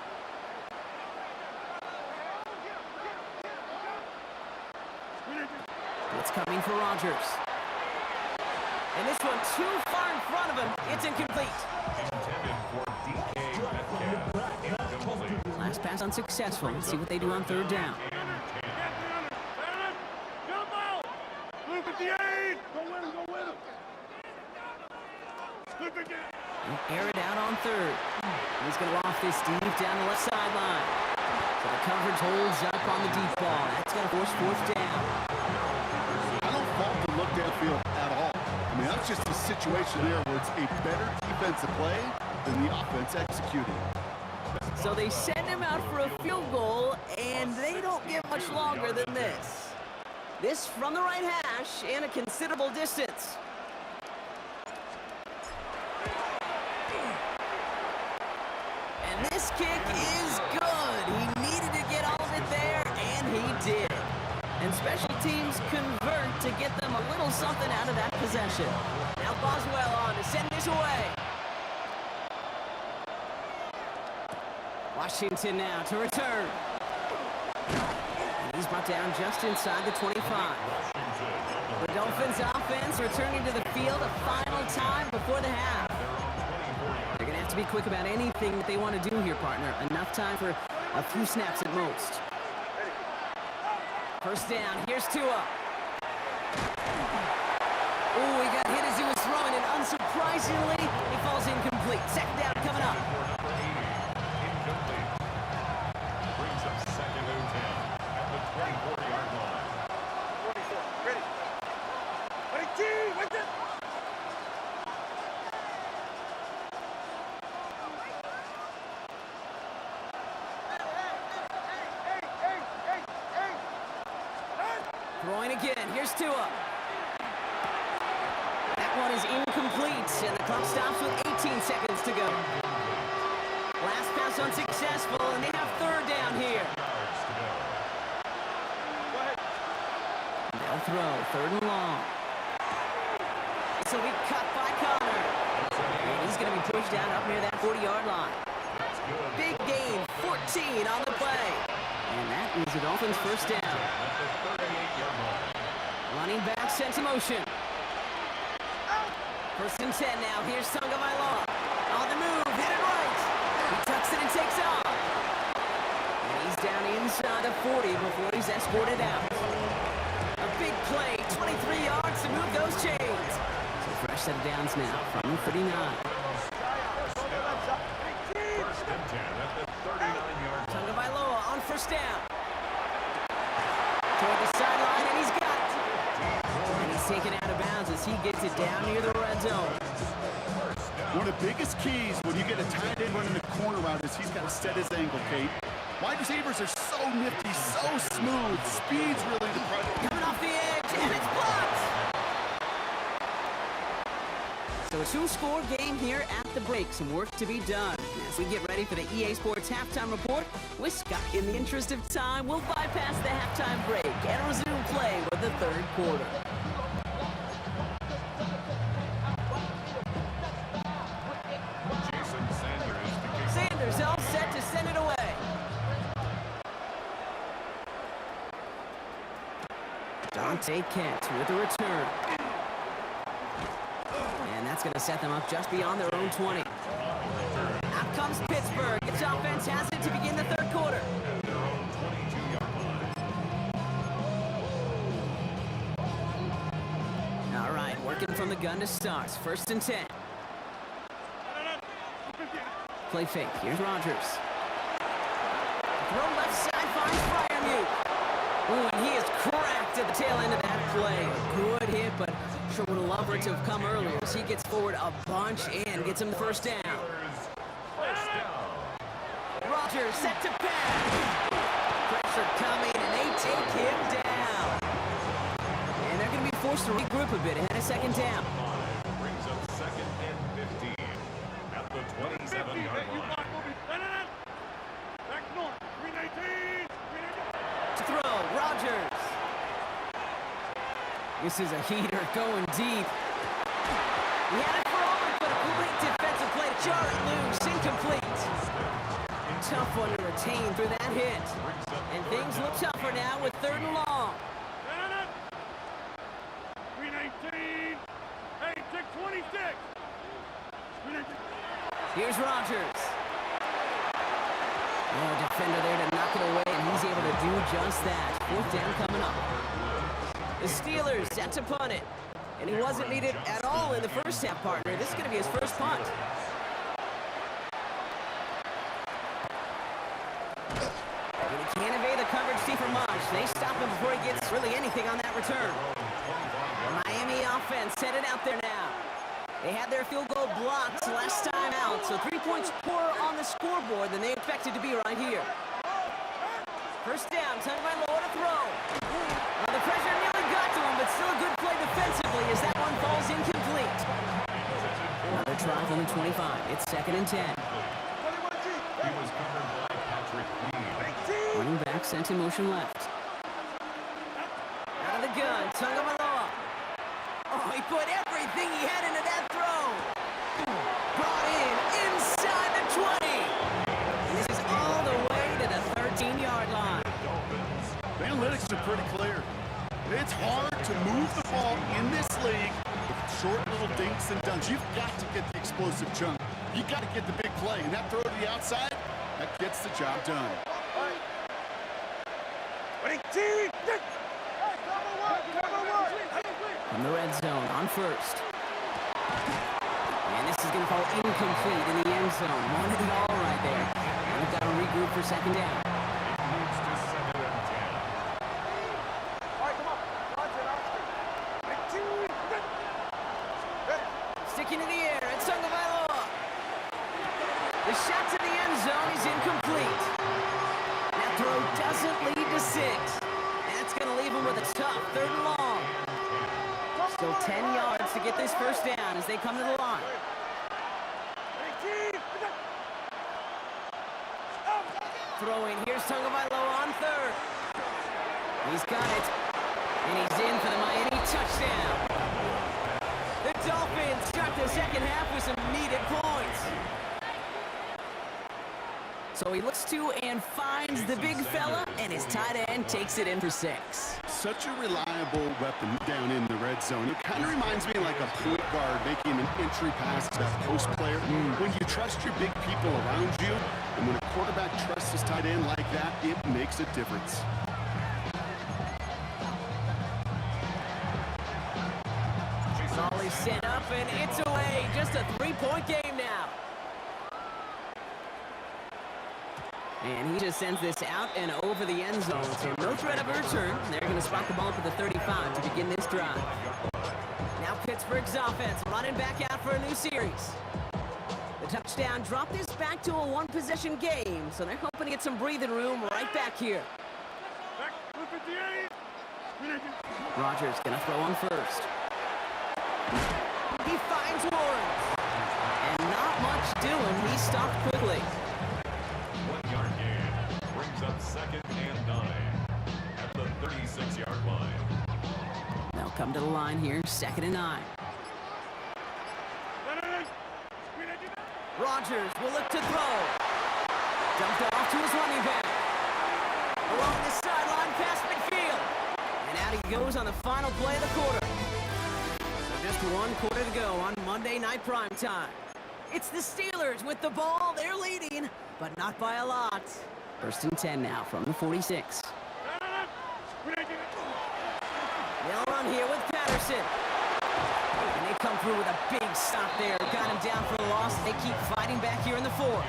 It's coming for Rodgers. And this one too far in front of him. It's incomplete. Intended for DK Metcalf. Incomplete. Last pass unsuccessful. Let's see what they do on 3rd down. Jump out. 58. Go win him. Go win him. He'll air it out on 3rd. He's going to loft this deep down the left sideline. So the coverage holds up on the deep ball. That's going to force fourth down. I don't fault the look downfield at all. I mean, that's just a situation there where it's a better defensive play than the offense executing. So they send him out for a field goal, and they don't get much longer than this. This from the right hash and a considerable distance. And this kick is good. He needed to get all of it there, and he did. And special teams convert to get them a little something out of that possession. Now Boswell on to send this away. Washington now to return. And he's brought down just inside the 25. The Dolphins offense returning to the field a final time before the half. They're going to have to be quick about anything that they want to do here, partner. Enough time for a few snaps at most. First down, here's Tua. Ooh, he got hit as he was throwing, and unsurprisingly, he falls incomplete. Second down coming up. Incomplete. Brings up second and 10 at the 24-yard line. 44. Ready. Ready, G. Wait there. Throwing again. Here's Tua. That one is incomplete, and the clock stops with 18 seconds to go. Last pass unsuccessful, and they have third down here. They'll throw third and long. This will be cut by Connor. And he's going to be pushed down up near that 40-yard line. Big gain, 14 on the play. And that is the Dolphins' first down. Running back sent in motion. First and 10 now. Here's Tagovailoa. On the move, headed right. He tucks it and takes off. And he's down inside the 40 before he's escorted out. A big play, 23 yards to move those chains. So fresh set of downs now from the 39. First and 10 at the 39-yard line. Tagovailoa on first down. Toward the sideline, and he's got it. And he's taken out of bounds as he gets it down near the red zone. One of the biggest keys when you get a tight end running the corner route is he's got to set his angle, Kate. Wide receivers are so nifty, so smooth. Speed's really the problem. Coming off the edge, and it's blocked. So a two-score game here at the break. Some work to be done. As we get ready for the EA Sports Halftime Report with Scott. In the interest of time, we'll bypass the halftime break and resume play with the third quarter. Jason Sanders to kick. Sanders all set to send it away. Dante Kent with the return. And that's going to set them up just beyond their own 20. Out comes Pittsburgh. Its offense has it to begin the third quarter. Their own 22-yard line. All right, working from the gun to start. First and 10. Play fake. Here's Rodgers. Throw left side finds Freiermuth. Oh, and he is cracked at the tail end of that play. A good hit, but sure would have loved for it to have come earlier as he gets forward a bunch and gets him the first down. Rodgers set to pass. Pressure coming, and they take him down. And they're going to be forced to regroup a bit ahead of second down. Brings up second and 15 at the 27-yard line. Back north. 319. To throw, Rodgers. This is a heater going deep. He had it for over, but a great defensive play to jar it loose. Incomplete. Tough one to retain through that hit. And things look tougher now with third and long. 319. Hey, check 26. 319. Here's Rodgers. Oh, defender there to knock it away, and he's able to do just that. Fourth down coming up. The Steelers set to punt it. And he wasn't needed at all in the first half, partner. This is going to be his first punt. coverage team for much. They stop him before he gets really anything on that return. The Miami offense headed out there now. They had their field goal blocked last time out, so 3 points poorer on the scoreboard than they expected to be right here. First down, Tagovailoa to throw. Well, the pressure nearly got to him, but still a good play defensively as that one falls incomplete. Another try from the 25. It's 2nd and 10. He was covered by Patrick Reed. Running back sent in motion left. Out of the gun, Tagovailoa. Oh, he put everything he had into that throw. Brought in inside the 20. And this is all the way to the 13-yard line. The analytics are pretty clear. It's hard to move the ball in this league with short little dinks and dunks. You've got to get the explosive chunk. You got to get the big play. And that throw to the outside, that gets the job done. From the red zone on first. And this is going to fall incomplete in the end zone. Wanted it all right there. And we've got to regroup for 2nd down. Moves to 2nd and 10. Sticking in the air, it's Tagovailoa. The shot to the end zone is incomplete. That throw doesn't lead to 6. That's going to leave him with a tough 3rd and long. Still 10 yards to get this first down as they come to the line. Throwing, here's Tagovailoa on 3rd. He's got it, and he's in for the Miami touchdown. The Dolphins start the second half with some needed points. So he looks to and finds the big fella, and his tight end takes it in for 6. Such a reliable weapon down in the red zone. It kind of reminds me like a point guard making an entry pass to that post player. When you trust your big people around you, and when a quarterback trusts his tight end like that, it makes a difference. Ball is sent up, and it's away. Just a 3-point game now. And he just sends this out and over the end zone, so no threat of a return. They're going to spot the ball up at the 35 to begin this drive. Now Pittsburgh's offense running back out for a new series. The touchdown dropped this back to a one-possession game, so they're hoping to get some breathing room right back here. Rodgers going to throw on first. He finds Warren. And not much doing. He stopped quickly. 1-yard gain brings up 2nd and 9 at the 36-yard line. They'll come to the line here, 2nd and 9. Rodgers will look to throw. Dumped off to his running back. Along the sideline past midfield. And out he goes on the final play of the quarter. So just 1 quarter to go on Monday Night Primetime. It's the Steelers with the ball. They're leading, but not by a lot. 1st and 10 now from the 46. They'll run here with Patterson. And they come through with a big stop there. Got him down for the loss. They keep fighting back here in the 4th.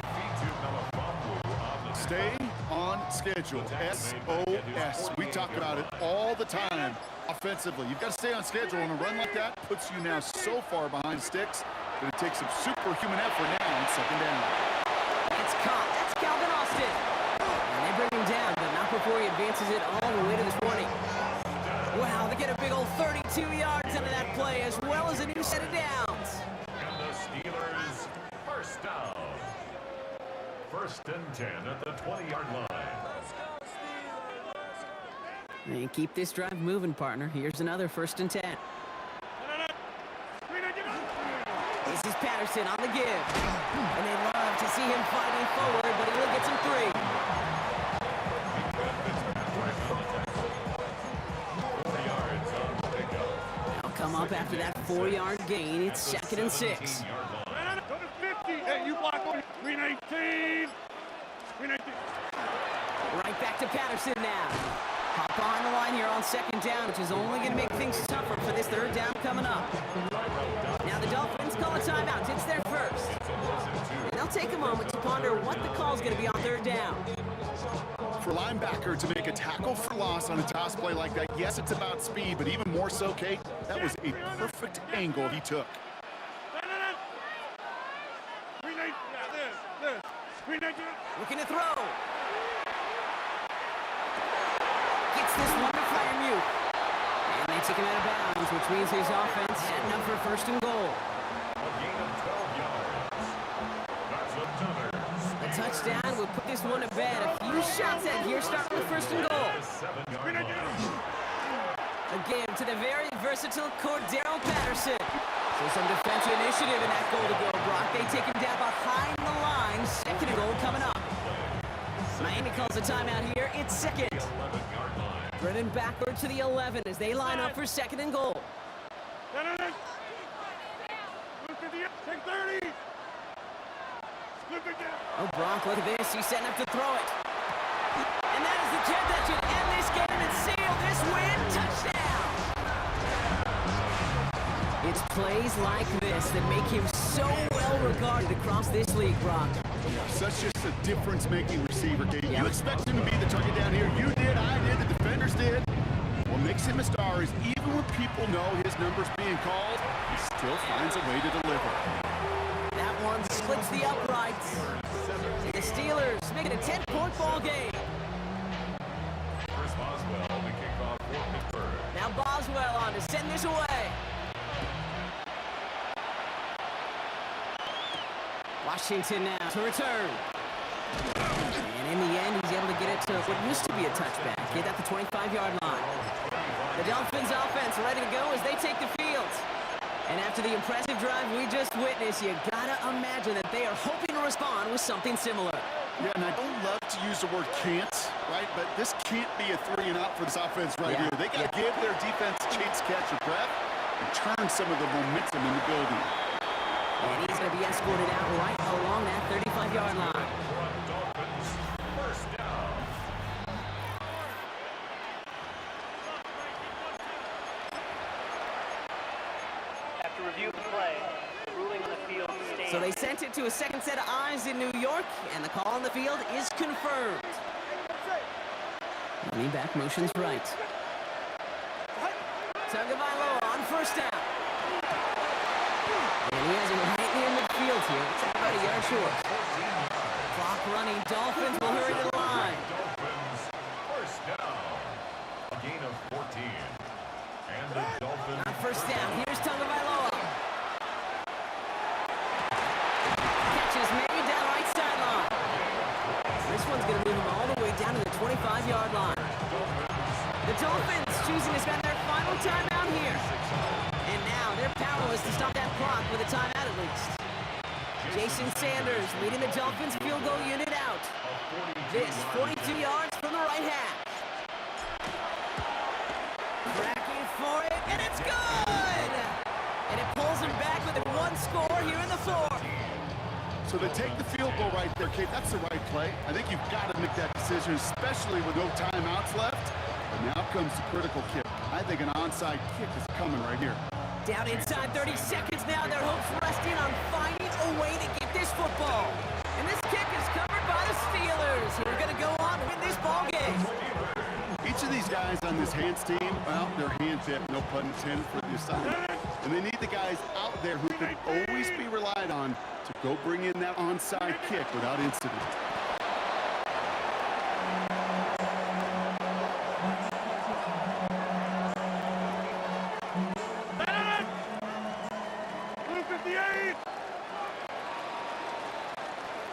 Stay on schedule. SOS. We talk about it all the time offensively. You've got to stay on schedule, and a run like that puts you now so far behind the sticks that it takes some superhuman effort now on 2nd down. It's caught. That's Calvin Austin. And they bring him down, but not before he advances it all the way to the 20. Wow, they get a big old 32 yards into that play, as well as a new set of downs. And the Steelers, first down. 1st and 10 at the 20-yard line. And keep this drive moving, partner. Here's another 1st and 10. This is Patterson on the give. And they love to see him fighting forward, but he will get some 3. They'll come up after that 4-yard gain. It's 2nd and 6. Hey, you block on 319. 319. Right back to Patterson now. Hop on the line here on 2nd down, which is only going to make things tougher for this 3rd down coming up. Now the Dolphins call a timeout. It's their first. And they'll take a moment to ponder what the call is going to be on 3rd down. For a linebacker to make a tackle for loss on a toss play like that, yes, it's about speed, but even more so, Kate, that was a perfect angle he took. Looking to throw. Gets this one to Freiermuth. And they take him out of bounds, which means his offense heading up for first and goal. A gain of 12 yards. That's another. The touchdown will put this one to bed. A few shots at here, starting with first and goal. 7-yard line. Again, to the very versatile Cordero Patterson. So some defensive initiative in that goal to go, Brock. They take him down behind the line. Second and goal coming up. Miami calls a timeout here. It's second. 11-yard line. Running backward to the 11 as they line up for second and goal. Oh, Brock, look at this. He's setting up to throw it. And that is the jab that should end this game and seal this win. Touchdown! It's plays like this that make him so well regarded across this league, Brock. Such just a difference-making receiver, Kate. You expect him to be the target down here. You did, I did, the defenders did. What makes him a star is even when people know his number's being called, he still finds a way to deliver. That one splits the uprights. The Steelers make it a 10-point ball game. Chris Boswell, the kickoff for Pittsburgh. Now Boswell on to send this away. Washington now to return. And in the end, he's able to get it to what used to be a touchback. Get at the 25-yard line. The Dolphins offense ready to go as they take the field. And after the impressive drive we just witnessed, you gotta imagine that they are hoping to respond with something similar. Yeah, and I don't love to use the word can't, right? But this can't be a 3-and-out for this offense right here. They got to give their defense a chance to catch their breath and turn some of the momentum in the building. And he's going to be escorted out right along that 35-yard line. Dolphins, first down. After review of the play, the ruling on the field stands. So they sent it to a second set of eyes in New York, and the call on the field is confirmed. Running back motions right. Tagovailoa on first down. And he has him right near midfield here. It's about a yard short. Clock running. Dolphins will hurry to the line. Dolphins, first down. A gain of 14. And the Dolphins. On first down, here's Tagovailoa. Catches made down right sideline. This one's going to move him all the way down to the 25-yard line. The Dolphins choosing to spend their final timeout here. And now they're powerless to stop that clock with a timeout at least. Jason Sanders leading the Dolphins field goal unit out. This 42 yards from the right half. Cracking for it, and it's good! And it pulls him back with one score here in the fourth. So they take the field goal right there, Kate. That's the right play. I think you've got to make that decision, especially with no timeouts left. But now comes the critical kick. I think an onside kick is coming right here. Down inside 30 seconds now. Their hopes resting on finding a way to get this football. And this kick is covered by the Steelers, who are going to go on to win this ball game. Each of these guys on this hands team, well, they're hand-picked, no pun intended for the assignment. And they need the guys out there who can always be relied on to go bring in that onside kick without incident.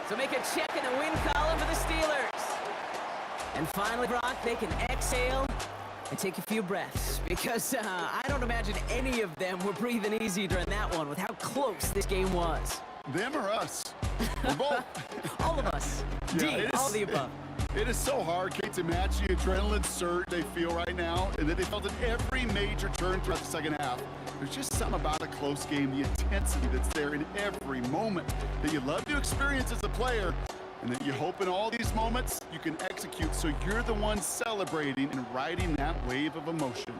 So make a check in the win column for the Steelers. And finally, Brock, they can exhale and take a few breaths. Because I don't imagine any of them were breathing easy during that one with how close this game was. Them or us? We're both. All of us. Yeah, all of the above. It is so hard, Kate, to match the adrenaline surge they feel right now, and that they felt at every major turn throughout the second half. There's just something about a close game, the intensity that's there in every moment that you love to experience as a player, and that you hope in all these moments you can execute so you're the one celebrating and riding that wave of emotion.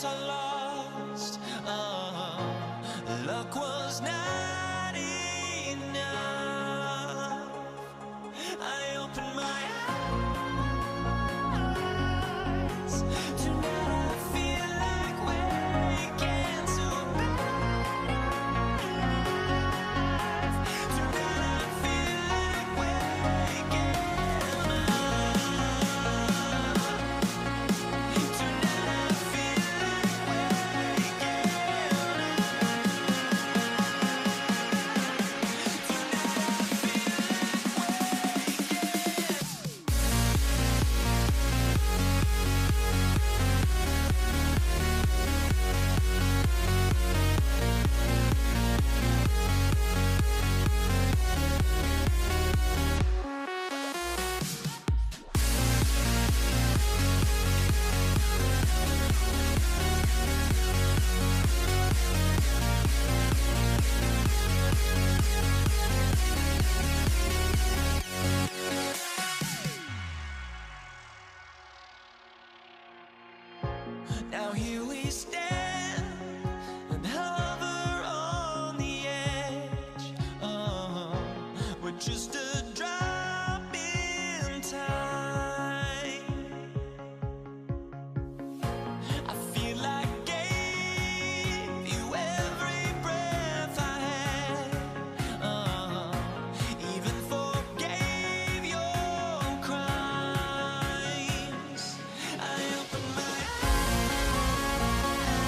I lost. Luck was not enough. I opened my eyes. Tonight I feel like waking to a better life. Tonight I feel like waking up. Tonight I feel like waking Now here we stand and hover on the edge. We're just a drop in time. I feel like gave you every breath I had. Even forgave your crimes. I opened my eyes.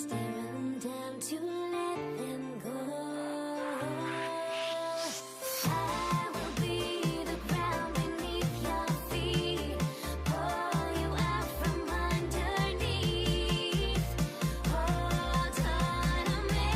stare 'em down to let them go. I will be the ground beneath your feet, pull you out from underneath. Hold on to me.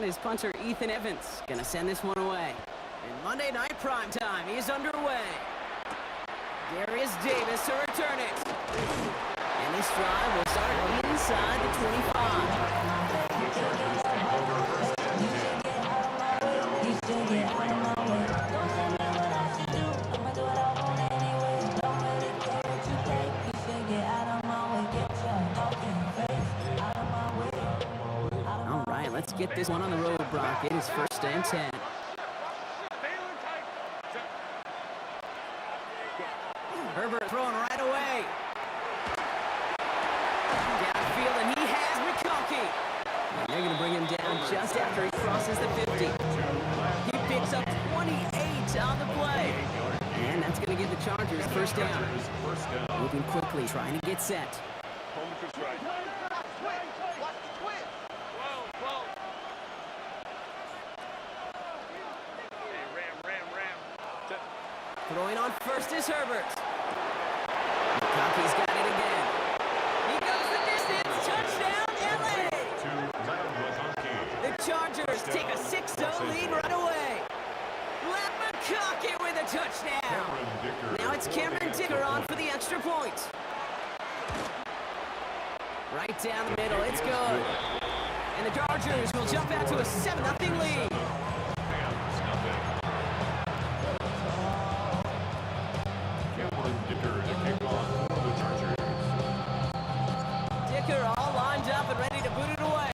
And his punter, Ethan Evans, gonna send this one away. And Monday Night Primetime is underway. Darius Davis to return it. And this drive will start inside the 25. All right, let's get this one on the road, Brock. It is 1st and 10. Herbert throwing right away. Downfield, and he has McConkey. And they're going to bring him down just after he crosses the 50. He picks up 28 on the play. And that's going to give the Chargers 1st down. Moving quickly, trying to get set. Throwing on first is Herbert. McConkey's got it again. He goes the distance. Touchdown, LA! The Chargers take a 6-0 lead right away. Let McConkey with a touchdown. Now it's Cameron Dicker on for the extra point. Right down the middle. It's good. And the Chargers will jump out to a 7-0 lead. Dicker all lined up and ready to boot it away.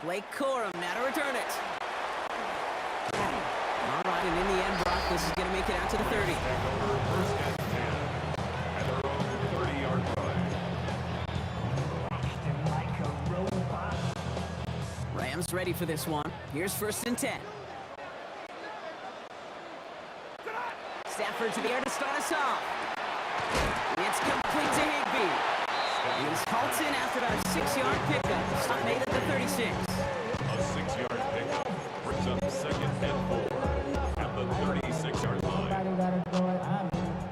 Blake Corum now to return it. All right, and in the end, Brock, this is going to make it out to the 30. Rams ready for this one. Here's 1st and 10. Stafford to the air to start us off. It's complete to Higbee. He's halted after about a 6-yard pickup. Stop made at the 36. A 6-yard pickup brings up 2nd and 4 at the 36-yard line.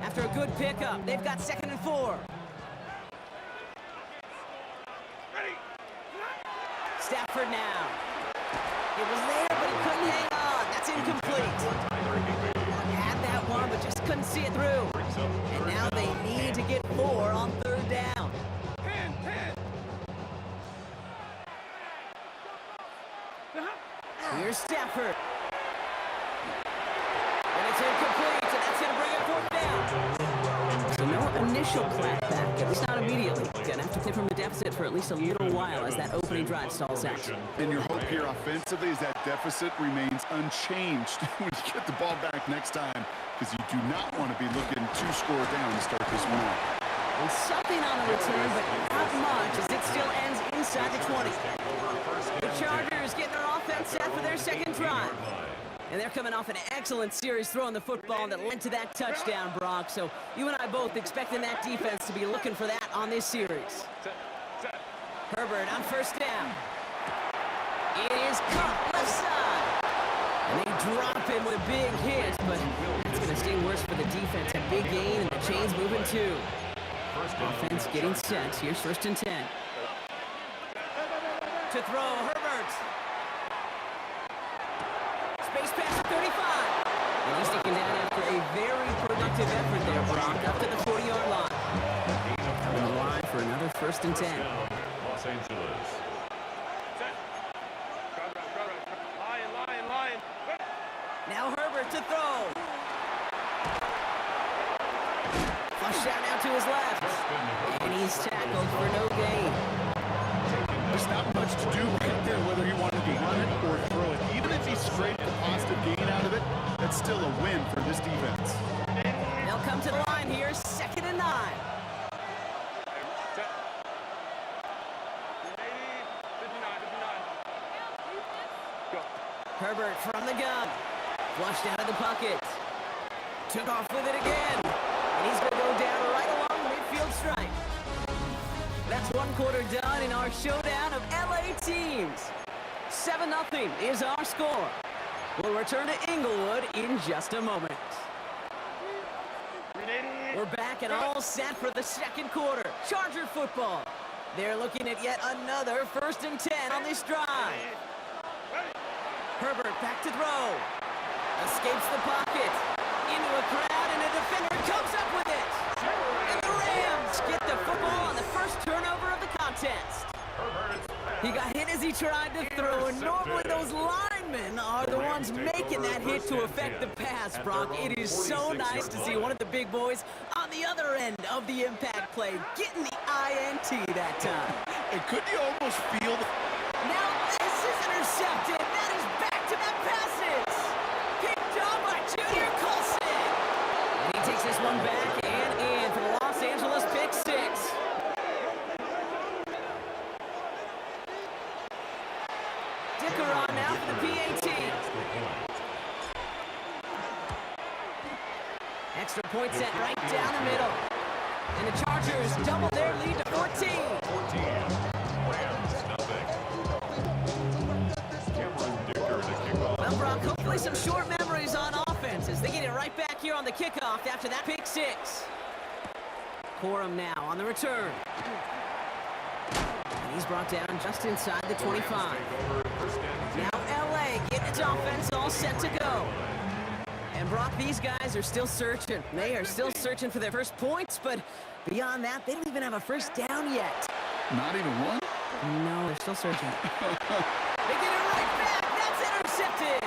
After a good pickup, they've got 2nd and 4. Stafford now. It was there, but he couldn't hang on. That's incomplete. Had that one, but just couldn't see it through. And now they need to get 4 on 3rd down. Here's Stafford. And it's incomplete, and that's going to bring up 4th down. So no initial clapback, at least not immediately. Gonna have to play from the deficit for at least a little while as that opening drive stalls out. And your hope here offensively is that deficit remains unchanged when you get the ball back next time, because you do not want to be looking to score down to start this one off. And something on the return, but not much, as it still ends inside the 20. The Chargers get their offense set for their 2nd drive. And they're coming off an excellent series throwing the football that led to that touchdown, Brock. So you and I both expecting that defense to be looking for that on this series. Herbert on 1st down. It is caught left side. And they drop him with a big hit, but it's going to sting worse for the defense. A big gain, and the chain's moving too. Offense getting set. Here's 1st and 10. To throw, Herbert. Space pass at 35. And he's taken down after a very productive effort there, Brock, up to the 40-yard line. Coming the line for another 1st and 10. Los Angeles. Now Herbert to throw. Flush out now to his left. And he's tackled for no gain. There's not much to do right there, whether he wanted to run it or throw it. Even if he scraped the positive gain out of it, that's still a win for this defense. They'll come to the line here, 2nd and 9. Herbert from the gun. Flushed out of the pocket. Took off with it again. And he's going to go down right along the midfield stripe. That's 1 quarter done in our showdown of LA teams. 7-0 is our score. We'll return to Inglewood in just a moment. We're back and all set for the 2nd quarter. Charger football. They're looking at yet another 1st and 10 on this drive. Herbert back to throw. Escapes the pocket. Into a crowd, and a defender comes up with it. And the Rams get the football on the first turnover of the contest. He got hit as he tried to throw, and normally those linemen are the ones making that hit to affect the pass, Brock. It is so nice to see one of the big boys on the other end of the impact play, getting the INT that time. And couldn't you almost feel the... Now this is intercepted. That is back-to-back passes. Picked up by Junior Colson. And he takes this one back and in for the Los Angeles pick six. Dicker on now for the PAT. Extra point set right down the middle. And the Chargers double their lead to 14. Well, Brock, hopefully some short memories on offense as they get it right back here on the kickoff after that pick six. Corum now on the return. And he's brought down just inside the 25. Now LA getting its offense all set to go. And Brock, these guys are still searching. They are still searching for their first points, but beyond that, they don't even have a first down yet. Not even one? No, they're still searching. They get it right back. That's intercepted.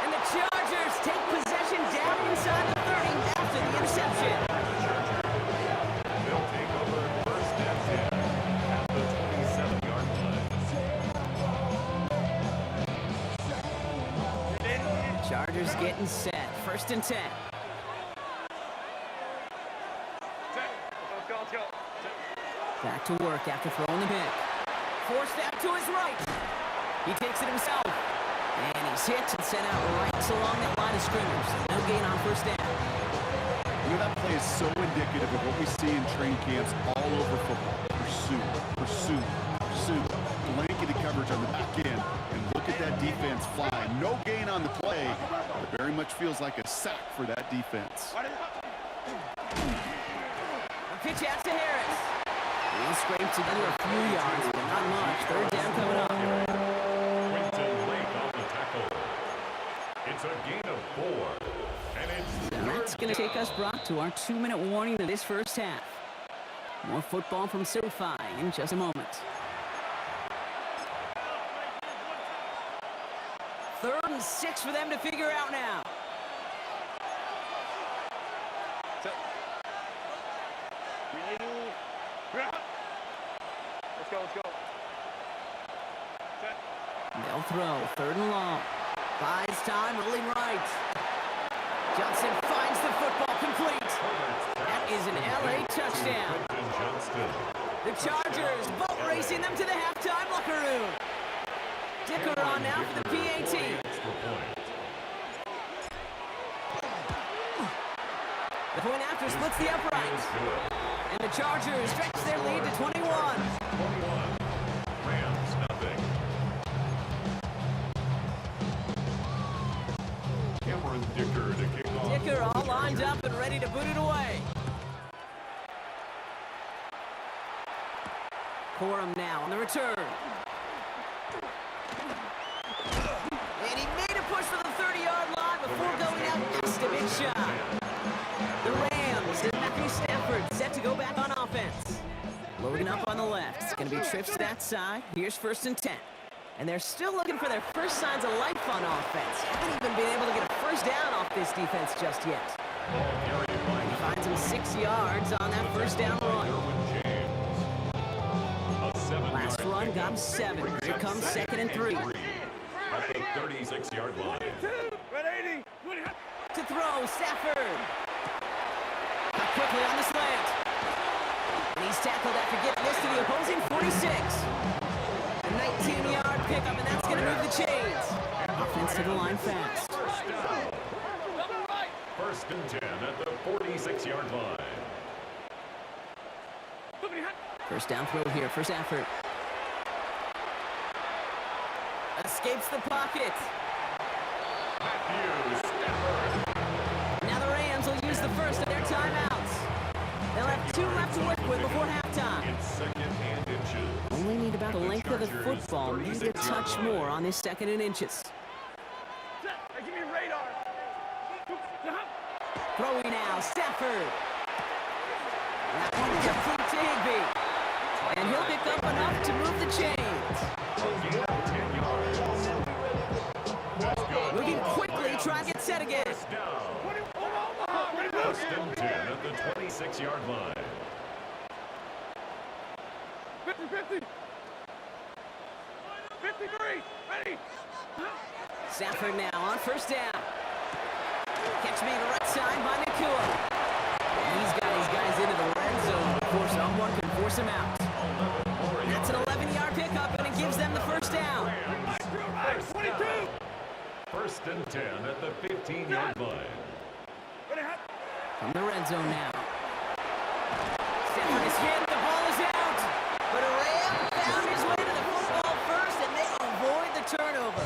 And the Chargers take possession down inside the 30 after the interception. They'll take over 1st and 10 at the 27-yard line. Chargers getting set. 1st and 10. Back to work after throwing the pick. Forced out to his right. He takes it himself. And he's hit and sent out right along that line of scrimmage. No gain on 1st down. You know, that play is so indicative of what we see in training camps all over football. Pursue, pursue, pursue. Blanketed coverage on the back end. And look at that defense fly. No gain on the play. But it very much feels like a sack for that defense. A pitch out to Harris. He scraped together a few yards, but not much. 3rd down coming up. Quinton Lake on the tackle. It's a gain of 4. And it's And that's going to take us, Brock, to our 2-minute warning of this first half. More football from SoFi in just a moment. 3rd and 6 for them to figure out now. Let's go. They'll throw. 3rd and long. Buys time, rolling right. Johnson finds the football complete. That is an LA touchdown. The Chargers boat racing them to the halftime locker room. Dicker on now for the PAT. The point after splits the upright. And the Chargers stretch their lead to 21. Rams, nothing. Cameron Dicker to kick off. Dicker all lined up and ready to boot it away. Corum now on the return. And he made a push for the 30-yard line before going out just a bit shy. The Rams and Matthew Stafford set to go back on offense. Loading up on the left. It's going to be trips to that side. Here's 1st and 10. And they're still looking for their first signs of life on offense. Haven't even been able to get a first down off this defense just yet. He finds him 6 yards on that first down run. Last run got him 7. Here comes 2nd and 3. At the 36-yard line. To throw, Stafford. Cut quickly on the slant. And he's tackled after getting this to the opposing 46. A 19-yard pickup, and that's going to move the chains. Offense to the line fast. 1st and 10 at the 46-yard line. First down throw here for Stafford. Escapes the pocket. Matthew Stafford. Now the Rams will use the first of their timeouts. They'll have 2 left to work with before halftime. It's 2nd inches. Only need about the length of the football, maybe a touch more on this 2nd and inches. Hey, give me radar. Throwing now, Stafford. That one complete to Higbee. And he'll pick up enough to move the chains. Moving quickly, try to get set again. First and 10 at the 26-yard line. 50-50. 53. Ready. Stafford now on 1st down. Catch me to right side by Nakua. He's got his guys into the red zone before someone can force him out. That's an 11-yard pickup, and it gives them the 1st down. 22. First and 10 at the 15-yard line. From the red zone now. Stafford is hit, the ball is out. But Ram found his way to the football first, and they avoid the turnover.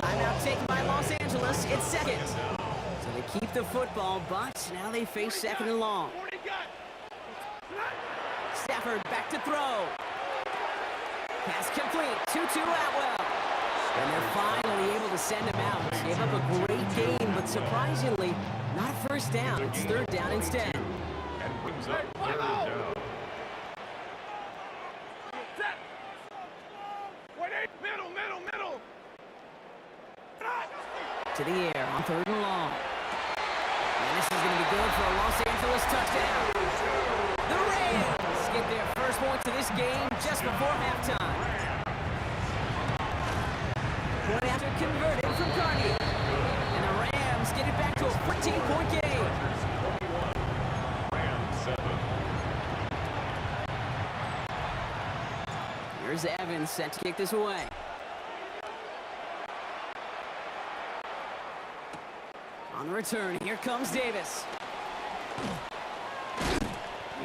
Timeout taken by Los Angeles. It's 2nd. So they keep the football, but now they face 2nd and long. Stafford back to throw. Pass complete. 2-2 Atwell. And they're finally able to send him out. Gave up a great game, but surprisingly, not 1st down. It's 3rd down instead. And brings up 3rd down. Middle. To the air on 3rd and long. And this is going to be good for a Los Angeles touchdown. The Rams get their first points of this game just before halftime. Point after converted from Carney. And the Rams get it back to a 14-point game. Rams 7. Here's Evans set to kick this away. On the return, here comes Davis.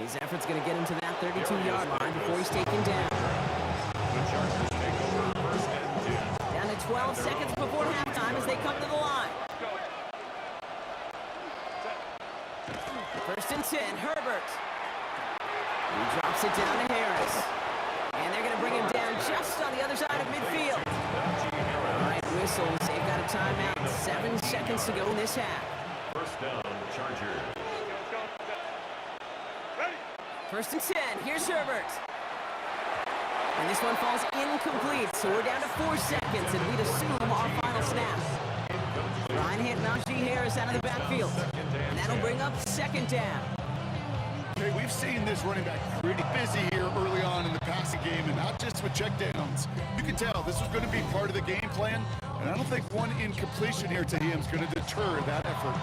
His effort's going to get him to that 32-yard line before he's taken down. The Chargers take over 1st and 10. Down to 12 seconds before halftime as they come to the line. 1st and 10, Herbert. He drops it down to Harris. And they're going to bring him down just on the other side of midfield. All right, whistles. They've got a timeout. 7 seconds to go in this half. 1st down, Chargers. 1st and 10. Here's Herbert. And this one falls incomplete, so we're down to 4 seconds, and we'd assume our final snap. Ryan hit Najee Harris out of the backfield. And that'll bring up 2nd down. Okay, we've seen this running back pretty busy here early on in the passing game, and not just with checkdowns. You can tell this was going to be part of the game plan, and I don't think one incompletion here to him is going to deter that effort.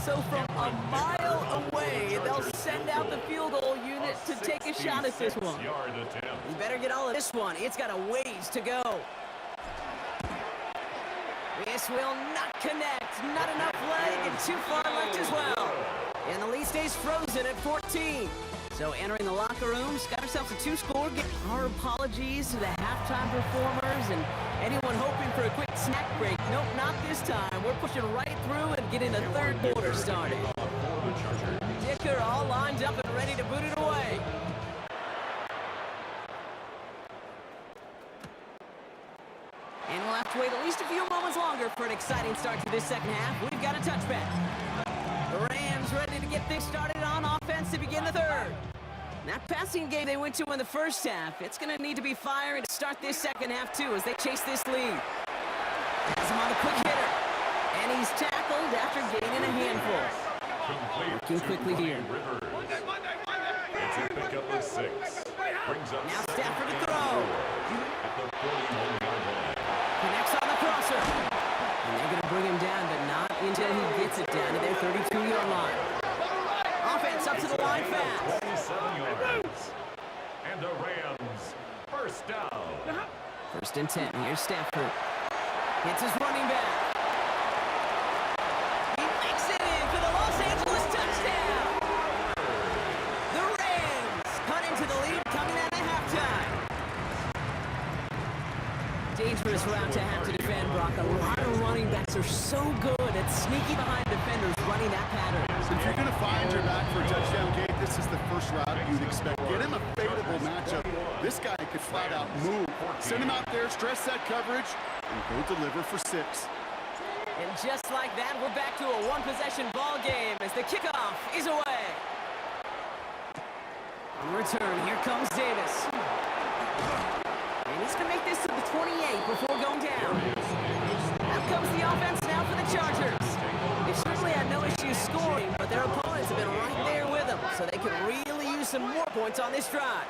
So from a mile away, they'll send out the field goal unit to take a shot at this one. Yard attempt. You better get all of this one. It's got a ways to go. This will not connect. Not enough leg and too far left as well. And the lead stays frozen at 14. So entering the locker rooms, got ourselves a 2-score game. Our apologies to the halftime performers and anyone hoping for a quick snack break. Nope, not this time. We're pushing right through and getting the 3rd quarter started. Dicker all lined up and ready to boot it away. And we'll have to wait at least a few moments longer for an exciting start to this 2nd half. We've got a touchback. The Rams ready to get things started on offense to begin the 3rd. That passing game they went to in the 1st half, it's going to need to be firing to start this 2nd half too as they chase this lead. Has him on the quick hitter. And he's tackled after gaining a handful. Working quickly here. It's a pickup of 6. Brings up Now Stafford to throw. At the 41-yard line. Connects on the crosser. And they're going to bring him down, but not until he gets it down to their 32-yard line. Offense up to the line fast. 27 yards. And the Rams, 1st down. 1st and 10. Here's Stafford. Hits his running back. He makes it in for the Los Angeles touchdown. The Rams cut into the lead coming out of halftime. Dangerous route to have to Brock. A lot of running backs are so good at sneaking behind defenders running that pattern. If you're going to find your back for a touchdown, Gabe, this is the first route you'd expect. Get him a favorable matchup. This guy could flat out move. Send him out there, stress that coverage, and go deliver for 6. And just like that, we're back to a one-possession ball game as the kickoff is away. On return, here comes Davis. And he's going to make this to the 28 before going down. Out comes the offense now for the Chargers. They certainly had no issues scoring, but their opponents have been right there with them, so they could really use some more points on this drive.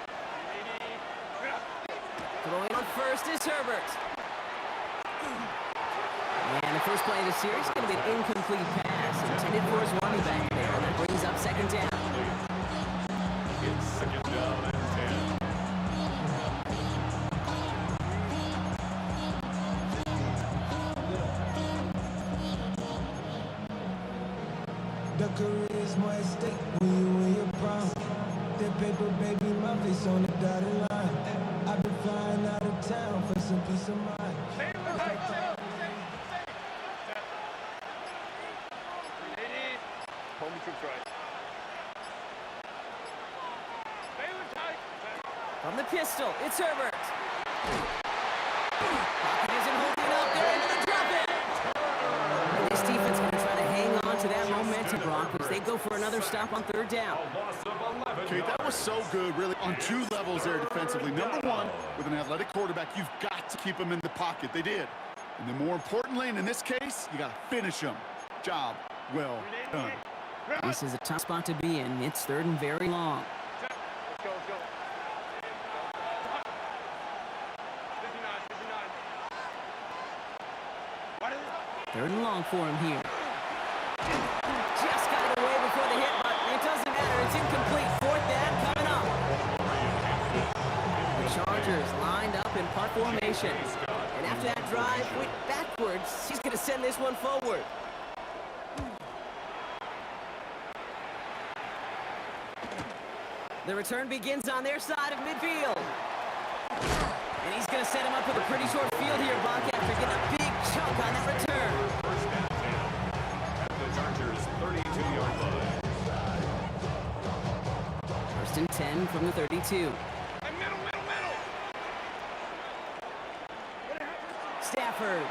Throwing on first is Herbert. And the first play of the series is going to be an incomplete pass intended for his running back there, and that brings up second down. It's second down and 10. The career is more at stake when you win your prime. That paper, baby, my face on the dotted line. I've been flying out of town for some peace of mind. From the pistol, it's Herbert. Pocket isn't holding up. They're into the drop it. And this defense going to try to hang on to that momentum, Brock, as they go for another stop on third down. Okay, that was so good, really, on 2 levels there defensively. Number 1, with an athletic quarterback, you've got to keep him in the pocket. They did. And then more importantly, and in this case, you got to finish him. Job well done. This is a tough spot to be in. It's third and very long. Third and long for him here. Just got it away before the hit, but it doesn't matter. It's incomplete. Fourth down coming up. The Chargers lined up in punt formation. And after that drive went backwards, he's going to send this one forward. The return begins on their side of midfield. And he's going to set him up with a pretty short field here, Brock, after getting a big chunk on that return. First and 10 at the Chargers' 32-yard line. First and 10 from the 32. Stafford.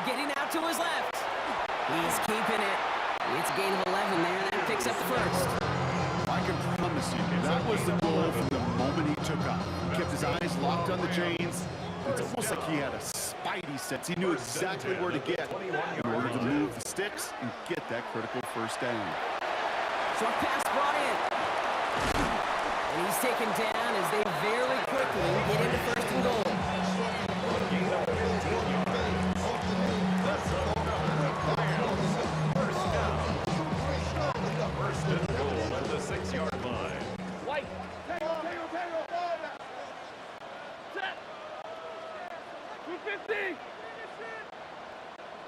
Getting out to his left. He's keeping it. It's a gain of 11 there, and that picks up the first. I can promise you, that was the goal from the moment he took off. He kept his eyes locked on the chains. It's almost like he had a spidey sense. He knew exactly where to get in order to move the sticks and get that critical first down. Short pass brought in. And he's taken down as they very quickly get into first and goal. First and goal at the 6-yard line. White. Tango. Set. 250.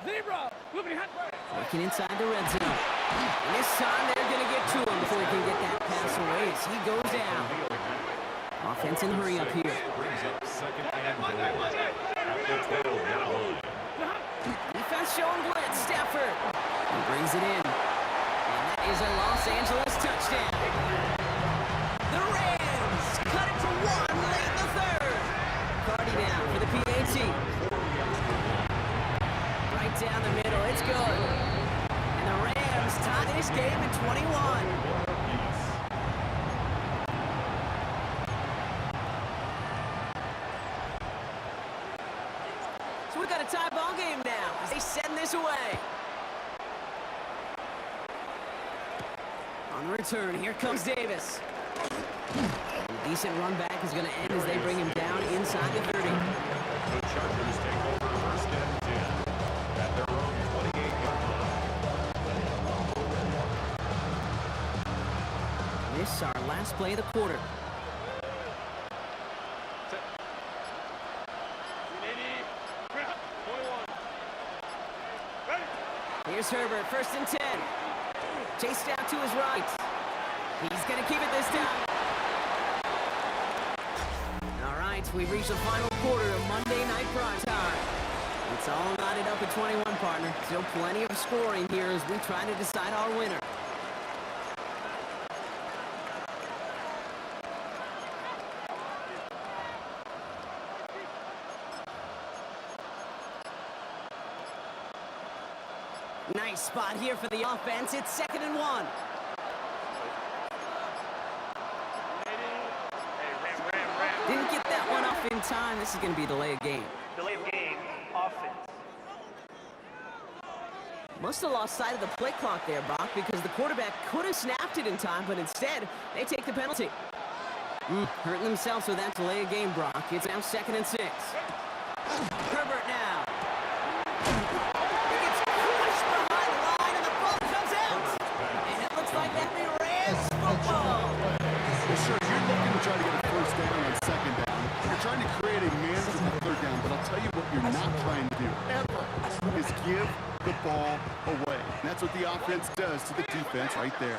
Zebra. Working inside the red zone. And this time they're going to get to him before he can get that pass away as he goes down. Offense in hurry up here. Brings up second and goal at the 12-yard line. Defense showing blitz. Stafford. He brings it in. Is a Los Angeles touchdown. The Rams cut it to 1 late in the third. Cardi down for the PAT. Right down the middle, it's good. And the Rams tie this game at 21. So we got a tie ball game now as they send this away. On the return, here comes Davis. A decent run back is going to end as they bring him down inside the 30. The Chargers take over first and 10 at their own 28-yard line. This is our last play of the quarter. Here's Herbert, first and 10. Chased out to his right. He's going to keep it this time. All right, right, we've reached the final quarter of Monday Night Primetime. It's all knotted up at 21, partner. Still plenty of scoring here as we try to decide our winner. Nice spot here for the offense. It's 2nd and 1. Didn't get that one off in time. This is going to be delay of game. Delay of game, offense. Must have lost sight of the play clock there, Bach, because the quarterback could have snapped it in time, but instead, they take the penalty. Hurting themselves with that delay of game, Brock. It's now 2nd and 6. Herbert now. He gets crushed behind the line, and the ball comes out. And it looks like that be Rams football. Well, sure, you're looking to try to get a first down on 2nd down. You're trying to create a manageable 3rd down, but I'll tell you what you're not trying to do, ever, is give the ball away. And that's what the offense does to the defense right there.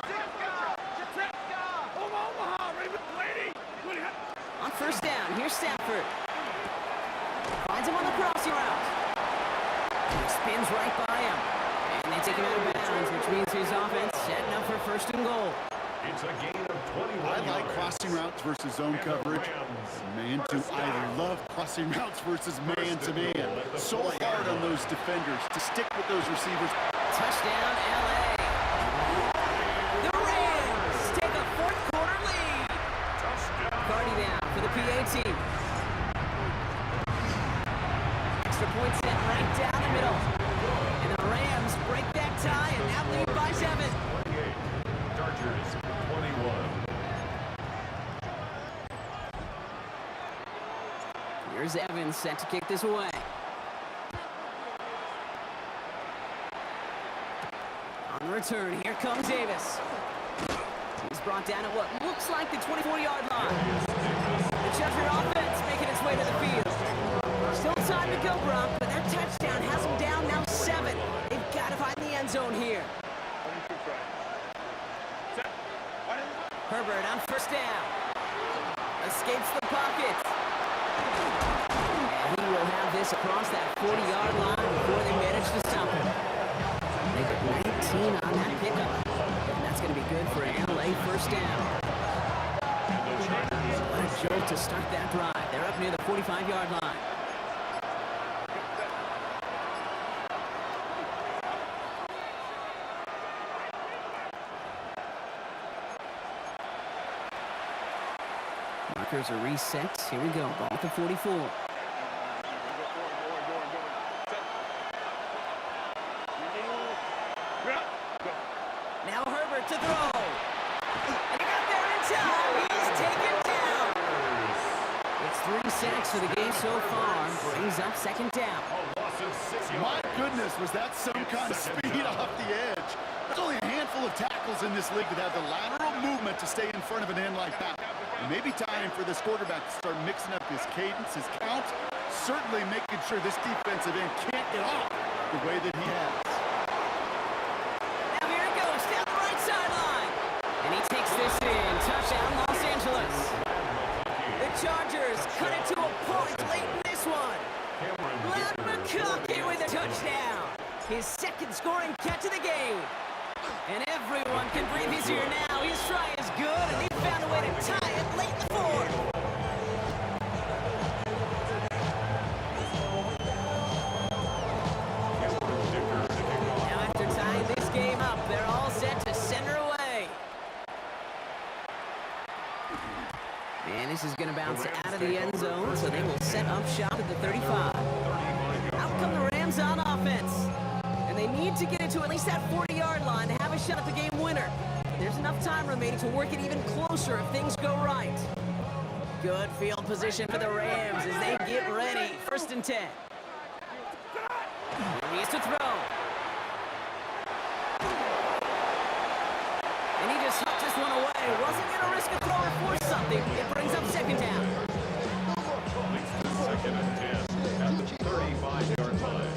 On 1st down, here's Stafford. Finds him on the crossing route. He spins right by him. And they take him out of bounds, which means his offense setting up for 1st and goal. It's a gain of 21 I like yards. crossing routes versus zone coverage. Man to I love crossing routes versus man-to-man. So hard on those defenders to stick with those receivers. Touchdown, L.A. The Rams take a 4th quarter lead. Cardi down for the PA team. Extra point set right down the middle. And the Rams break that tie and now lead by 7. 28. Chargers 21. Here's Evans set to kick this away. On the return, here comes Davis. He's brought down at what looks like the 24-yard line. The Charger offense making its way to the field. Still time to go, Brock, but that touchdown has them down now 7. They've got to find the end zone here. Herbert on 1st down. Escapes the pocket. And he will have this across that 40-yard line before they manage to stop him. They get 19 on that pickup. And that's going to be good for LA 1st down. What a jolt to start that drive. They're up near the 45-yard line. Markers are reset. Here we go. Ball at the 44. Now Herbert to throw. And he got there in time. He's taken down. It's 3 sacks for the game so far. Brings up 2nd down. A loss of 6 yards. My goodness, was that some kind of speed off the edge? There's only a handful of tackles in this league that have the lateral movement to stay in front of an end like that. It may be time for this quarterback to start mixing up his cadence, his count, certainly making sure this defensive end can't get off the way that he has. Now here it goes, down the right sideline. And he takes this in. Touchdown, Los Angeles. The Chargers cut it to a point late in this one. Ladd McConkey with a touchdown. His 2nd scoring catch of the game. And everyone can breathe easier now. His try is good, and he found a way to tie it late in the 4th. Now after tying this game up, they're all set to center away. And this is going to bounce out of the end zone, so they will set up shop at the 35. Out come the Rams on offense. And they need to get it to at least that 40-yard line to have a shot at the game winner. There's enough time remaining to work it even closer if things go right. Good field position for the Rams as they get ready. 1st and 10. He is to throw. And he just hucked this one away. Wasn't going to risk a throw or force something. It brings up 2nd down. 2nd and 10 at the 35-yard line.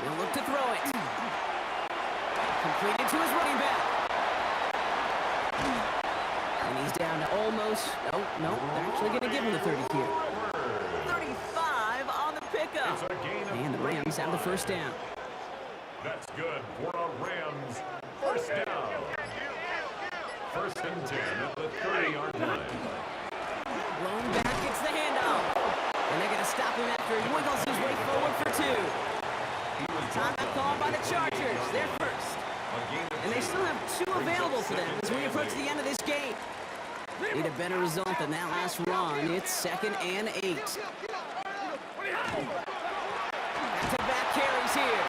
He'll look to throw it. close. Oh, no, they're actually going to give him the 30 here. 35 on the pickup. And the Rams have the first down. That's good for a Rams first down. First and 10 at the 30-yard line. Lone back gets the handoff. And they're going to stop him after he wiggles his way forward for 2. Timeout called by the Chargers. They're first. And they still have 2 available for them as we approach the end of this game. Need a better result than that last run. It's 2nd and 8. Back-to-back carries here.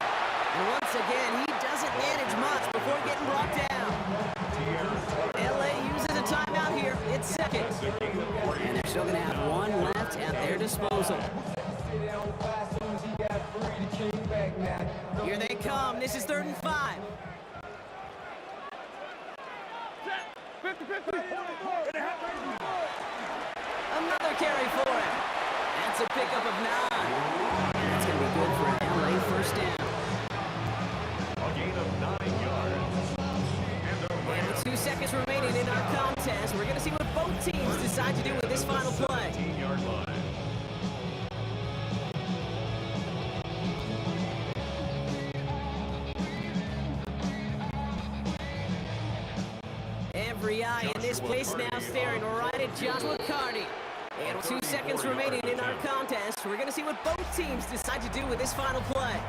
And once again, he doesn't manage much before getting brought down. LA uses a timeout here. It's 2nd. And they're still going to have 1 left at their disposal. Here they come. This is 3rd and 5. Another carry for him. That's a pickup of 9. That's going to be good for an LA first down. A gain of 9 yards. And with 2 seconds remaining in our contest, we're going to see what both teams decide to do with this final play. 17-yard line. Every eye in this place now staring right at Joshua Carty. And with 2 seconds remaining in our contest, we're going to see what both teams decide to do with this final play.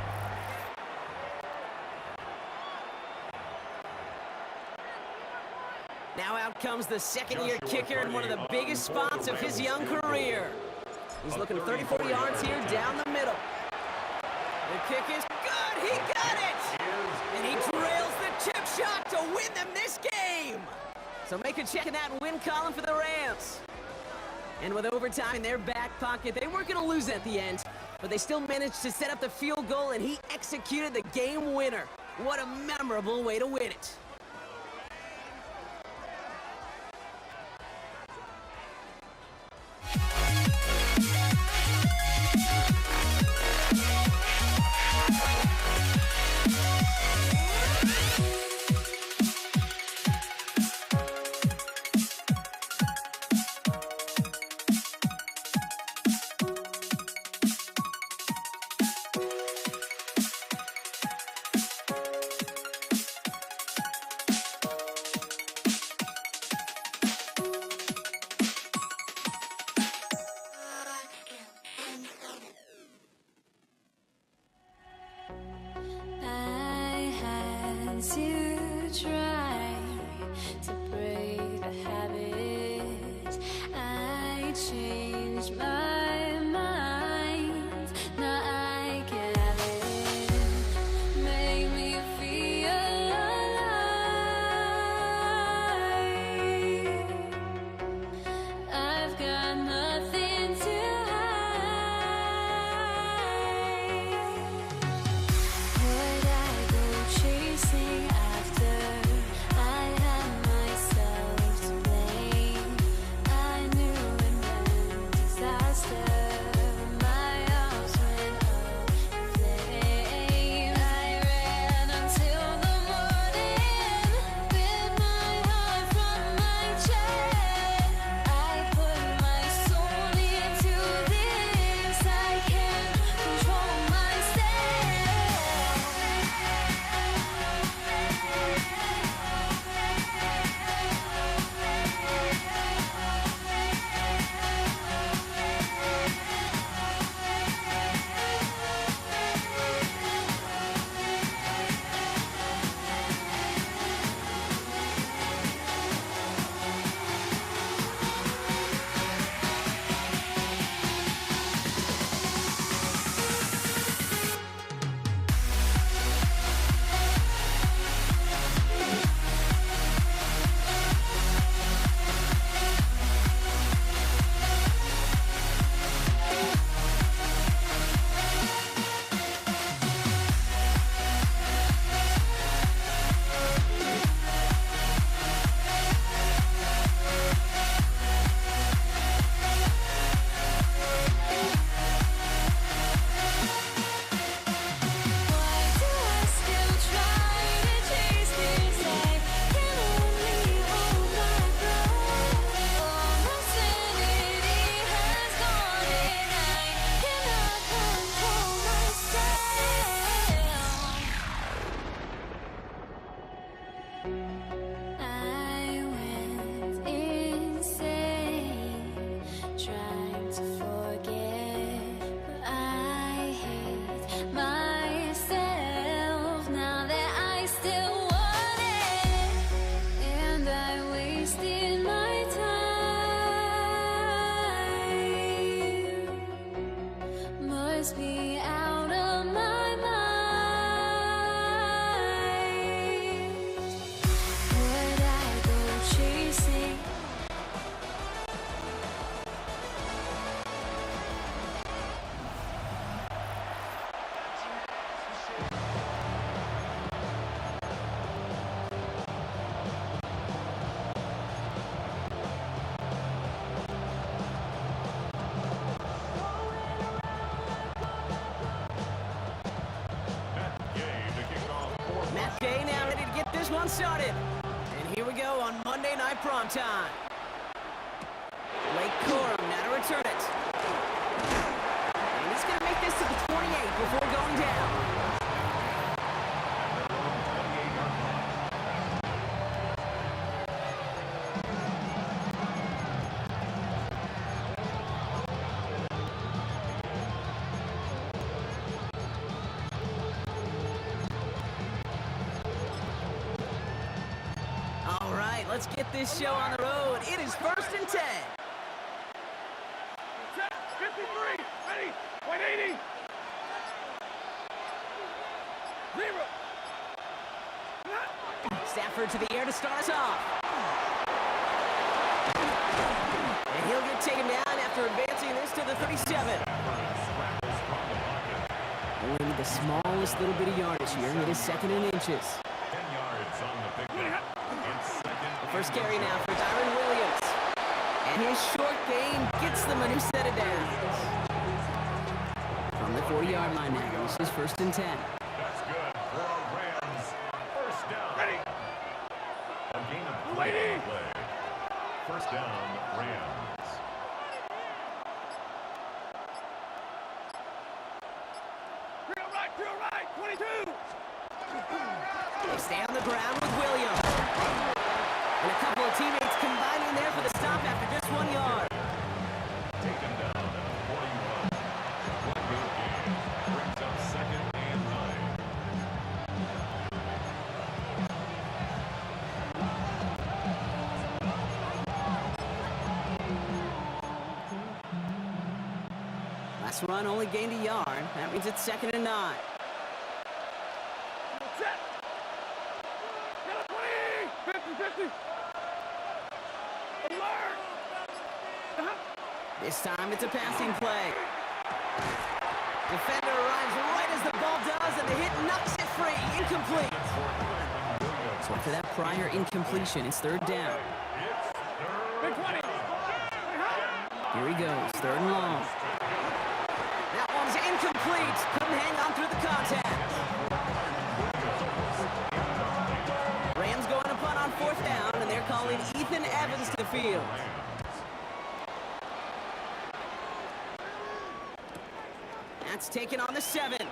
Now out comes the second-year kicker in one of the biggest spots of his young career. He's looking 34 yards here down the middle. The kick is good. He got it! And he drills the chip shot to win them this game. So make a check in that win column for the Rams. And with overtime in their back pocket, they weren't going to lose at the end, but they still managed to set up the field goal, and he executed the game winner. What a memorable way to win it. must be out of my mind. Would I go chasing? Matt Gay now ready to get this one started. And here we go on Monday Night Primetime. Blake Corum now to return it. And he's going to make this to the 28 before going down. All right, let's get this show on the road. It is 1st and 10. Set, 53, ready, 180. 0. Stafford to the air to start us off. And he'll get taken down after advancing this to the 37. Only need the smallest little bit of yardage here. It is 2nd and inches. 10 yards on the pickup. It's second. The first carry now for Tyron Williams. And his short game gets them a new set of downs. From the 40-yard line now, this is 1st and 10. That's good for Rams. First down. Ready. A gain of 3 on the play. First down, Rams. Drill right, 22. They stay on the ground with Williams. And a couple of teammates combining there for the stop after just 1 yard. Taken down at the 41. One good game. Brings up 2nd and 9. Last run only gained a yard. That means it's 2nd and 9. Set. 20, 50, 50. Alert. This time it's a passing play. Defender arrives right as the ball does, and the hit knocks it free. Incomplete. So after that prior incompletion, it's 3rd down. Big 20. Here he goes, 3rd and long. That one's incomplete. Couldn't hang on through the contact. Rams going to punt on 4th down, and they're calling Ethan Evans to the field. That's taken on the 7. And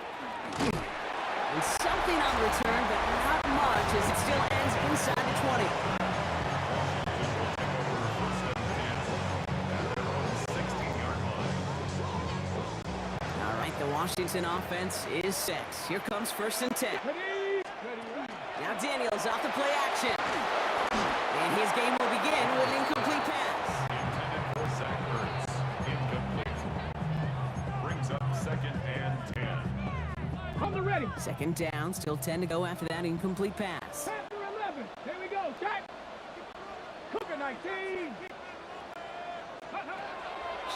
something on return, but not much, as it still ends inside the 20. 16-yard line. All right, the Washington offense is set. Here comes 1st and 10. Now Daniels off the play action. And his game will begin with an incomplete pass. Intended for Zach Ertz. Incomplete. Brings up 2nd and 10. On the ready. 2nd down, still 10 to go after that incomplete pass. After 11. Here we go. Jack. Cooker 19.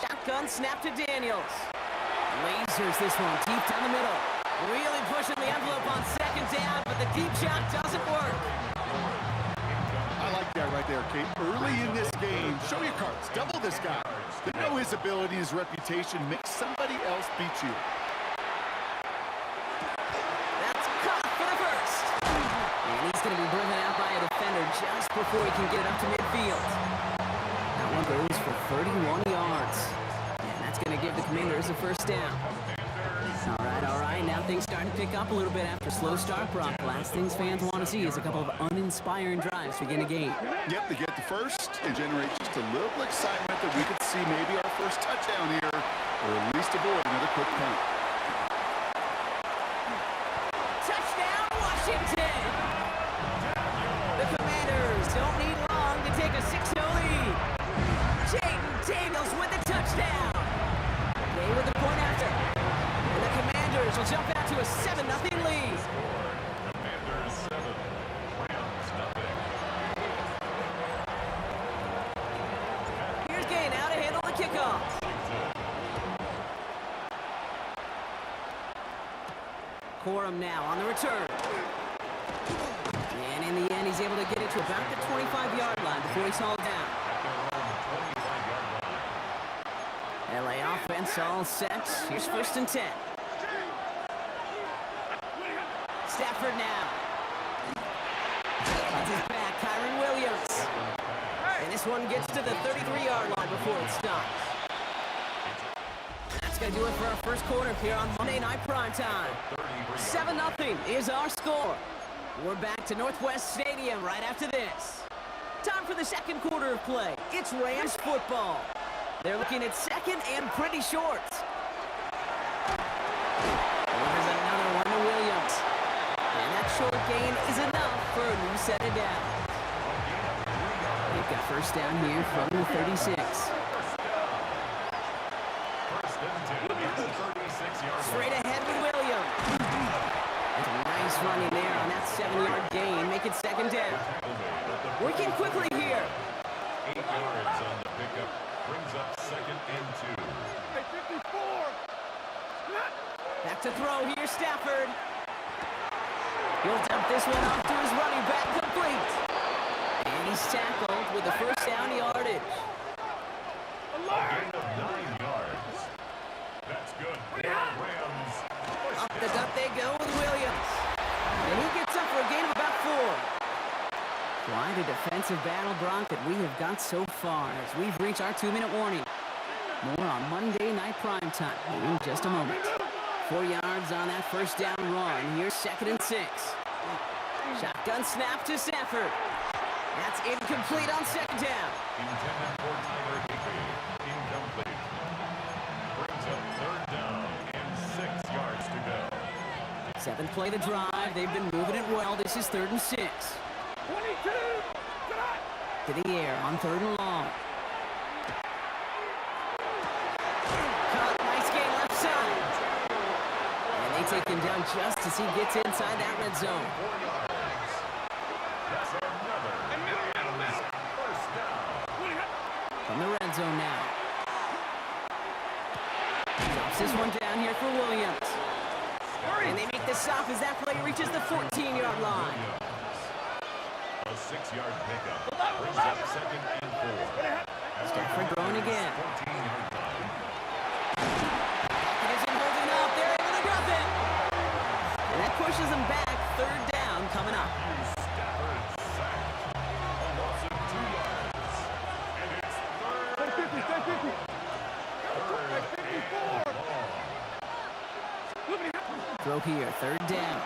Shotgun snap to Daniels. Lasers this one, deep down the middle. Really pushing the envelope on 2nd down, but the deep shot doesn't work. I like that right there, Kate. Early in this game, show your cards. Double this guy. They know his ability and his reputation makes somebody else beat you. That's caught for the first. And he's going to be driven out by a defender just before he can get it up to midfield. That one goes for 31 yards. And that's going to give the Commanders a 1st down. All right, now things starting to pick up a little bit after slow start, Brock. Last things fans want to see is a couple of uninspiring drives to begin a game. Yep, they get the first and generate just a little excitement that we could see maybe our first touchdown here, or at least avoid another quick punt. Touchdown, Washington! The Commanders don't need long to take a 6-0 lead. Jaden Daniels with the touchdown. They with the point after. Commanders will jump out to a 7-0 lead. Commanders 7, Rams nothing. Here's Gay now to handle the kickoff. Corum now on the return. And in the end, he's able to get it to about the 25-yard line before he's hauled down. LA offense all set. Here's 1st and 10. Stafford now. Runs his back, Kyron Williams. And this one gets to the 33-yard line before it stops. That's going to do it for our first quarter here on Monday Night Primetime. 7-0 is our score. We're back to Northwest Stadium right after this. Time for the second quarter of play. It's Rams football. They're looking at second and pretty short. There's another one to Williams. And that short gain is enough for a new set of downs. They've got first down here from the 36. Straight ahead with Williams. Nice running there on that 7-yard gain. Make it second down. Working quickly here. 8 yards on the pickup. Brings up 2nd and 2. Hey, 54. Back to throw here, Stafford. He'll dump this one off to his running back, complete. And he's tackled with the first down yardage. A gain of 9 yards. That's good. Rams. Up the gut they go with Williams. And he gets up for a gain of about 4. Quite a defensive battle, Bronk, that we have got so far as we've reached our 2-minute warning. More on Monday Night Primetime in just a moment. 4 yards on that first down run. Here's 2nd and 6. Shotgun snap to Stafford. That's incomplete on 2nd down. Intended for Tyler Higbee. Incomplete. Brings up 3rd down and 6 yards to go. 7th play of the drive. They've been moving it well. This is 3rd and 6. 22. To the air on 3rd and long. Cut, nice gain left side. And they take him down just as he gets inside that red zone. 4 yards. That's another Rams first down. From the red zone now. Drops this one down here for Williams. And they make the stop as that play reaches the 14-yard line. A 6-yard pickup. Brings up 2nd and 4. Stafford throwing again. 14-yard line. It isn't holding up. They're able to drop it. And that pushes them back. 3rd down coming up. Stafford sacked. A loss of 2 yards. And it's 3rd Stay 50, stay 50. Third and long. Throw here, 3rd down.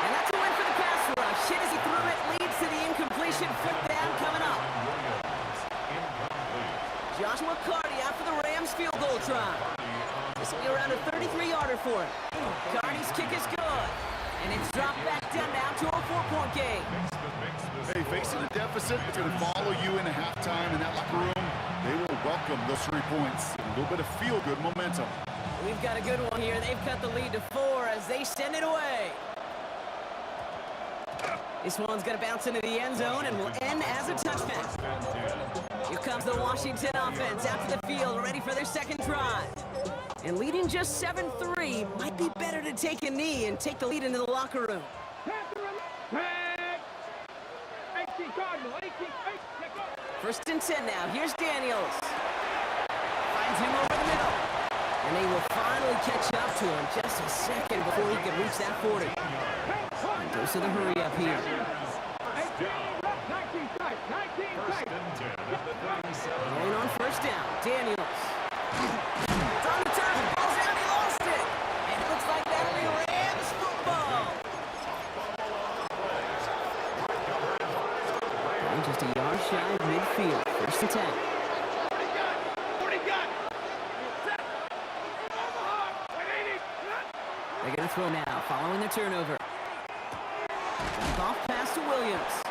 And that's a win for the pass rush. Hit as he threw it, leads to the incompletion. 5th down coming up. Williams, incomplete. Josh McCarty out for the Rams field goal try. This will be around a 33-yarder for him. Carty's kick is good. And it's dropped back down now to a 4-point game. Hey, facing a deficit, it's going to follow you into halftime in that locker room. They will welcome those 3 points. A little bit of feel-good momentum. We've got a good one here. They've cut the lead to 4 as they send it away. This one's going to bounce into the end zone and will end as a touchdown. Here comes the Washington offense out to the field, ready for their second drive. And leading just 7-3, might be better to take a knee and take the lead into the locker room. 18 Cardinal, 18, 1st and 10 now. Here's Daniels. Finds him over the middle. And they will finally catch up to him just a second before he can reach that 40. And goes to the hurry up here. 19 tight, 19 tight. Going on 1st down. Daniels. It's on the turn. Ball's out. He lost it. And it looks like that'll be Rams football. And just a yard shy of midfield. 1st and 10. They're going to throw now, following the turnover. Off pass to Williams.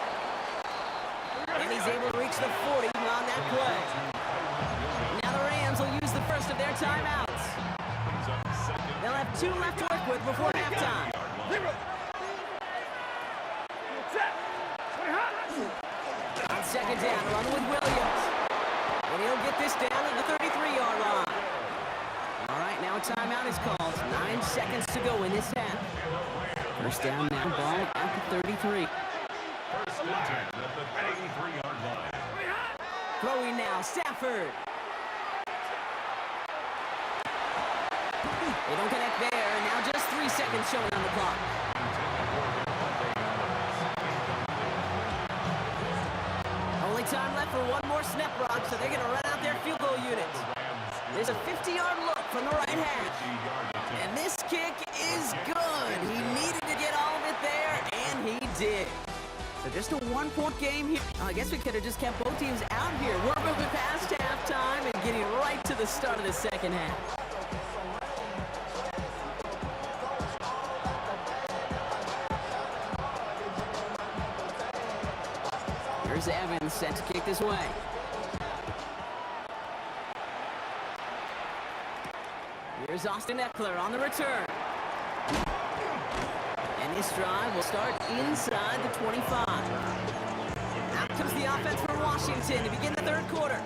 And he's able to reach the 40 on that play. Now the Rams will use the first of their timeouts. 2 left to work with before halftime. On second down, run with Williams. And he'll get this down at the 33-yard line. All right, now a timeout is called. 9 seconds to go in this half. First down now, ball at the 33. First and 10 at the 33-yard line. Throwing now, Stafford. They don't connect there, and now just 3 seconds showing on the clock. Only time left for one more snap, Brock, so they're going to run out their field goal unit. There's a 50-yard look from the right hash. And this kick is good. He needed to get all of it there, and he did. So just a 1-point game here. I guess we could have just kept both teams out here. We're moving past halftime and getting right to the start of the second half. Here's Evans set to kick this way. Here's Austin Eckler on the return. And this drive will start inside the 25. Out comes the offense for Washington to begin the third quarter.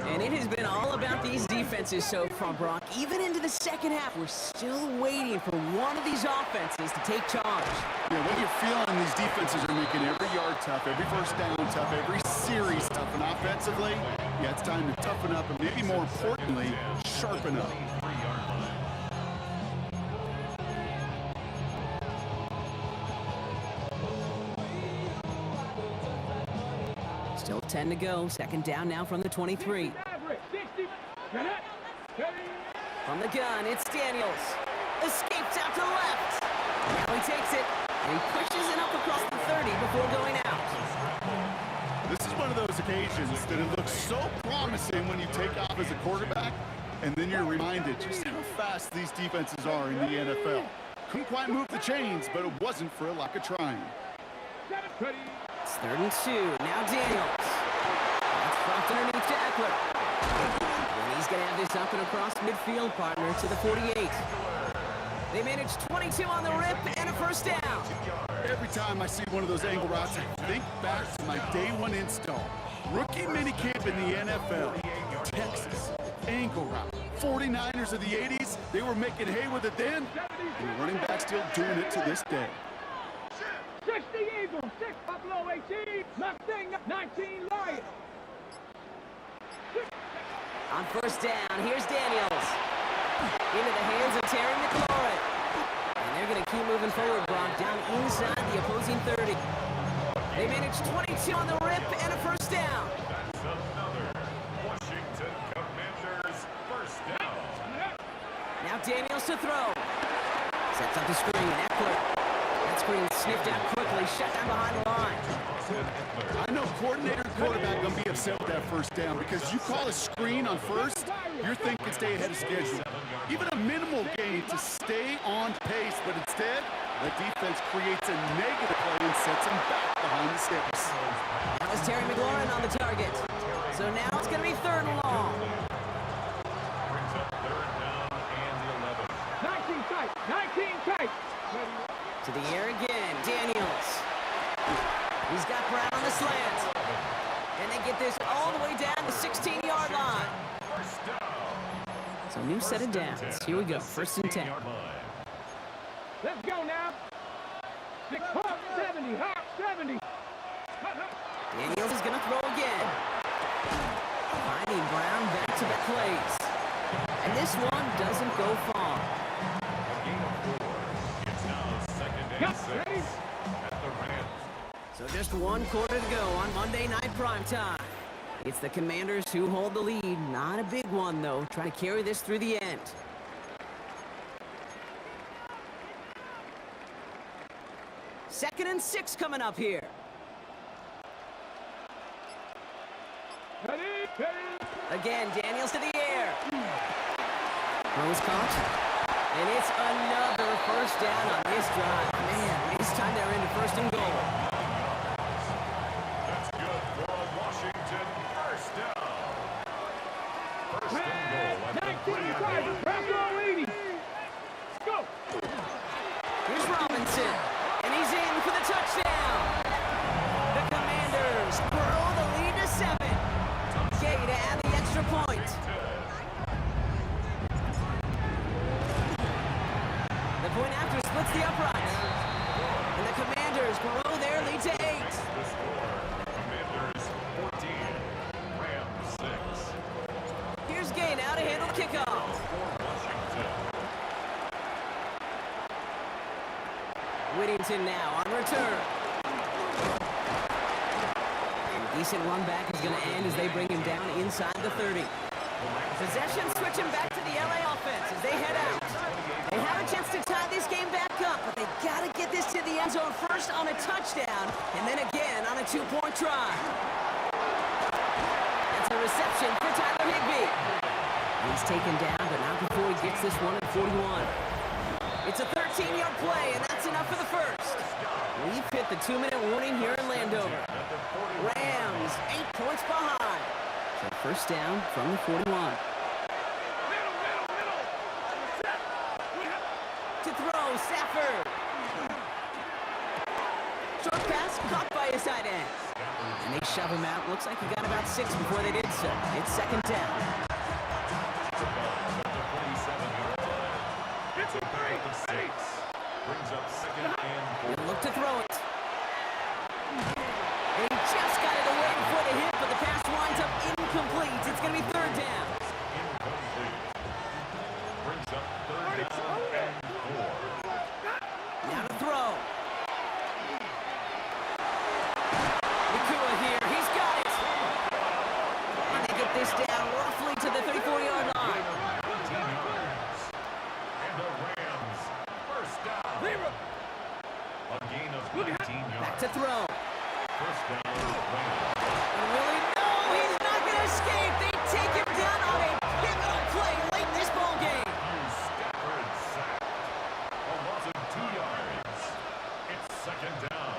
And it has been all about these defenses so far, Brock. Even into the second half, we're still waiting for one of these offenses to take charge. Yeah, what you're feeling, these defenses are making every yard tough, every first down tough, every series tough. And offensively, yeah, it's time to toughen up and maybe more importantly, sharpen up. Still 10 to go. Second down now from the 23. From the gun, it's Daniels. Escapes out to the left. Now he takes it, and he pushes it up across the 30 before going out. This is one of those occasions that it looks so promising when you take off as a quarterback, and then you're reminded just how fast these defenses are in the NFL. Couldn't quite move the chains, but it wasn't for a lack of trying. It's 3rd and 2. Now Daniels. That's dropped underneath to Eckler. And he's going to have this up and across midfield, partner, to the 48. They managed 22 on the rip and a first down. Every time I see one of those angle routes, I think back to my day one install. Rookie minicamp in the NFL. Texas, angle route. 49ers of the 80s, they were making hay with it then, and the running back still doing it to this day. 60 Eagles, 6 Buffalo 18, Mustang 19 Lions. On first down, here's Daniels. Into the hands of Terry McLaurin. And they're going to keep moving forward, Brock, down inside the opposing 30. They managed 22 on the rip and a first down. That's another Washington Commanders first down. Now Daniels to throw. Sets up the screen, Eckler. That screen sniffed out quickly, shut down behind the line. I know coordinator and quarterback going to be upset with that first down because you call a screen on first, you're thinking stay ahead of schedule. Even a minimal gain to stay on pace, but instead, the defense creates a negative play and sets him back behind the sticks. That was Terry McLaurin on the target. So now it's going to be 3rd and long. Brings up 3rd down and the 11. 19 tight, 19 tight. To the air again, Daniels. He's got Brown on the slant. And they get this all the way down the 16-yard line. First down. So new set of downs. Here we go, 1st and 10. Let's go now. 70, hop, 70. Daniels is going to throw again. Finding Brown back-to-back plays. And this one doesn't go far. A gain of 4. It's now 2nd and 6 at the Rams. So just 1 quarter to go on Monday Night Primetime. It's the Commanders who hold the lead. Not a big one, though. Trying to carry this through the end. Second and 6 coming up here. Again, Daniels to the air. Throws caught. And it's another first down on this drive. Man, this time they're into 1st and goal. That's good for a Washington first down. 1st and goal at the 19 tight, Bravo 80. Go. kickoff. Whittington now on return. A decent run back is going to end as they bring him down inside the 30. Possession switching back to the LA offense as they head out. They have a chance to tie this game back up, but they got to get this to the end zone first on a touchdown, and then again on a two-point try. That's a reception for Tyler Higbee. He's taken down, but not before he gets this one at 41. It's a 13-yard play, and that's enough for the first. We've hit the 2-minute warning here in Landover. Rams 8 points behind. So first down from the 41. To throw, Stafford. Short pass caught by his tight end. And they shove him out. Looks like he got about 6 before they did so. It's second down. It's a 3-6. Brings up second and 4. Look to throw it. He just got it away before the hit, but the pass winds up incomplete. It's going to be third down. Incomplete. Brings up third down and 4. Now to throw. Nakua here. He's got it. And they get this down roughly to the 34-yard line. 18 yards. And the Rams first down. A gain of 19 yards. Back to throw. First down, Rams. And Willie, no, he's not going to escape. They take him down on a pivotal play late in this ball game. Stafford sacked. A loss of 2 yards. It's second down.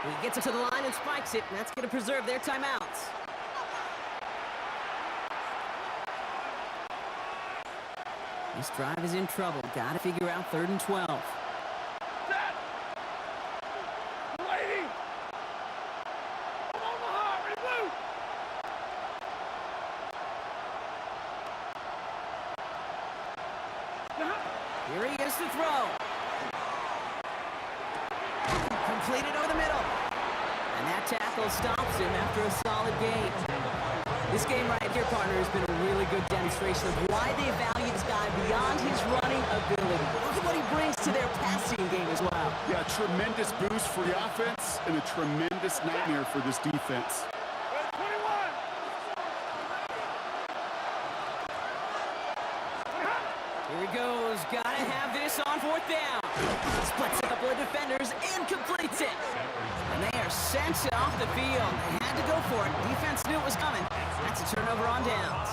He gets it to the line and spikes it, and that's going to preserve their timeouts. This drive is in trouble. Got to figure out 3rd and 12. Here he is to throw. Completed over the middle. And that tackle stops him after a solid game. This game right here, partner, has been a really good demonstration of why they value this guy beyond his running ability. Look at what he brings to their passing game as well. Yeah, tremendous boost for the offense and a tremendous nightmare for this defense. Here he goes. Gotta have this on 4th down. Splits a couple of defenders and completes it. And they are sent off the field. They had to go for it. Defense knew it was coming. That's a turnover on downs.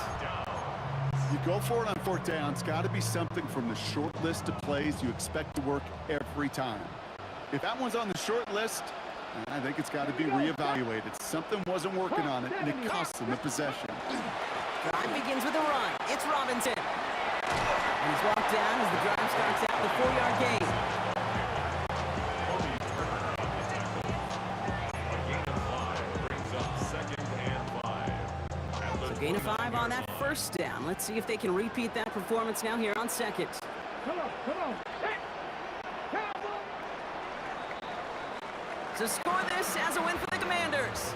You go for it on 4th down. It's got to be something from the short list of plays you expect to work every time. If that one's on the short list, I think it's got to be reevaluated. Something wasn't working on it, and it cost them the possession. Drive begins with a run. It's Robinson. And he's walked down as the drive starts out the 4-yard gain. So gain of 5 on that first down. Let's see if they can repeat that performance now here on second. Come on. So score this as a win for the Commanders.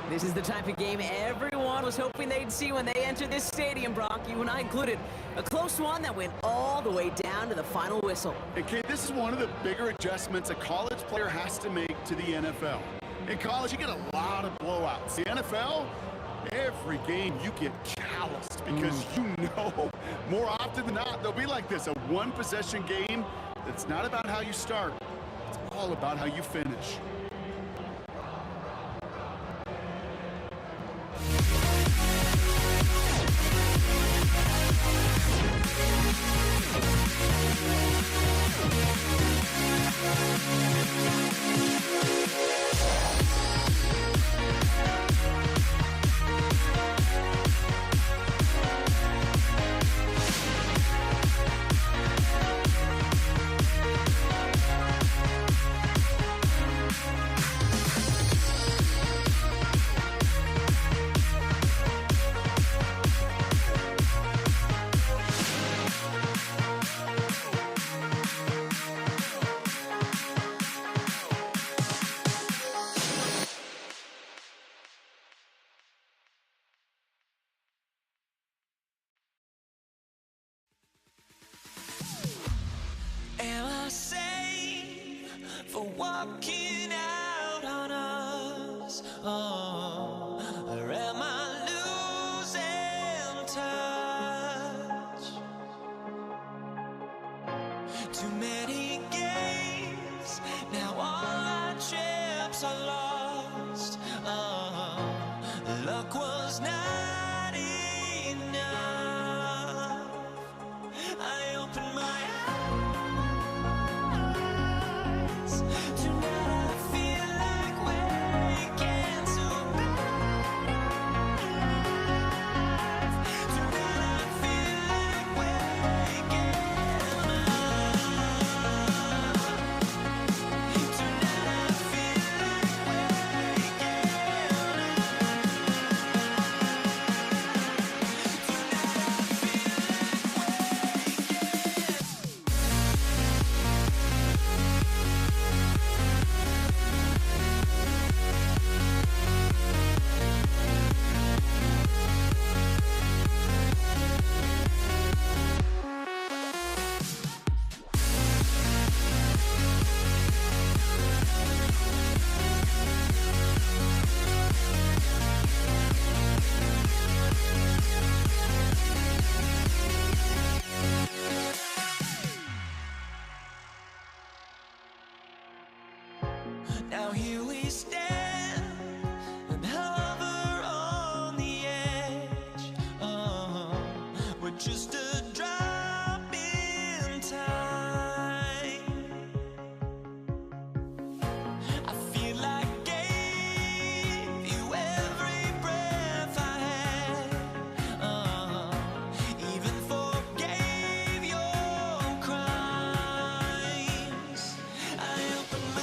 This is the type of game everyone was hoping they'd see when they entered this stadium, Brock, you and I included. A close one that went all the way down to the final whistle. And Kate, this is one of the bigger adjustments a college player has to make to the NFL. In college, you get a lot of blowouts. The NFL, every game you get calloused because you know more often than not they'll be like this, a one-possession game that's not about how you start. It's all about how you finish. walking out on us? Oh, or am I losing touch? Too many games, now all our chips are lost. Oh, luck was not enough. I opened my eyes. Tonight I feel like waking to life. Tonight I feel like waking up. Tonight I feel like waking Now here we stand and hover on the edge. We're just a drop in time. I feel like I gave you every breath I had. Even forgave your crimes. I opened my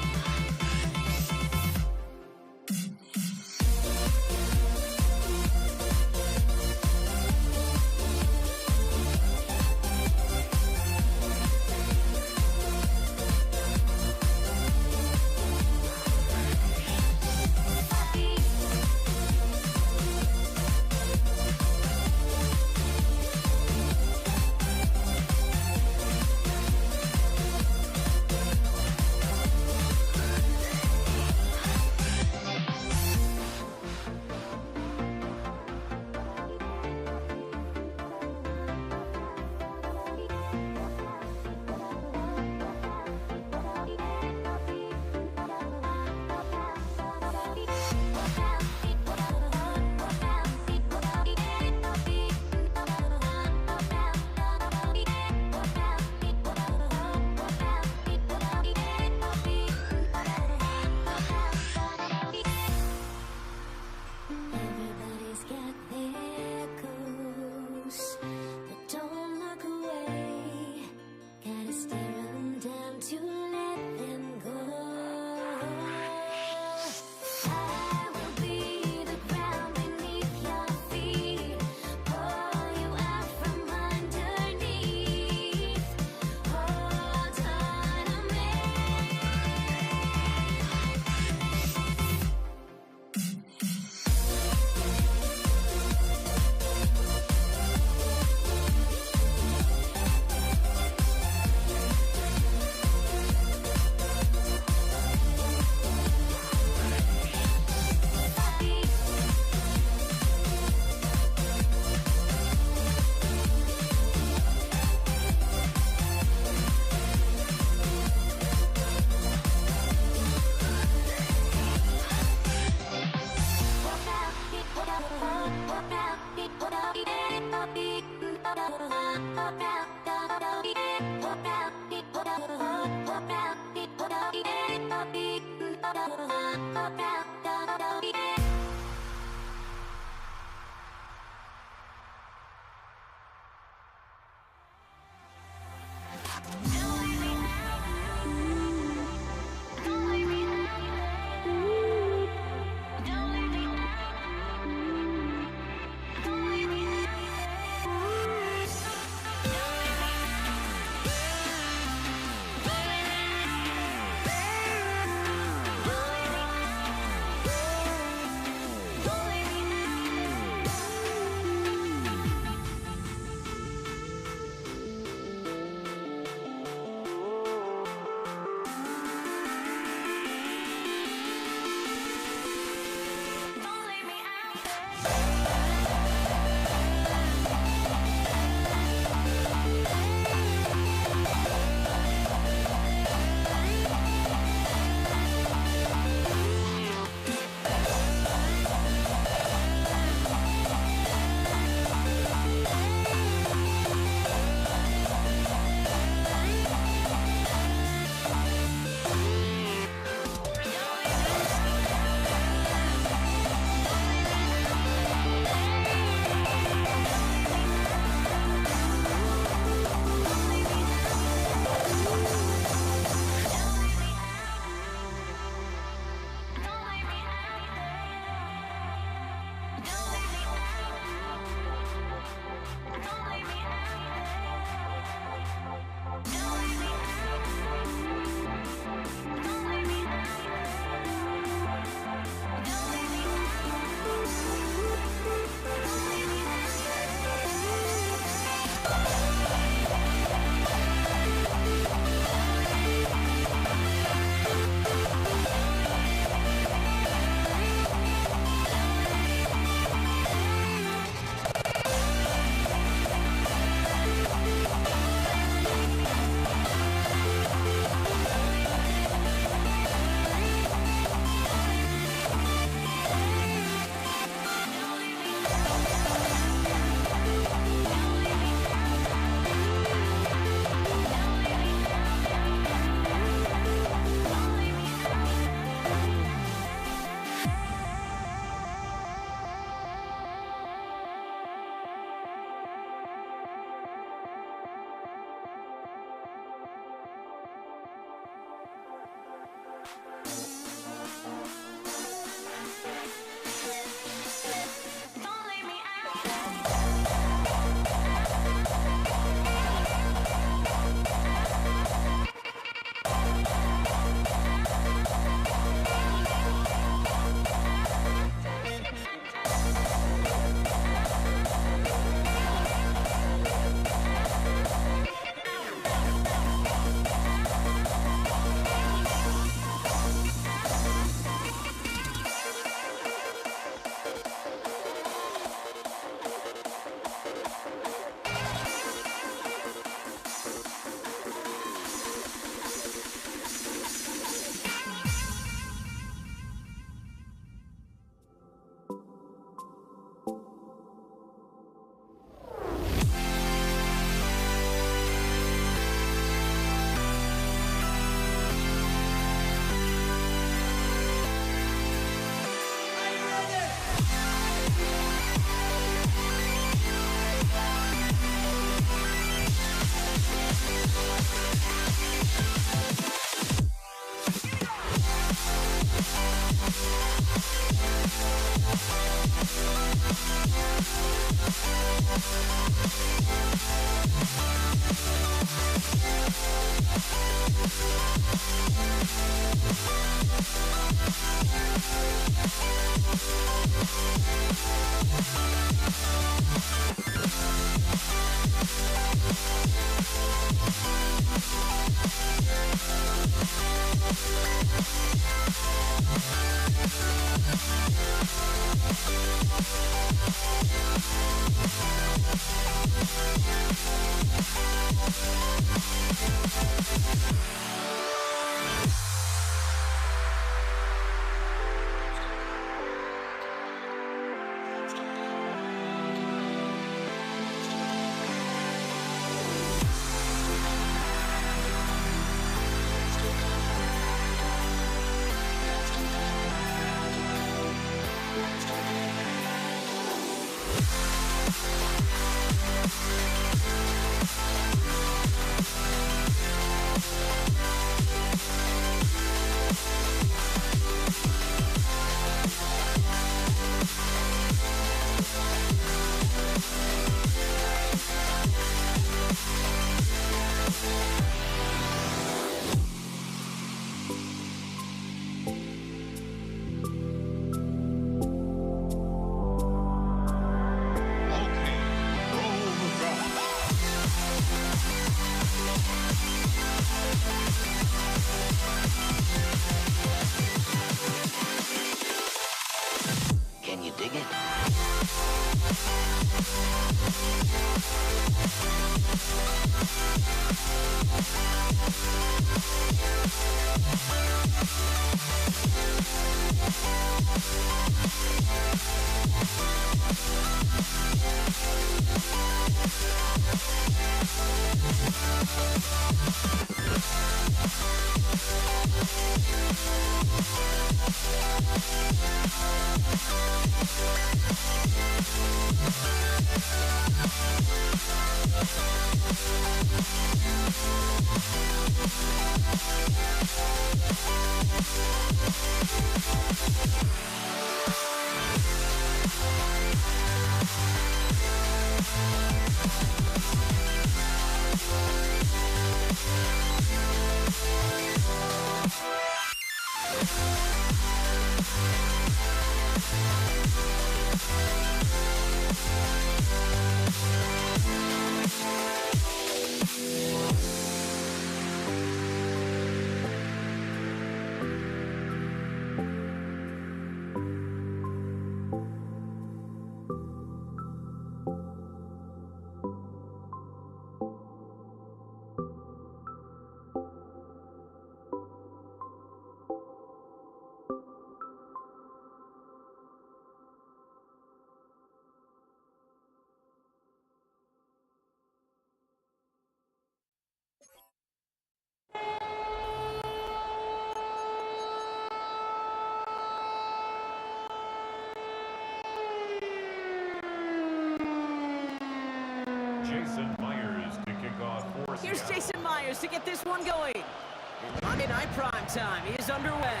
Jason Myers to kick off for Here's Seattle. Jason Myers to get this one going. And Monday Night Prime Time is underway.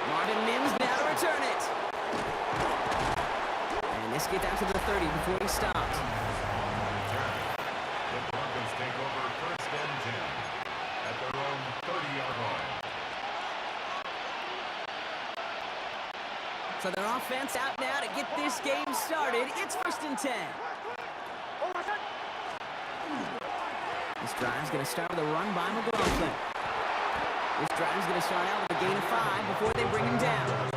Marvin Mims now to return it. And this gets down to the 30 before he stops. The Broncos take over first and 10 at their own 30-yard line. So their offense out now to get this game started. It's first and 10. This drive's going to start with a run by McLaughlin. This drive's going to start out with a gain of 5 before they bring him down.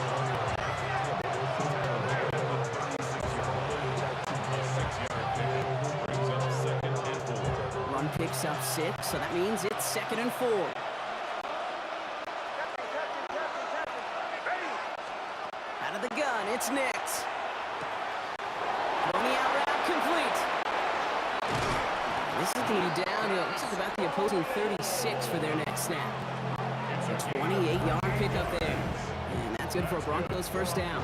Run picks up 6, so that means it's 2nd and 4. Out of the gun, it's Nix. Throwing out route complete. This is going to be down to looks like about the opposing 36 for their next snap. It's a 28-yard pickup there. And that's good for a Broncos first down.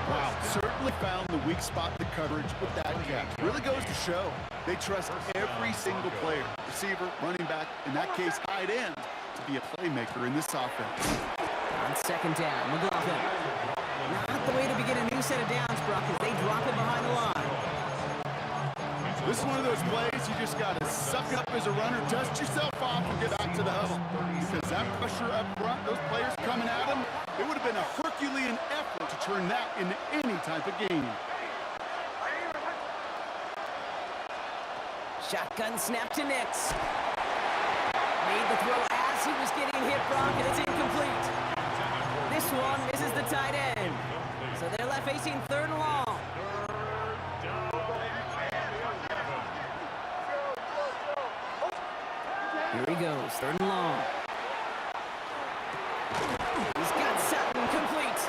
Wow, certainly found the weak spot in the coverage with that catch. Really goes to show they trust every single player, receiver, running back, in that case, tight end, to be a playmaker in this offense. On 2nd down, McLaughlin. Not the way to begin a new set of downs, Brock, as they drop it behind the line. This is one of those plays you just got to suck up as a runner, dust yourself off, and get back to the huddle. Because that pressure up front, those players coming at him, it would have been a Herculean effort to turn that into any type of game. Shotgun snap to Nix. Made the throw as he was getting hit, Brock, and it's incomplete. This one misses the tight end. So they're left facing 3rd and long. Here he goes, 3rd and long. He's got Sutton complete.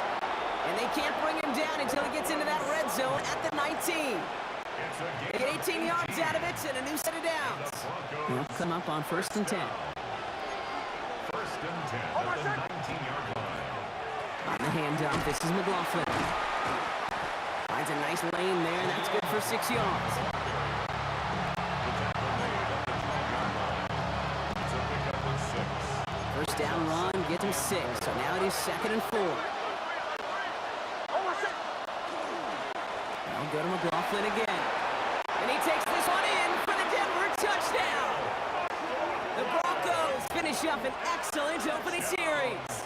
And they can't bring him down until he gets into that red zone at the 19. They get 18 yards out of it and a new set of downs. They'll come up on 1st and 10. First and 10 at the 19-yard line. On the handoff, this is McLaughlin. Finds a nice lane there, and that's good for 6 yards. First down run, gets him 6, so now it is 2nd and 4. Now go to McLaughlin again. And he takes this one in for the Denver touchdown. The Broncos finish up an excellent opening series.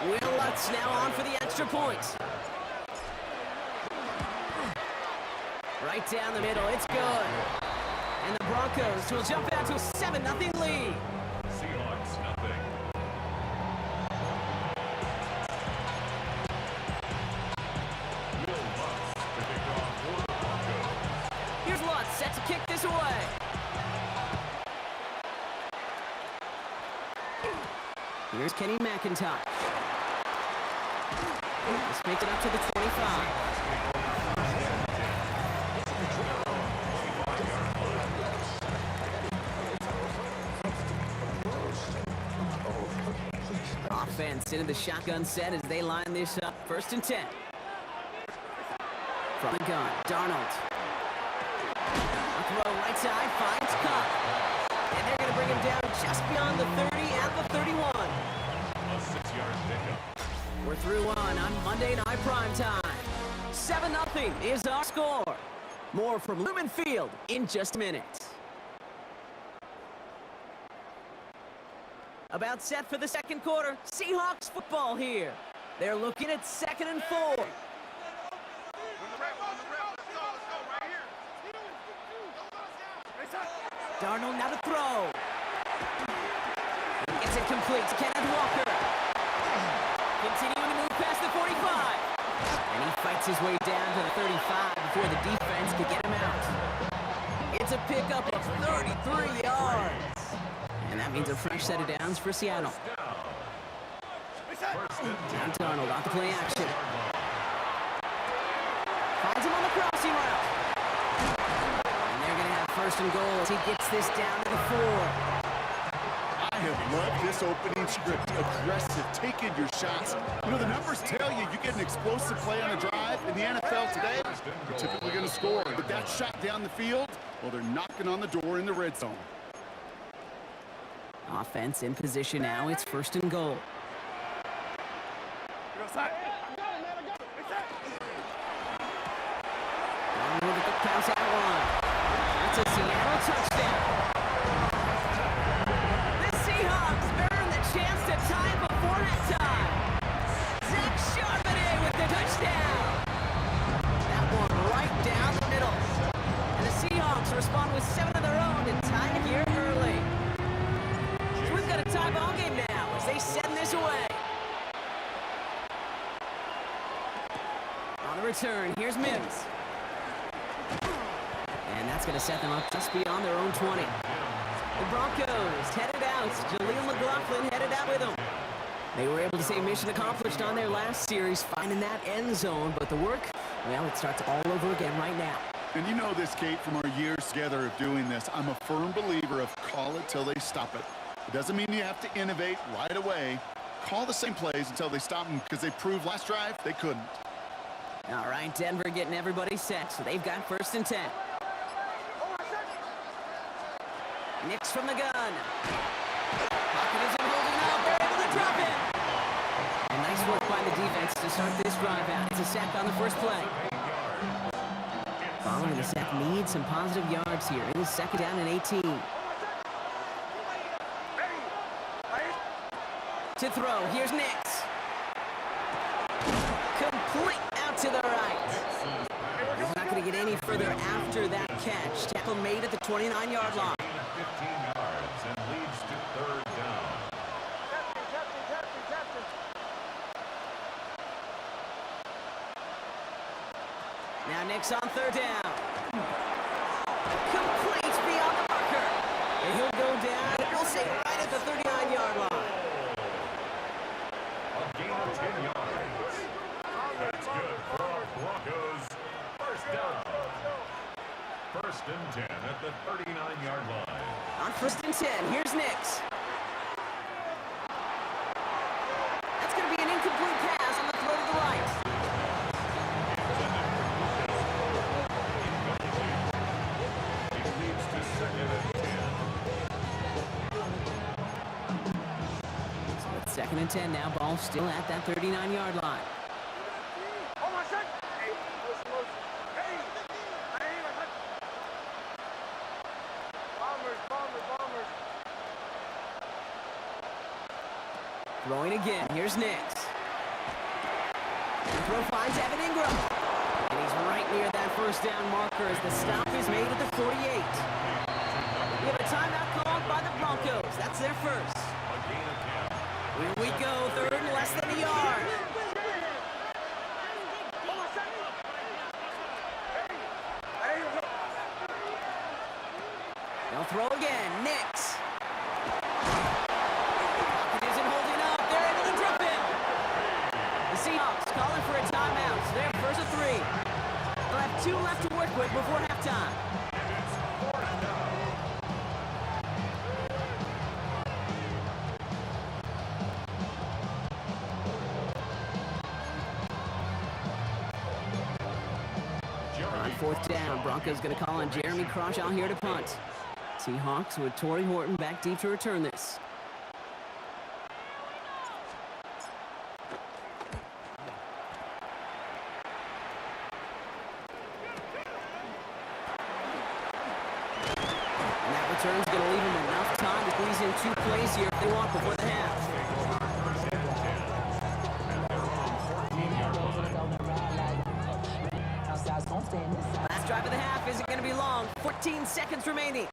Will Lutz now on for the extra point. Right down the middle, it's good. And the Broncos will jump out to a 7-0 lead. Seahawks, nothing. Will Lutz to kick off for the Broncos. Here's Lutz set to kick this away. Here's Kenny McIntosh. Let's make it up to the 25. Offense into the shotgun set as they line this up. 1st and 10. From the gun, Darnold. A throw right side, finds Cup. And they're going to bring him down just beyond the 30 at the 31. A 6-yard pickup. We're through one on Monday Night Primetime. 7-0 is our score. More from Lumen Field in just a minute. About set for the second quarter. Seahawks football here. They're looking at 2nd and 4. Darnold now to throw. Gets it complete to Kenneth Walker. Continuing to move past the 45. And he fights his way down to the 35 before the defense can get him out. It's a pickup of 33 yards. And that means a fresh set of downs for Seattle. Down Darnold off the play action. Finds him on the crossing route. And they're going to have 1st and goal as he gets this down to the 4. I have loved this opening script. Aggressive, taking your shots. You know, the numbers tell you you get an explosive play on a drive. In the NFL today, you're typically going to score. But that shot down the field, well, they're knocking on the door in the red zone. Offense in position now. It's 1st and goal. With a good pass out one. That's a Seattle touchdown. The Seahawks earn the chance to tie it before halftime. Zach Charbonnet with the touchdown. That one right down the middle. And the Seahawks respond with 7 of their own and tie it here early. So we've got a tie ball game now as they send this away. On the return, here's Mims. And that's going to set them up just beyond their own 20. The Broncos headed out. Jaleel McLaughlin headed out with them. They were able to say mission accomplished on their last series, finding that end zone. But the work, well, it starts all over again right now. And you know this, Kate, from our years together of doing this. I'm a firm believer of call it till they stop it. It doesn't mean you have to innovate right away. Call the same plays until they stop them, because they proved last drive they couldn't. All right, Denver getting everybody set, so they've got 1st and 10. Nix from the gun. Pocket isn't holding up. They're able to drop it. And nice work by the defense to start this drive out. It's a sack on the first play. Following the sack, needs some positive yards here. It is 2nd down and 18. To throw, here's Nix. Complete out to the right. He's not going to get any further after that catch. Tackle made at the 29-yard line. 15 yards and leads to 3rd down. Now Nix on 3rd down. Complete beyond the marker. And he'll go down, we'll say right at the 39-yard line. A gain of 10 yards. That's good for our Broncos. 1st down. 1st and 10 at the 39-yard line. On 1st and 10, here's Nix. That's going to be an incomplete pass on the throw to the right. It leads to 2nd and 10. So it's 2nd and 10 now. Ball still at that 39-yard line. Throwing again. Here's Nix. The throw finds Evan Ingram. And he's right near that 1st down marker as the stop is made at the 48. We have a timeout called by the Broncos. That's their first. Here we go. 3rd and less than a yard. They'll throw again. Nix. Seahawks calling for a timeout. They're 1st and 3. They'll have 2 left to work with before halftime. 4th down. Broncos going to call on Jeremy Crawshaw here to punt. Seahawks with Torrey Horton back deep to return this. And that return's going to leave them enough time to squeeze in 2 plays here if they want before the half. Last drive of the half isn't going to be long. 14 seconds remaining.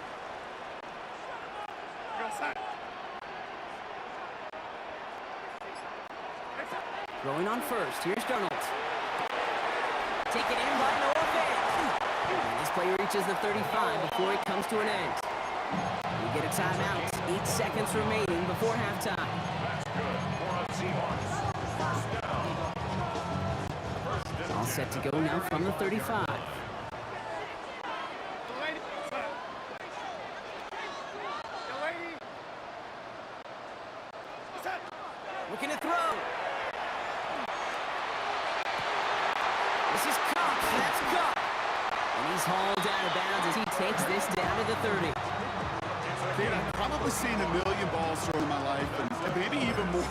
Throwing on first. Here's Darnold. Taken in by Noah Fant. And this play reaches the 35 before it comes to an end. We get a timeout. 8 seconds remaining before halftime. All set to go now from the 35. Looking to throw. This is Cox. That's Cox. And he's hauled out of bounds as he takes this down to the 30. Dude, I've probably seen a million balls thrown in my life, and maybe even more.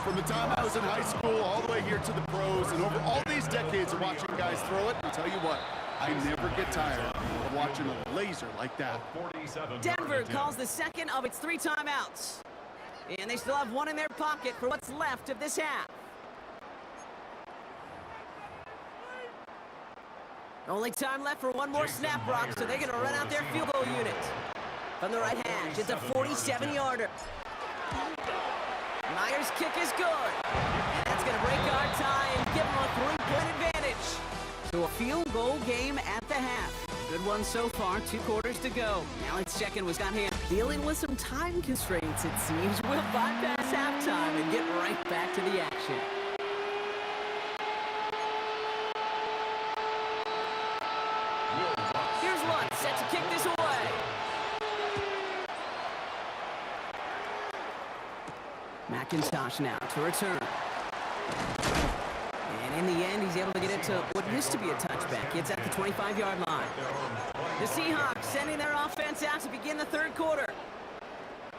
From the time I was in high school all the way here to the pros, and over all these decades of watching guys throw it, I'll tell you what, I never get tired of watching a laser like that. Denver calls the second of its 3 timeouts. And they still have 1 in their pocket for what's left of this half. Only time left for 1 more snap, Brock, so they're going to run out their field goal unit. From the right hash, it's a 47-yarder. Myers' kick is good. And that's going to break our tie and give them a 3-point advantage. So a field goal game at the half. Good one so far, 2 quarters to go. Now let's check in with Scott Ham. Dealing with some time constraints, it seems. We'll bypass halftime and get right back to the action. Here's Lunt, set to kick this away. McIntosh now to return. And in the end, he's able to get it to what used to be a touchback. It's at the 25-yard line. The Seahawks sending their offense out to begin the 3rd quarter.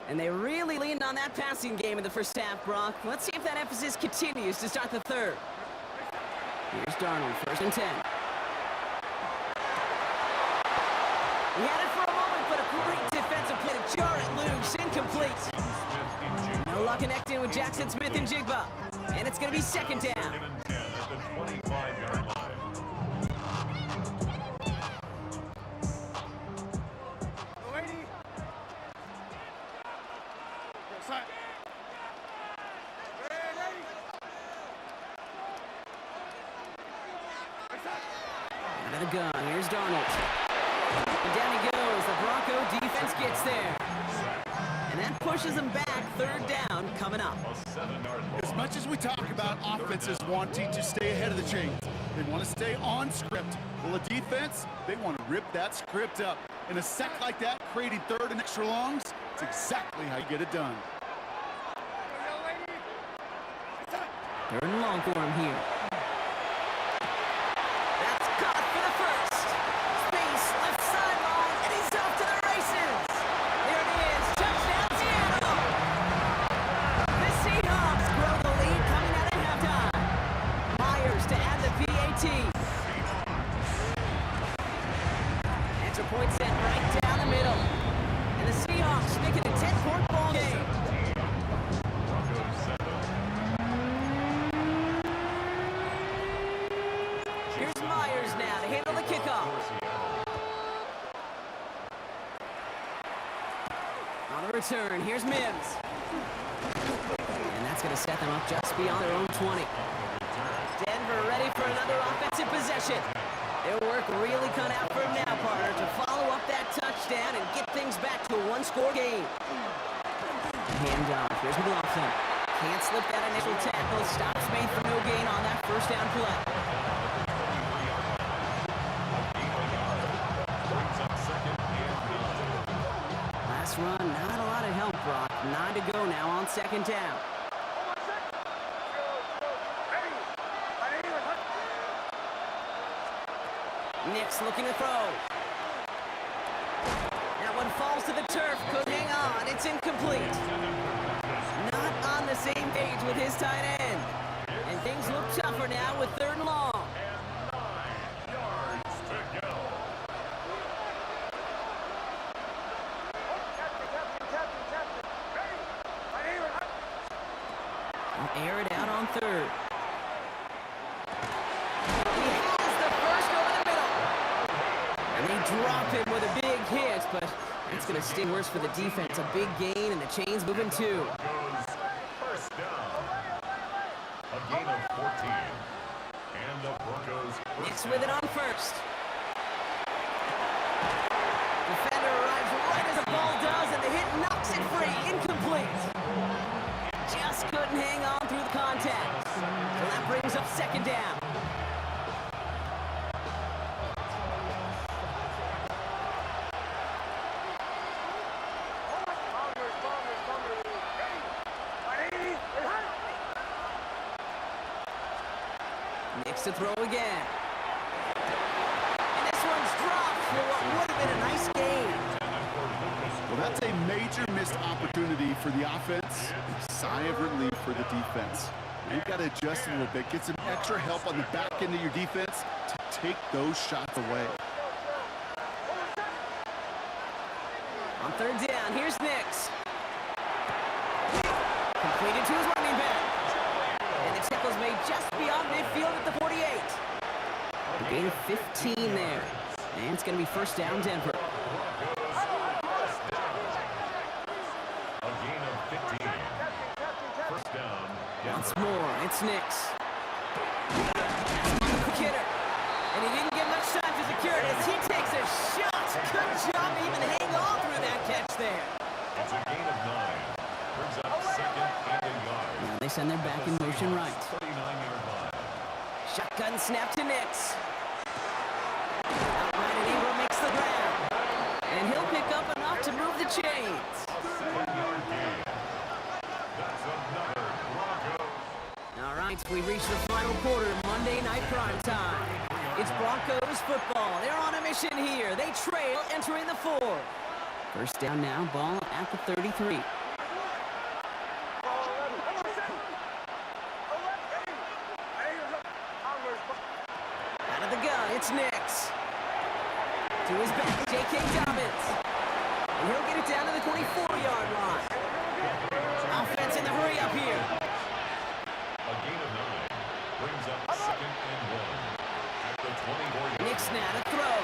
And they really leaned on that passing game in the first half, Brock. Let's see if that emphasis continues to start the 3rd. Here's Darnold, 1st and 10. He had it for a moment, but a great defensive play to jar it loose, incomplete. No luck connecting with Jackson Smith and Jigba. And it's going to be 2nd down. Out of the gun, here's Darnold. And down he goes, the Bronco defense gets there. And that pushes them back, 3rd down coming up. As much as we talk about offenses wanting to stay ahead of the chains, they want to stay on script. Well, a defense, they want to rip that script up. In a sack like that, creating 3rd and extra longs, it's exactly how you get it done. 3rd and long for him here. That's caught for the 1st. Space, left sideline, and he's off to the races. There it is, touchdown Seattle. The Seahawks grow the lead coming out of halftime. Myers to add the PAT. Extra point set right down the middle. And the Seahawks make it a 10-point ball game. Here's Myers now to handle the kickoff. On the return, here's Mims. And that's going to set them up just beyond their own 20. Denver ready for another offensive possession. Their work really cut out for them now, partner, to follow up that touchdown and get things back to a 1-score game. Handoff, here's McLaughlin. Can't slip that initial tackle. Stops made for no gain on that 1st down play. Last run, not a lot of help, Brock. 9 to go now on 2nd down. Nix looking to throw. That one falls to the turf. Could hang on. It's incomplete. Not on the same page with his tight end. And things look tougher now with 3rd and long. Air it out on 3rd. He has the first over the middle. And they drop him with a big hit, but it's going to sting worse for the defense. A big gain, and the chain's moving too. First down. A gain of 14. And the Broncos. Nix with it on 1st. Defender arrives right as the ball does, and the hit knocks it free. Incomplete. Just couldn't hang on through the contact. So that brings up 2nd down. Nix to throw again. And this one's dropped for what would have been a nice gain. Well, that's a major missed opportunity for the offense. Sigh of relief for the defense. You've got to adjust a little bit. Get some extra help on the back end of your defense to take those shots away. On 3rd down, here's Nix. Completed to his running back. And the tackle's made just beyond midfield at the 48. A gain of 15 there. And it's going to be 1st down, Denver. Once more, it's Nix. Quick hitter. And he didn't get much time to secure it as he takes a shot. Good job to even hang on through that catch there. It's a gain of 9. Brings up 2nd and a yard. Now they send their back in motion right. 39-yard line. Shotgun snap to Nix. Outright and Ingram makes the grab. And he'll pick up enough to move the chains. 7-yard gain. That's another Bronco. All right, we reach the final quarter, Monday night prime time. It's Broncos football. They're on a mission here. They trail entering the 4th. 1st down now, ball at the 33. Out of the gun, it's Nix. To his back, J.K. Dobbins. And he'll get it down to the 24-yard line. Offense in the hurry up here. A gain of 9 brings up 2nd and 1 at the 24-yard line. Nix now to throw.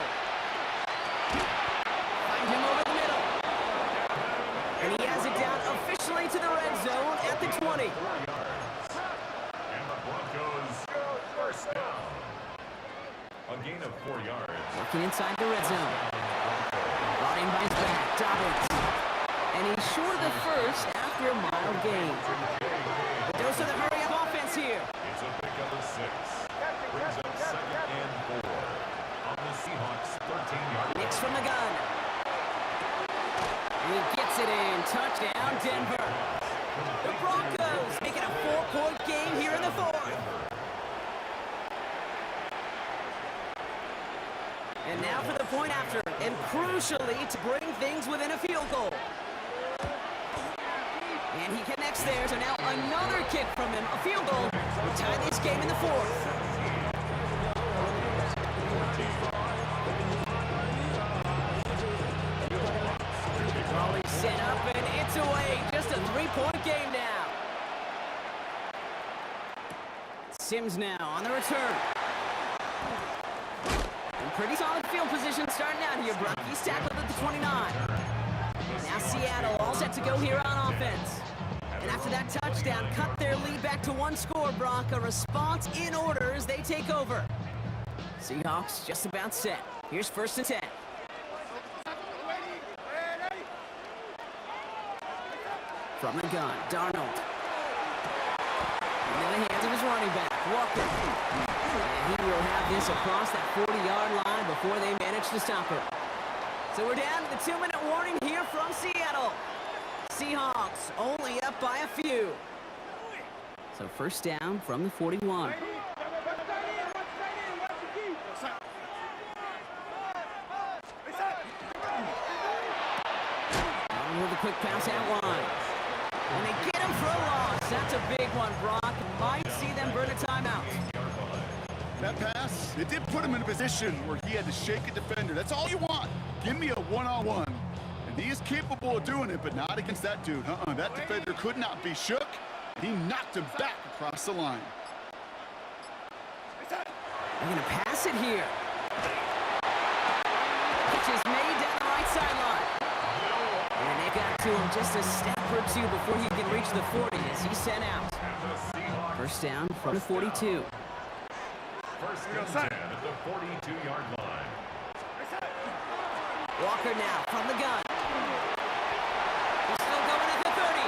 Find him over the middle. And he has it down officially to the red zone at the 20. 4 yards. And the Broncos 1st down. A gain of 4 yards. Working inside the red zone. Brought in by his back, Dobbins. And he's short of the 1st after a mild gain. The dose of the hurry-up offense here. It's a pickup of 6. Brings up 2nd and 4 on the Seahawks 13-yard line. Nix from the gun. And he gets it in. Touchdown, Denver. The Broncos make it a 4-point game here in the 4th. And now for the point after, and crucially to bring things within a field goal. And he connects there, so now another kick from him, a field goal, to tie this game in the 4th. Raleigh set up, and it's away. Just a 3-point game now. Sims now on the return. And pretty solid field position starting out here, Brock. He's tackled at the 29. Now Seattle all set to go here on offense. And after that touchdown, cut their lead back to 1 score, Brock. A response in order as they take over. Seahawks just about set. Here's 1st and 10. From the gun, Darnold. Into the hands of his running back, Walker. And he will have this across that 40-yard line before they manage to stop it. So we're down to the 2-minute warning here from Seattle. Seahawks only up by a few. So 1st down from the 41. quick pass out line. And they get him for a loss. That's a big one, Brock. Might see them burn a timeout. That pass, it did put him in a position where he had to shake a defender. That's all you want. Give me a one-on-one. And he is capable of doing it, but not against that dude. That defender could not be shook. He knocked him back across the line. They're going to pass it here. Pitch is made down the right sideline. And they got to him just a step or two before he can reach the 40 as he's sent out. First down from the 42. First and 10 at the 42-yard line. Walker now from the gun. He's still going at the 30.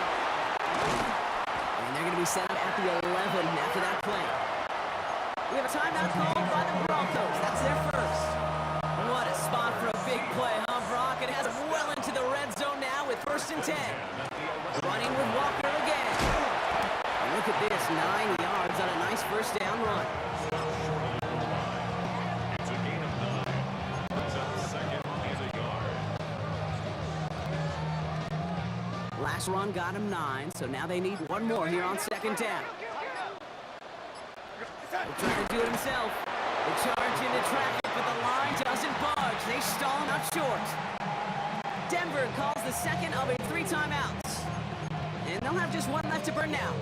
And they're going to be set up at the 11 after that play. We have a timeout called by the Broncos. That's their first. What a spot for a big play, huh, Brock? It has him well into the red zone now with first and 10. Running with Walker again. And look at this, 9 yards on a nice first down run. It's a gain of 9. Puts up second and a yard. Last run got him 9, so now they need one more here on second down. He'll try to do it himself. They charge into traffic, but the line doesn't budge. They stall him up short. Denver calls the second of a 3 timeouts. And they'll have just one left to burn now.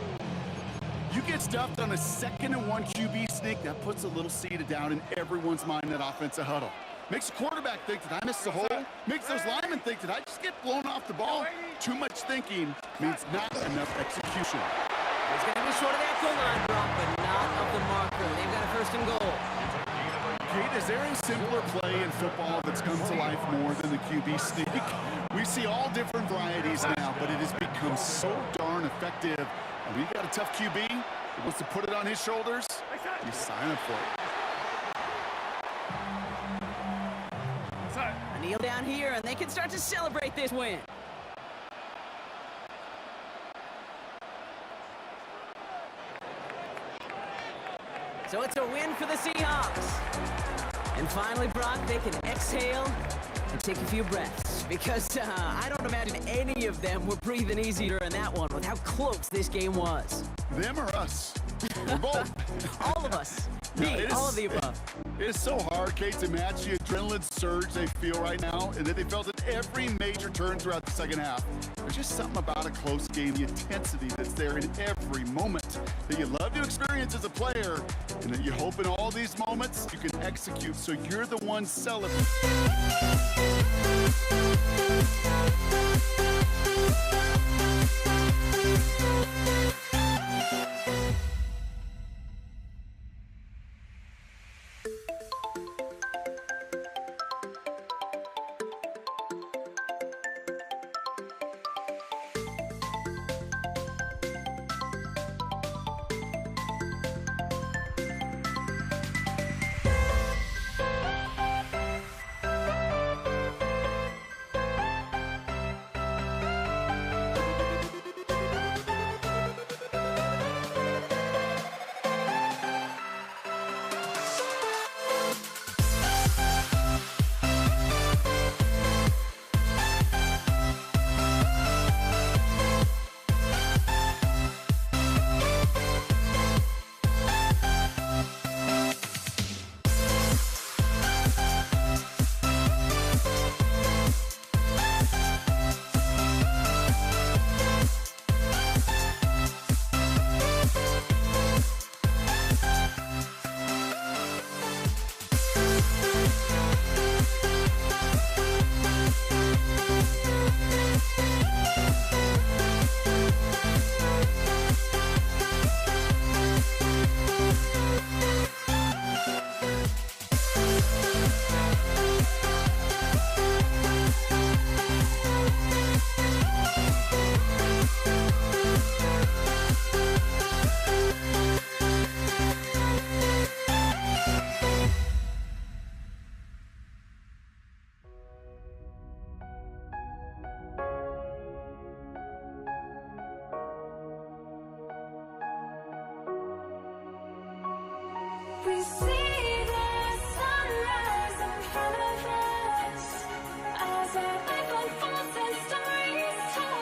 You get stuffed on a 2nd and 1 QB sneak, that puts a little seed of doubt in everyone's mind, that offensive huddle. Makes the quarterback think, did I miss the hole? Makes those linemen think, did I just get blown off the ball? Too much thinking means not enough execution. He's going to be short of that goal line, Brock, but not of the marker. They've got a first and goal. Kate, is there a simpler play in football that's come to life more than the QB sneak? We see all different varieties now, but it has become so darn effective. And we got a tough QB who wants to put it on his shoulders. You sign up for it. A kneel down here, and they can start to celebrate this win. So it's a win for the Seahawks. And finally, Brock, they can exhale and take a few breaths. Because I don't imagine any of them were breathing easy during that one with how close this game was. Them or us? We're both. All of us. Me, all of the above. It is so hard, Kate, to match the adrenaline surge they feel right now, and that they felt at every major turn throughout the second half. There's just something about a close game, the intensity that's there in every moment that you love to experience as a player, and that you hope in all these moments you can execute so you're the one celebrating. We see the sunrise in front of us as our life unfolds and stories told.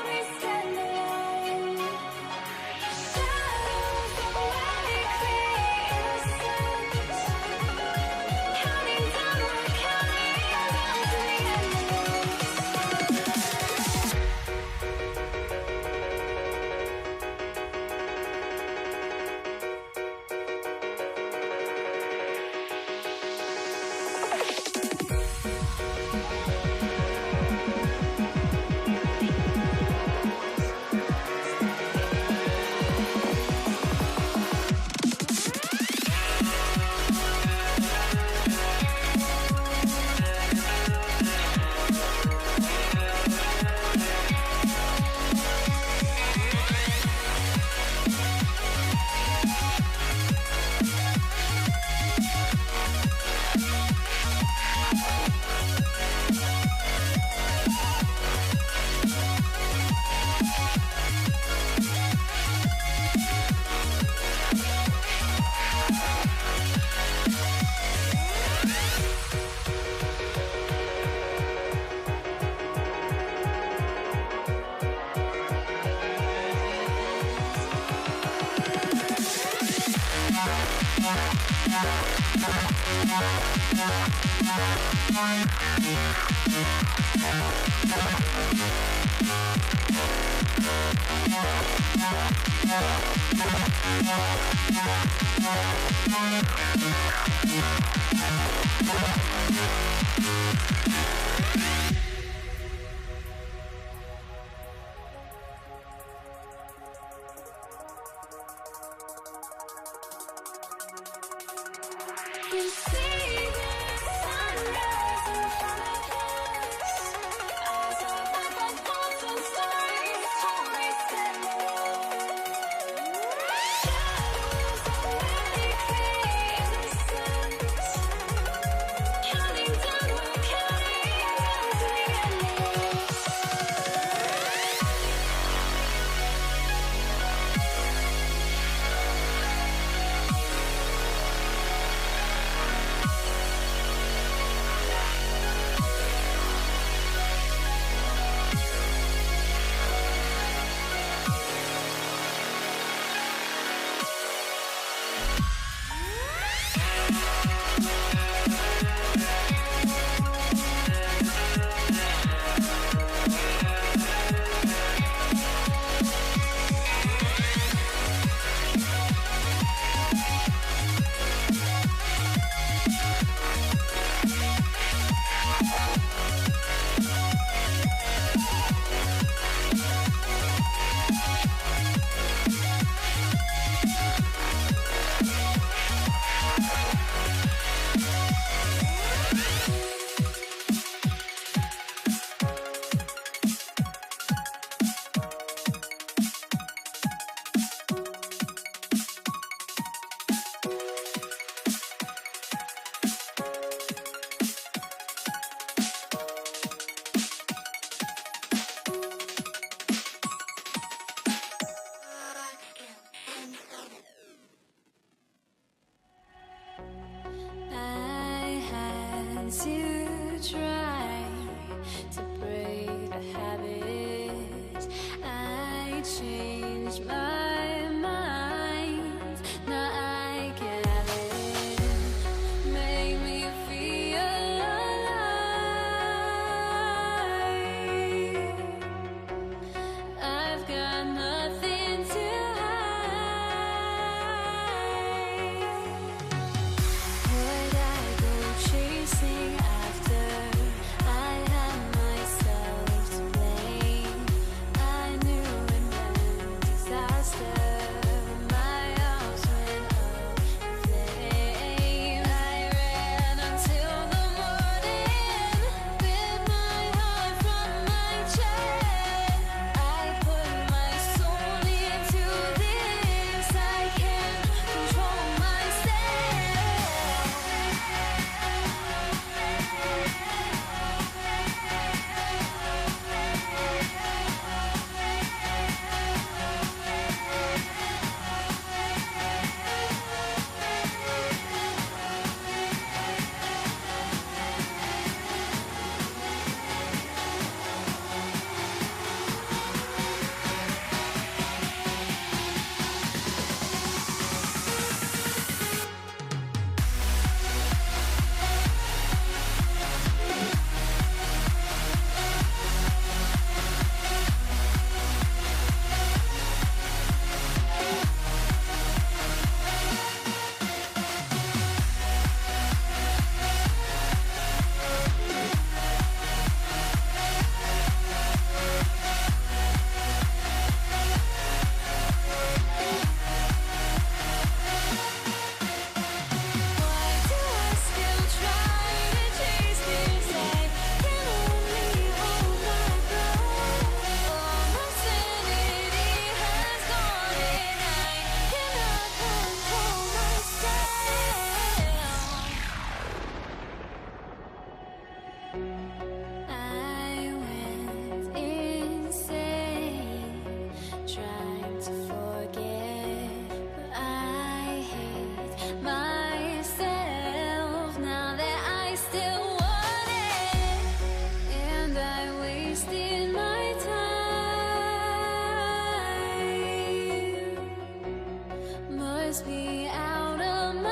must be out of my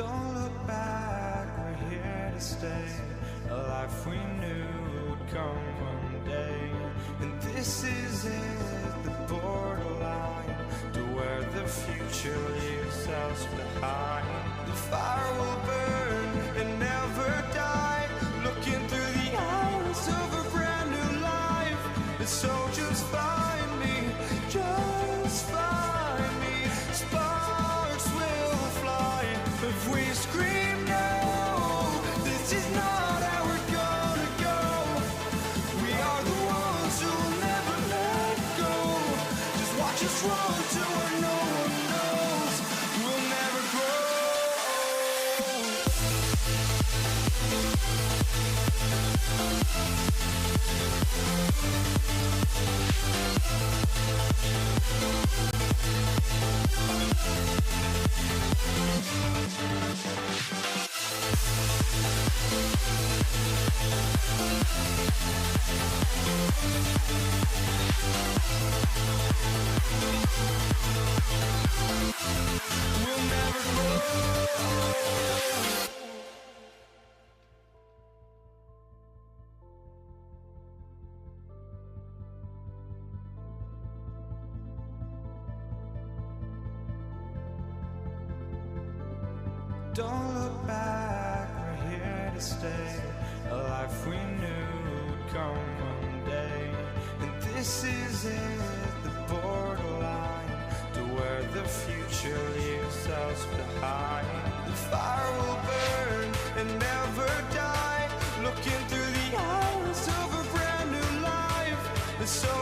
Don't look back, we're here to stay. A life we knew would come one day. And this is it, the borderline to where the future leaves us behind. The fire will burn and never die, looking through the eyes of a brand new life. And so just find me, just find me. Sparks will fly if we scream no. This is not how we're gonna go. We are the ones who will never let go. Just watch us run to where no one knows. We'll never grow. We'll never grow. Don't look back, we're here to stay. A life we knew would come one day. And this is it, the borderline to where the future leaves us behind. The fire will burn and never die, looking through the eyes of a brand new life. And so